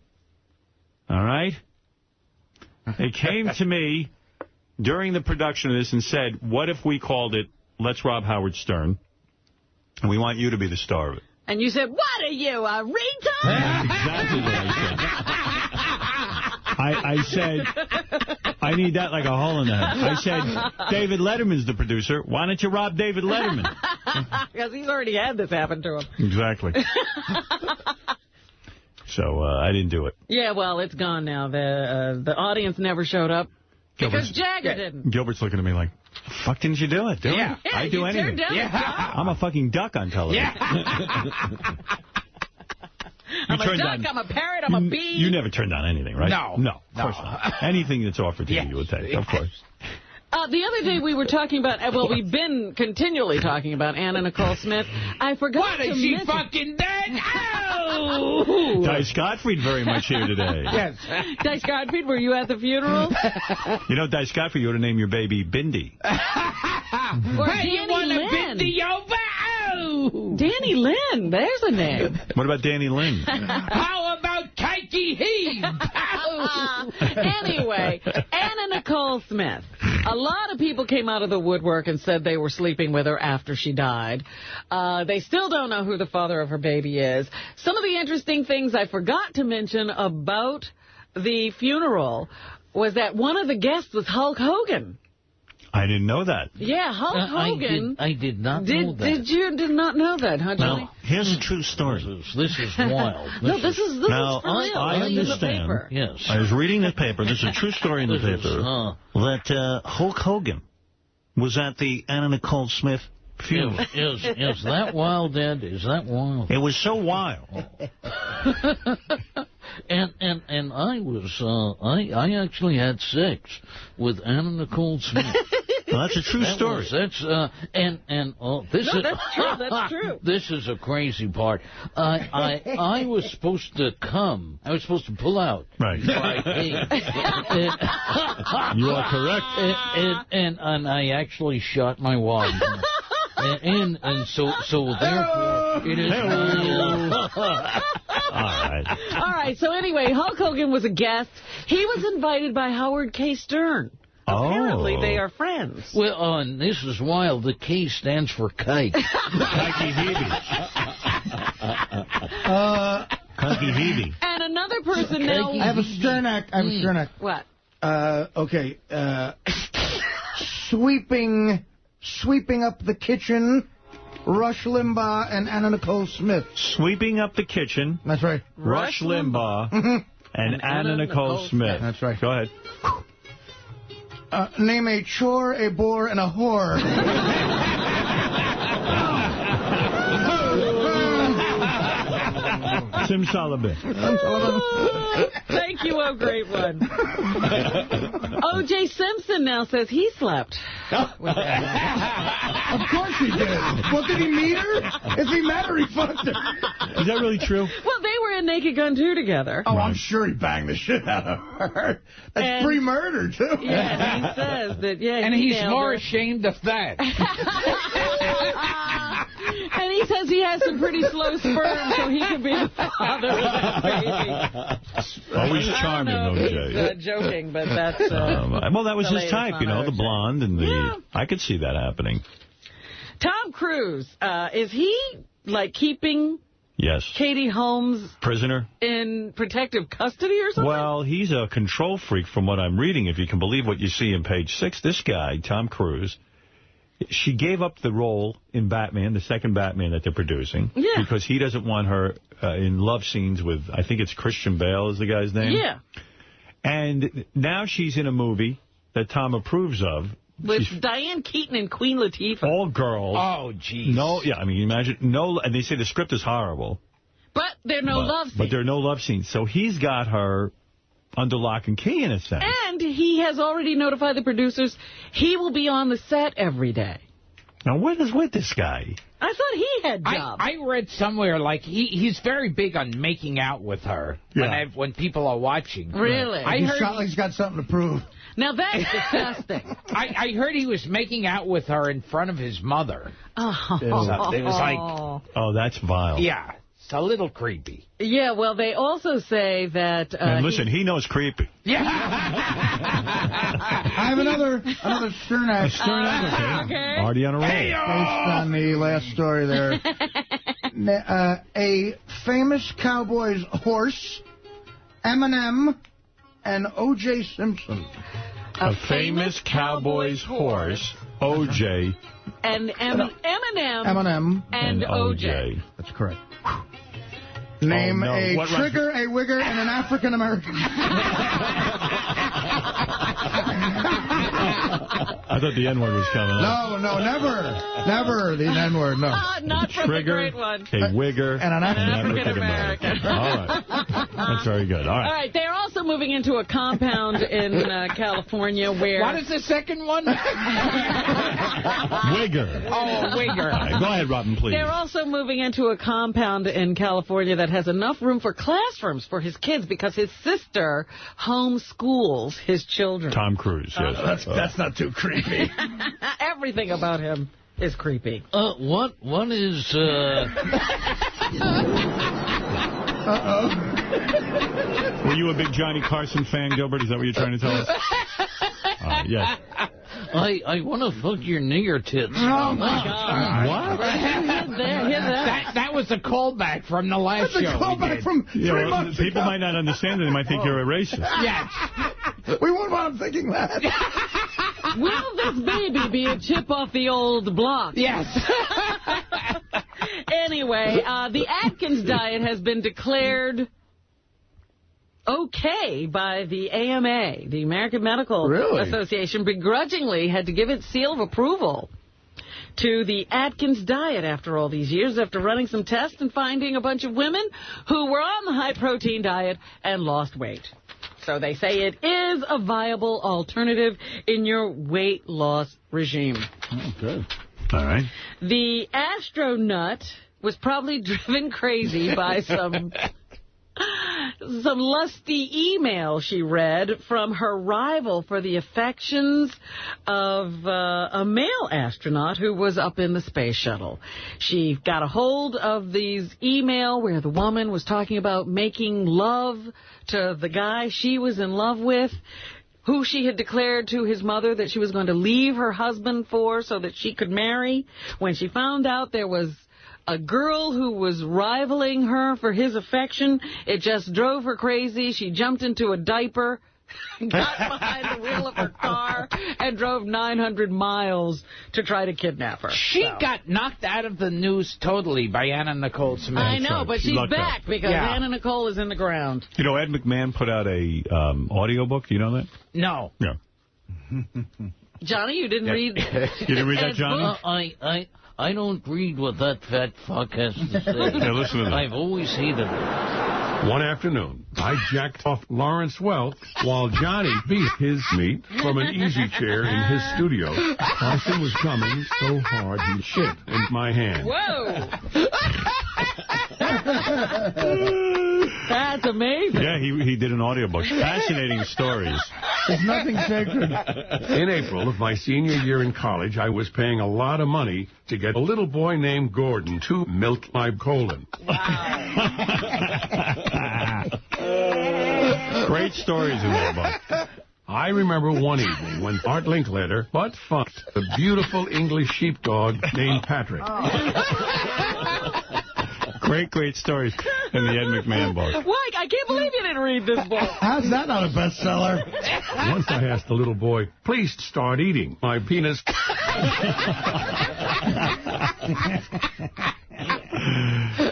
All right? They came to me during the production of this and said, what if we called it Let's Rob Howard Stern, and we want you to be the star of it? And you said, what are you, a retard? That's exactly what I said. I said, I need that like a hole in the head. I said, David Letterman's the producer. Why don't you rob David Letterman? Because he's already had this happen to him. Exactly. So I didn't do it. Yeah, well, it's gone now. The audience never showed up because Jagger didn't. Gilbert's looking at me like, fuck didn't you do it? Yeah. I do anything. I'm a fucking duck on television. Yeah. I'm a duck, I'm a parrot, I'm a bee. You never turned down anything, right? No. No, of course not. Anything that's offered to you, you would take, of course. The other day we were talking about, well, we've been continually talking about Anna Nicole Smith. I forgot to mention... What, is she fucking dead? Ow! Dice Gottfried very much here today. Yes. Dice Gottfried, were you at the funeral? You know, Dice Gottfried, you ought to name your baby Bindi. Or hey, you want a Bindi over? Oh! Danny Lynn, there's a name. What about Danny Lynn? How about Kikey Heave? Anyway, Anna Nicole Smith. A lot of people came out of the woodwork and said they were sleeping with her after she died. They still don't know who the father of her baby is. Some of the interesting things I forgot to mention about the funeral was that one of the guests was Hulk Hogan. I didn't know that. Yeah, Hulk Hogan. I did not know that. Did not know that, huh, Johnny? Now, here's a true story. This is wild. This is for real. I understand. Yes. I was reading the paper. This is a true story in the paper. That Hulk Hogan was at the Anna Nicole Smith funeral. Is that wild, Ed? Is that wild? It was so wild. And I was I actually had sex with Anna Nicole Smith. Well, that's a true story. That's true. This is a crazy part. I was supposed to come. I was supposed to pull out. Right. You are correct. And I actually shot my wife. And so therefore it is. All right. So anyway, Hulk Hogan was a guest. He was invited by Howard K. Stern. Apparently, they are friends. Well, this is wild. The K stands for kike. Kike Hunky-heavy. And another person now... I have a Sternak. What? Okay. Sweeping up the kitchen, Rush Limbaugh and Anna Nicole Smith. Sweeping up the kitchen. That's right. Rush Limbaugh and Anna Nicole Smith. That's right. Go ahead. Name a chore, a bore, and a whore. Simsalabim. Thank you, oh great one. O.J. Simpson now says he slept. Of course he did. Well, did he meet her? If he met her, he fucked her. Is that really true? Well, they were in Naked Gun 2 together. Oh, I'm sure he banged the shit out of her. That's pre-murder, too. Yeah, he says that, and he's more ashamed of that. And he says he has some pretty slow sperm, so he could be the father of that baby. Always charming, O.J. Joking, but that's... well, that was his type, you know, the blonde and the... Yeah. I could see that happening. Tom Cruise, is he, like, keeping... Yes. Katie Holmes... Prisoner? In protective custody or something? Well, he's a control freak from what I'm reading, if you can believe what you see in page 6. This guy, Tom Cruise... She gave up the role in Batman, the second Batman that they're producing, because he doesn't want her in love scenes with, I think it's Christian Bale is the guy's name. Yeah. And now she's in a movie that Tom approves of. With Diane Keaton and Queen Latifah. All girls. Oh, jeez. No, yeah, I mean, imagine, no, and they say the script is horrible. But there are no love scenes. But there are no love scenes. So he's got her under lock and key, in a sense. And he has already notified the producers he will be on the set every day. Now, what is with this guy? I thought he had jobs. I read somewhere, like, he's very big on making out with her when people are watching. Really? I heard he's got something to prove. Now, that's disgusting. I heard he was making out with her in front of his mother. Oh. It was like... Oh, that's vile. Yeah. It's a little creepy. Yeah, well, they also say that... and listen, he knows creepy. Yeah. I have another Sternak. Okay. Already on a roll. Based on the last story there. A famous Cowboys horse, Eminem, and O.J. Simpson. A famous Cowboys horse, O.J. And Eminem. And O.J. That's correct. Name a trigger, a wigger, and an African-American. I thought the N-word was coming up. No, never the N-word, no. Not from the great one. A wigger, and an African-American. All right. That's very good. All right. All right, they're also moving into a compound in California where... What is the second one? Wigger. Oh, wigger. Right, go ahead, Robin, please. They're also moving into a compound in California that has enough room for classrooms for his kids because his sister homeschools his children. Tom Cruise, yes. That's not too creepy. Everything about him is creepy. One is... Were you a big Johnny Carson fan, Gilbert? Is that what you're trying to tell us? Yes. I want to fuck your nigger tits. Oh, my God. What? That was a callback from the last show. That's a callback from 3 months People ago. might not understand it. They might think you're a racist. Yes. We wouldn't want them thinking that. Will this baby be a chip off the old block? Yes. Anyway, the Atkins diet has been declared okay by the AMA. The American Medical Association begrudgingly had to give its seal of approval to the Atkins diet after all these years, after running some tests and finding a bunch of women who were on the high-protein diet and lost weight. So they say it is a viable alternative in your weight loss regime. Okay. All right. The astronaut was probably driven crazy by some lusty email she read from her rival for the affections of a male astronaut who was up in the space shuttle. She got a hold of these email where the woman was talking about making love to the guy she was in love with, who she had declared to his mother that she was going to leave her husband for so that she could marry. When she found out there was a girl who was rivaling her for his affection. It just drove her crazy. She jumped into a diaper, got behind the wheel of her car, and drove 900 miles to try to kidnap her. She got knocked out of the news totally by Anna Nicole Smith. I know, but she's back because Anna Nicole is in the ground. You know, Ed McMahon put out a audiobook. Do you know that? No. Yeah. Johnny, you didn't read... You didn't read that, Johnny? I don't read what that fat fuck has to say. Yeah, listen to that. I've always hated it. One afternoon, I jacked off Lawrence Welk while Johnny beat his meat from an easy chair in his studio. Carson was coming so hard he shit in my hand. Whoa! That's amazing. Yeah, he did an audiobook. Fascinating stories. There's nothing sacred. In April of my senior year in college, I was paying a lot of money to get a little boy named Gordon to milk my colon. Great stories in that book. I remember one evening when Art Linkletter butt-fucked a beautiful English sheepdog named Patrick. Great stories in the Ed McMahon book. Mike, I can't believe you didn't read this book. How's that not a bestseller? Once I asked the little boy, please start eating my penis.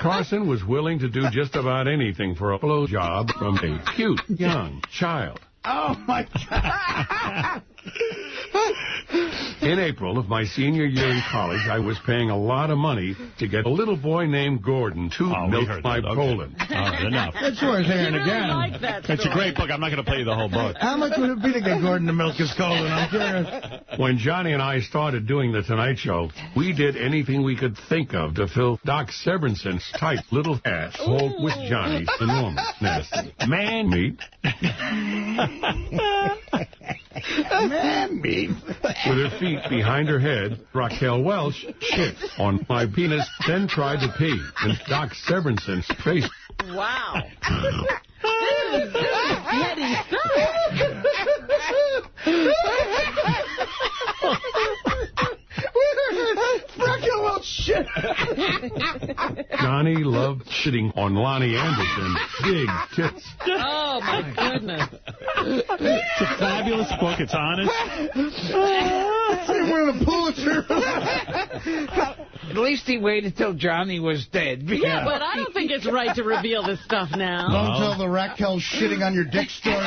Carson was willing to do just about anything for a blowjob from a cute young child. Oh, my God. In April of my senior year in college, I was paying a lot of money to get a little boy named Gordon to milk my colon. Enough. That's yours hearing again. Like that It's a great book. I'm not going to play you the whole book. How much would it be to get Gordon to milk his colon? I'm curious. When Johnny and I started doing The Tonight Show, we did anything we could think of to fill Doc Severinson's tight little ass hole with Johnny's enormous, nasty man meat. Man meat. With her feet behind her head, Raquel Welch shit on my penis, then tried to pee in Doc Severinson's face. Wow. This is heady stuff. Raquel Welch shit. Johnny loved shitting on Lonnie Anderson's big tits. Oh, my goodness. It's a fabulous book. It's honest. They win a Pulitzer. At least he waited till Johnny was dead. Yeah, but I don't think it's right to reveal this stuff now. Don't tell the Raquel shitting on your dick story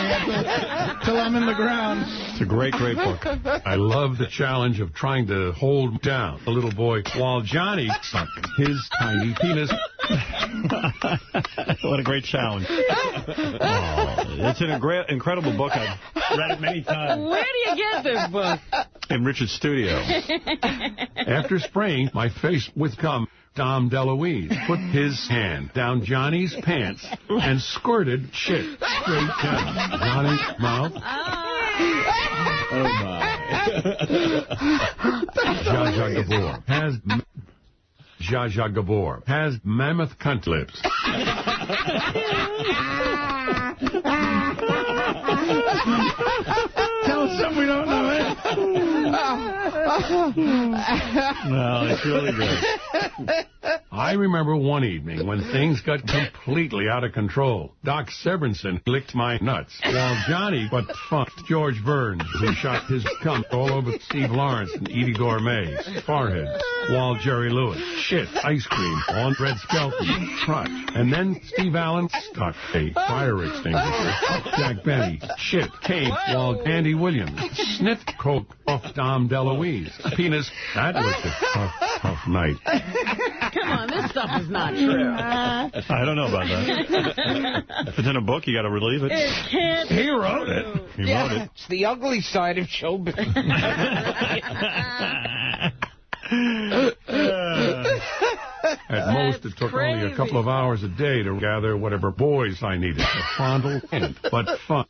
till I'm in the ground. It's a great book. I love the challenge of trying to hold down a little boy while Johnny sucked his tiny penis. What a great challenge. It's an incredible book. I've read it many times. Where do you get this book? In Richard's studio. After spraying my face with cum, Dom DeLuise put his hand down Johnny's pants and squirted shit straight down Johnny's mouth. Oh, my. Zsa Zsa Gabor has mammoth cunt lips. Tell us something we don't know, eh? No, it's really good. I remember one evening when things got completely out of control. Doc Severinson licked my nuts while Johnny butt-fucked George Burns, who shot his cum all over Steve Lawrence and Edie Gourmet's forehead, while Jerry Lewis shit ice cream on Red Skelton's crotch. And then Steve Allen stuck a fire extinguisher up Jack Benny shit came while Andy Williams sniffed coke off Dom DeLuise's penis. That was a tough night. Come on, this stuff is not true. I don't know about that. If it's in a book, you got to relieve it. It can't. He wrote it. He wrote it. It's the ugly side of showbiz. At most, it took only a couple of hours a day to gather whatever boys I needed to fondle and but fun.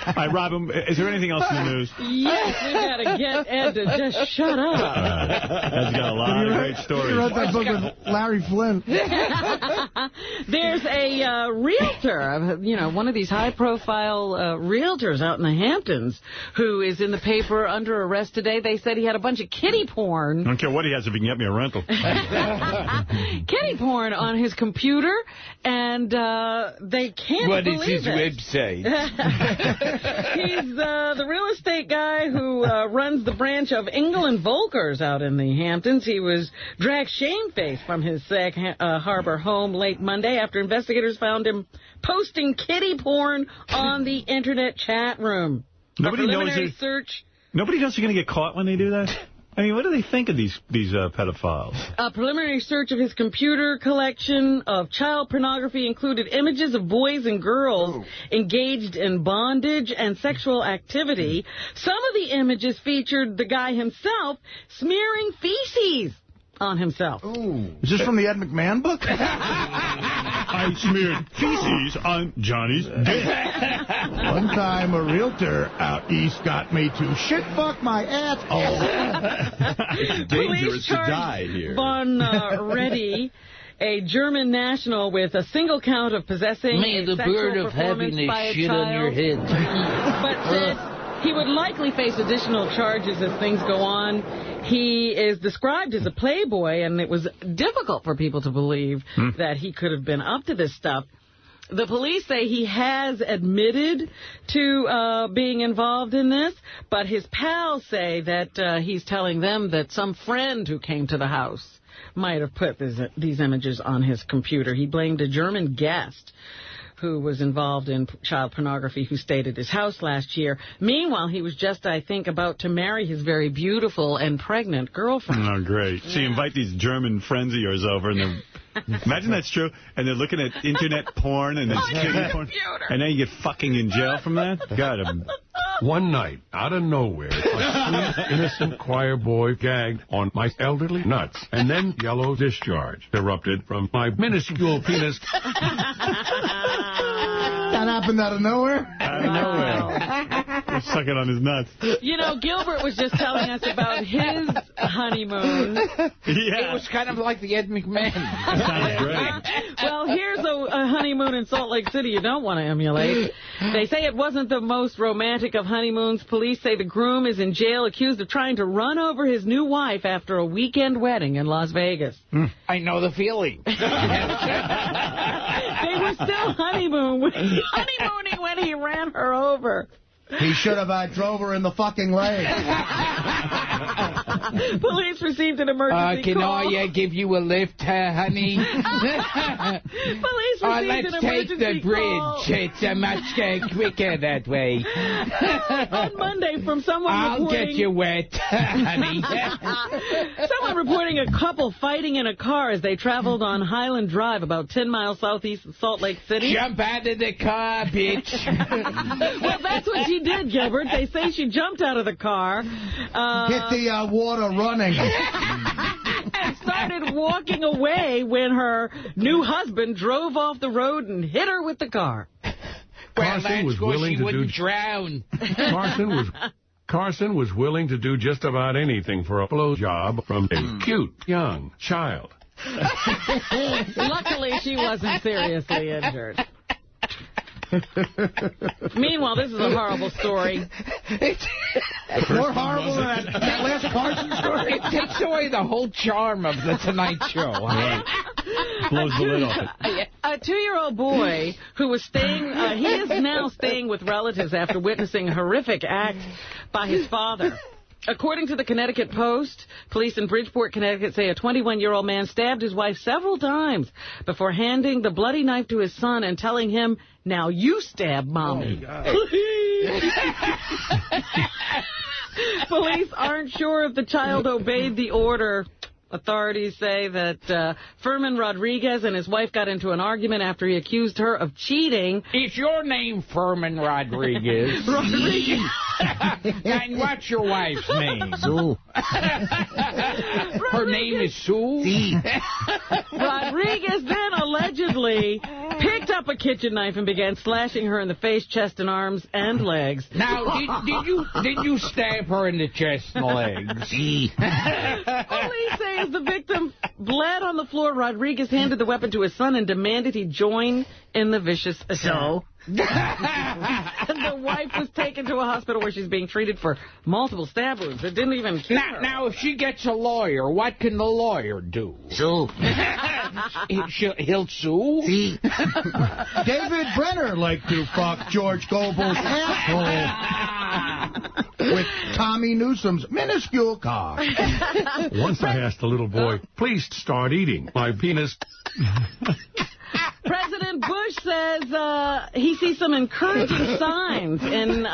All right, Robin, is there anything else in the news? Yes, we've got to get Ed to just shut up. Ed's got a lot of great stories. He wrote that book with Larry Flynn. There's a realtor, one of these high-profile realtors out in the Hamptons who is in the paper under arrest today. They said he had a bunch of kiddie porn. I don't care what he has if he can get me a rental. Kiddie porn on his computer, and they can't What believe is his it. website? He's the real estate guy who runs the branch of England Volkers out in the Hamptons. He was dragged shamefaced from his Sag Harbor home late Monday after investigators found him posting kiddie porn on the internet chat room. Nobody knows they're going to get caught when they do that? I mean, what do they think of these pedophiles? A preliminary search of his computer collection of child pornography included images of boys and girls engaged in bondage and sexual activity. Some of the images featured the guy himself smearing feces on himself. Ooh. Is this from the Ed McMahon book? I smeared feces on Johnny's dick. One time a realtor out east got me to shit fuck my asshole. It's dangerous to die here. Von Reddy, a German national with a single count of possessing May the bird of happiness shit on your head. But said he would likely face additional charges as things go on. He is described as a playboy, and it was difficult for people to believe that he could have been up to this stuff. The police say he has admitted to being involved in this, but his pals say that he's telling them that some friend who came to the house might have put these images on his computer. He blamed a German guest who was involved in child pornography, who stayed at his house last year. Meanwhile, he was just, I think, about to marry his very beautiful and pregnant girlfriend. Oh, great. So you invite these German friends of yours over, and they're... Imagine that's true, and they're looking at internet porn and kiddie porn, and then you get fucking in jail from that? God. One night, out of nowhere, a sweet, innocent choir boy gagged on my elderly nuts, and then yellow discharge erupted from my minuscule penis. That happened out of nowhere? Out of nowhere. Suck it on his nuts. Gilbert was just telling us about his honeymoon. Yeah. It was kind of like the Ed McMahon. Sounds great. Well, here's a honeymoon in Salt Lake City you don't want to emulate. They say it wasn't the most romantic of honeymoons. Police say the groom is in jail accused of trying to run over his new wife after a weekend wedding in Las Vegas. I know the feeling. They were still honeymooning when he ran her over. He should have drove her in the fucking leg. Police received an emergency call. Can I give you a lift, honey? Police received an emergency call. Let's take the bridge. It's much quicker that way. On Monday, from someone I'll get you wet, honey. Someone reporting a couple fighting in a car as they traveled on Highland Drive, about 10 miles southeast of Salt Lake City. Jump out of the car, bitch. Well, that's what she did, Gilbert. They say she jumped out of the car. Hit the water running. And started walking away when her new husband drove off the road and hit her with the car. Carson was willing to drown. Carson was willing to do just about anything for a blowjob from a cute young child. Luckily, she wasn't seriously injured. Meanwhile, this is a horrible story. More horrible than that last Carson story. It takes away the whole charm of the Tonight Show. Right. Blows the lid off it. A 2-year-old boy who was staying, he is now staying with relatives after witnessing a horrific act by his father. According to the Connecticut Post, police in Bridgeport, Connecticut say a 21-year-old man stabbed his wife several times before handing the bloody knife to his son and telling him, "Now you stab Mommy." Oh, police aren't sure if the child obeyed the order. Authorities say that Furman Rodriguez and his wife got into an argument after he accused her of cheating. Is your name Furman Rodriguez? Rodriguez. And what's your wife's name? Sue. Her name is Sue? Rodriguez then allegedly picked up a kitchen knife and began slashing her in the face, chest, and arms and legs. Now, did you stab her in the chest and legs? Police say as the victim bled on the floor, Rodriguez handed the weapon to his son and demanded he join in the vicious attack. So? The wife was taken to a hospital where she's being treated for multiple stab wounds. It didn't even kill her. Now, if she gets a lawyer, what can the lawyer do? Sue. He'll sue? See? David Brenner liked to fuck George Goebel's asshole with Tommy Newsom's minuscule cock. Once I asked the little boy, please start eating my penis. President Bush says he sees some encouraging signs in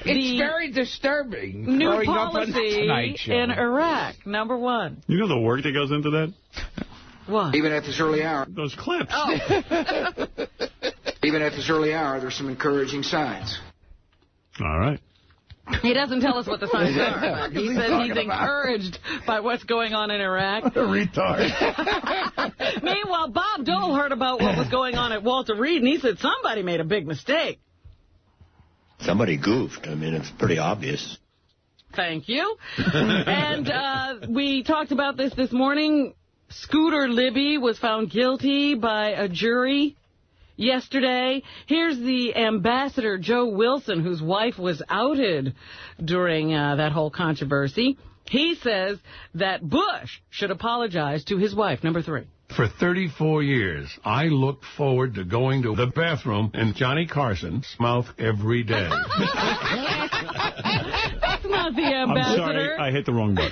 it's very disturbing. New policy in Iraq. Number one. You know the work that goes into that? What? Even at this early hour. Those clips. Oh. Even at this early hour, there's some encouraging signs. All right. He doesn't tell us what the signs are. He says he's encouraged by what's going on in Iraq. What a retard. Meanwhile, Bob Dole heard about what was going on at Walter Reed, and he said somebody made a big mistake. Somebody goofed. I mean, it's pretty obvious. Thank you. And we talked about this morning. Scooter Libby was found guilty by a jury yesterday. Here's the ambassador, Joe Wilson, whose wife was outed during that whole controversy. He says that Bush should apologize to his wife. Number three. For 34 years, I looked forward to going to the bathroom in Johnny Carson's mouth every day. That's not the ambassador. I'm sorry, I hit the wrong button.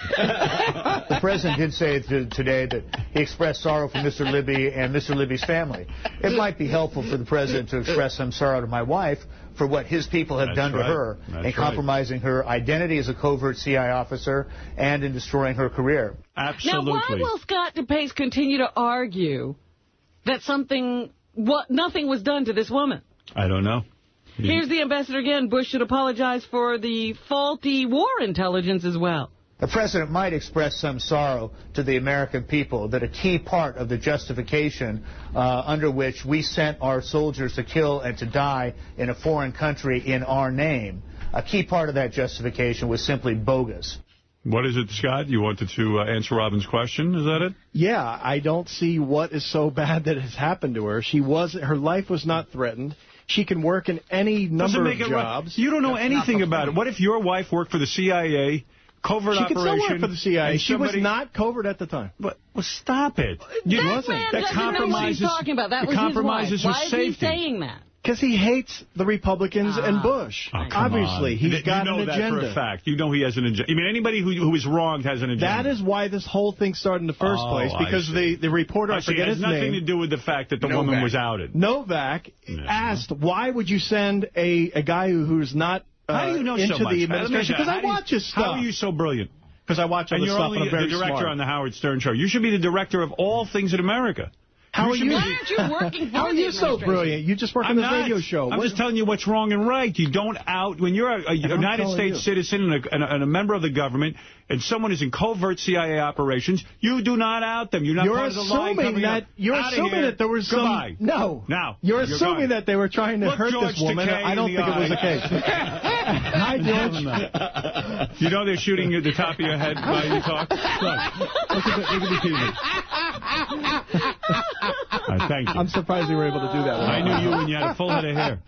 The president did say today that he expressed sorrow for Mr. Libby and Mr. Libby's family. It might be helpful for the president to express some sorrow to my wife for what his people have done to her in compromising her identity as a covert CIA officer and in destroying her career. Absolutely. Now, why will Scott DePace continue to argue that nothing was done to this woman? I don't know. Here's the ambassador again. Bush should apologize for the faulty war intelligence as well. The president might express some sorrow to the American people that a key part of the justification under which we sent our soldiers to kill and to die in a foreign country in our name, a key part of that justification was simply bogus. What is it, Scott? You wanted to answer Robin's question? Is that it? Yeah, I don't see what is so bad that has happened to her. Her life was not threatened. She can work in any number of jobs. You don't know anything about it. What if your wife worked for the CIA, covert operation? She could still work for the CIA. She was not covert at the time. But well, stop it. That man doesn't know what he's talking about. That was his wife. Why is he saying that? Because he hates the Republicans and Bush. Oh, obviously, he's got an agenda. You know that for a fact. You know he has an agenda. I mean, anybody who is wronged has an agenda. That is why this whole thing started in the first place, because the reporter, I forget his name. It has nothing to do with the fact that the woman was outed. Novak asked, why would you send a guy who's not how do you know into so much? the administration? Because I watch his stuff. How are you so brilliant? Because I watch other stuff, and I'm very smart. And you're only the director smart. on the Howard Stern Show. You should be the director of all things in America. Why aren't you working for How are you so brilliant? You just work on this radio show. I'm just telling you what's wrong and right. You don't out when you're a United States citizen and a member of the government, and someone is in covert CIA operations. You do not out them. You're not part of the line coming up. You're assuming that there was some. No. Now. You're assuming that they were trying to hurt this woman. I don't think it was the case. Hi, George. You know they're shooting you at the top of your head while you talk? Look at the TV. Thank you. I'm surprised you were able to do that. I knew you when you had a full head of hair.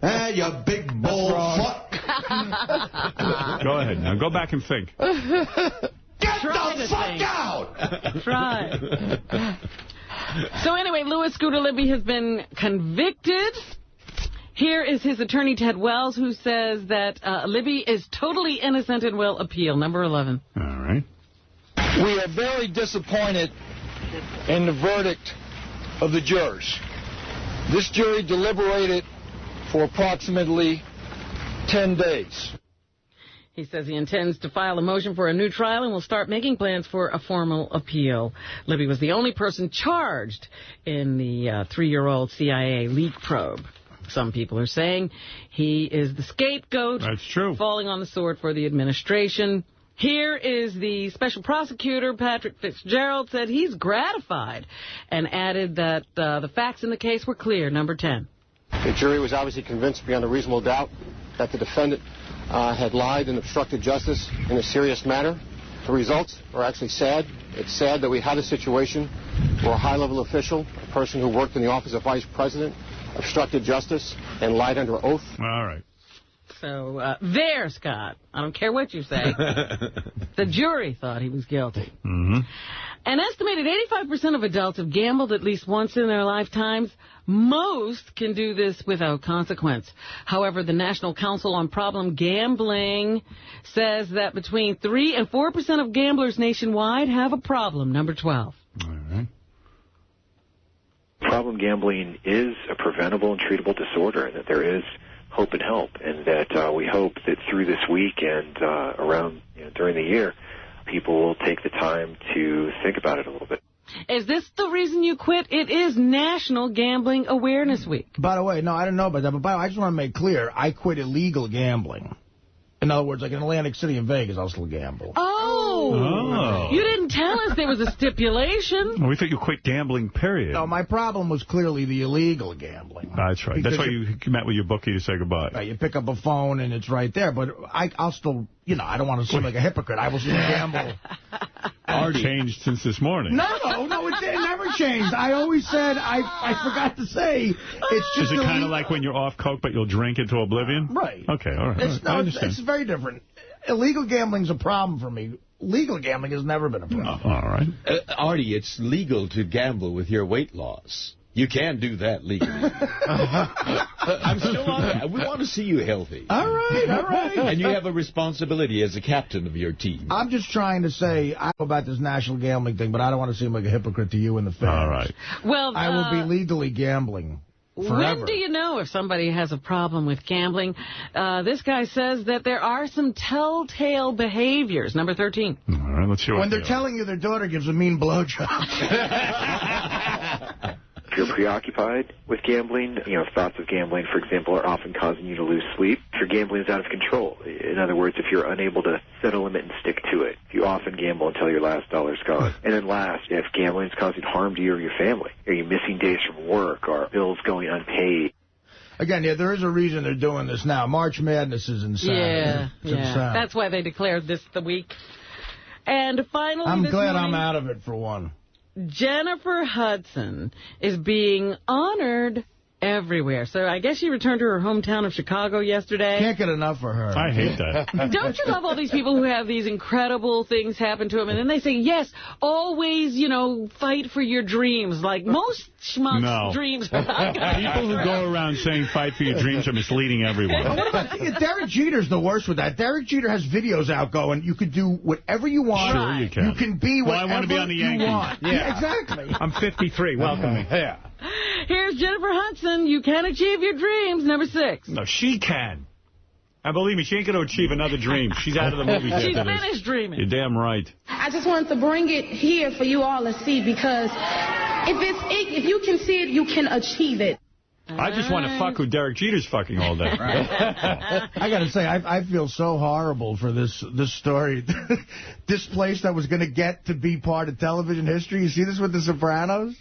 Hey, you big bull fuck. Go ahead. Now go back and think. Get the fuck out! Try. So anyway, Louis Scooter Libby has been convicted. Here is his attorney, Ted Wells, who says that Libby is totally innocent and will appeal. Number 11. All right. We are very disappointed in the verdict of the jurors. This jury deliberated for approximately 10 days. He says he intends to file a motion for a new trial and will start making plans for a formal appeal. Libby was the only person charged in the 3-year-old CIA leak probe. Some people are saying he is the scapegoat. That's true. Falling on the sword for the administration. Here is the special prosecutor, Patrick Fitzgerald, said he's gratified and added that the facts in the case were clear. Number 10. The jury was obviously convinced beyond a reasonable doubt that the defendant had lied and obstructed justice in a serious manner. The results are actually sad. It's sad that we had a situation where a high-level official, a person who worked in the office of vice president, obstructed justice and lied under oath. All right. So there, Scott. I don't care what you say. The jury thought he was guilty. Mm-hmm. An estimated 85% of adults have gambled at least once in their lifetimes. Most can do this without consequence. However, the National Council on Problem Gambling says that between 3 and 4% of gamblers nationwide have a problem. Number 12. All right. Problem gambling is a preventable and treatable disorder, and that there is hope and help, and that we hope that through this week and around during the year, people will take the time to think about it a little bit. Is this the reason you quit? It is National Gambling Awareness Week. By the way, no, I didn't know about that, but I just want to make clear, I quit illegal gambling. In other words, like in Atlantic City and Vegas, I'll still gamble. Oh. You didn't tell us there was a stipulation. Well, we thought you quit gambling, period. No, my problem was clearly the illegal gambling. That's right. That's why you met with your bookie to say goodbye. Right, you pick up a phone and it's right there. But I'll still, I don't want to seem like a hypocrite. I will still gamble. Already changed since this morning. No, it never changed. I always said, I forgot to say, it's just... Is it kind of like when you're off coke, but you'll drink into oblivion? Right. Okay, all right. I understand. It's very different. Illegal gambling's a problem for me. Legal gambling has never been a problem. All right. Artie, it's legal to gamble with your weight loss. You can do that legally. I'm still on that. We want to see you healthy. All right. And you have a responsibility as a captain of your team. I'm just trying to say, I know about this national gambling thing, but I don't want to seem like a hypocrite to you and the fans. All right. Well, I will be legally gambling forever. When do you know if somebody has a problem with gambling? This guy says that there are some telltale behaviors. Number 13. All right, let's see what when they're telling you their daughter gives a mean blowjob. If you're preoccupied with gambling, thoughts of gambling, for example, are often causing you to lose sleep. If your gambling is out of control, in other words, if you're unable to set a limit and stick to it, you often gamble until your last dollar's gone. And then last, if gambling is causing harm to you or your family, are you missing days from work, or bills going unpaid? Again, there is a reason they're doing this now. March Madness is insane. Yeah. That's why they declared this the week. And finally, I'm glad I'm out of it for one. Jennifer Hudson is being honored everywhere. So I guess she returned to her hometown of Chicago yesterday. Can't get enough for her. I hate that. Don't you love all these people who have these incredible things happen to them, and then they say, yes, always, fight for your dreams. Like most schmucks' dreams are not gonna People who go around saying fight for your dreams are misleading everyone. What about Derek Jeter's the worst with that. Derek Jeter has videos out going, you could do whatever you want. Sure you can. You can be whatever I want to be on the Yankees. you want. Yeah, exactly. I'm 53. Welcome me. Yeah. Here's Jennifer Hudson. You can achieve your dreams. Number 6. No, she can. And believe me, she ain't going to achieve another dream. She's out of the movie. She's finished dreaming. You're damn right. I just wanted to bring it here for you all to see, because if you can see it, you can achieve it. I just want to fuck who Derek Jeter's fucking all day. I got to say, I feel so horrible for this story. This place that was going to get to be part of television history. You see this with The Sopranos?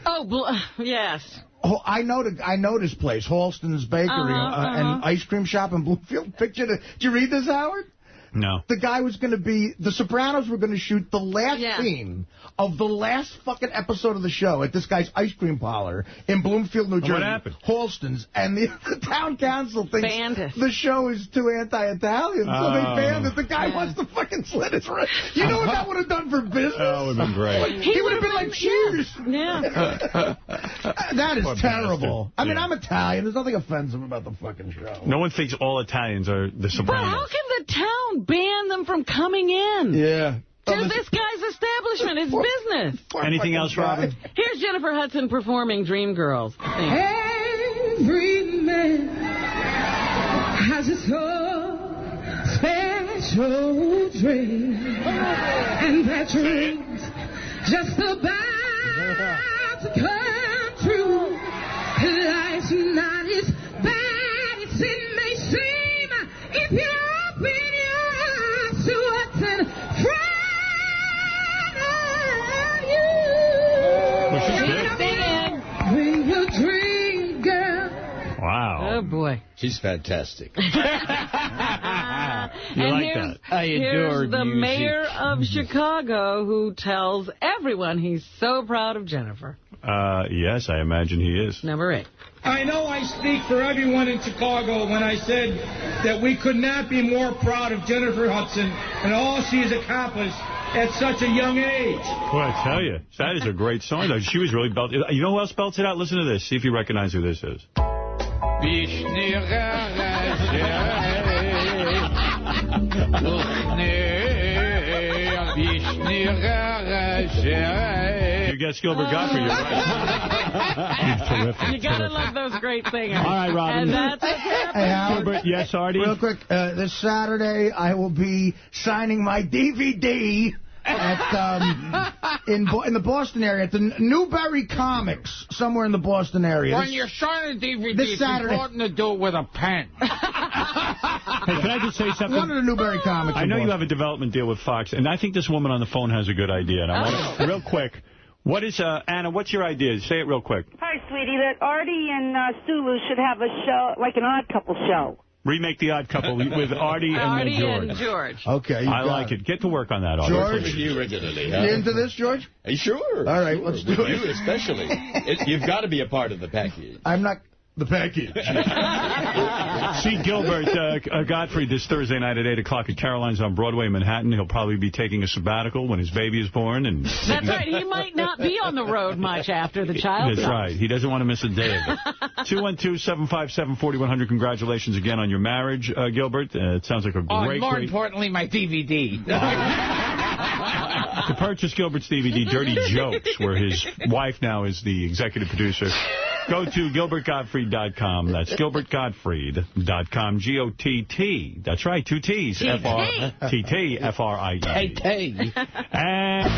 Oh, yes. Oh, I know this place, Halston's Bakery and ice cream shop in Bloomfield. Did you read this, Howard? No. The guy was going to be... The Sopranos were going to shoot the last scene of the last fucking episode of the show at this guy's ice cream parlor in Bloomfield, New Jersey. What happened? Halston's. And the town council thinks the show is too anti-Italian, so they banned it. The guy wants to fucking slit his wrist. You know what that would have done for business? That would have been great. He would have been like, cheers. Yeah. That is Poor terrible. bastard. I mean, I'm Italian. There's nothing offensive about the fucking show. No one thinks all Italians are The Sopranos. But how can the town ban them from coming in? Yeah. To this guy's establishment. It's business. Anything else, Robin? Here's Jennifer Hudson performing Dreamgirls. Every man has his own special dream, and that dream's just about to come true. Life's not as bad as it may seem if you open your eyes to what's Oh, boy. She's fantastic. You like that? I adore the mayor of Chicago who tells everyone he's so proud of Jennifer. Yes, I imagine he is. Number 8. I know I speak for everyone in Chicago when I said that we could not be more proud of Jennifer Hudson and all she has accomplished at such a young age. Boy, I tell you, that is a great song, though. She was really belting. You know who else belts it out? Listen to this. See if you recognize who this is. You guess Gilbert Gottfried, you're right. He's terrific. You gotta love those great singers. All right, Robin. And that's what's happening. Gilbert, yes, Artie? Real quick, this Saturday I will be signing my DVD at in the Boston area at the Newbury Comics, somewhere in the Boston area. When you're signing a DVD, this Saturday, it's important to do it with a pen. Hey, can I just say something? One of the Newbury Comics. I know you have a development deal with Fox, and I think this woman on the phone has a good idea. And I want to, real quick, what is, Anna, what's your idea? Say it real quick. Hi, sweetie. That Artie and Sulu should have a show, like an Odd Couple show. Remake The Odd Couple with Artie and George. Okay, I like it. Get to work on that, Artie. George, you originally, huh? You into this, George? Sure. All right, let's do it. You especially. You've got to be a part of the package. I'm not the package. See Gilbert Gottfried this Thursday night at 8 o'clock at Caroline's on Broadway in Manhattan. He'll probably be taking a sabbatical when his baby is born. And that's right. He might not be on the road much after the child That's comes. right. He doesn't want to miss a day of it. 212-757-4100. Congratulations again on your marriage, Gilbert. It sounds like a great, more importantly, my DVD. To purchase Gilbert's DVD, Dirty Jokes, where his wife now is the executive producer, go to GilbertGottfried.com. That's GilbertGottfried.com. G-O-T-T. That's right, 2 T's. F-R-T-T. F-R-I-D. And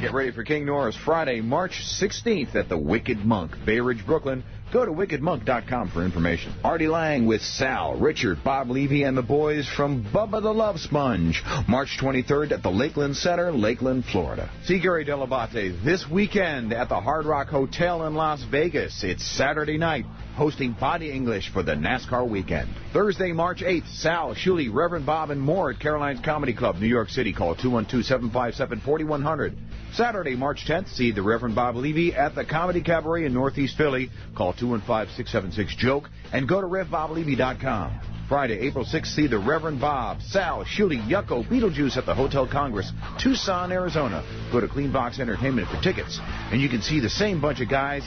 get ready for King Norris Friday, March 16th at the Wicked Monk, Bay Ridge, Brooklyn. Go to wickedmonk.com for information. Artie Lang with Sal, Richard, Bob Levy, and the boys from Bubba the Love Sponge. March 23rd at the Lakeland Center, Lakeland, Florida. See Gary Dell'Abate this weekend at the Hard Rock Hotel in Las Vegas. It's Saturday night, hosting Body English for the NASCAR weekend. Thursday, March 8th, Sal, Shuley, Reverend Bob, and more at Caroline's Comedy Club, New York City. Call 212-757-4100. Saturday, March 10th, see the Reverend Bob Levy at the Comedy Cabaret in Northeast Philly. Call 215-676-JOKE and go to RevBobLevy.com. Friday, April 6th, see the Reverend Bob, Sal, Shuley, Yucko, Beetlejuice at the Hotel Congress, Tucson, Arizona. Go to Clean Box Entertainment for tickets. And you can see the same bunch of guys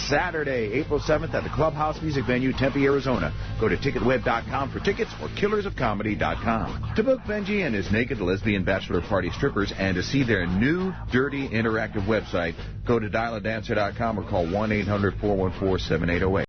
Saturday, April 7th at the Clubhouse Music Venue, Tempe, Arizona. Go to ticketweb.com for tickets or killersofcomedy.com. To book Benji and his naked lesbian bachelor party strippers and to see their new, dirty, interactive website, go to dialadancer.com or call 1-800-414-7808.